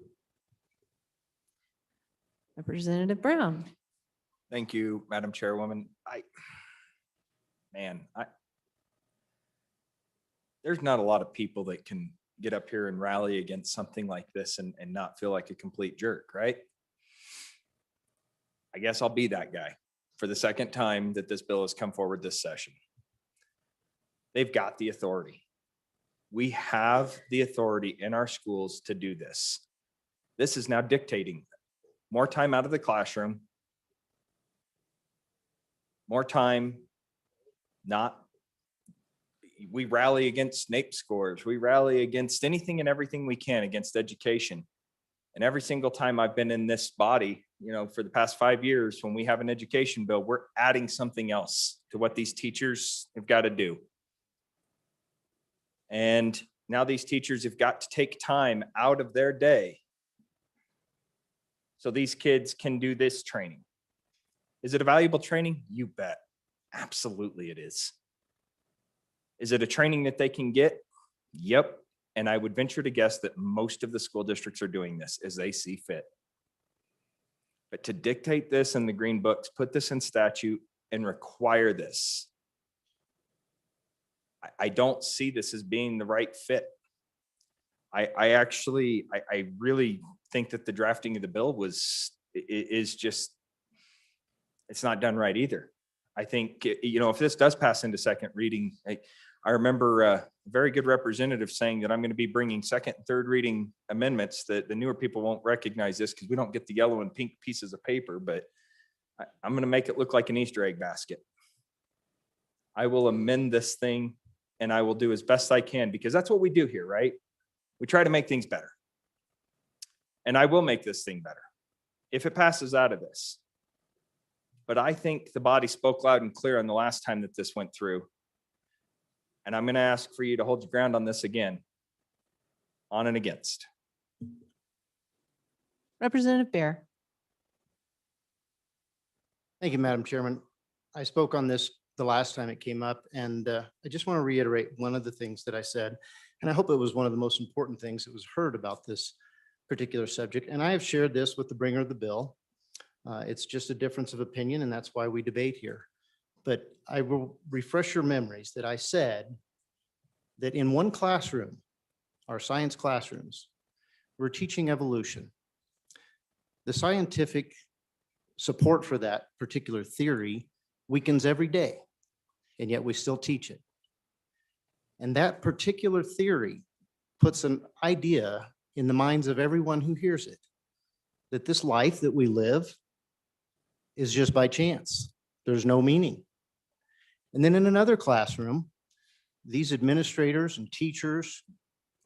Representative Brown. Thank you, Madam Chairwoman. There's not a lot of people that can get up here and rally against something like this and not feel like a complete jerk, right? I guess I'll be that guy for the second time that this bill has come forward this session. They've got the authority. We have the authority in our schools to do this. This is now dictating more time out of the classroom, more time we rally against NAEP scores. We rally against anything and everything we can against education. And every single time I've been in this body, for the past 5 years, when we have an education bill, we're adding something else to what these teachers have got to do. And now these teachers have got to take time out of their day so these kids can do this training. Is it a valuable training? You bet. Absolutely it is. Is it a training that they can get? Yep. And I would venture to guess that most of the school districts are doing this as they see fit. But to dictate this in the green books, put this in statute and require this, I don't see this as being the right fit. I really think that the drafting of the bill is just, it's not done right either. I think, if this does pass into second reading, I remember a very good representative saying that I'm going to be bringing second and third reading amendments that the newer people won't recognize this because we don't get the yellow and pink pieces of paper, but I'm going to make it look like an Easter egg basket. I will amend this thing and I will do as best I can because that's what we do here, right? We try to make things better. And I will make this thing better if it passes out of this. But I think the body spoke loud and clear on the last time that this went through. And I'm going to ask for you to hold your ground on this again, on and against. Representative Bear. Thank you, Madam Chairman. I spoke on this the last time it came up, and I just want to reiterate one of the things that I said, and I hope it was one of the most important things that was heard about this particular subject. And I have shared this with the bringer of the bill. It's just a difference of opinion, and that's why we debate here. But I will refresh your memories that I said that in one classroom, our science classrooms, we're teaching evolution. The scientific support for that particular theory weakens every day, and yet we still teach it. And that particular theory puts an idea in the minds of everyone who hears it, that this life that we live is just by chance. There's no meaning. And then in another classroom, these administrators and teachers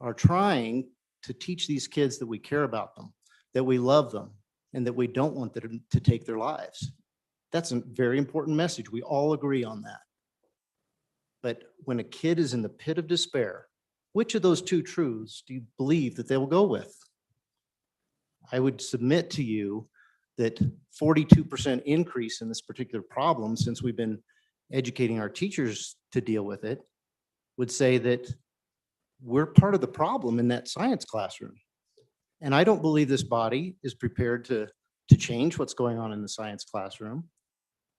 are trying to teach these kids that we care about them, that we love them, and that we don't want them to take their lives. That's a very important message. We all agree on that. But when a kid is in the pit of despair, which of those two truths do you believe that they will go with? I would submit to you that 42% increase in this particular problem, since we've been educating our teachers to deal with it, would say that we're part of the problem in that science classroom. And I don't believe this body is prepared to change what's going on in the science classroom.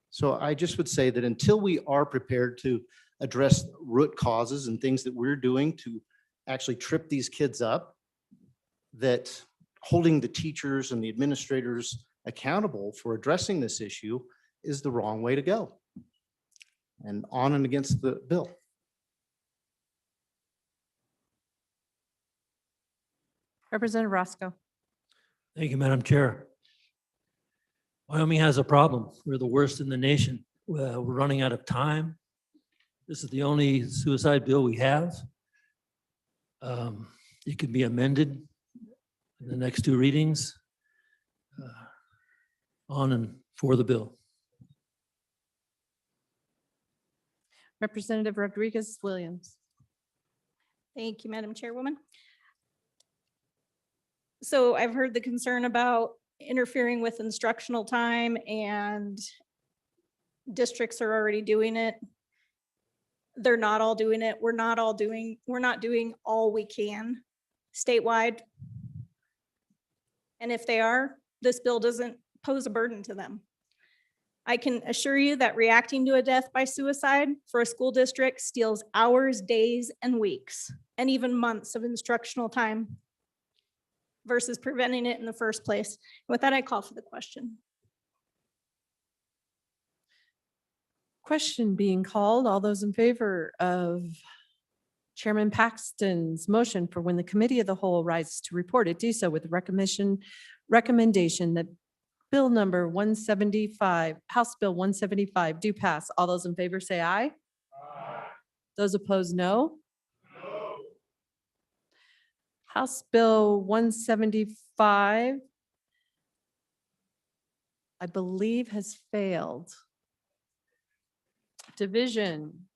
So I just would say that until we are prepared to address root causes and things that we're doing to actually trip these kids up, that holding the teachers and the administrators accountable for addressing this issue is the wrong way to go. And on and against the bill. Representative Roscoe. Thank you, Madam Chair. Wyoming has a problem. We're the worst in the nation. We're running out of time. This is the only suicide bill we have. It can be amended in the next two readings on and for the bill. Representative Rodriguez Williams. Thank you, Madam Chairwoman. So I've heard the concern about interfering with instructional time, and districts are already doing it. They're not all doing it. We're not doing all we can statewide. And if they are, this bill doesn't pose a burden to them. I can assure you that reacting to a death by suicide for a school district steals hours, days, and weeks, and even months of instructional time versus preventing it in the first place. With that, I call for the question. Question being called. All those in favor of Chairman Paxton's motion for when the committee of the whole rises to report it, do so with the recommendation that Bill number 175, House Bill 175 do pass. All those in favor say aye. Aye. Those opposed, no. No. House Bill 175, I believe, has failed. Division.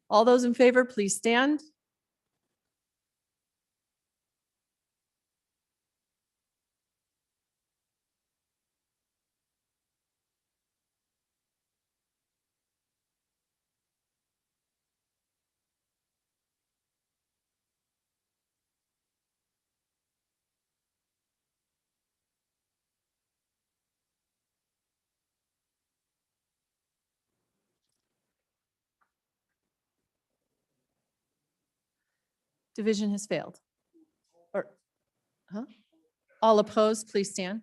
All those in favor, please stand. Division has failed. Or, huh? All opposed, please stand.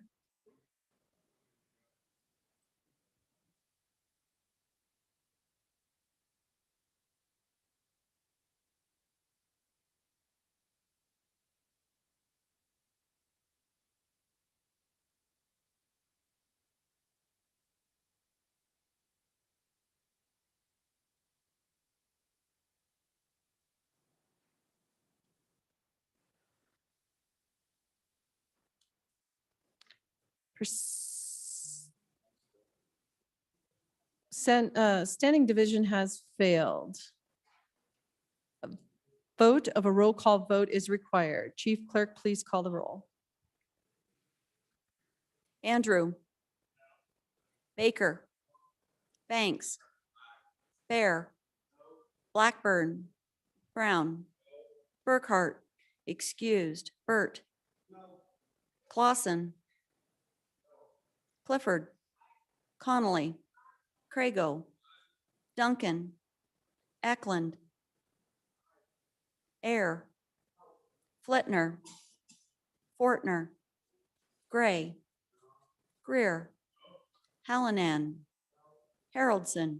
Standing division has failed. A vote of a roll call vote is required. Chief Clerk, please call the roll. Andrew. Baker. Banks. Bear. Blackburn. Brown. Burkhart. Excused. Burt. Clausen. Clifford. Connolly. Crago. Duncan. Eklund. Air. Flitner. Fortner. Gray. Greer. Hallinan. Haroldson.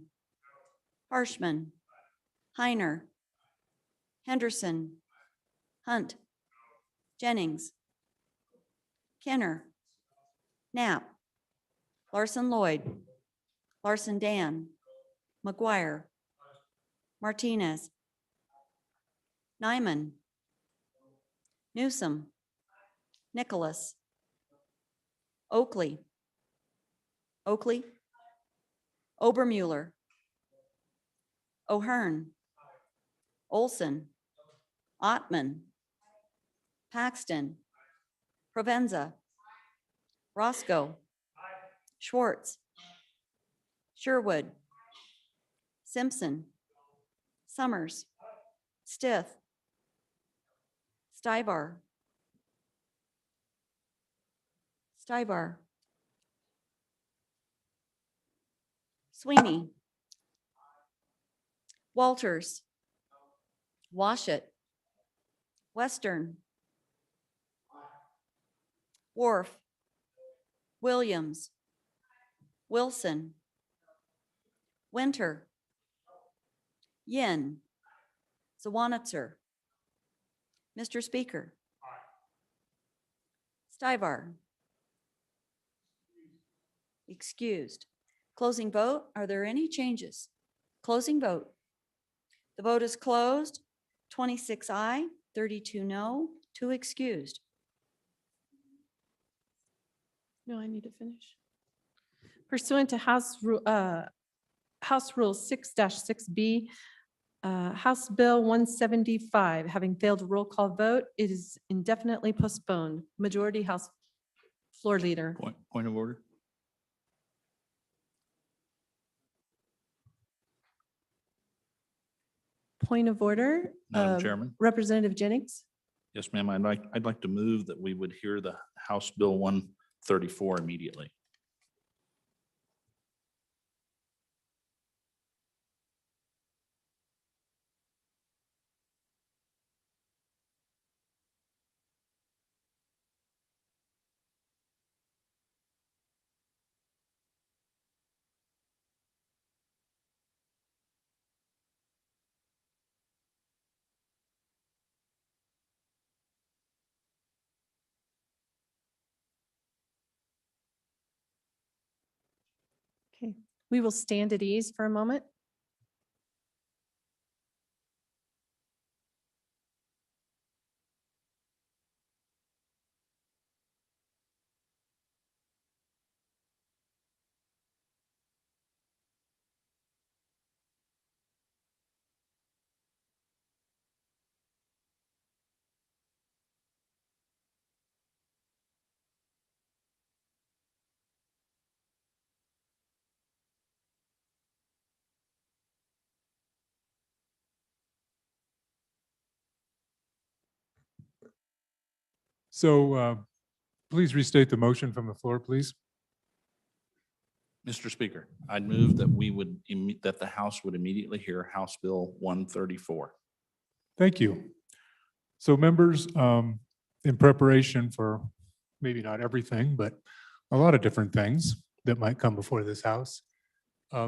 Harshman. Heiner. Henderson. Hunt. Jennings. Kenner. Knapp. Larson Lloyd. Larson Dan. McGuire. Martinez. Nyman. Newsom. Nicholas. Oakley. Oakley. Obermuller. O'Hearn. Olson. Ottman. Paxton. Provenza. Roscoe, Schwartz, Sherwood, Simpson, Summers, Stith, Stivar, Sweeney, Walters, Washit, Western, Wharf, Williams, Wilson, Winter, Yin, Zawanitzer. Mr. Speaker. Stivar. Excused. Closing vote. Are there any changes? Closing vote. The vote is closed. 26 aye, 32 no, 2 excused. No, I need to finish. Pursuant to House Rule 6-6B, House Bill 175, having failed a roll call vote, it is indefinitely postponed. Majority House Floor Leader. Point of order. Point of order. Madam Chairman? Representative Jennings. Yes, ma'am. I'd like to move that we would hear the House Bill 134 immediately. Okay, we will stand at ease for a moment. So please restate the motion from the floor, please. Mr. Speaker, I'd move that we would, that the House would immediately hear House Bill 134. Thank you. So members, in preparation for maybe not everything, but a lot of different things that might come before this House,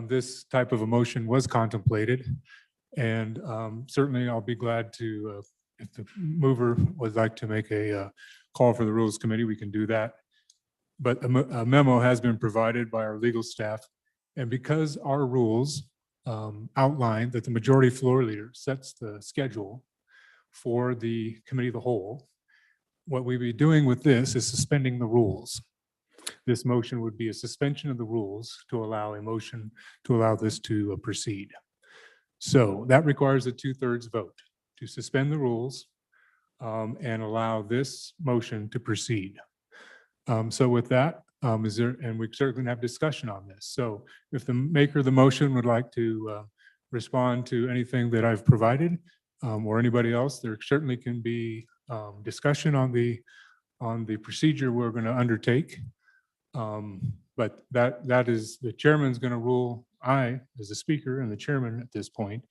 this type of a motion was contemplated. And certainly I'll be glad to, if the mover would like to make a call for the Rules Committee, we can do that. But a memo has been provided by our legal staff. And because our rules outline that the majority floor leader sets the schedule for the committee of the whole, what we'd be doing with this is suspending the rules. This motion would be a suspension of the rules to allow a motion to allow this to proceed. So that requires a 2/3 vote to suspend the rules and allow this motion to proceed. So with that, is there, and we certainly have discussion on this. So if the maker of the motion would like to respond to anything that I've provided or anybody else, there certainly can be discussion on the procedure we're going to undertake. But that is, the chairman's going to rule, I, as the speaker and the chairman at this point,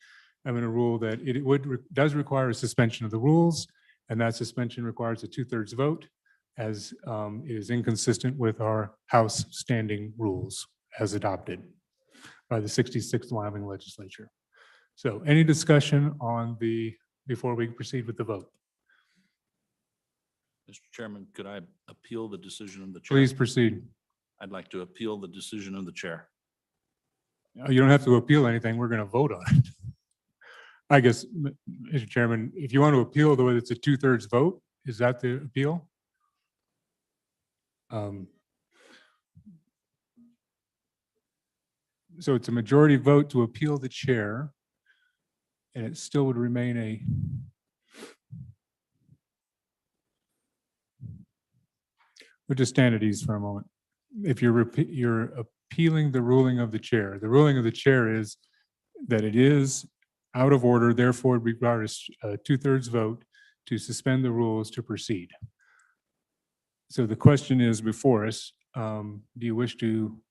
I'm going to rule that it does require a suspension of the rules, and that suspension requires a 2/3 vote, as it is inconsistent with our House standing rules as adopted by the 66th Wyoming Legislature. So any discussion on before we proceed with the vote? Mr. Chairman, could I appeal the decision of the chair? Please proceed. I'd like to appeal the decision of the chair. You don't have to appeal anything. We're going to vote on it. I guess, Mr. Chairman, if you want to appeal the way it's a 2/3 vote, is that the appeal? So it's a majority vote to appeal the chair, and it still would remain a. We'll just stand at ease for a moment. if you're appealing the ruling of the chair. The ruling of the chair is that it is out of order, therefore it requires a 2/3 vote to suspend the rules to proceed. So the question is before us, do you wish to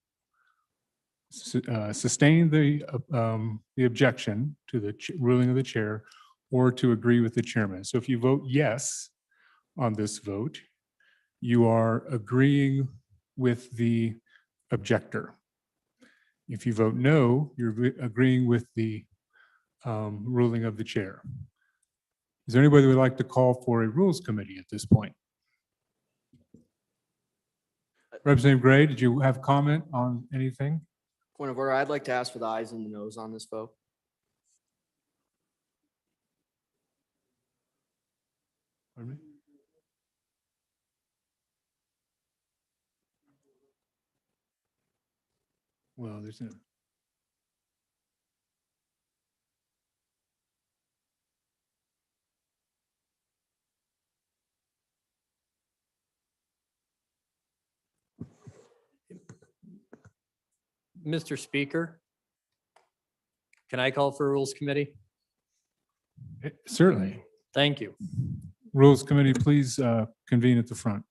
sustain the objection to the ruling of the chair or to agree with the chairman? So if you vote yes on this vote, you are agreeing with the objector. If you vote no, you're agreeing with the ruling of the chair. Is there anybody who would like to call for a rules committee at this point? Representative Gray, did you have comment on anything? Point of order, I'd like to ask for the ayes and the noes on this vote. Pardon me? Well, there's no. Mr. Speaker, can I call for a Rules Committee? Certainly. Thank you. Rules Committee, please convene at the front.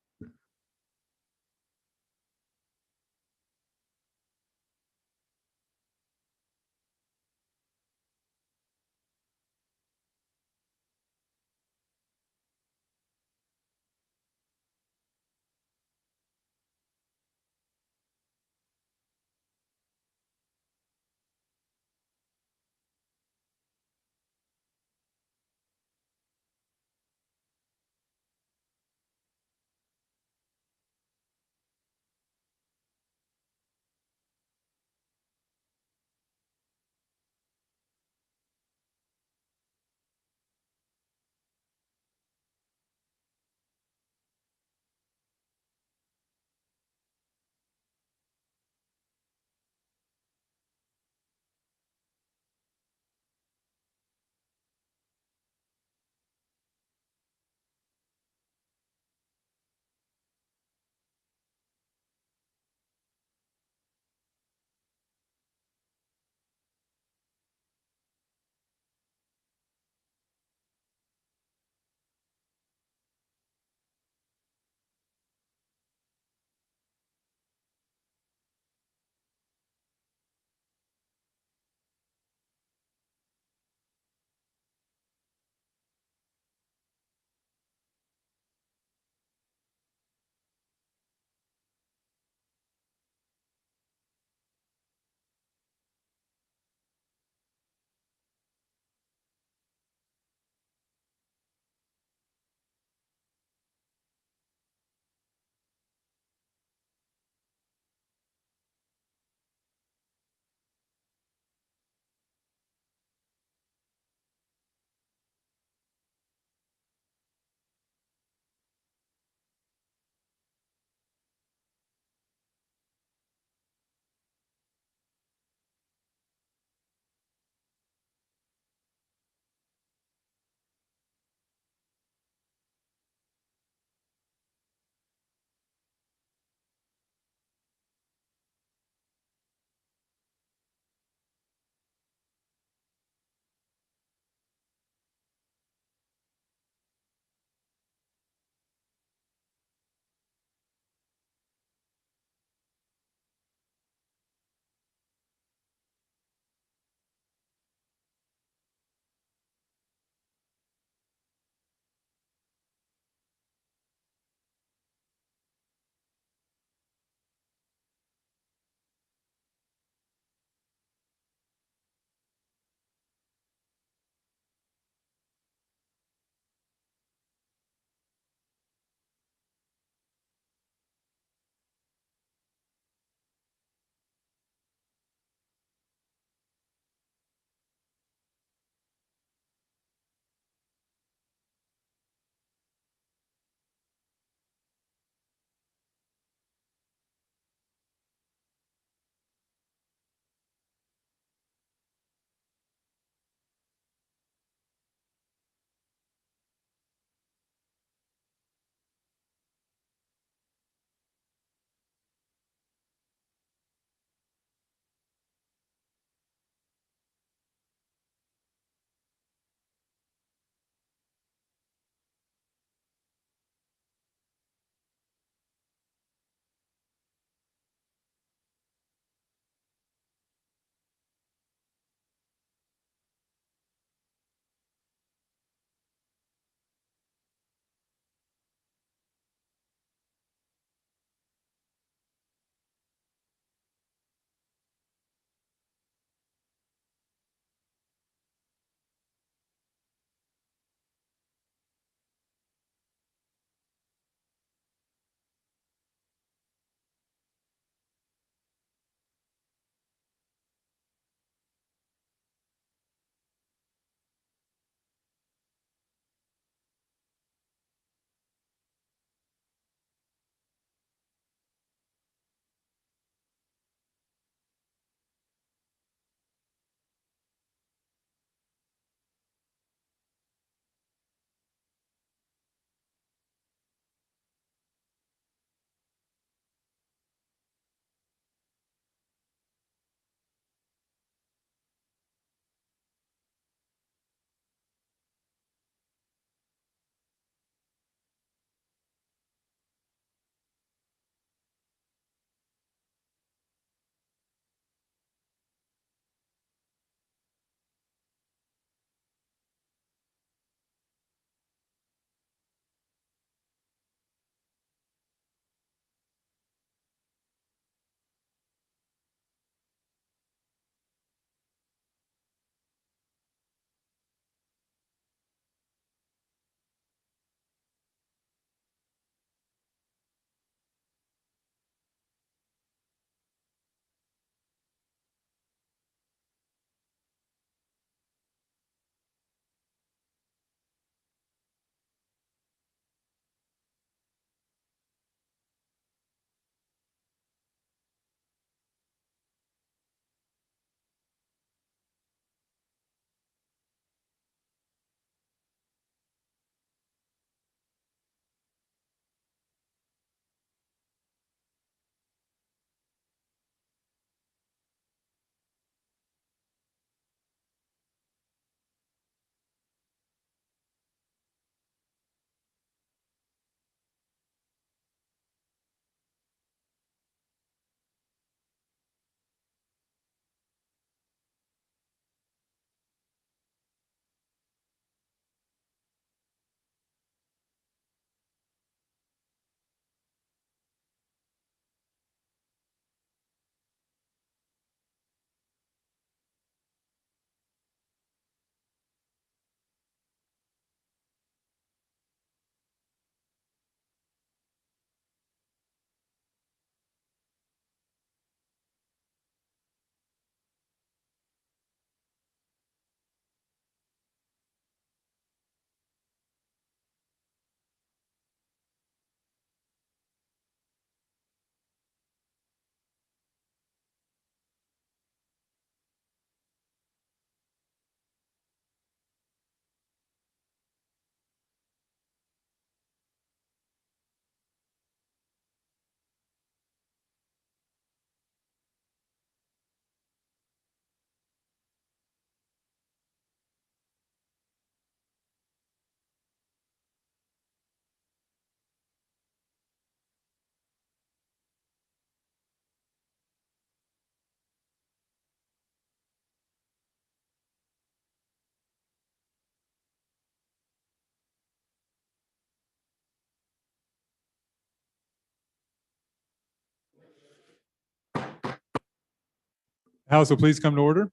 House will please come to order.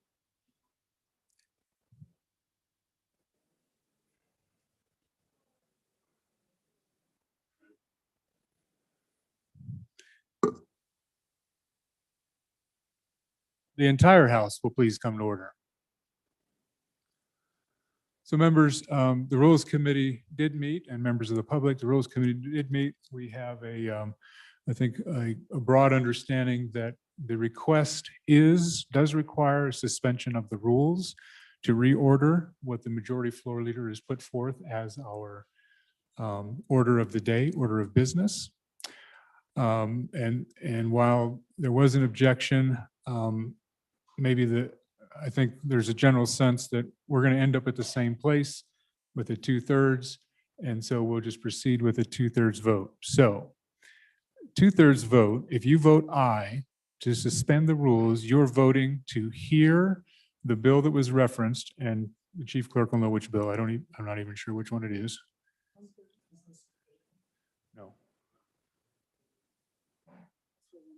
The entire House will please come to order. So members, the Rules Committee did meet, and members of the public, the Rules Committee did meet. We have I think, a broad understanding that the request does require a suspension of the rules to reorder what the majority floor leader has put forth as our order of the day, order of business. And while there was an objection, I think there's a general sense that we're going to end up at the same place with a 2/3. And so we'll just proceed with a 2/3 vote. So 2/3 vote, if you vote aye to suspend the rules, you're voting to hear the bill that was referenced, and the chief clerk will know which bill. I'm not even sure which one it is. No.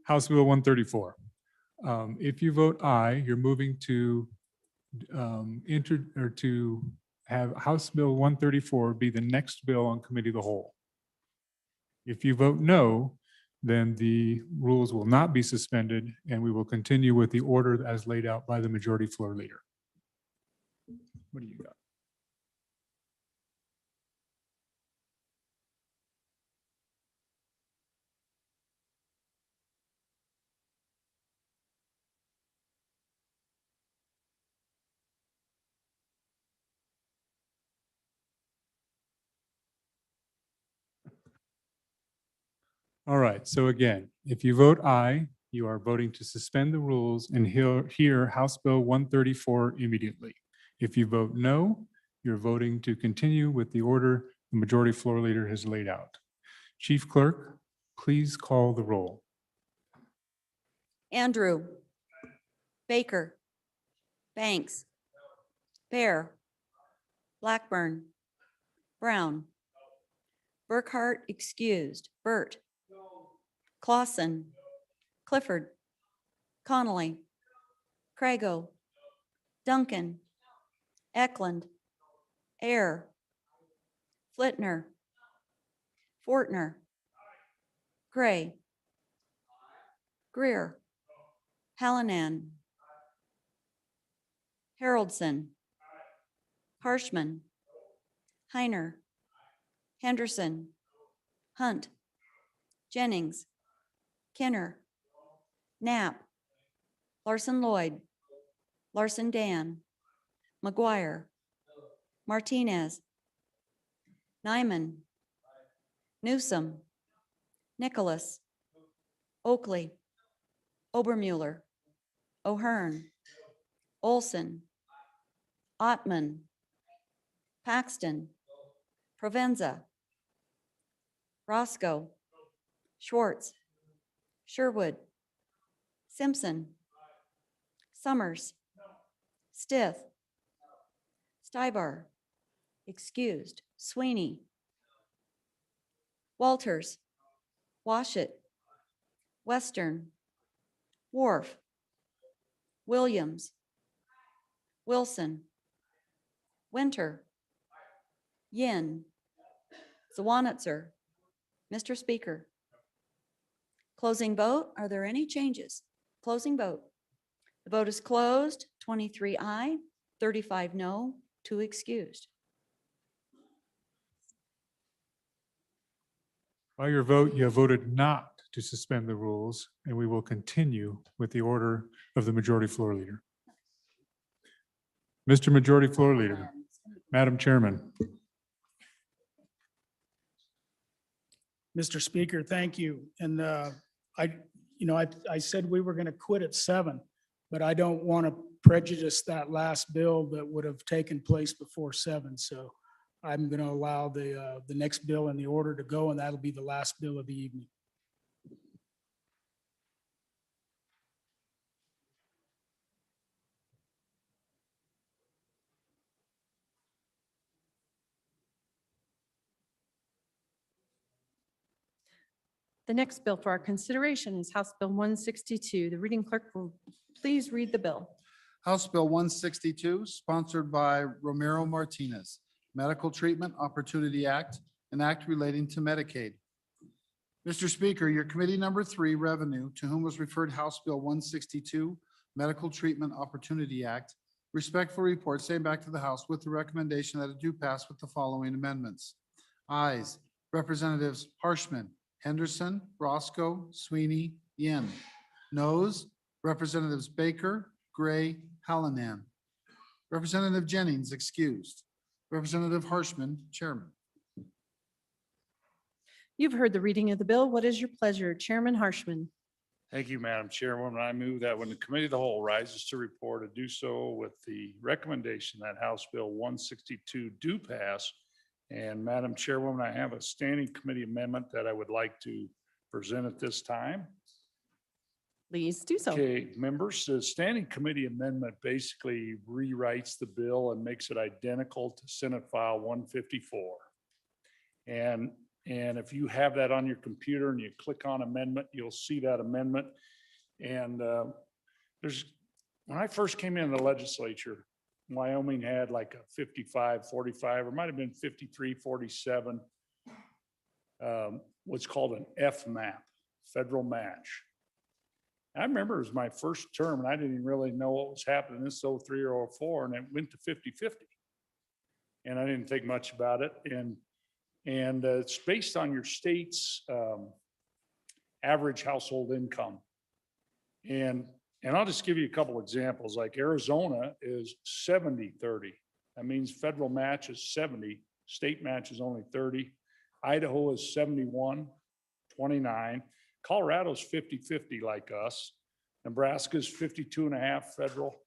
House Bill 134. If you vote aye, you're moving to to have House Bill 134 be the next bill on committee of the whole. If you vote no, then the rules will not be suspended, and we will continue with the order as laid out by the majority floor leader. What do you got? All right, so again, if you vote aye, you are voting to suspend the rules and hear House Bill 134 immediately. If you vote no, you're voting to continue with the order the majority floor leader has laid out. Chief Clerk, please call the roll. Andrew. Baker. Banks. Bear. Blackburn. Brown. Burkhart excused. Burt. Clausen. Clifford. Connolly. Crago. Duncan. Eklund. Air. Flitner. Fortner. Gray. Greer. Hallinan. Haroldson. Harshman. Heiner. Henderson. Hunt. Jennings. Kenner. Knapp. Larson Lloyd. Larson Dan. McGuire. Martinez. Nyman. Newsom. Nicholas. Oakley. Obermuller. O'Hearn. Olson. Ottman. Paxton. Provenza. Roscoe. Schwartz. Sherwood. Simpson. Summers. Stith. Stibar. Excused. Sweeney. Walters. Washit. Western. Wharf. Williams. Wilson. Winter. Yin. Zawanitzer. Mr. Speaker. Closing vote. Are there any changes? Closing vote. The vote is closed. 23 aye, 35 no, 2 excused. By your vote, you have voted not to suspend the rules, and we will continue with the order of the majority floor leader. Mr. Majority Floor Leader, Madam Chairman. Mr. Speaker, thank you. And I said we were going to quit at 7, but I don't want to prejudice that last bill that would have taken place before 7. So I'm going to allow the next bill in the order to go, and that'll be the last bill of the evening. The next bill for our consideration is House Bill 162. The reading clerk will please read the bill? House Bill 162, sponsored by Romero Martinez, Medical Treatment Opportunity Act, an act relating to Medicaid. Mr. Speaker, your committee number 3, Revenue, to whom was referred House Bill 162, Medical Treatment Opportunity Act, respectfully report same back to the House with the recommendation that it do pass with the following amendments. Ayes, Representatives Harshman, Henderson, Roscoe, Sweeney, Yin. Noes, Representatives Baker, Gray, Hallinan. Representative Jennings excused. Representative Harshman, Chairman. You've heard the reading of the bill. What is your pleasure? Chairman Harshman. Thank you, Madam Chairwoman. I move that when the committee of the whole rises to report, to do so with the recommendation that House Bill 162 do pass. And Madam Chairwoman, I have a standing committee amendment that I would like to present at this time. Please do so. Okay, members, the standing committee amendment basically rewrites the bill and makes it identical to Senate File 154. And if you have that on your computer and you click on amendment, you'll see that amendment. And when I first came into the legislature, Wyoming had like a 55-45, or might have been 53-47, what's called an FMAP, federal match. I remember it was my first term and I didn't even really know what was happening. This is 03 or 04, and it went to 50-50. And I didn't think much about it. And it's based on your state's average household income. And I'll just give you a couple examples. Like Arizona is 70-30. That means federal match is 70, state match is only 30. Idaho is 71-29. Colorado's 50-50 like us. Nebraska's 52.5 federal.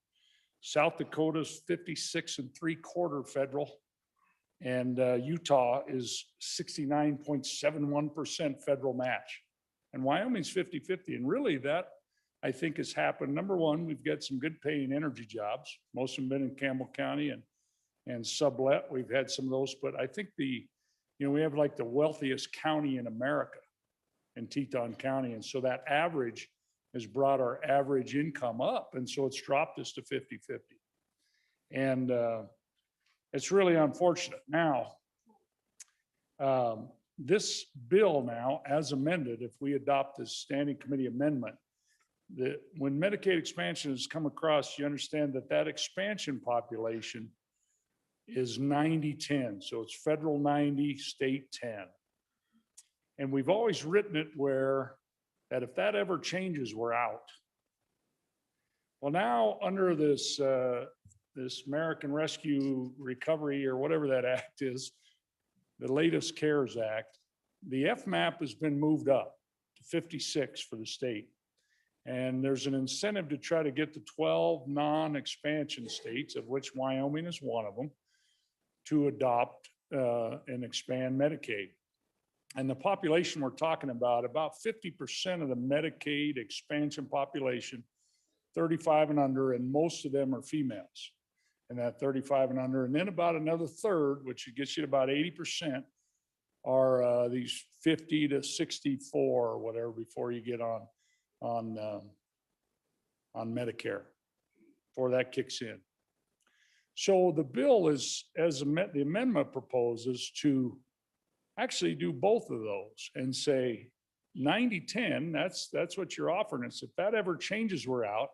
South Dakota's 56.75 federal. And Utah is 69.71% federal match. And Wyoming's 50-50. And really that, I think, has happened. Number one, we've got some good paying energy jobs. Most of them been in Campbell County and sublet. We've had some of those, but I think we have like the wealthiest county in America in Teton County. And so that average has brought our average income up. And so it's dropped us to 50-50. And it's really unfortunate. Now, this bill now, as amended, if we adopt this standing committee amendment, that when Medicaid expansion has come across, you understand that expansion population is 90-10. So it's federal 90, state 10. And we've always written it where that if that ever changes, we're out. Well, now under this American Rescue Recovery or whatever that act is, the latest CARES Act, the FMAP has been moved up to 56 for the state. And there's an incentive to try to get the 12 non-expansion states, of which Wyoming is one of them, to adopt and expand Medicaid. And the population we're talking about 50% of the Medicaid expansion population, 35 and under, and most of them are females. And that 35 and under, and then about another third, which gets you to about 80%, are these 50 to 64 or whatever before you get on Medicare, before that kicks in. So the bill is, the amendment proposes to actually do both of those and say 90-10, that's what you're offering us. If that ever changes, we're out.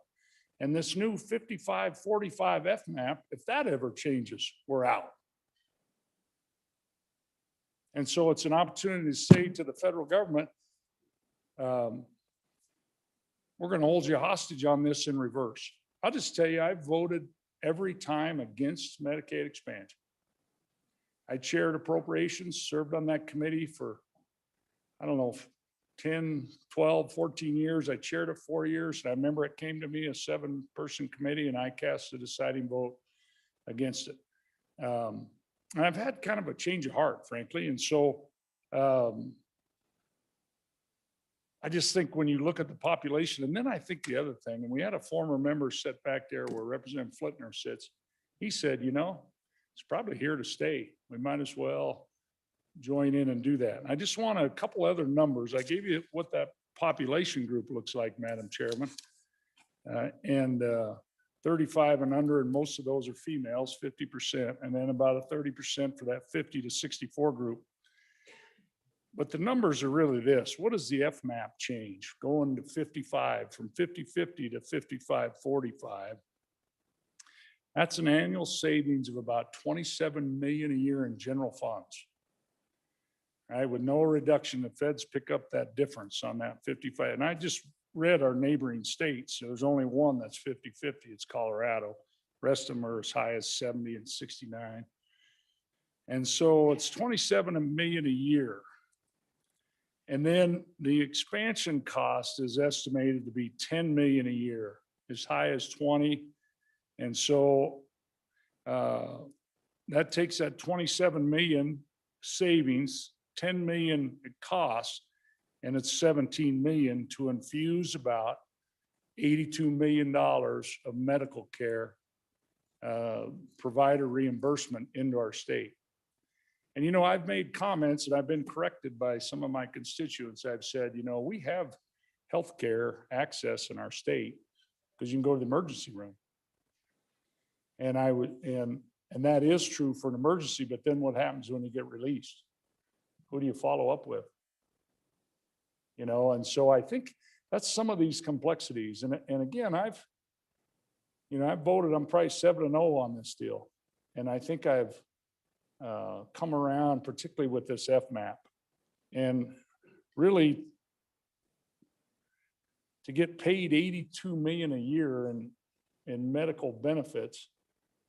And this new 55-45 FMAP, if that ever changes, we're out. And so it's an opportunity to say to the federal government, we're going to hold you hostage on this in reverse. I'll just tell you, I voted every time against Medicaid expansion. I chaired appropriations, served on that committee for, 10, 12, 14 years. I chaired it 4 years. And I remember it came to me, a 7-person committee, and I cast the deciding vote against it. And I've had kind of a change of heart, frankly. And so I just think when you look at the population, and then I think the other thing, and we had a former member sit back there where Representative Flitner sits. He said, it's probably here to stay. We might as well join in and do that. And I just want a couple other numbers. I gave you what that population group looks like, Madam Chairman. And 35 and under, and most of those are females, 50%, and then about a 30% for that 50 to 64 group. But the numbers are really this. What does the FMAP change? Going to 55, from 50/50 to 55/45. That's an annual savings of about 27 million a year in general funds. Right, with no reduction, the feds pick up that difference on that 55. And I just read our neighboring states. There's only one that's 50/50. It's Colorado. Rest of them are as high as 70 and 69. And so it's 27 million a year. And then the expansion cost is estimated to be 10 million a year, as high as 20. And so that takes that 27 million savings, 10 million it costs, and it's 17 million to infuse about $82 million of medical care provider reimbursement into our state. And, you know, I've made comments and I've been corrected by some of my constituents. I've said, you know, we have healthcare access in our state because you can go to the emergency room. And I would, and that is true for an emergency, but then what happens when you get released? Who do you follow up with? You know, and so I think that's some of these complexities. And again, I've voted, I'm probably 7-0 on this deal. And I think I've come around, particularly with this FMAP. And really, to get paid 82 million a year in medical benefits,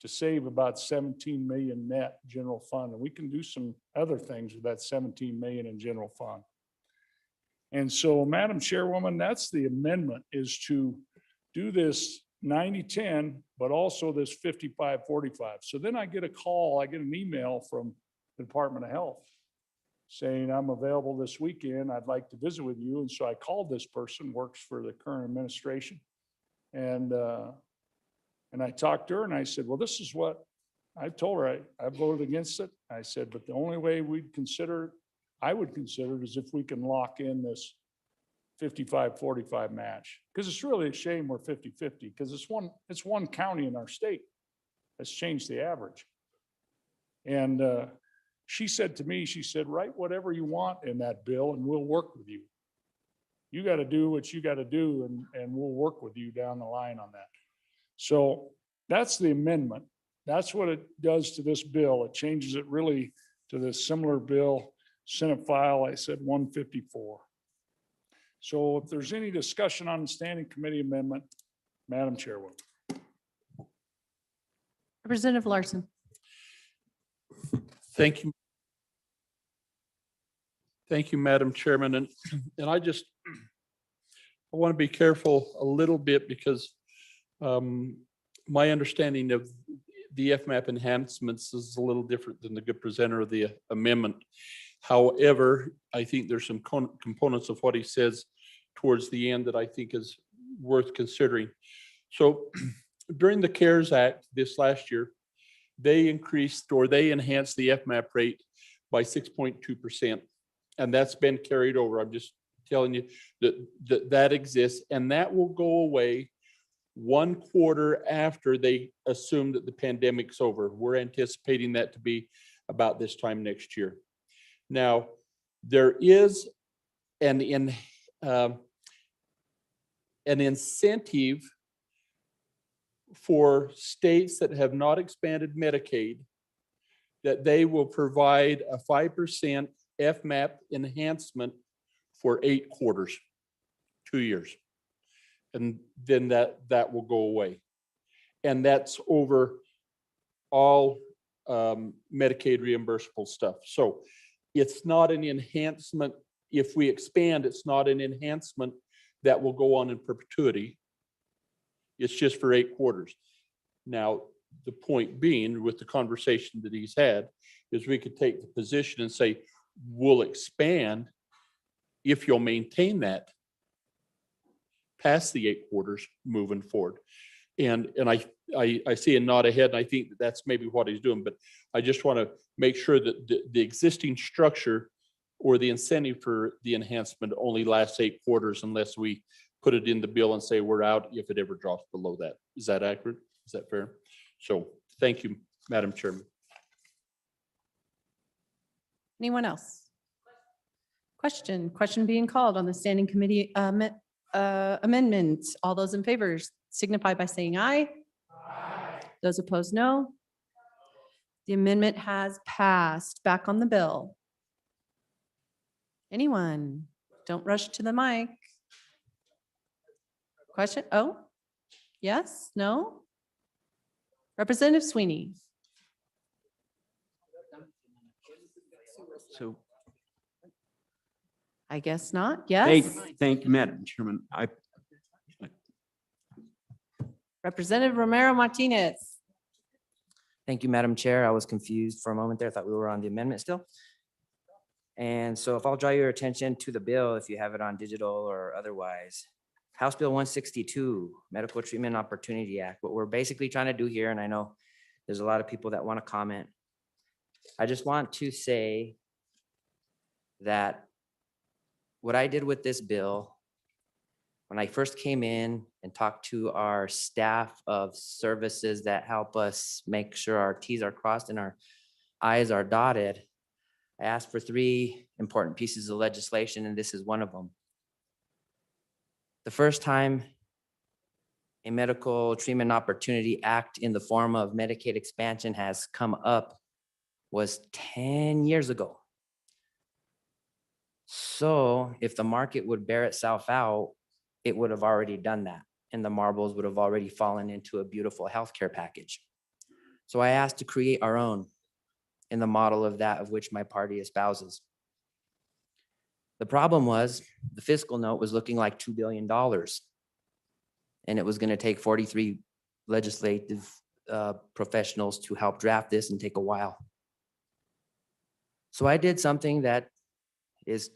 to save about 17 million net general fund. And we can do some other things with that 17 million in general fund. And so, Madam Chairwoman, that's the amendment, is to do this 90/10, but also this 55/45. So then I get a call, I get an email from the Department of Health saying, I'm available this weekend, I'd like to visit with you. And so I called this person, works for the current administration. And I talked to her and I said, well, this is what I told her. I voted against it. I said, but the only way I would consider it is if we can lock in this 55/45 match. Because it's really a shame we're 50/50, because it's one county in our state that's changed the average. And she said to me, she said, write whatever you want in that bill and we'll work with you. You got to do what you got to do and we'll work with you down the line on that. So that's the amendment. That's what it does to this bill. It changes it really to the similar bill, Senate file, I said 154. So if there's any discussion on the standing committee amendment, Madam Chairwoman. Representative Larson. Thank you. Thank you, Madam Chairman. And I want to be careful a little bit because my understanding of the FMAP enhancements is a little different than the good presenter of the amendment. However, I think there's some components of what he says towards the end that I think is worth considering. So during the CARES Act this last year, they increased or they enhanced the FMAP rate by 6.2%. And that's been carried over. I'm just telling you that exists, and that will go away 1 quarter after they assume that the pandemic's over. We're anticipating that to be about this time next year. Now, there is an incentive for states that have not expanded Medicaid that they will provide a 5% FMAP enhancement for 8 quarters, 2 years. And then that will go away. And that's over all Medicaid reimbursable stuff. So it's not an enhancement. If we expand, it's not an enhancement that will go on in perpetuity. It's just for 8 quarters. Now, the point being with the conversation that he's had is we could take the position and say, we'll expand if you'll maintain that past the 8 quarters moving forward. And I see a nod ahead, and I think that's maybe what he's doing, but I just want to make sure that the existing structure or the incentive for the enhancement only lasts 8 quarters unless we put it in the bill and say we're out if it ever drops below that. Is that accurate? Is that fair? So thank you, Madam Chairman. Anyone else? Question being called on the standing committee amendment. All those in favor signify by saying aye. Those opposed, no. The amendment has passed. Back on the bill. Anyone? Don't rush to the mic. Question? Oh, yes, no? Representative Sweeney. So I guess not. Yes. thank you, Madam Chairman. Representative Romero Martinez. Thank you, Madam Chair. I was confused for a moment there. I thought we were on the amendment still. And so if I'll draw your attention to the bill, if you have it on digital or otherwise, House Bill 162, Medical Treatment Opportunity Act. What we're basically trying to do here, and I know there's a lot of people that want to comment. I just want to say that what I did with this bill, when I first came in and talked to our staff of services that help us make sure our T's are crossed and our I's are dotted, I asked for 3 important pieces of legislation, and this is one of them. The first time a Medical Treatment Opportunity Act in the form of Medicaid expansion has come up was 10 years ago. So if the market would bear itself out, it would have already done that, and the marbles would have already fallen into a beautiful healthcare package. So I asked to create our own in the model of that of which my party espouses. The problem was the fiscal note was looking like $2 billion, and it was going to take 43 legislative professionals to help draft this and take a while. So I did something that is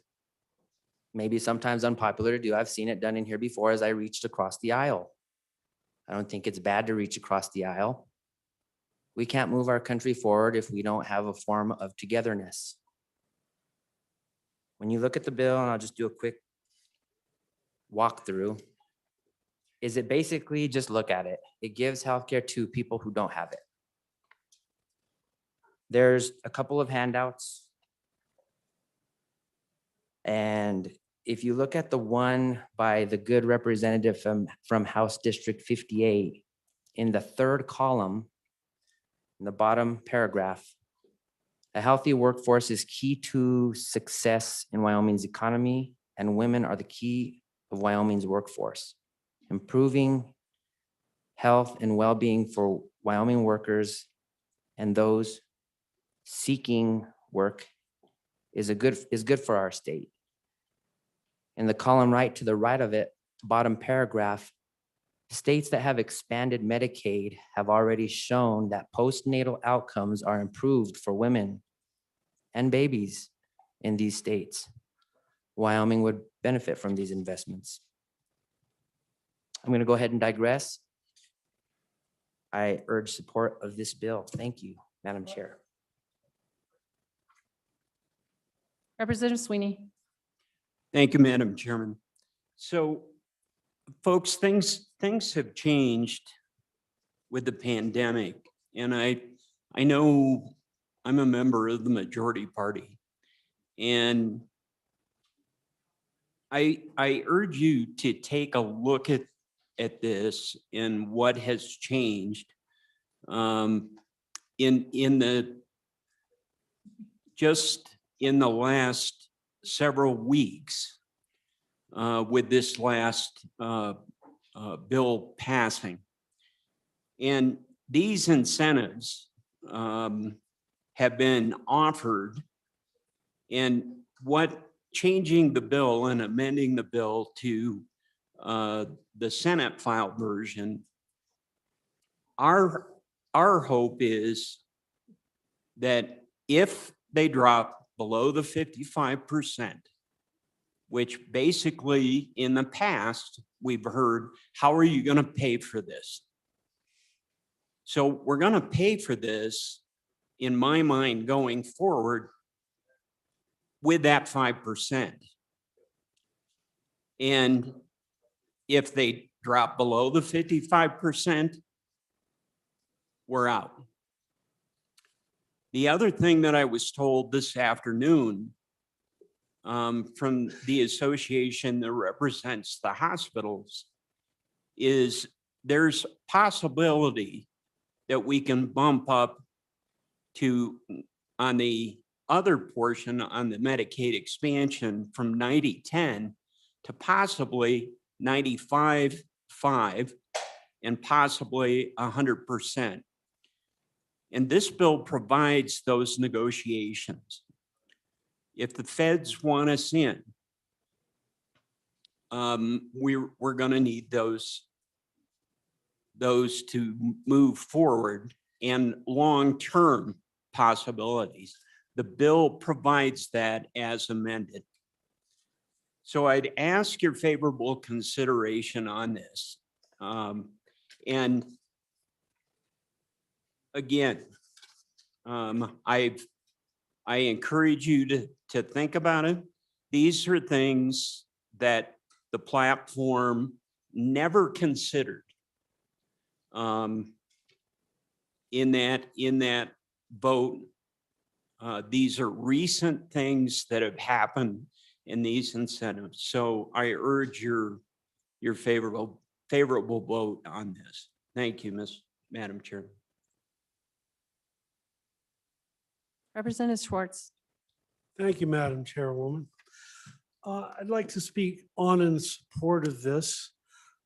maybe sometimes unpopular to do. I've seen it done in here before as I reached across the aisle. I don't think it's bad to reach across the aisle. We can't move our country forward if we don't have a form of togetherness. When you look at the bill, and I'll just do a quick walkthrough, is it basically just look at it. It gives healthcare to people who don't have it. There's a couple of handouts. And if you look at the one by the good representative from House District 58, in the 3rd column, in the bottom paragraph, a healthy workforce is key to success in Wyoming's economy, and women are the key of Wyoming's workforce. Improving health and well-being for Wyoming workers and those seeking work is good for our state. In the column right to the right of it, bottom paragraph, states that have expanded Medicaid have already shown that postnatal outcomes are improved for women and babies in these states. Wyoming would benefit from these investments. I'm going to go ahead and digress. I urge support of this bill. Thank you, Madam Chair. Representative Sweeney. Thank you, Madam Chairman. So, folks, things have changed with the pandemic, and I know I'm a member of the majority party, and I urge you to take a look at this and what has changed in the last several weeks with this last bill passing. And these incentives have been offered, and what changing the bill and amending the bill to the Senate file version, our hope is that if they drop below the 55%, which basically in the past we've heard, how are you going to pay for this? So we're going to pay for this, in my mind, going forward with that 5%. And If they drop below the 55%, we're out. The other thing that I was told this afternoon from the association that represents the hospitals is there's possibility that we can bump up to, on the other portion, on the Medicaid expansion, from 90-10 to possibly 95-5 and possibly 100%. And this bill provides those negotiations. If the feds want us in, we're going to need those to move forward and long-term possibilities. The bill provides that as amended. So I'd ask your favorable consideration on this. And again, I encourage you to think about it. These are things that the platform never considered in that vote. These are recent things that have happened in these incentives. So I urge your favorable vote on this. Thank you, Madam Chair. Representative Schwartz. Thank you, Madam Chairwoman. I'd like to speak on in support of this.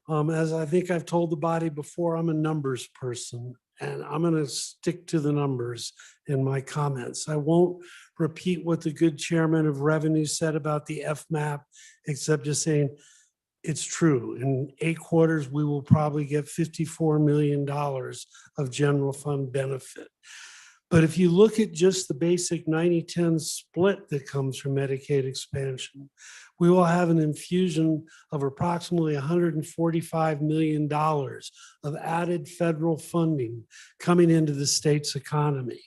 As I think I've told the body before, I'm a numbers person, and I'm going to stick to the numbers in my comments. I won't repeat what the good chairman of revenue said about the FMAP, except just saying it's true. In 8 quarters, we will probably get $54 million of general fund benefit. But if you look at just the basic 90-10 split that comes from Medicaid expansion, we will have an infusion of approximately $145 million of added federal funding coming into the state's economy.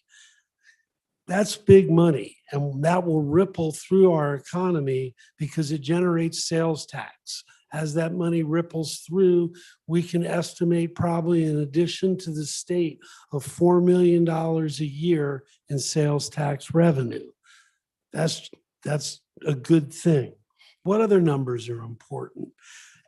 That's big money, and that will ripple through our economy because it generates sales tax. As that money ripples through, we can estimate probably in addition to the state of $4 million a year in sales tax revenue. That's a good thing. What other numbers are important?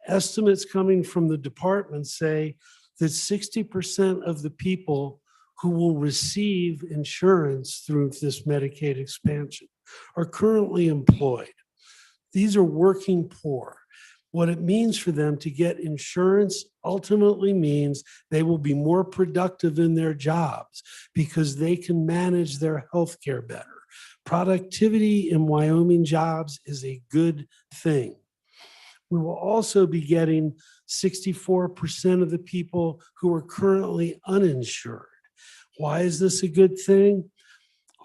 Estimates coming from the department say that 60% of the people who will receive insurance through this Medicaid expansion are currently employed. These are working poor. What it means for them to get insurance ultimately means they will be more productive in their jobs because they can manage their health care better. Productivity in Wyoming jobs is a good thing. We will also be getting 64% of the people who are currently uninsured. Why is this a good thing?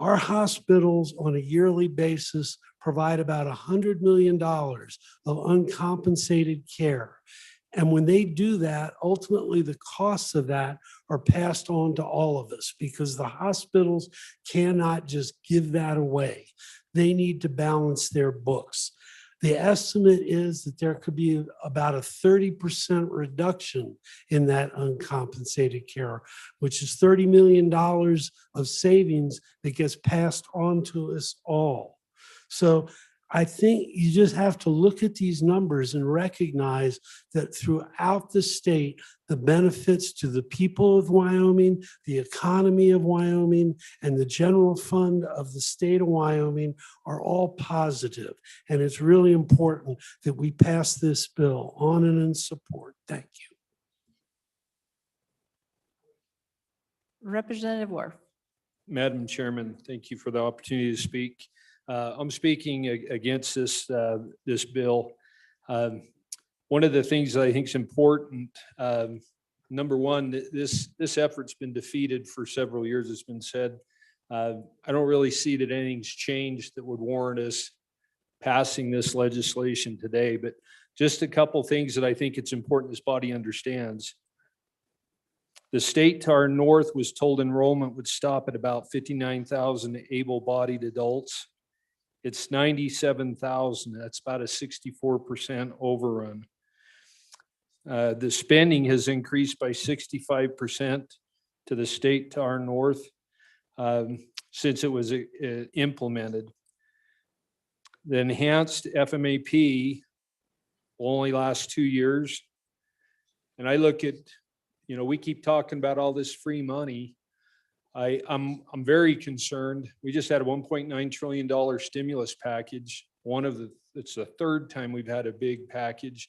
Our hospitals on a yearly basis provide about $100 million of uncompensated care. And when they do that, ultimately the costs of that are passed on to all of us because the hospitals cannot just give that away. They need to balance their books. The estimate is that there could be about a 30% reduction in that uncompensated care, which is $30 million of savings that gets passed on to us all. So I think you just have to look at these numbers and recognize that throughout the state, the benefits to the people of Wyoming, the economy of Wyoming, and the general fund of the state of Wyoming are all positive. And it's really important that we pass this bill on and in support. Thank you. Representative Wharf. Madam Chairman, thank you for the opportunity to speak. I'm speaking against this bill. One of the things that I think is important, number one, this effort's been defeated for several years, it's been said. I don't really see that anything's changed that would warrant us passing this legislation today, but just a couple things that I think it's important this body understands. The state to our north was told enrollment would stop at about 59,000 able-bodied adults. It's 97,000. That's about a 64% overrun. The spending has increased by 65% to the state to our north since it was implemented. The enhanced FMAP will only last 2 years. And I look at, we keep talking about all this free money. I'm very concerned. We just had a $1.9 trillion stimulus package. It's the third time we've had a big package.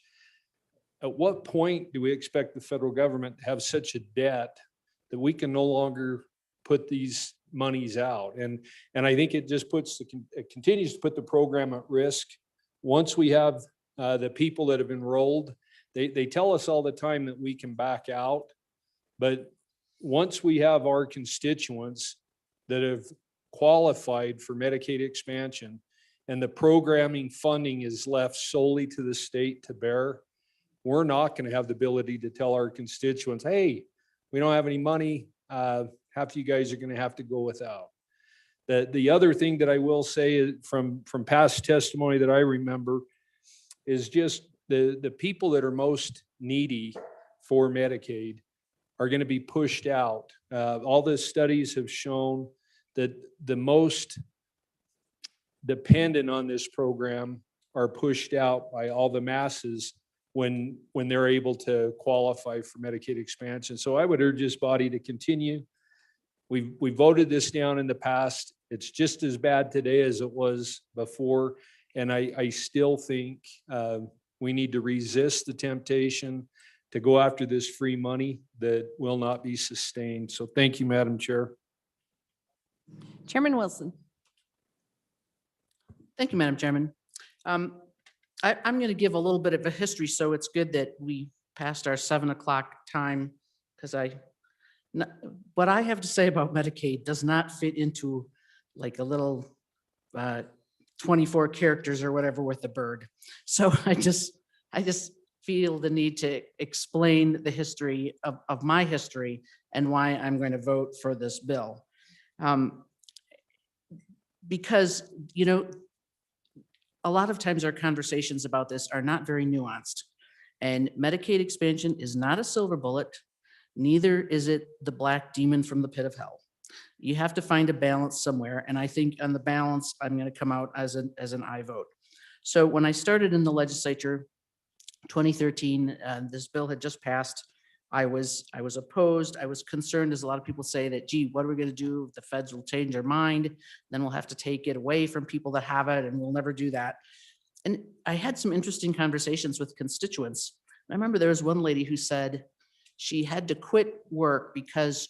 At what point do we expect the federal government to have such a debt that we can no longer put these monies out? And I think it just it continues to put the program at risk. Once we have the people that have enrolled, they tell us all the time that we can back out. But once we have our constituents that have qualified for Medicaid expansion and the programming funding is left solely to the state to bear, we're not going to have the ability to tell our constituents, hey, we don't have any money. Half of you guys are going to have to go without. The other thing that I will say from past testimony that I remember is just the people that are most needy for Medicaid are going to be pushed out. All the studies have shown that the most dependent on this program are pushed out by all the masses when they're able to qualify for Medicaid expansion. So I would urge this body to continue. We voted this down in the past. It's just as bad today as it was before. And I still think we need to resist the temptation to go after this free money that will not be sustained. So thank you, Madam Chair. Chairman Wilson. Thank you, Madam Chairman. I'm going to give a little bit of a history, so it's good that we passed our 7 o'clock time, because what I have to say about Medicaid does not fit into like a little 24 characters or whatever with a bird. So I just feel the need to explain the history of my history and why I'm going to vote for this bill. Because, a lot of times our conversations about this are not very nuanced. And Medicaid expansion is not a silver bullet. Neither is it the black demon from the pit of hell. You have to find a balance somewhere. And I think on the balance, I'm going to come out as an aye vote. So when I started in the legislature, 2013, this bill had just passed. I was opposed. I was concerned, as a lot of people say, that, gee, what are we going to do if the feds will change their mind? Then we'll have to take it away from people that have it, and we'll never do that. And I had some interesting conversations with constituents. I remember there was one lady who said she had to quit work because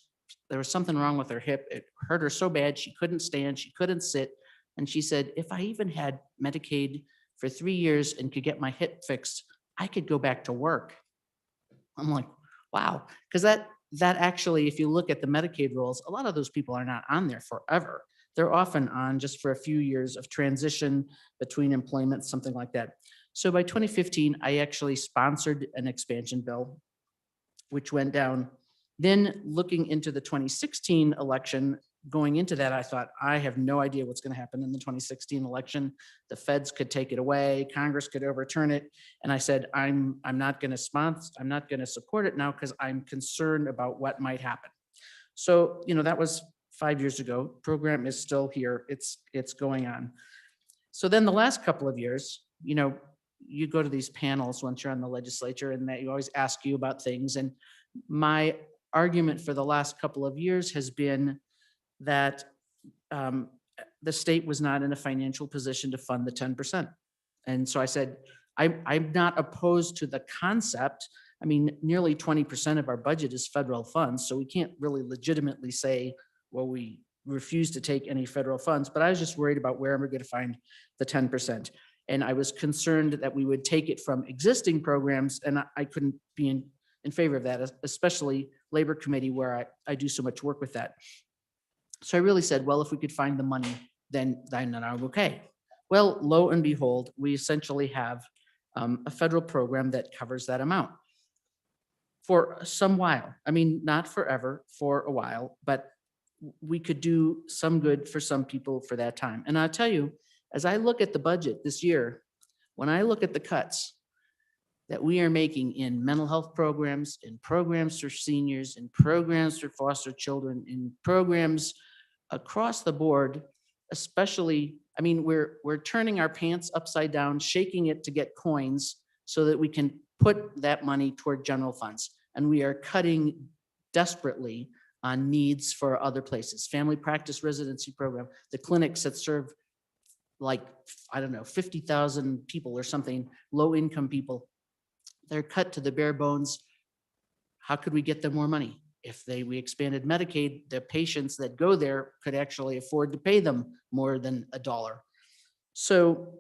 there was something wrong with her hip. It hurt her so bad she couldn't stand, she couldn't sit. And she said, if I even had Medicaid for 3 years and could get my hip fixed, I could go back to work. I'm like, wow, because that actually, if you look at the Medicaid rules, a lot of those people are not on there forever. They're often on just for a few years of transition between employment, something like that. So by 2015, I actually sponsored an expansion bill, which went down. Then looking into the 2016 election, going into that, I thought, I have no idea what's going to happen in the 2016 election. The feds could take it away, Congress could overturn it. And I said, I'm not going to sponsor, I'm not going to support it now because I'm concerned about what might happen. So, that was 5 years ago. Program is still here. It's going on. So then the last couple of years, you go to these panels once you're on the legislature, and that you always ask you about things. And my argument for the last couple of years has been that the state was not in a financial position to fund the 10%. And so I said, I'm not opposed to the concept. I mean, nearly 20% of our budget is federal funds, so we can't really legitimately say, well, we refuse to take any federal funds, but I was just worried about where am I going to find the 10%. And I was concerned that we would take it from existing programs, and I couldn't be in favor of that, especially Labor Committee, where I do so much work with that. So I really said, well, if we could find the money, then I'm okay. Well, lo and behold, we essentially have a federal program that covers that amount for some while. I mean, not forever, for a while, but we could do some good for some people for that time. And I'll tell you, as I look at the budget this year, when I look at the cuts, that we are making in mental health programs, in programs for seniors, in programs for foster children, in programs across the board, especially, I mean, we're turning our pants upside down, shaking it to get coins so that we can put that money toward general funds. And we are cutting desperately on needs for other places, family practice residency program, the clinics that serve like, I don't know, 50,000 people or something, low income people. They're cut to the bare bones. How could we get them more money? If we expanded Medicaid, the patients that go there could actually afford to pay them more than $1. So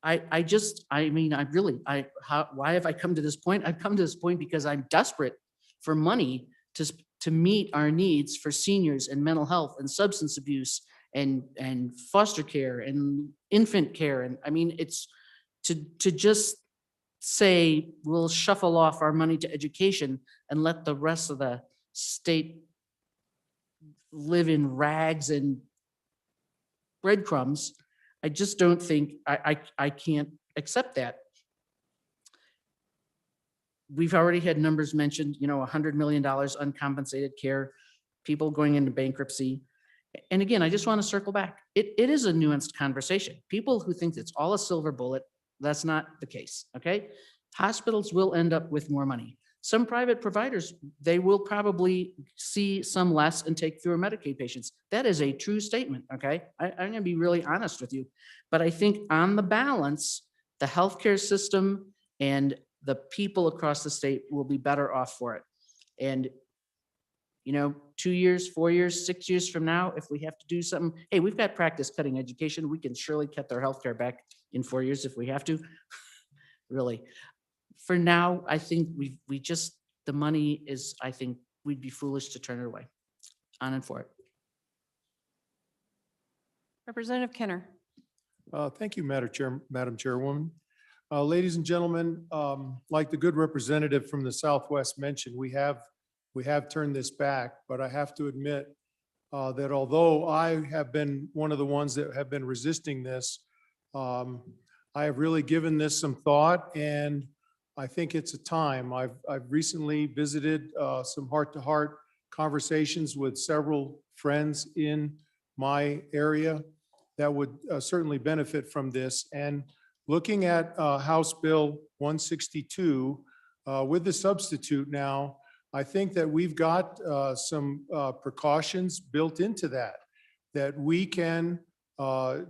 why have I come to this point? I've come to this point because I'm desperate for money to meet our needs for seniors and mental health and substance abuse and foster care and infant care. And I mean, it's to just say we'll shuffle off our money to education and let the rest of the state live in rags and breadcrumbs. I just don't think, I can't accept that. We've already had numbers mentioned, $100 million uncompensated care, people going into bankruptcy. And again, I just want to circle back. It is a nuanced conversation. People who think it's all a silver bullet, that's not the case, okay? Hospitals will end up with more money. Some private providers, they will probably see some less and take fewer Medicaid patients. That is a true statement, okay? I'm going to be really honest with you. But I think on the balance, the healthcare system and the people across the state will be better off for it. And 2 years, 4 years, 6 years from now, if we have to do something, hey, we've got practice cutting education. We can surely cut their healthcare back in 4 years if we have to. Really. For now, I think the money is, I think we'd be foolish to turn it away. On and for it. Representative Kenner. Thank you, Madam Chairwoman. Ladies and gentlemen, like the good representative from the Southwest mentioned, we have turned this back, but I have to admit that although I have been one of the ones that have been resisting this, I have really given this some thought, and I think it's a time. I've recently visited some heart-to-heart conversations with several friends in my area that would certainly benefit from this. And looking at House Bill 162 with the substitute now, I think that we've got some precautions built into that we can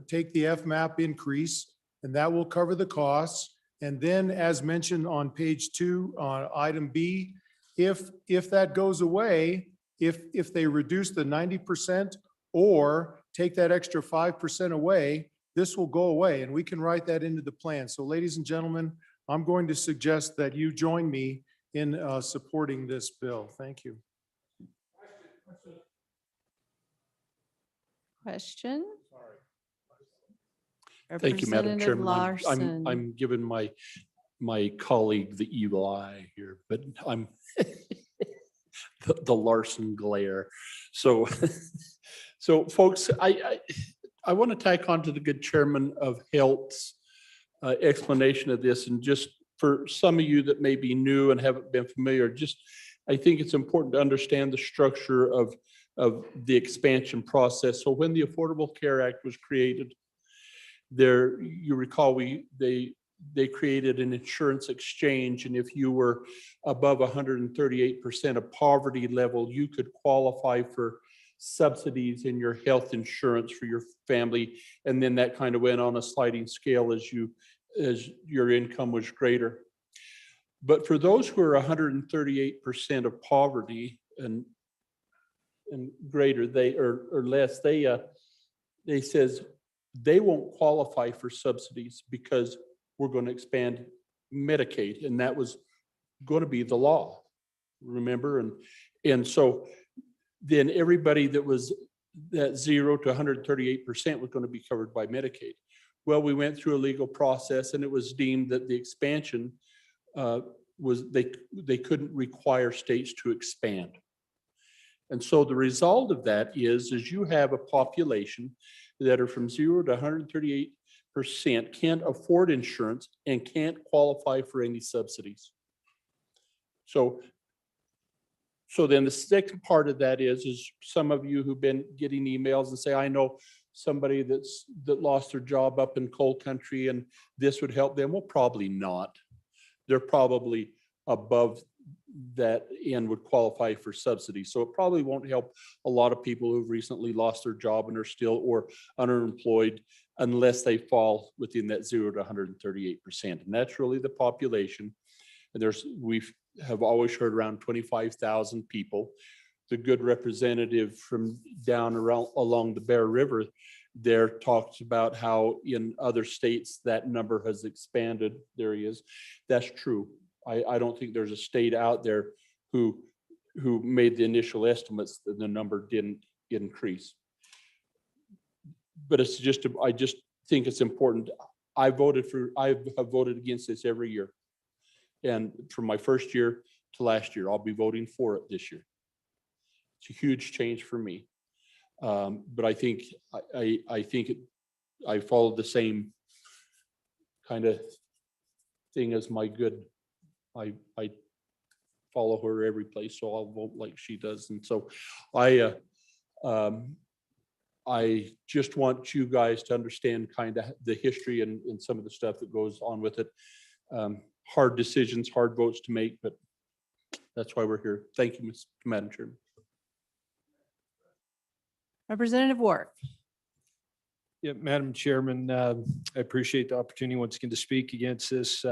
take the FMAP increase, and that will cover the costs. And then, as mentioned on page 2, on item B, if that goes away, if they reduce the 90% or take that extra 5% away, this will go away, and we can write that into the plan. So, ladies and gentlemen, I'm going to suggest that you join me in supporting this bill. Thank you. Question? Thank you, Madam Representative Chairman. Larson. I'm giving my colleague the evil eye here, but I'm the Larson glare. So, folks, I want to tack on to the good chairman of Health's explanation of this, and just for some of you that may be new and haven't been familiar, I think it's important to understand the structure of the expansion process. So when the Affordable Care Act was created, you recall they created an insurance exchange, and if you were above 138% of poverty level, you could qualify for subsidies in your health insurance for your family, and then that kind of went on a sliding scale as your income was greater. But for those who are 138% of poverty and greater, or less, they says they won't qualify for subsidies because we're going to expand Medicaid, and that was going to be the law, remember? And so then everybody that was that 0 to 138% was going to be covered by Medicaid. Well, we went through a legal process, and it was deemed that the expansion they couldn't require states to expand. And so the result of that is you have a population that are from 0 to 138% can't afford insurance and can't qualify for any subsidies. So then the second part of that is some of you who've been getting emails and say, I know somebody that lost their job up in coal country and this would help them. Well, probably not. They're probably above that and would qualify for subsidy. So it probably won't help a lot of people who've recently lost their job and are still or unemployed unless they fall within that 0 to 138%. And that's really the population. And we have always heard around 25,000 people. The good representative from down along the Bear River there talks about how in other states that number has expanded. There he is. That's true. I don't think there's a state out there who made the initial estimates that the number didn't increase. But I just think it's important. I have voted against this every year. And from my first year to last year, I'll be voting for it this year. It's a huge change for me. But I think I followed the same kind of thing as my good. I follow her every place, so I'll vote like she does. And so I just want you guys to understand kind of the history and some of the stuff that goes on with it. Hard decisions, hard votes to make, but that's why we're here. Thank you, Madam Chairman. Representative Wharf. Yeah, Madam Chairman, I appreciate the opportunity once again to speak against this.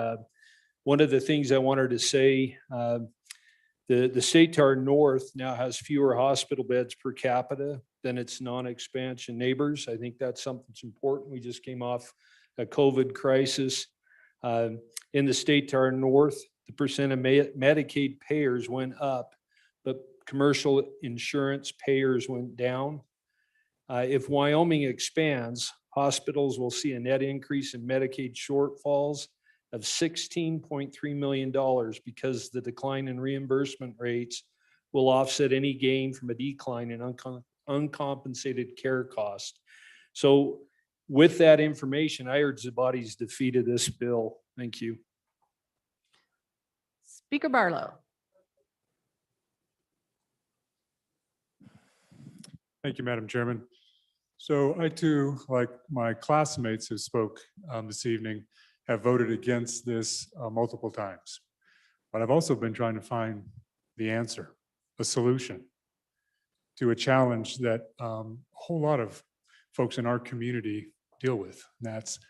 One of the things I wanted to say, the state to our north now has fewer hospital beds per capita than its non-expansion neighbors. I think that's something that's important. We just came off a COVID crisis. In the state to our north, the percent of Medicaid payers went up, but commercial insurance payers went down. If Wyoming expands, hospitals will see a net increase in Medicaid shortfalls of $16.3 million because the decline in reimbursement rates will offset any gain from a decline in uncompensated care cost. So with that information, I urge the body's defeat of this bill. Thank you. Speaker Barlow. Thank you, Madam Chairman. So I too, like my classmates who spoke this evening, have voted against this multiple times. But I've also been trying to find the answer, a solution to a challenge that a whole lot of folks in our community deal with. And that's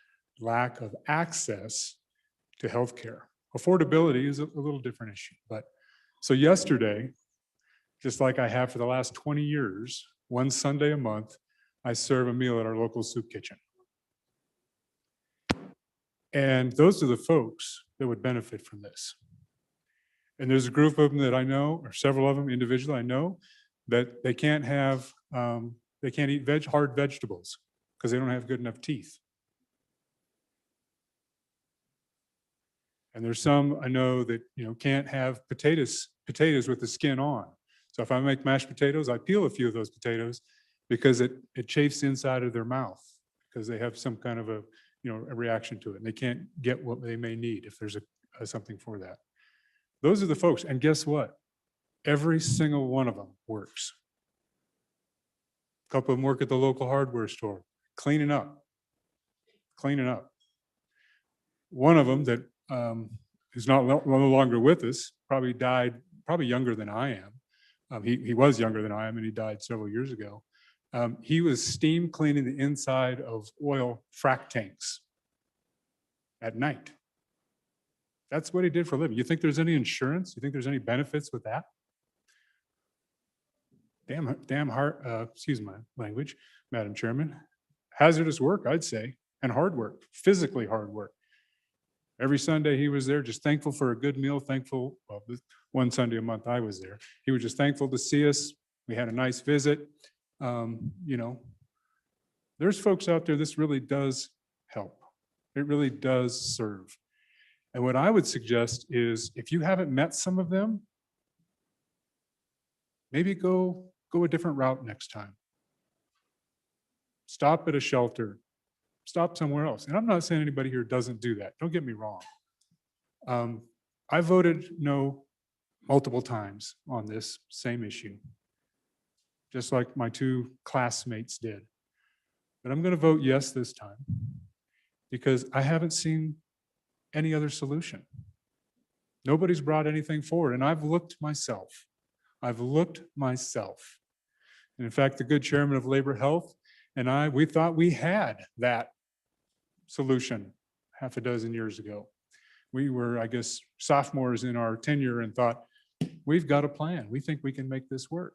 lack of access to healthcare. Affordability is a little different issue. But so yesterday, just like I have for the last 20 years, one Sunday a month, I serve a meal at our local soup kitchen. And those are the folks that would benefit from this. And there's a group of them that I know, or several of them individually I know, that they can't eat hard vegetables because they don't have good enough teeth. And there's some I know that can't have potatoes with the skin on. So if I make mashed potatoes, I peel a few of those potatoes because it chafes inside of their mouth because they have some kind of a reaction to it, and they can't get what they may need if there's something for that. Those are the folks, and guess what? Every single one of them works. A couple of them work at the local hardware store, cleaning up. One of them that is no longer with us probably died, probably younger than I am. He was younger than I am, and he died several years ago. He was steam cleaning the inside of oil frac tanks at night. That's what he did for a living. You think there's any insurance? You think there's any benefits with that? Damn hard, excuse my language, Madam Chairman. Hazardous work, I'd say, and hard work, physically hard work. Every Sunday he was there, just thankful for a good meal, thankful, well, one Sunday a month I was there. He was just thankful to see us. We had a nice visit. There's folks out there, this really does help. It really does serve. And what I would suggest is if you haven't met some of them, maybe go a different route next time. Stop at a shelter, stop somewhere else. And I'm not saying anybody here doesn't do that. Don't get me wrong. I voted no multiple times on this same issue, just like my two classmates did. But I'm going to vote yes this time because I haven't seen any other solution. Nobody's brought anything forward, and I've looked myself. I've looked myself. And in fact, the good chairman of Labor Health and we thought we had that solution half a dozen years ago. We were, I guess, sophomores in our tenure and thought, we've got a plan. We think we can make this work.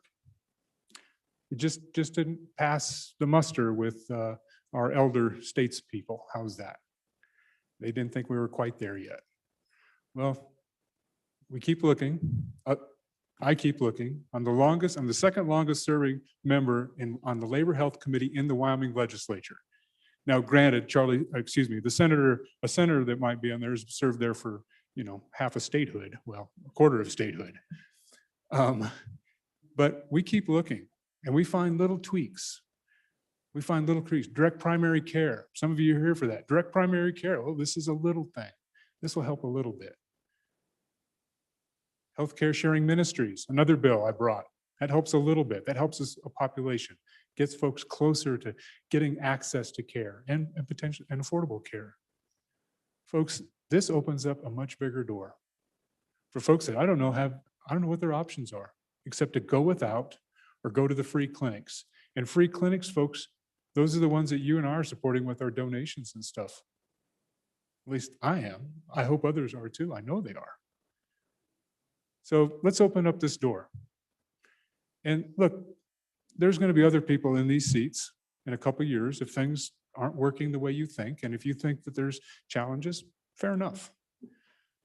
It just didn't pass the muster with our elder statespeople. How's that? They didn't think we were quite there yet. Well, we keep looking. I keep looking. I'm the second longest serving member on the Labor Health Committee in the Wyoming legislature. Now, granted, a senator that might be on there has served there for, half a statehood, well, a quarter of statehood. But we keep looking and we find little tweaks. We find little tweaks. Direct primary care. Some of you are here for that. Direct primary care. Oh, this is a little thing. This will help a little bit. Healthcare sharing ministries, another bill I brought. That helps a little bit. That helps us a population, gets folks closer to getting access to care and potential and affordable care. Folks, this opens up a much bigger door for folks that I don't know what their options are, except to go without or go to the free clinics. And free clinics, folks, those are the ones that you and I are supporting with our donations and stuff. At least I am. I hope others are too. I know they are. So let's open up this door. And look, there's going to be other people in these seats in a couple of years if things aren't working the way you think. And if you think that there's challenges, fair enough.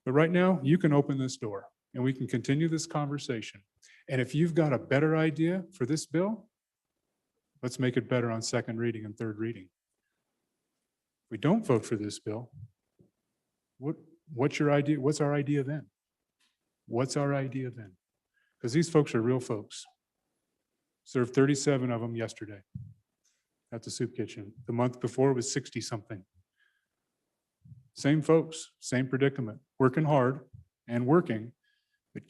But right now, you can open this door and we can continue this conversation. And if you've got a better idea for this bill, let's make it better on second reading and third reading. If we don't vote for this bill, what's your idea? What's our idea then? What's our idea then? Because these folks are real folks. Served 37 of them yesterday at the soup kitchen. The month before was 60 something. Same folks, same predicament, working hard and working, but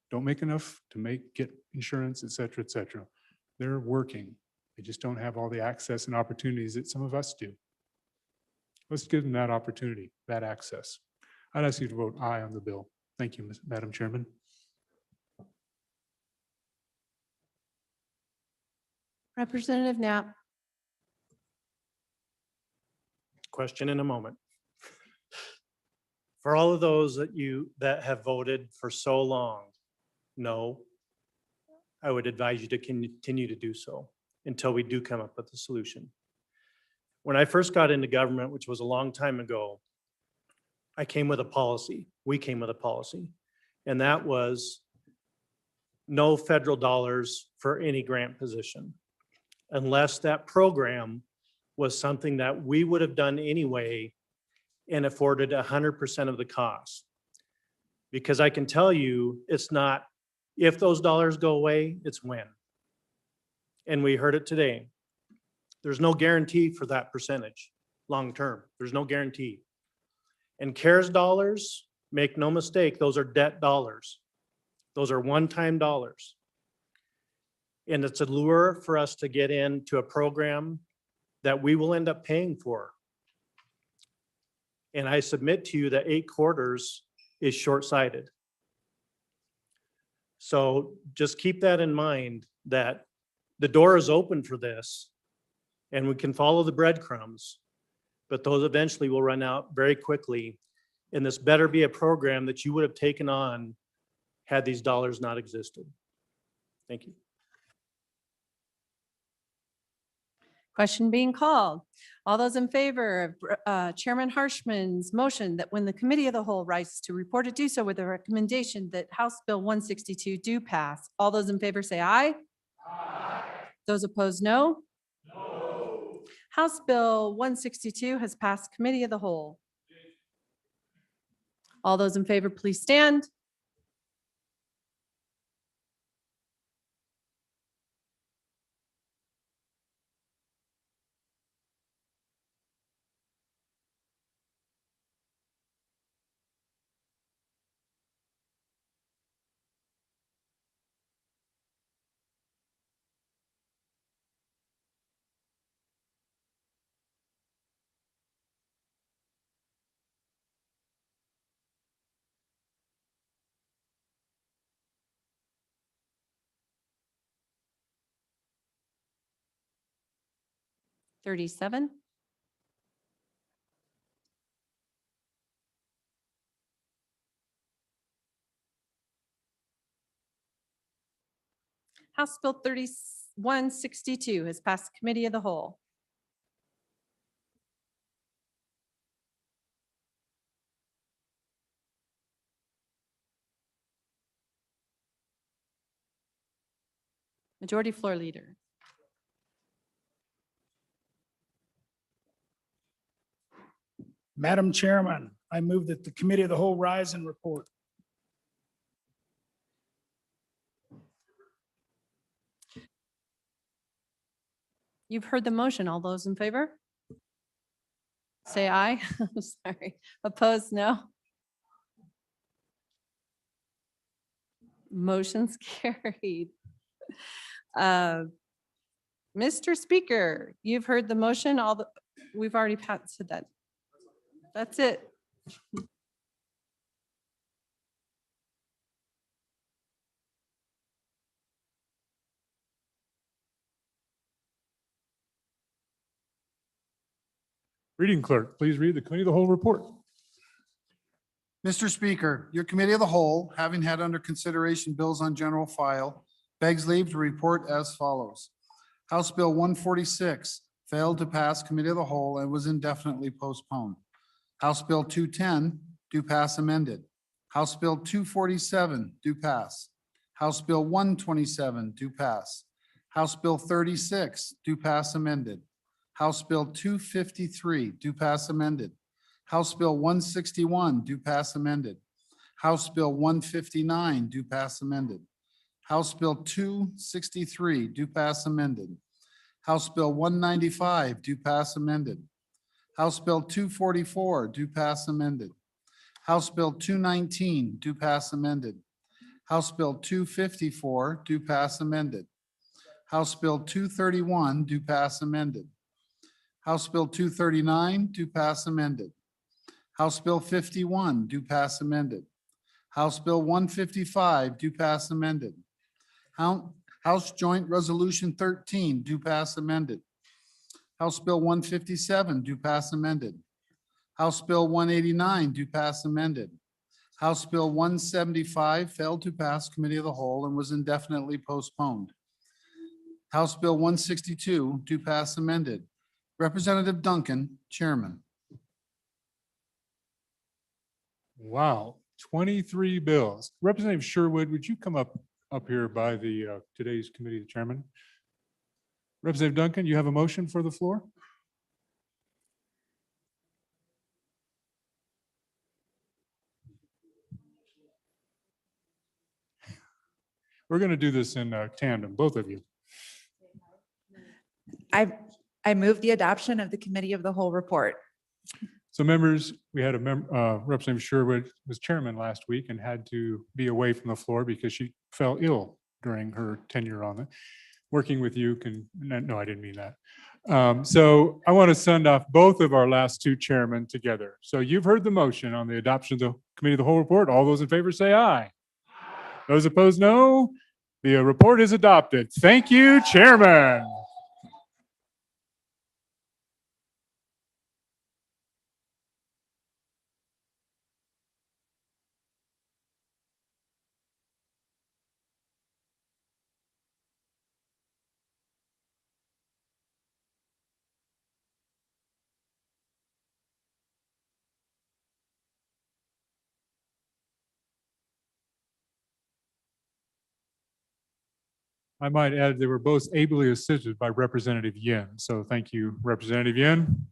don't make enough to get insurance, et cetera, et cetera. They're working. They just don't have all the access and opportunities that some of us do. Let's give them that opportunity, that access. I'd ask you to vote aye on the bill. Thank you, Madam Chairman. Representative Knapp. Question in a moment. For all of those that have voted for so long, no, I would advise you to continue to do so until we do come up with a solution. When I first got into government, which was a long time ago, I came with a policy. We came with a policy, and that was no federal dollars for any grant position, unless that program was something that we would have done anyway and afforded 100% of the cost. Because I can tell you, it's not if those dollars go away, it's when. And we heard it today. There's no guarantee for that percentage long-term. There's no guarantee. And CARES dollars, make no mistake, those are debt dollars. Those are one-time dollars. And it's a lure for us to get into a program that we will end up paying for. And I submit to you that 8 quarters is short-sighted. So just keep that in mind, that the door is open for this and we can follow the breadcrumbs, but those eventually will run out very quickly. And this better be a program that you would have taken on had these dollars not existed. Thank you. Question being called. All those in favor of Chairman Harshman's motion that when the committee of the whole rises to report to do so with a recommendation that House Bill 162 do pass. All those in favor say aye. Aye. Those opposed, no. No. House Bill 162 has passed committee of the whole. All those in favor, please stand. 37. House Bill 3162 has passed committee of the whole. Majority Floor Leader. Madam Chairman, I move that the committee of the whole rise and report. You've heard the motion. All those in favor? Say aye. Sorry. Opposed, no. Motion's carried. Mr. Speaker, you've heard the motion. We've already passed that. That's it. Reading clerk, please read the committee of the whole report. Mr. Speaker, your committee of the whole, having had under consideration bills on general file, begs leave to report as follows. House Bill 146 failed to pass committee of the whole and was indefinitely postponed. House Bill 210 do pass amended. House Bill 247 do pass. House Bill 127 do pass. House Bill 36 do pass amended. House Bill 253 do pass amended. House Bill 161 do pass amended. House Bill 159 do pass amended. House Bill 263 do pass amended. House Bill 195 do pass amended. House Bill 244 do pass amended. House Bill 219 do pass amended. House Bill 254 do pass amended. House Bill 231 do pass amended. House Bill 239 do pass amended. House Bill 51 do pass amended. House Bill 155 do pass amended. House Joint Resolution 13 do pass amended. House Bill 157 do pass amended. House Bill 189 do pass amended. House Bill 175 failed to pass committee of the whole and was indefinitely postponed. House Bill 162 do pass amended. Representative Duncan, Chairman. Wow, 23 bills. Representative Sherwood, would you come up here by the today's committee chairman? Representative Duncan, you have a motion for the floor? We're going to do this in tandem, both of you. I move the adoption of the committee of the whole report. So members, we had Representative Sherwood was chairman last week and had to be away from the floor because she fell ill during her tenure on it. Working with you no, I didn't mean that. So I want to send off both of our last two chairmen together. So you've heard the motion on the adoption of the committee of the whole report. All those in favor say aye. Those opposed, no. The report is adopted. Thank you, Chairman. I might add, they were both ably assisted by Representative Yin. So thank you, Representative Yin.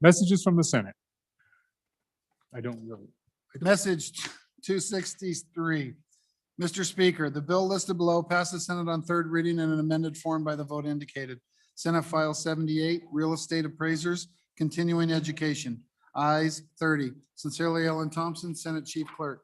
Messages from the Senate. I don't really. Message 263. Mr. Speaker, the bill listed below passed the Senate on third reading in an amended form by the vote indicated. Senate File 78, Real Estate Appraisers, Continuing Education. Ayes 30. Sincerely, Ellen Thompson, Senate Chief Clerk.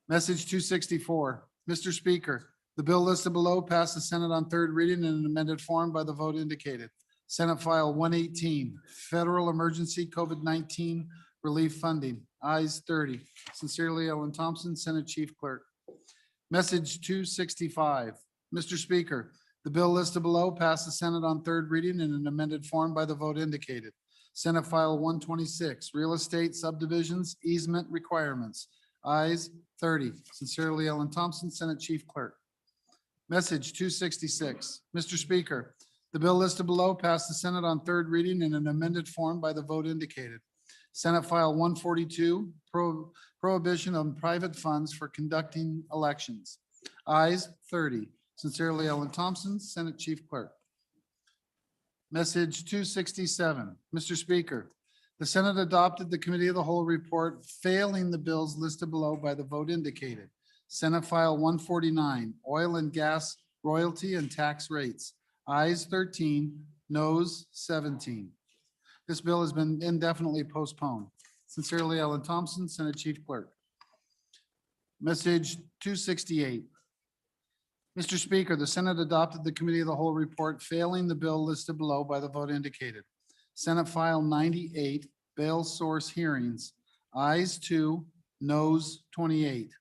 Message 264. Mr. Speaker, the bill listed below passed the Senate on third reading in an amended form by the vote indicated. Senate File 118, Federal Emergency COVID-19 Relief Funding, ayes 30. Sincerely, Ellen Thompson, Senate Chief Clerk. Message 265. Mr. Speaker, the bill listed below passed the Senate on third reading in an amended form by the vote indicated. Senate File 126, Real Estate Subdivisions Easement Requirements, ayes 30. Sincerely, Ellen Thompson, Senate Chief Clerk. Message 266. Mr. Speaker, the bill listed below passed the Senate on third reading in an amended form by the vote indicated. Senate File 142, Prohibition on Private Funds for Conducting Elections, ayes 30. Sincerely, Ellen Thompson, Senate Chief Clerk. Message 267. Mr. Speaker, the Senate adopted the Committee of the Whole report failing the bills listed below by the vote indicated. Senate File 149, Oil and Gas Royalty and Tax Rates, ayes 13, noes 17. This bill has been indefinitely postponed. Sincerely, Ellen Thompson, Senate Chief Clerk. Message 268. Mr. Speaker, the Senate adopted the Committee of the Whole report failing the bill listed below by the vote indicated. Senate File 98, Bail Source Hearings, ayes 2, noes 28.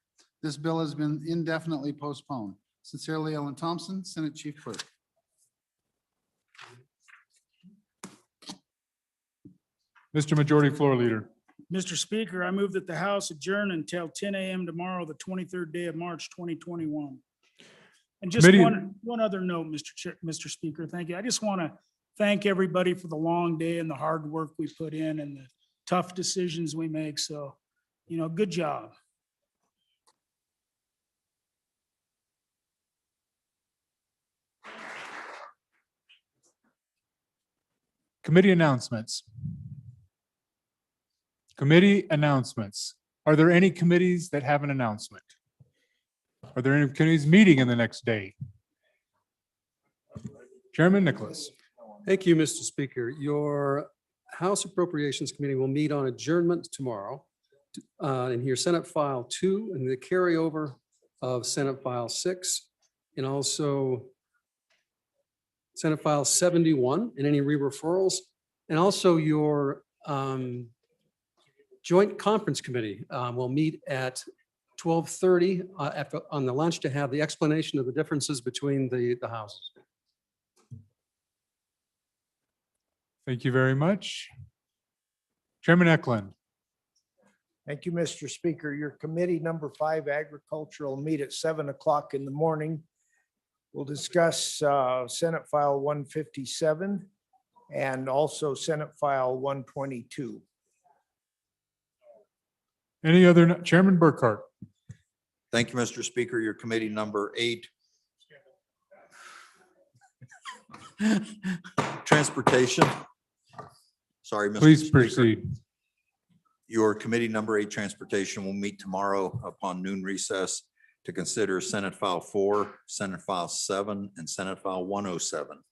This bill has been indefinitely postponed. Sincerely, Ellen Thompson, Senate Chief Clerk. Mr. Majority Floor Leader. Mr. Speaker, I move that the House adjourn until 10 a.m. tomorrow, the 23rd day of March, 2021. And just Committee- one other note, Mr. Speaker, thank you. I just want to thank everybody for the long day and the hard work we put in and the tough decisions we make. So, good job. Committee announcements. Committee announcements. Are there any committees that have an announcement? Are there any committees meeting in the next day? Chairman Nicholas. Thank you, Mr. Speaker. Your House Appropriations Committee will meet on adjournment tomorrow and hear Senate File 2 and the carryover of Senate File 6 and also Senate File 71 and any re-referrals. And also your Joint Conference Committee will meet at 12:30 on the lunch to have the explanation of the differences between the houses. Thank you very much. Chairman Eklund. Thank you, Mr. Speaker. Your committee number 5, agricultural, will meet at 7 o'clock in the morning. We'll discuss Senate File 157 and also Senate File 122. Any other, Chairman Burkhart. Thank you, Mr. Speaker. Your committee number 8. Transportation. Sorry, Mr. Please Speaker. proceed. Your committee number 8, Transportation, will meet tomorrow upon noon recess to consider Senate File 4, Senate File 7, and Senate File 107.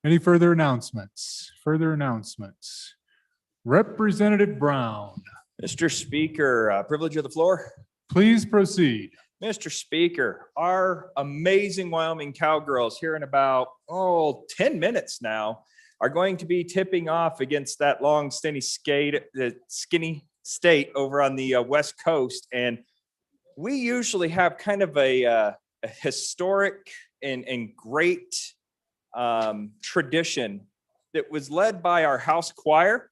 Any further announcements? Further announcements? Representative Brown. Mr. Speaker, privilege of the floor. Please proceed. Mr. Speaker, our amazing Wyoming Cowgirls here in about, 10 minutes now are going to be tipping off against that long, skinny state over on the West Coast. And we usually have kind of a historic and great tradition that was led by our house choir.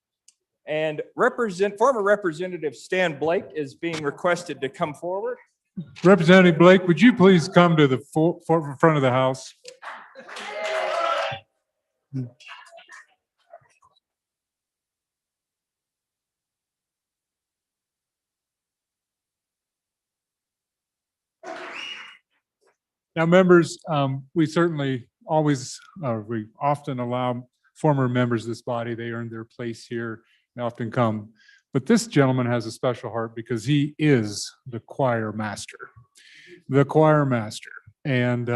And former Representative Stan Blake is being requested to come forward. Representative Blake, would you please come to the front of the House? Now, members, we certainly we often allow former members of this body, they earn their place here, they often come. But this gentleman has a special heart because he is the choir master. The choir master. And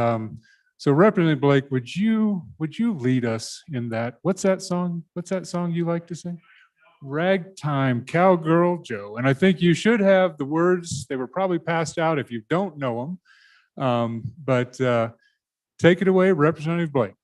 so Representative Blake, would you lead us in that? What's that song? What's that song you like to sing? Ragtime Cowgirl Joe. And I think you should have the words. They were probably passed out if you don't know them. But take it away, Representative Blake.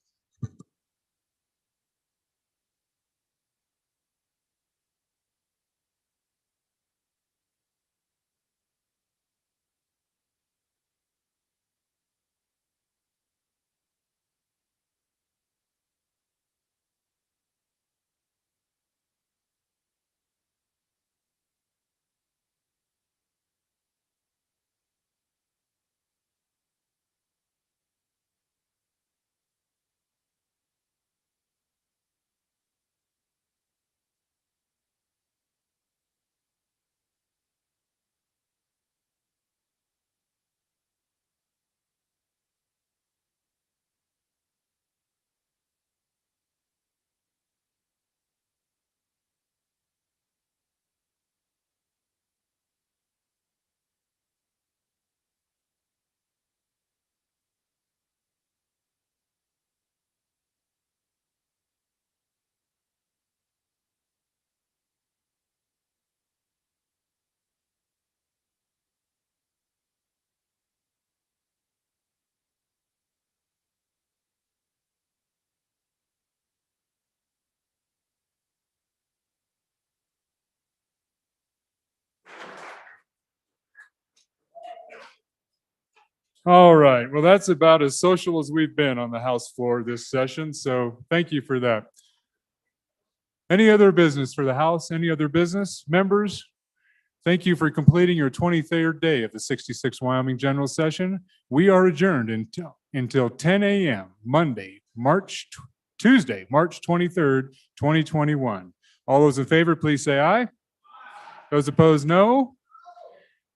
All right, well, that's about as social as we've been on the House floor this session, so thank you for that. Any other business for the House? Any other business? Members? Thank you for completing your 23rd day of the 66th Wyoming General Session. We are adjourned until 10 a.m. Tuesday, March 23rd, 2021. All those in favor, please say aye. Those opposed, no.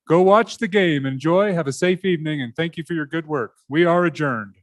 Go watch the game. Enjoy. Have a safe evening, and thank you for your good work. We are adjourned.